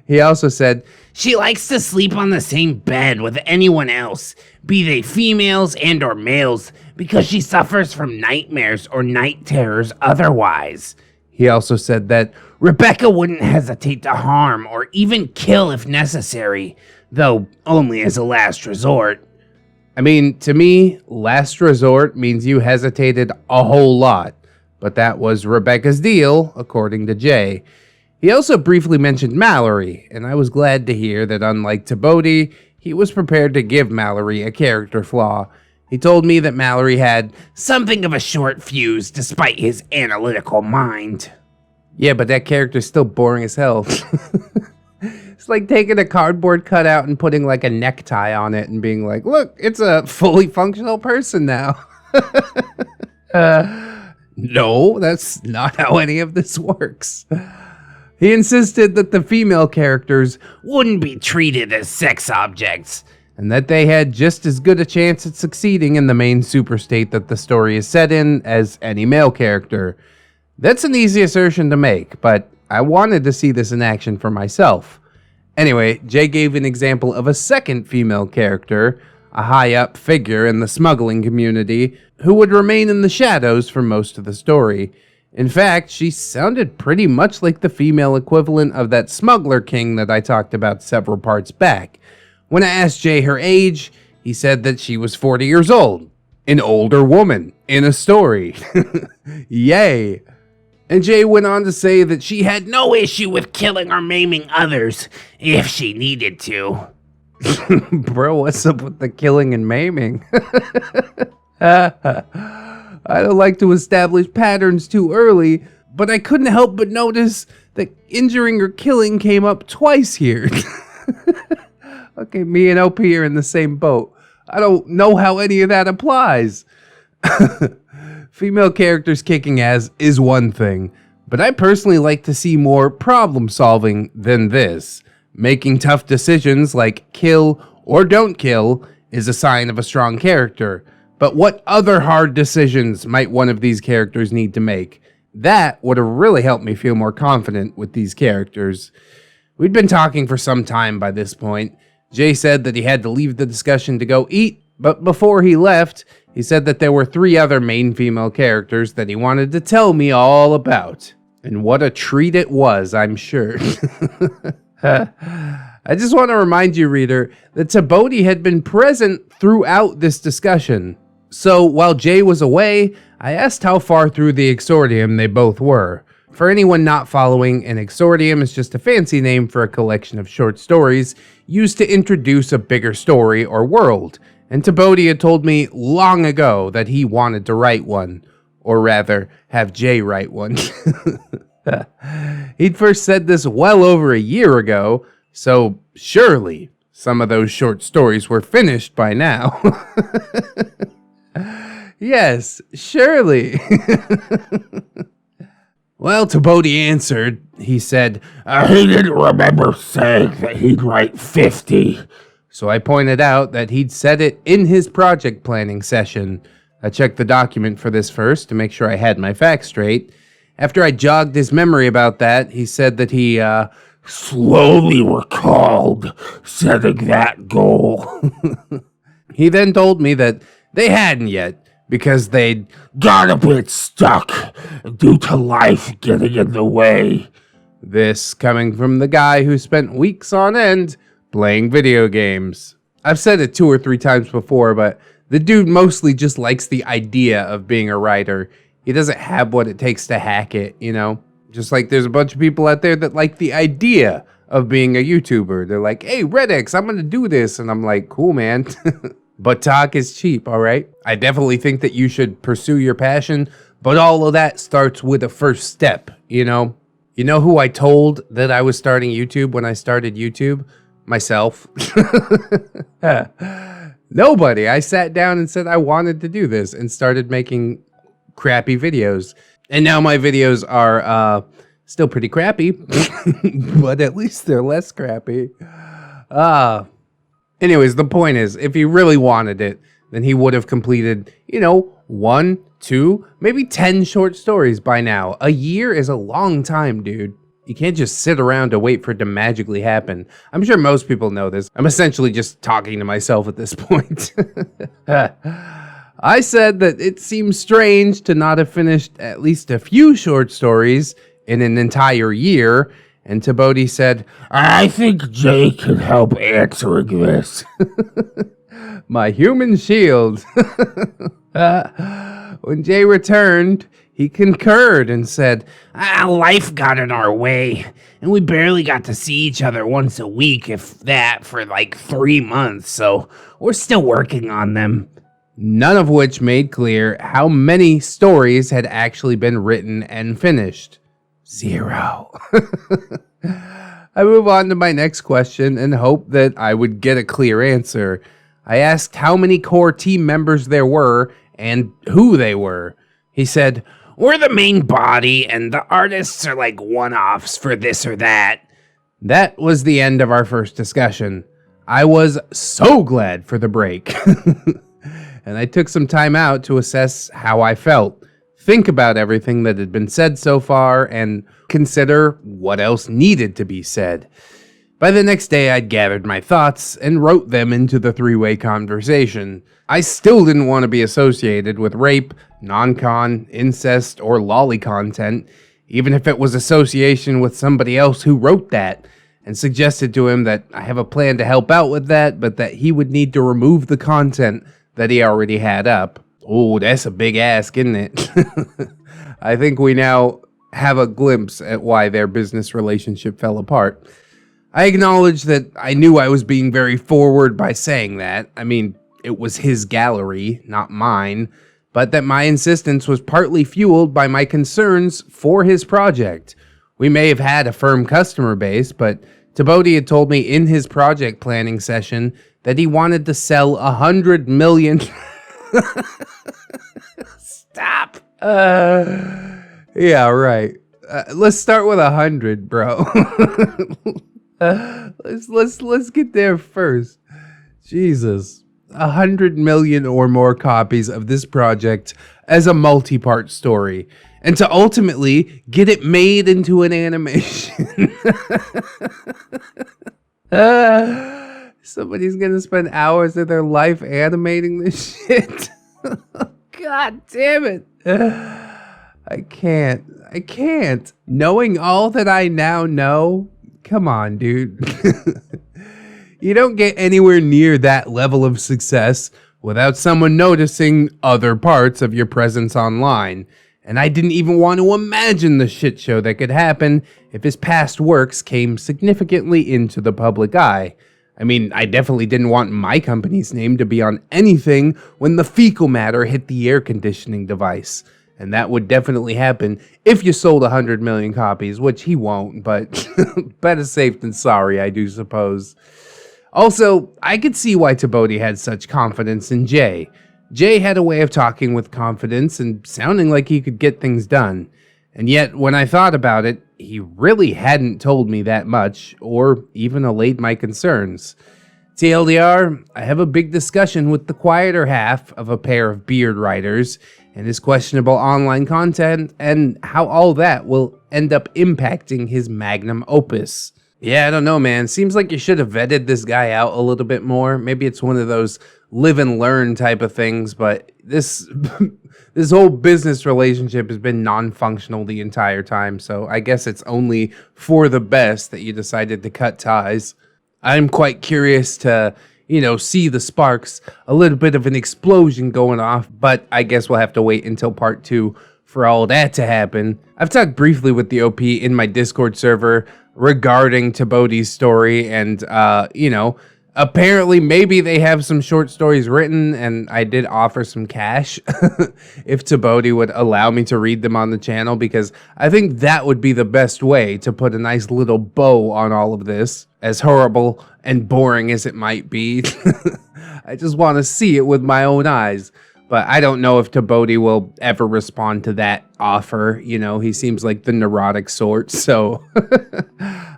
He also said, She likes to sleep on the same bed with anyone else, be they females and or males, because she suffers from nightmares or night terrors otherwise. He also said that Rebecca wouldn't hesitate to harm or even kill if necessary, though only as a last resort. I mean, to me, last resort means you hesitated a whole lot, but that was Rebecca's deal, according to Jay. He also briefly mentioned Mallory, and I was glad to hear that unlike TBOATI, he was prepared to give Mallory a character flaw. He told me that Mallory had something of a short fuse despite his analytical mind. Yeah, but that character's still boring as hell. It's like taking a cardboard cutout and putting like a necktie on it and being like, look, it's a fully functional person now. No, that's not how any of this works. He insisted that the female characters Wouldn't be treated as sex objects. and that they had just as good a chance at succeeding in the main super state that the story is set in as any male character. That's an easy assertion to make, but I wanted to see this in action for myself. Anyway, Jay gave an example of a second female character, a high-up figure in the smuggling community, who would remain in the shadows for most of the story. In fact, she sounded pretty much like the female equivalent of that smuggler king that I talked about several parts back. When I asked Jay her age, he said that she was 40 years old. An older woman in a story. Yay! And Jay went on to say that she had No issue with killing or maiming others if she needed to. Bro, what's up with the killing and maiming? I don't like to establish patterns too early, but I couldn't help but notice that injuring or killing came up twice here. Okay, me and OP are in the same boat. I don't know how any of that applies. Female characters kicking ass is one thing, but I personally like to see more problem solving than this. Making tough decisions like kill or don't kill is a sign of a strong character, but what other hard decisions might one of these characters need to make? That would have really helped me feel more confident with these characters. We'd been talking for some time by this point. Jay said that he had to leave the discussion to go eat, but before he left, he said that there were 3 other main female characters that he wanted to tell me all about. And what a treat it was, I'm sure. I just want to remind you, reader, that TBOATI had been present throughout this discussion. So while Jay was away, I asked how far through the exordium they both were. For anyone not following, an exordium is just a fancy name for a collection of short stories used to introduce a bigger story or world. And TBOATI had told me long ago that he wanted to write one. Or rather, have Jay write one. He'd first said this well over a year ago, so surely some of those short stories were finished by now. Yes, surely. Well, TBOATI answered. He said, He didn't remember saying that he'd write 50. So I pointed out that he'd said it in his project planning session. I checked the document for this first to make sure I had my facts straight. After I jogged his memory about that, he said that he, slowly recalled setting that goal. He then told me that they hadn't yet, because they'd got a bit stuck due to life getting in the way. This coming from the guy who spent weeks on end playing video games. I've said it 2 or 3 times before, but the dude mostly just likes the idea of being a writer. He doesn't have what it takes to hack it, you know? Just like there's a bunch of people out there that like the idea of being a YouTuber. They're like, hey, ReddX, I'm gonna do this. And I'm like, cool, man. But talk is cheap, all right? I definitely think that you should pursue your passion, but all of that starts with a first step, you know? You know who I told that I was starting YouTube when I started YouTube? Myself. Nobody. I sat down and said I wanted to do this and started making crappy videos. And now my videos are still pretty crappy, but at least they're less crappy. Anyways, the point is, if he really wanted it, then he would have completed, 1, 2, maybe 10 short stories by now. A year is a long time, dude. You can't just sit around to wait for it to magically happen. I'm sure most people know this. I'm essentially just talking to myself at this point. I said that it seems strange to not have finished at least a few short stories in an entire year, and TBOATI said, I think Jay could help answering this. My human shield. When Jay returned, he concurred and said, life got in our way, and we barely got to see each other once a week, if that, for like 3 months, so we're still working on them. None of which made clear how many stories had actually been written and finished. 0. I move on to my next question and hope that I would get a clear answer. I asked how many core team members there were and who they were. He said, we're the main body, and the artists are like one-offs for this or that. That was the end of our first discussion. I was so glad for the break. And I took some time out to assess how I felt, think about everything that had been said so far, and consider what else needed to be said. By the next day, I'd gathered my thoughts and wrote them into the three-way conversation. I still didn't want to be associated with rape, non-con, incest, or lolly content, even if it was association with somebody else who wrote that, and suggested to him that I have a plan to help out with that, but that he would need to remove the content that he already had up. Oh, that's a big ask, isn't it? I think we now have a glimpse at why their business relationship fell apart. I acknowledge that I knew I was being very forward by saying that. I mean, it was his gallery, not mine, but that my insistence was partly fueled by my concerns for his project. We may have had a firm customer base, but TBOATI had told me in his project planning session that he wanted to sell 100 million... Stop. Yeah, right. Let's start with 100, bro. Let's get there first. Jesus. 100 million or more copies of this project as a multi-part story, and to ultimately get it made into an animation. Somebody's gonna spend hours of their life animating this shit. God damn it. I can't. Knowing all that I now know, come on, dude. You don't get anywhere near that level of success without someone noticing other parts of your presence online. And I didn't even want to imagine the shit show that could happen if his past works came significantly into the public eye. I mean, I definitely didn't want my company's name to be on anything when the fecal matter hit the air conditioning device. And that would definitely happen if you sold 100 million copies, which he won't, but better safe than sorry, I do suppose. Also, I could see why TBOATI had such confidence in Jay. Jay had a way of talking with confidence and sounding like he could get things done. And yet, when I thought about it, he really hadn't told me that much, or even allayed my concerns. TLDR, I have a big discussion with the quieter half of a pair of beard writers, and his questionable online content, and how all that will end up impacting his magnum opus. Yeah, I don't know, man. Seems like you should have vetted this guy out a little bit more. Maybe it's one of those live and learn type of things, but this this whole business relationship has been non-functional the entire time, so I guess it's only for the best that you decided to cut ties. I'm quite curious to, see the sparks, a little bit of an explosion going off, but I guess we'll have to wait until part 2 for all that to happen. I've talked briefly with the OP in my Discord server regarding TBOATI's story, and, Apparently, maybe they have some short stories written, and I did offer some cash if TBOATI would allow me to read them on the channel, because I think that would be the best way to put a nice little bow on all of this, as horrible and boring as it might be. I just want to see it with my own eyes. But I don't know if TBOATI will ever respond to that offer. You know, he seems like the neurotic sort, so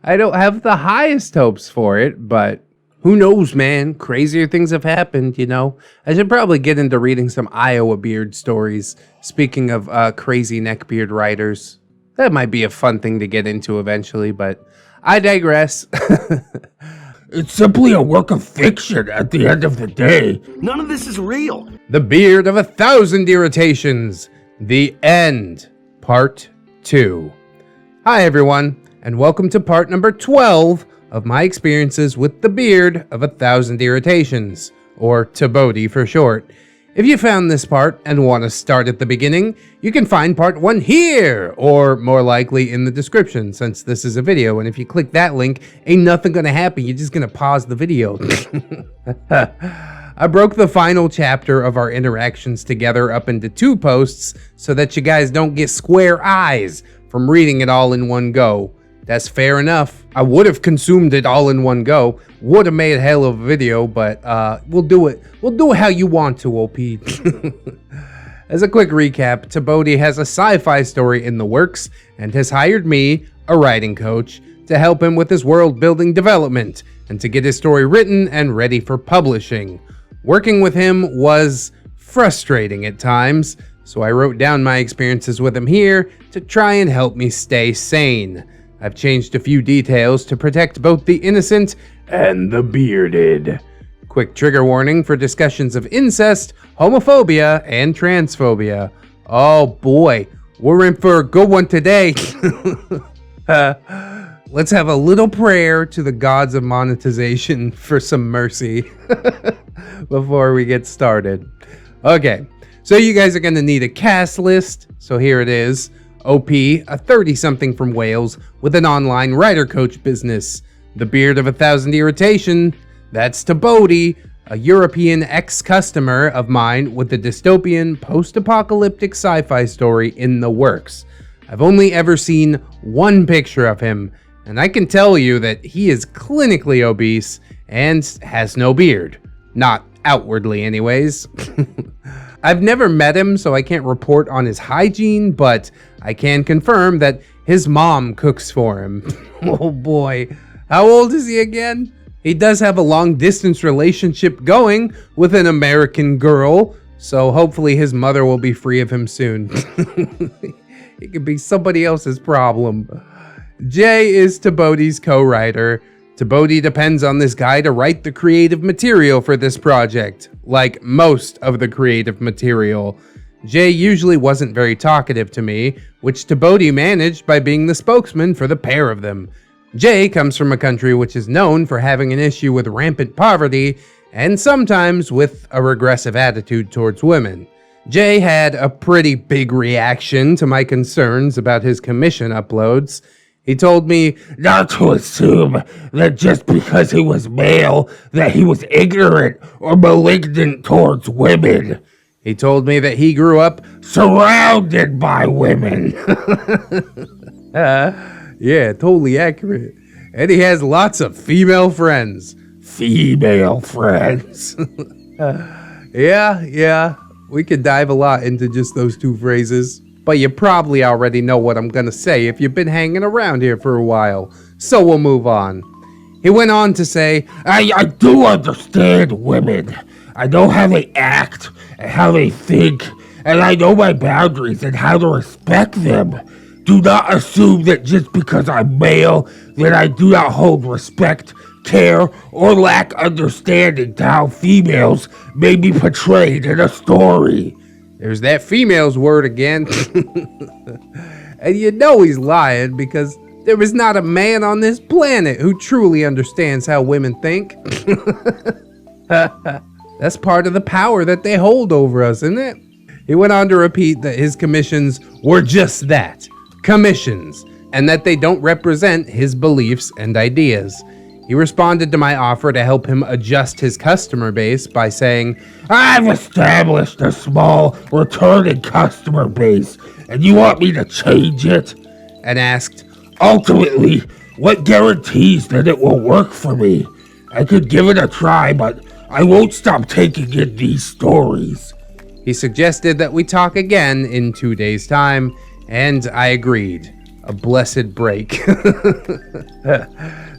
I don't have the highest hopes for it, but who knows, man? Crazier things have happened, you know? I should probably get into reading some Iowa beard stories. Speaking of crazy neckbeard writers. That might be a fun thing to get into eventually, but I digress. It's simply a work of fiction at the end of the day. None of this is real. The Beard of 1,000 Irritations. The End. Part 2. Hi, everyone, and welcome to part number 12 of my experiences with the Beard of 1,000 Irritations, or TBOATI for short. If you found this part and want to start at the beginning, you can find part 1 here, or more likely in the description, since this is a video, and if you click that link, ain't nothing gonna happen, you're just gonna pause the video. I broke the final chapter of our interactions together up into 2 posts so that you guys don't get square eyes from reading it all in one go. That's fair enough. I would have consumed it all in one go. Would have made a hell of a video, but we'll do it. We'll do it how you want to, OP. As a quick recap, TBOATI has a sci-fi story in the works and has hired me, a writing coach, to help him with his world-building development and to get his story written and ready for publishing. Working with him was frustrating at times, so I wrote down my experiences with him here to try and help me stay sane. I've changed a few details to protect both the innocent and the bearded. Quick trigger warning for discussions of incest, homophobia, and transphobia. Oh boy, we're in for a good one today. Let's have a little prayer to the gods of monetization for some mercy before we get started. Okay, so you guys are going to need a cast list, so here it is. OP, a 30-something from Wales with an online writer coach business. The Beard of 1,000 Irritation, that's TBOATI, a European ex-customer of mine with a dystopian post-apocalyptic sci-fi story in the works. I've only ever seen one picture of him, and I can tell you that he is clinically obese and has no beard. Not outwardly anyways. I've never met him, so I can't report on his hygiene, but I can confirm that his mom cooks for him. Oh boy. How old is he again? He does have a long-distance relationship going with an American girl, so hopefully his mother will be free of him soon. It could be somebody else's problem. Jay is TBOATI's co-writer. TBOATI depends on this guy to write the creative material for this project, like most of the creative material. Jay usually wasn't very talkative to me, which TBOATI managed by being the spokesman for the pair of them. Jay comes from a country which is known for having an issue with rampant poverty and sometimes with a regressive attitude towards women. Jay had a pretty big reaction to my concerns about his commission uploads. He told me not to assume that just because he was male, that he was ignorant or malignant towards women. He told me that he grew up surrounded by women. Yeah, totally accurate. And he has lots of female friends. Female friends. Yeah. We could dive a lot into just those 2 phrases. But you probably already know what I'm gonna say if you've been hanging around here for a while. So we'll move on. He went on to say, I do understand women. I know how they act and how they think, and I know my boundaries and how to respect them. Do not assume that just because I'm male, that I do not hold respect, care, or lack understanding to how females may be portrayed in a story. There's that female's word again. And you know he's lying because there is not a man on this planet who truly understands how women think. That's part of the power that they hold over us, isn't it? He went on to repeat that his commissions were just that, commissions, and that they don't represent his beliefs and ideas. He responded to my offer to help him adjust his customer base by saying, I've established a small returning customer base, and you want me to change it? and asked, Ultimately, what guarantees that it will work for me? I could give it a try, but I won't stop taking in these stories. He suggested that we talk again in 2 days' time, and I agreed. A blessed break.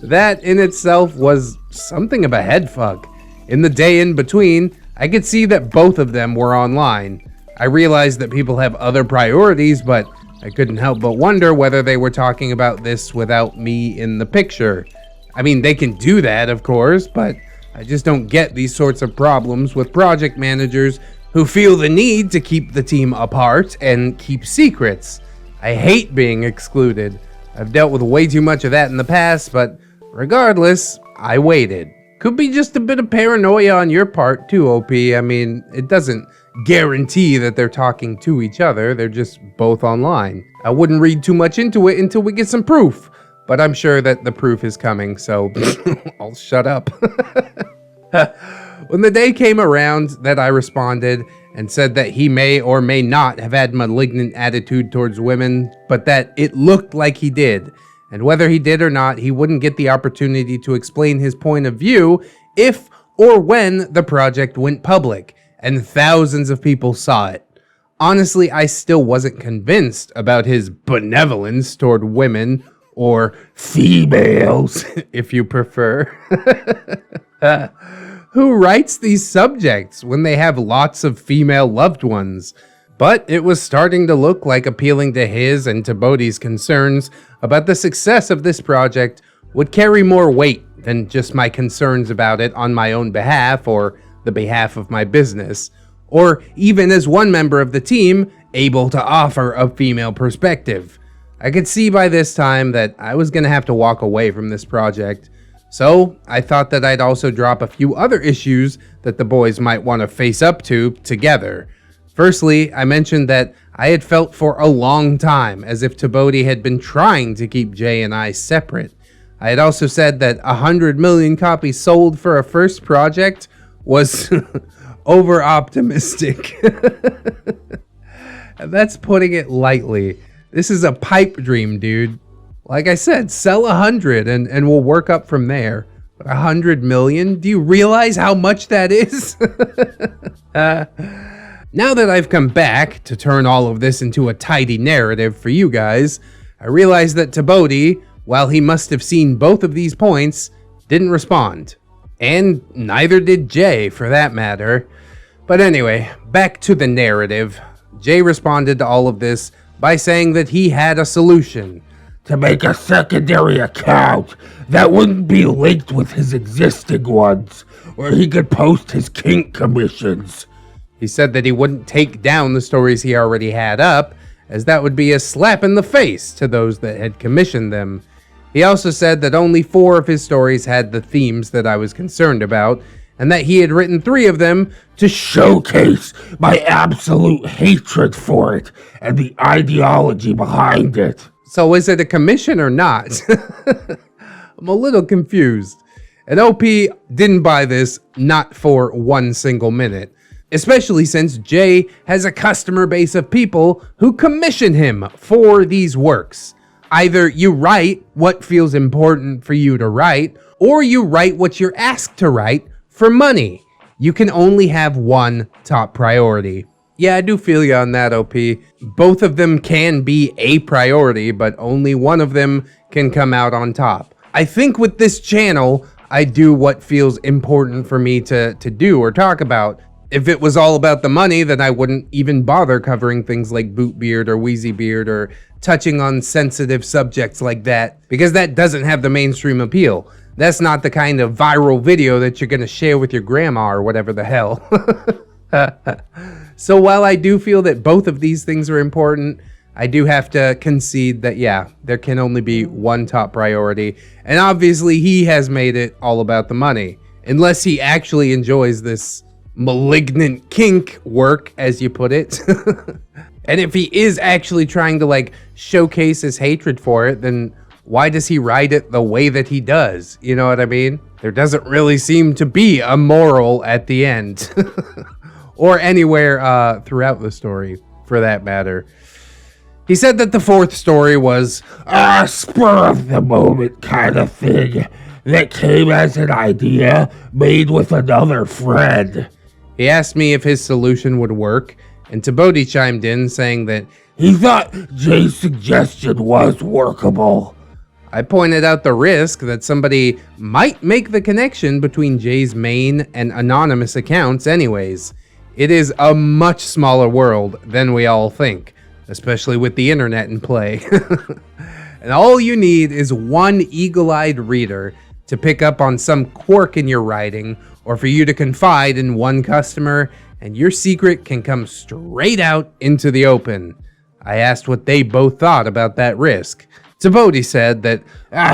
That in itself was something of a headfuck. In the day in between, I could see that both of them were online. I realized that people have other priorities, but I couldn't help but wonder whether they were talking about this without me in the picture. I mean, they can do that, of course, but I just don't get these sorts of problems with project managers who feel the need to keep the team apart and keep secrets. I hate being excluded. I've dealt with way too much of that in the past, but regardless, I waited. Could be just a bit of paranoia on your part too, OP. I mean, it doesn't guarantee that they're talking to each other, they're just both online. I wouldn't read too much into it until we get some proof, but I'm sure that the proof is coming, so I'll shut up. When the day came around that I responded and said that he may or may not have had malignant attitude towards women, but that it looked like he did, and whether he did or not, he wouldn't get the opportunity to explain his point of view if or when the project went public, and thousands of people saw it. Honestly, I still wasn't convinced about his benevolence toward women, or females, if you prefer. Who writes these subjects when they have lots of female loved ones? But it was starting to look like appealing to his and TBOATI's concerns about the success of this project would carry more weight than just my concerns about it on my own behalf or the behalf of my business, or even as one member of the team able to offer a female perspective. I could see by this time that I was going to have to walk away from this project. So I thought that I'd also drop a few other issues that the boys might want to face up to together. Firstly, I mentioned that I had felt for a long time as if TBOATI had been trying to keep Jay and I separate. I had also said that 100 million copies sold for a first project was over-optimistic. And that's putting it lightly. This is a pipe dream, dude. Like I said, sell 100 and we'll work up from there. 100 million? Do you realize how much that is? Now that I've come back to turn all of this into a tidy narrative for you guys, I realize that TBOATI, while he must have seen both of these points, didn't respond. And neither did Jay, for that matter. But anyway, back to the narrative. Jay responded to all of this by saying that he had a solution. To make a secondary account that wouldn't be linked with his existing ones, where he could post his kink commissions. He said that he wouldn't take down the stories he already had up, as that would be a slap in the face to those that had commissioned them. He also said that only 4 of his stories had the themes that I was concerned about, and that he had written 3 of them to showcase my absolute hatred for it and the ideology behind it. So is it a commission or not? I'm a little confused. And OP didn't buy this, not for 1 single minute. Especially since Jay has a customer base of people who commission him for these works. Either you write what feels important for you to write, or you write what you're asked to write for money. You can only have one top priority. Yeah, I do feel you on that, OP. Both of them can be a priority, but only one of them can come out on top. I think with this channel, I do what feels important for me to do or talk about. If it was all about the money, then I wouldn't even bother covering things like Bootbeard or Wheezybeard or touching on sensitive subjects like that, because that doesn't have the mainstream appeal. That's not the kind of viral video that you're gonna share with your grandma or whatever the hell. So while I do feel that both of these things are important, I do have to concede that, yeah, there can only be one top priority. And obviously he has made it all about the money, unless he actually enjoys this malignant kink work, as you put it. And if he is actually trying to like showcase his hatred for it, then why does he write it the way that he does? You know what I mean? There doesn't really seem to be a moral at the end. Or anywhere throughout the story, for that matter. He said that the fourth story was a spur of the moment kind of thing that came as an idea made with another friend. He asked me if his solution would work, and TBOATI chimed in saying that he thought Jay's suggestion was workable. I pointed out the risk that somebody might make the connection between Jay's main and anonymous accounts anyways. It is a much smaller world than we all think, especially with the internet in play. And all you need is one eagle-eyed reader to pick up on some quirk in your writing, or for you to confide in one customer, and your secret can come straight out into the open. I asked what they both thought about that risk. TBOATI said that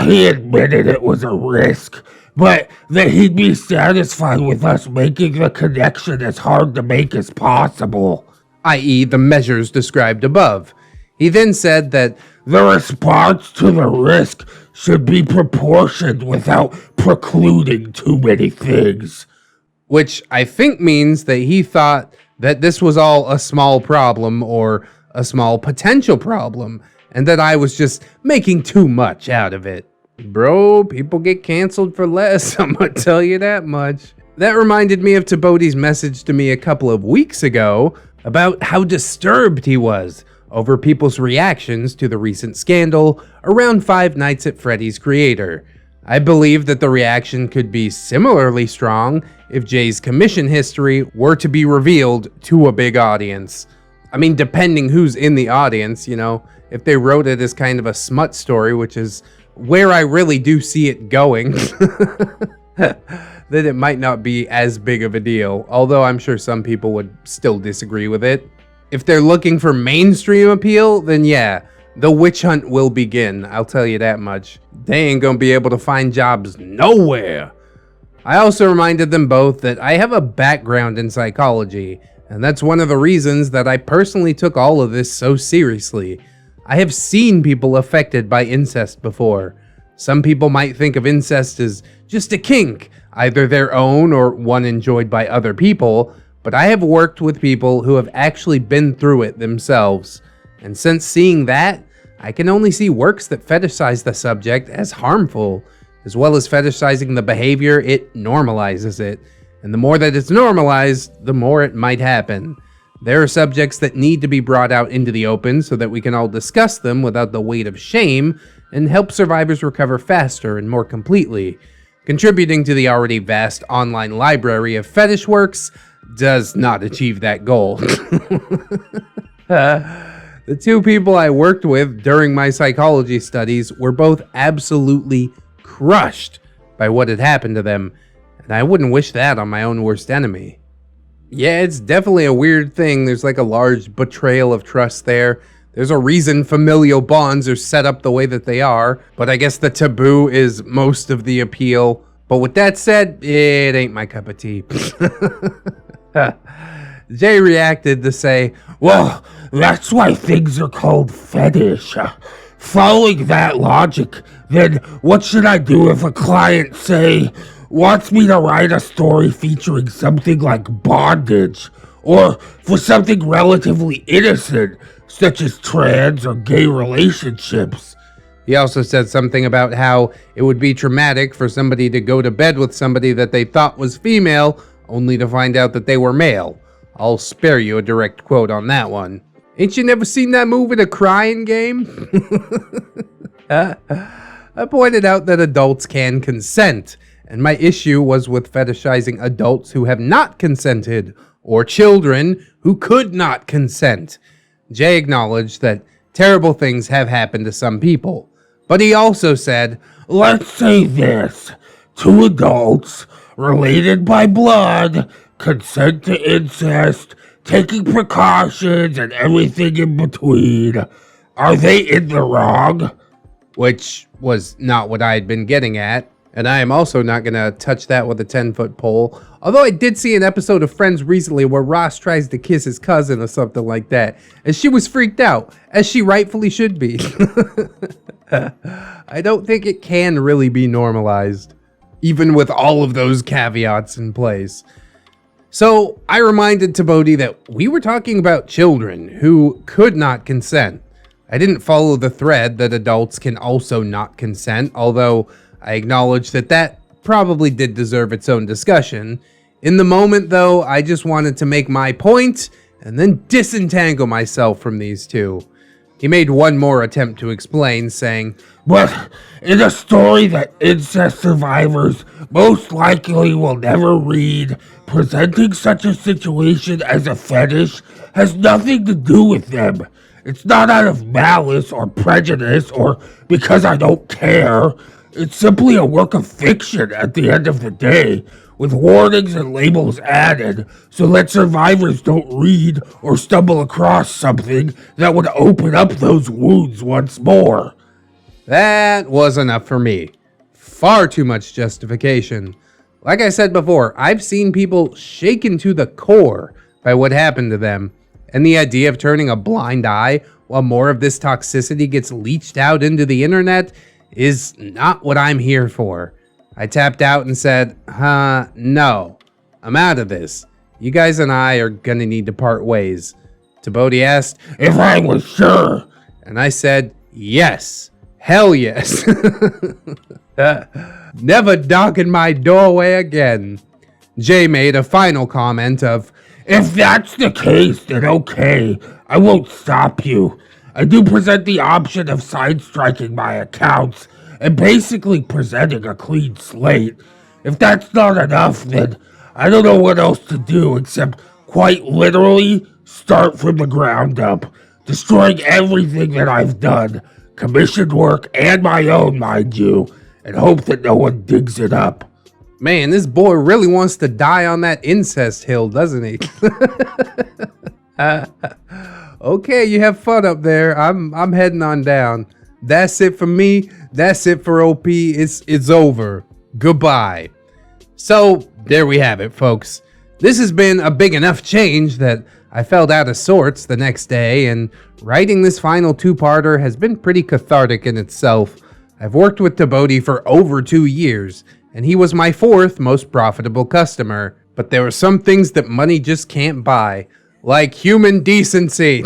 he admitted it was a risk, but that he'd be satisfied with us making the connection as hard to make as possible, i.e. the measures described above. He then said that the response to the risk should be proportioned without precluding too many things. Which I think means that he thought that this was all a small problem or a small potential problem, and that I was just making too much out of it. Bro, people get canceled for less, I'm gonna tell you that much. That reminded me of TBOATI's message to me a couple of weeks ago about how disturbed he was over people's reactions to the recent scandal around Five Nights at Freddy's creator. I believe that the reaction could be similarly strong if Jay's commission history were to be revealed to a big audience. I mean, depending who's in the audience, you know, if they wrote it as kind of a smut story, which is where I really do see it going, then it might not be as big of a deal, although I'm sure some people would still disagree with it. If they're looking for mainstream appeal, then yeah, the witch hunt will begin, I'll tell you that much. They ain't gonna be able to find jobs nowhere. I also reminded them both that I have a background in psychology, and that's one of the reasons that I personally took all of this so seriously. I have seen people affected by incest before. Some people might think of incest as just a kink, either their own or one enjoyed by other people, but I have worked with people who have actually been through it themselves. And since seeing that, I can only see works that fetishize the subject as harmful, as well as fetishizing the behavior, it normalizes it. And the more that it's normalized, the more it might happen. There are subjects that need to be brought out into the open so that we can all discuss them without the weight of shame and help survivors recover faster and more completely. Contributing to the already vast online library of fetish works does not achieve that goal. The two people I worked with during my psychology studies were both absolutely crushed by what had happened to them, and I wouldn't wish that on my own worst enemy. Yeah, it's definitely a weird thing. There's like a large betrayal of trust there. There's a reason familial bonds are set up the way that they are, but I guess the taboo is most of the appeal. But with that said, it ain't my cup of tea. Jay reacted to say, well, that's why things are called fetish. Following that logic, then what should I do if a client, say, wants me to write a story featuring something like bondage, or for something relatively innocent, such as trans or gay relationships? He also said something about how it would be traumatic for somebody to go to bed with somebody that they thought was female, only to find out that they were male. I'll spare you a direct quote on that one. Ain't you never seen that movie, The Crying Game? I pointed out that adults can consent, and my issue was with fetishizing adults who have not consented, or children who could not consent. Jay acknowledged that terrible things have happened to some people, but he also said, let's say this, two adults, related by blood, consent to incest, taking precautions, and everything in between. Are they in the wrong? Which was not what I had been getting at, and I am also not going to touch that with a 10-foot pole, although I did see an episode of Friends recently where Ross tries to kiss his cousin or something like that, and she was freaked out, as she rightfully should be. I don't think it can really be normalized, even with all of those caveats in place. So I reminded TBOATI that we were talking about children who could not consent. I didn't follow the thread that adults can also not consent, although I acknowledge that that probably did deserve its own discussion. In the moment, though, I just wanted to make my point and then disentangle myself from these two. He made one more attempt to explain, saying, But in a story that incest survivors most likely will never read, presenting such a situation as a fetish has nothing to do with them. It's not out of malice or prejudice or because I don't care. It's simply a work of fiction at the end of the day, with warnings and labels added so that survivors don't read or stumble across something that would open up those wounds once more. That was enough for me. Far too much justification. Like I said before, I've seen people shaken to the core by what happened to them, and the idea of turning a blind eye while more of this toxicity gets leached out into the internet is not what I'm here for. I tapped out and said, no, I'm out of this. You guys and I are gonna need to part ways. TBOATI asked, If I was sure. And I said, yes, hell yes. Never darken my doorway again. Jay made a final comment of, If that's the case, then okay, I won't stop you. I do present the option of side-striking my accounts and basically presenting a clean slate. If that's not enough, then I don't know what else to do except quite literally start from the ground up, destroying everything that I've done, commissioned work and my own, mind you, and hope that no one digs it up. Man, this boy really wants to die on that incest hill, doesn't he? Okay, you have fun up there. I'm heading on down. That's it for me. That's it for OP. It's over. Goodbye. So there we have it, folks. This has been a big enough change that I felt out of sorts the next day, and writing this final two-parter has been pretty cathartic in itself. I've worked with TBOATI for over 2 years, and he was my 4th most profitable customer. But there are some things that money just can't buy, like human decency.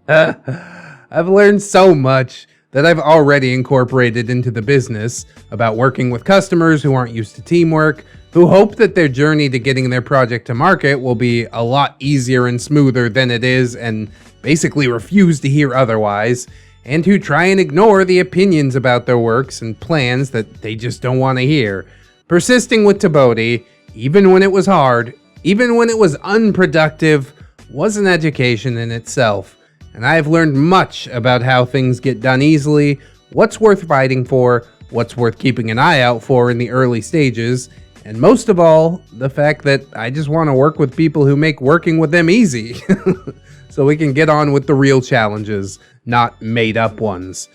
I've learned so much that I've already incorporated into the business about working with customers who aren't used to teamwork, who hope that their journey to getting their project to market will be a lot easier and smoother than it is and basically refuse to hear otherwise, and who try and ignore the opinions about their works and plans that they just don't want to hear. Persisting with TBOATI, even when it was hard, even when it was unproductive, was an education in itself. And I have learned much about how things get done easily, what's worth fighting for, what's worth keeping an eye out for in the early stages, and most of all, the fact that I just want to work with people who make working with them easy, so we can get on with the real challenges, not made-up ones.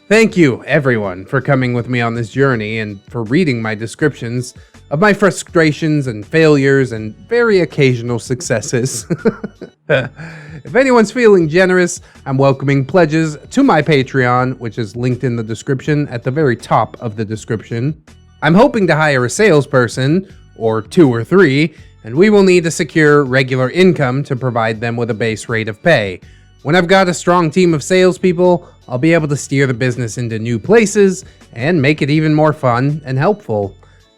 Thank you, everyone, for coming with me on this journey and for reading my descriptions of my frustrations and failures and very occasional successes. If anyone's feeling generous, I'm welcoming pledges to my Patreon, which is linked in the description at the very top of the description. I'm hoping to hire a salesperson, or 2 or 3, and we will need to secure regular income to provide them with a base rate of pay. When I've got a strong team of salespeople, I'll be able to steer the business into new places and make it even more fun and helpful.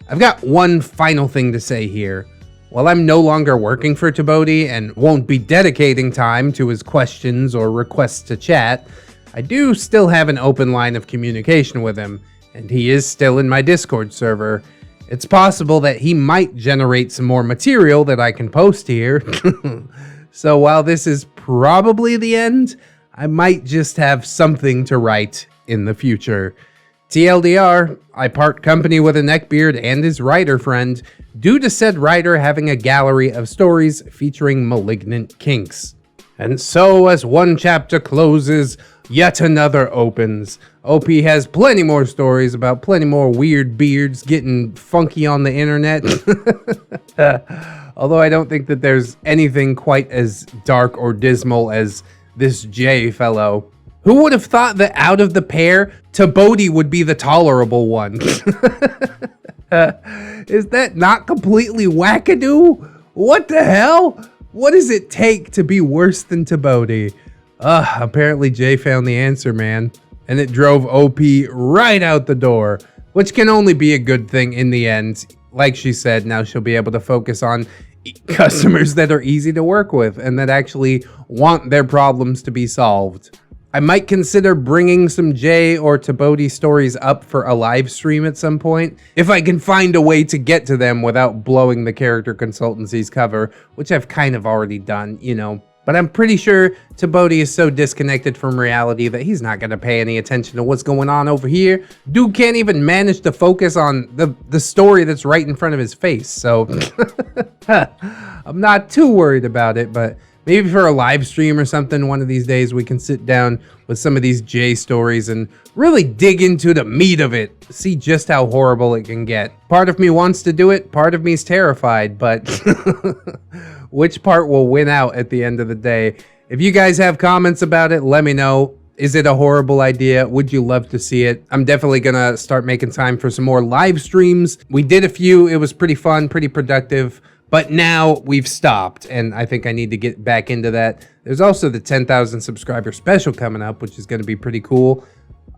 I've got one final thing to say here. While I'm no longer working for TBOATI and won't be dedicating time to his questions or requests to chat, I do still have an open line of communication with him, and he is still in my Discord server. It's possible that he might generate some more material that I can post here. So while this is probably the end, I might just have something to write in the future. TLDR, I part company with a neckbeard and his writer friend due to said writer having a gallery of stories featuring malignant kinks. And so as one chapter closes, yet another opens. OP has plenty more stories about plenty more weird beards getting funky on the internet. Although I don't think that there's anything quite as dark or dismal as this J fellow. Who would have thought that out of the pair, TBOATI would be the tolerable one? Is that not completely wackadoo? What the hell? What does it take to be worse than TBOATI? Apparently Jay found the answer, man. And it drove OP right out the door, which can only be a good thing in the end. Like she said, now she'll be able to focus on customers that are easy to work with and that actually want their problems to be solved. I might consider bringing some Jay or TBOATI stories up for a live stream at some point, if I can find a way to get to them without blowing the character consultancy's cover, which I've kind of already done, you know. But I'm pretty sure TBOATI is so disconnected from reality that he's not going to pay any attention to what's going on over here. Dude can't even manage to focus on the story that's right in front of his face, so I'm not too worried about it, but maybe for a live stream or something, one of these days we can sit down with some of these J stories and really dig into the meat of it, see just how horrible it can get. Part of me wants to do it, part of me is terrified, but which part will win out at the end of the day? If you guys have comments about it, let me know. Is it a horrible idea? Would you love to see it? I'm definitely gonna start making time for some more live streams. We did a few, it was pretty fun, pretty productive. But now we've stopped, and I think I need to get back into that. There's also the 10,000 subscriber special coming up, which is going to be pretty cool.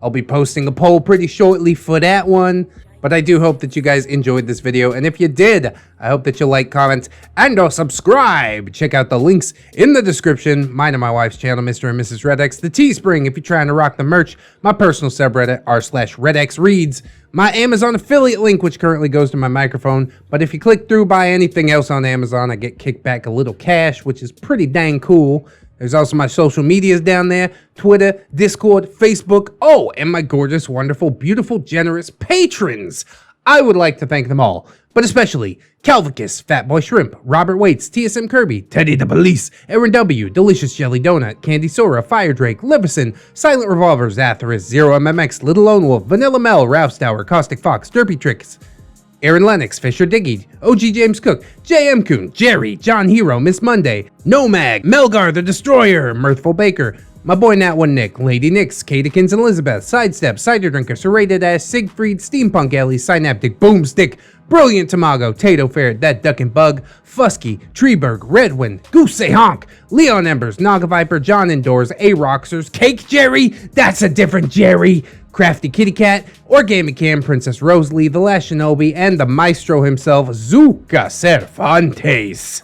I'll be posting a poll pretty shortly for that one. But I do hope that you guys enjoyed this video, and if you did, I hope that you like, comment, and or subscribe. Check out the links in the description. Mine and my wife's channel, Mr. and Mrs. ReddX, the Teespring if you're trying to rock the merch, my personal subreddit, r/ReddXReads, my Amazon affiliate link, which currently goes to my microphone, but if you click through, buy anything else on Amazon, I get kicked back a little cash, which is pretty dang cool. There's also my social medias down there, Twitter, Discord, Facebook, oh, and my gorgeous, wonderful, beautiful, generous patrons. I would like to thank them all, but especially Calvicus, Fatboy Shrimp, Robert Waits, TSM Kirby, Teddy the Police, Aaron W, Delicious Jelly Donut, Candy Sora, Fire Drake, Liverson, Silent Revolver, Zathras, Zero MMX, Little Lone Wolf, Vanilla Mel, Ralph Stour, Caustic Fox, Derpy Tricks, Aaron Lennox, Fisher Diggy, OG James Cook, JM Coon, Jerry, John Hero, Miss Monday, Nomag, Melgar the Destroyer, Mirthful Baker, my boy Nat1 Nick, Lady Nix, Katakins and Elizabeth, Sidestep, Cider Drinker, Serrated Ass, Siegfried, Steampunk Alley, Synaptic, Boomstick, Brilliant Tamago, Tato Ferret, That Duck and Bug, Fusky, Treeberg, Redwind, Goose Say Honk, Leon Embers, Naga Viper, John Indoors, A-Roxers, Cake Jerry, that's a different Jerry, Crafty Kitty Cat, Organic Cam, Princess Rosalie, The Last Shinobi, and the maestro himself, Zuka Cervantes.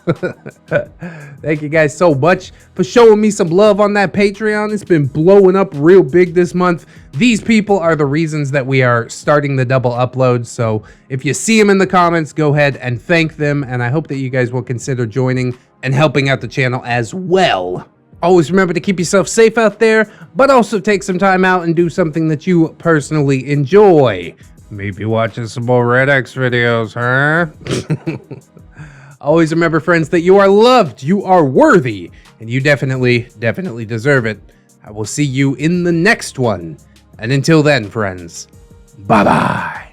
Thank you guys so much for showing me some love on that Patreon. It's been blowing up real big this month. These people are the reasons that we are starting the double uploads, so if you see them in the comments, go ahead and thank them, and I hope that you guys will consider joining and helping out the channel as well. Always remember to keep yourself safe out there, but also take some time out and do something that you personally enjoy. Maybe watching some more ReddX videos, huh? Always remember, friends, that you are loved, you are worthy, and you definitely deserve it. I will see you in the next one. And until then, friends, bye-bye.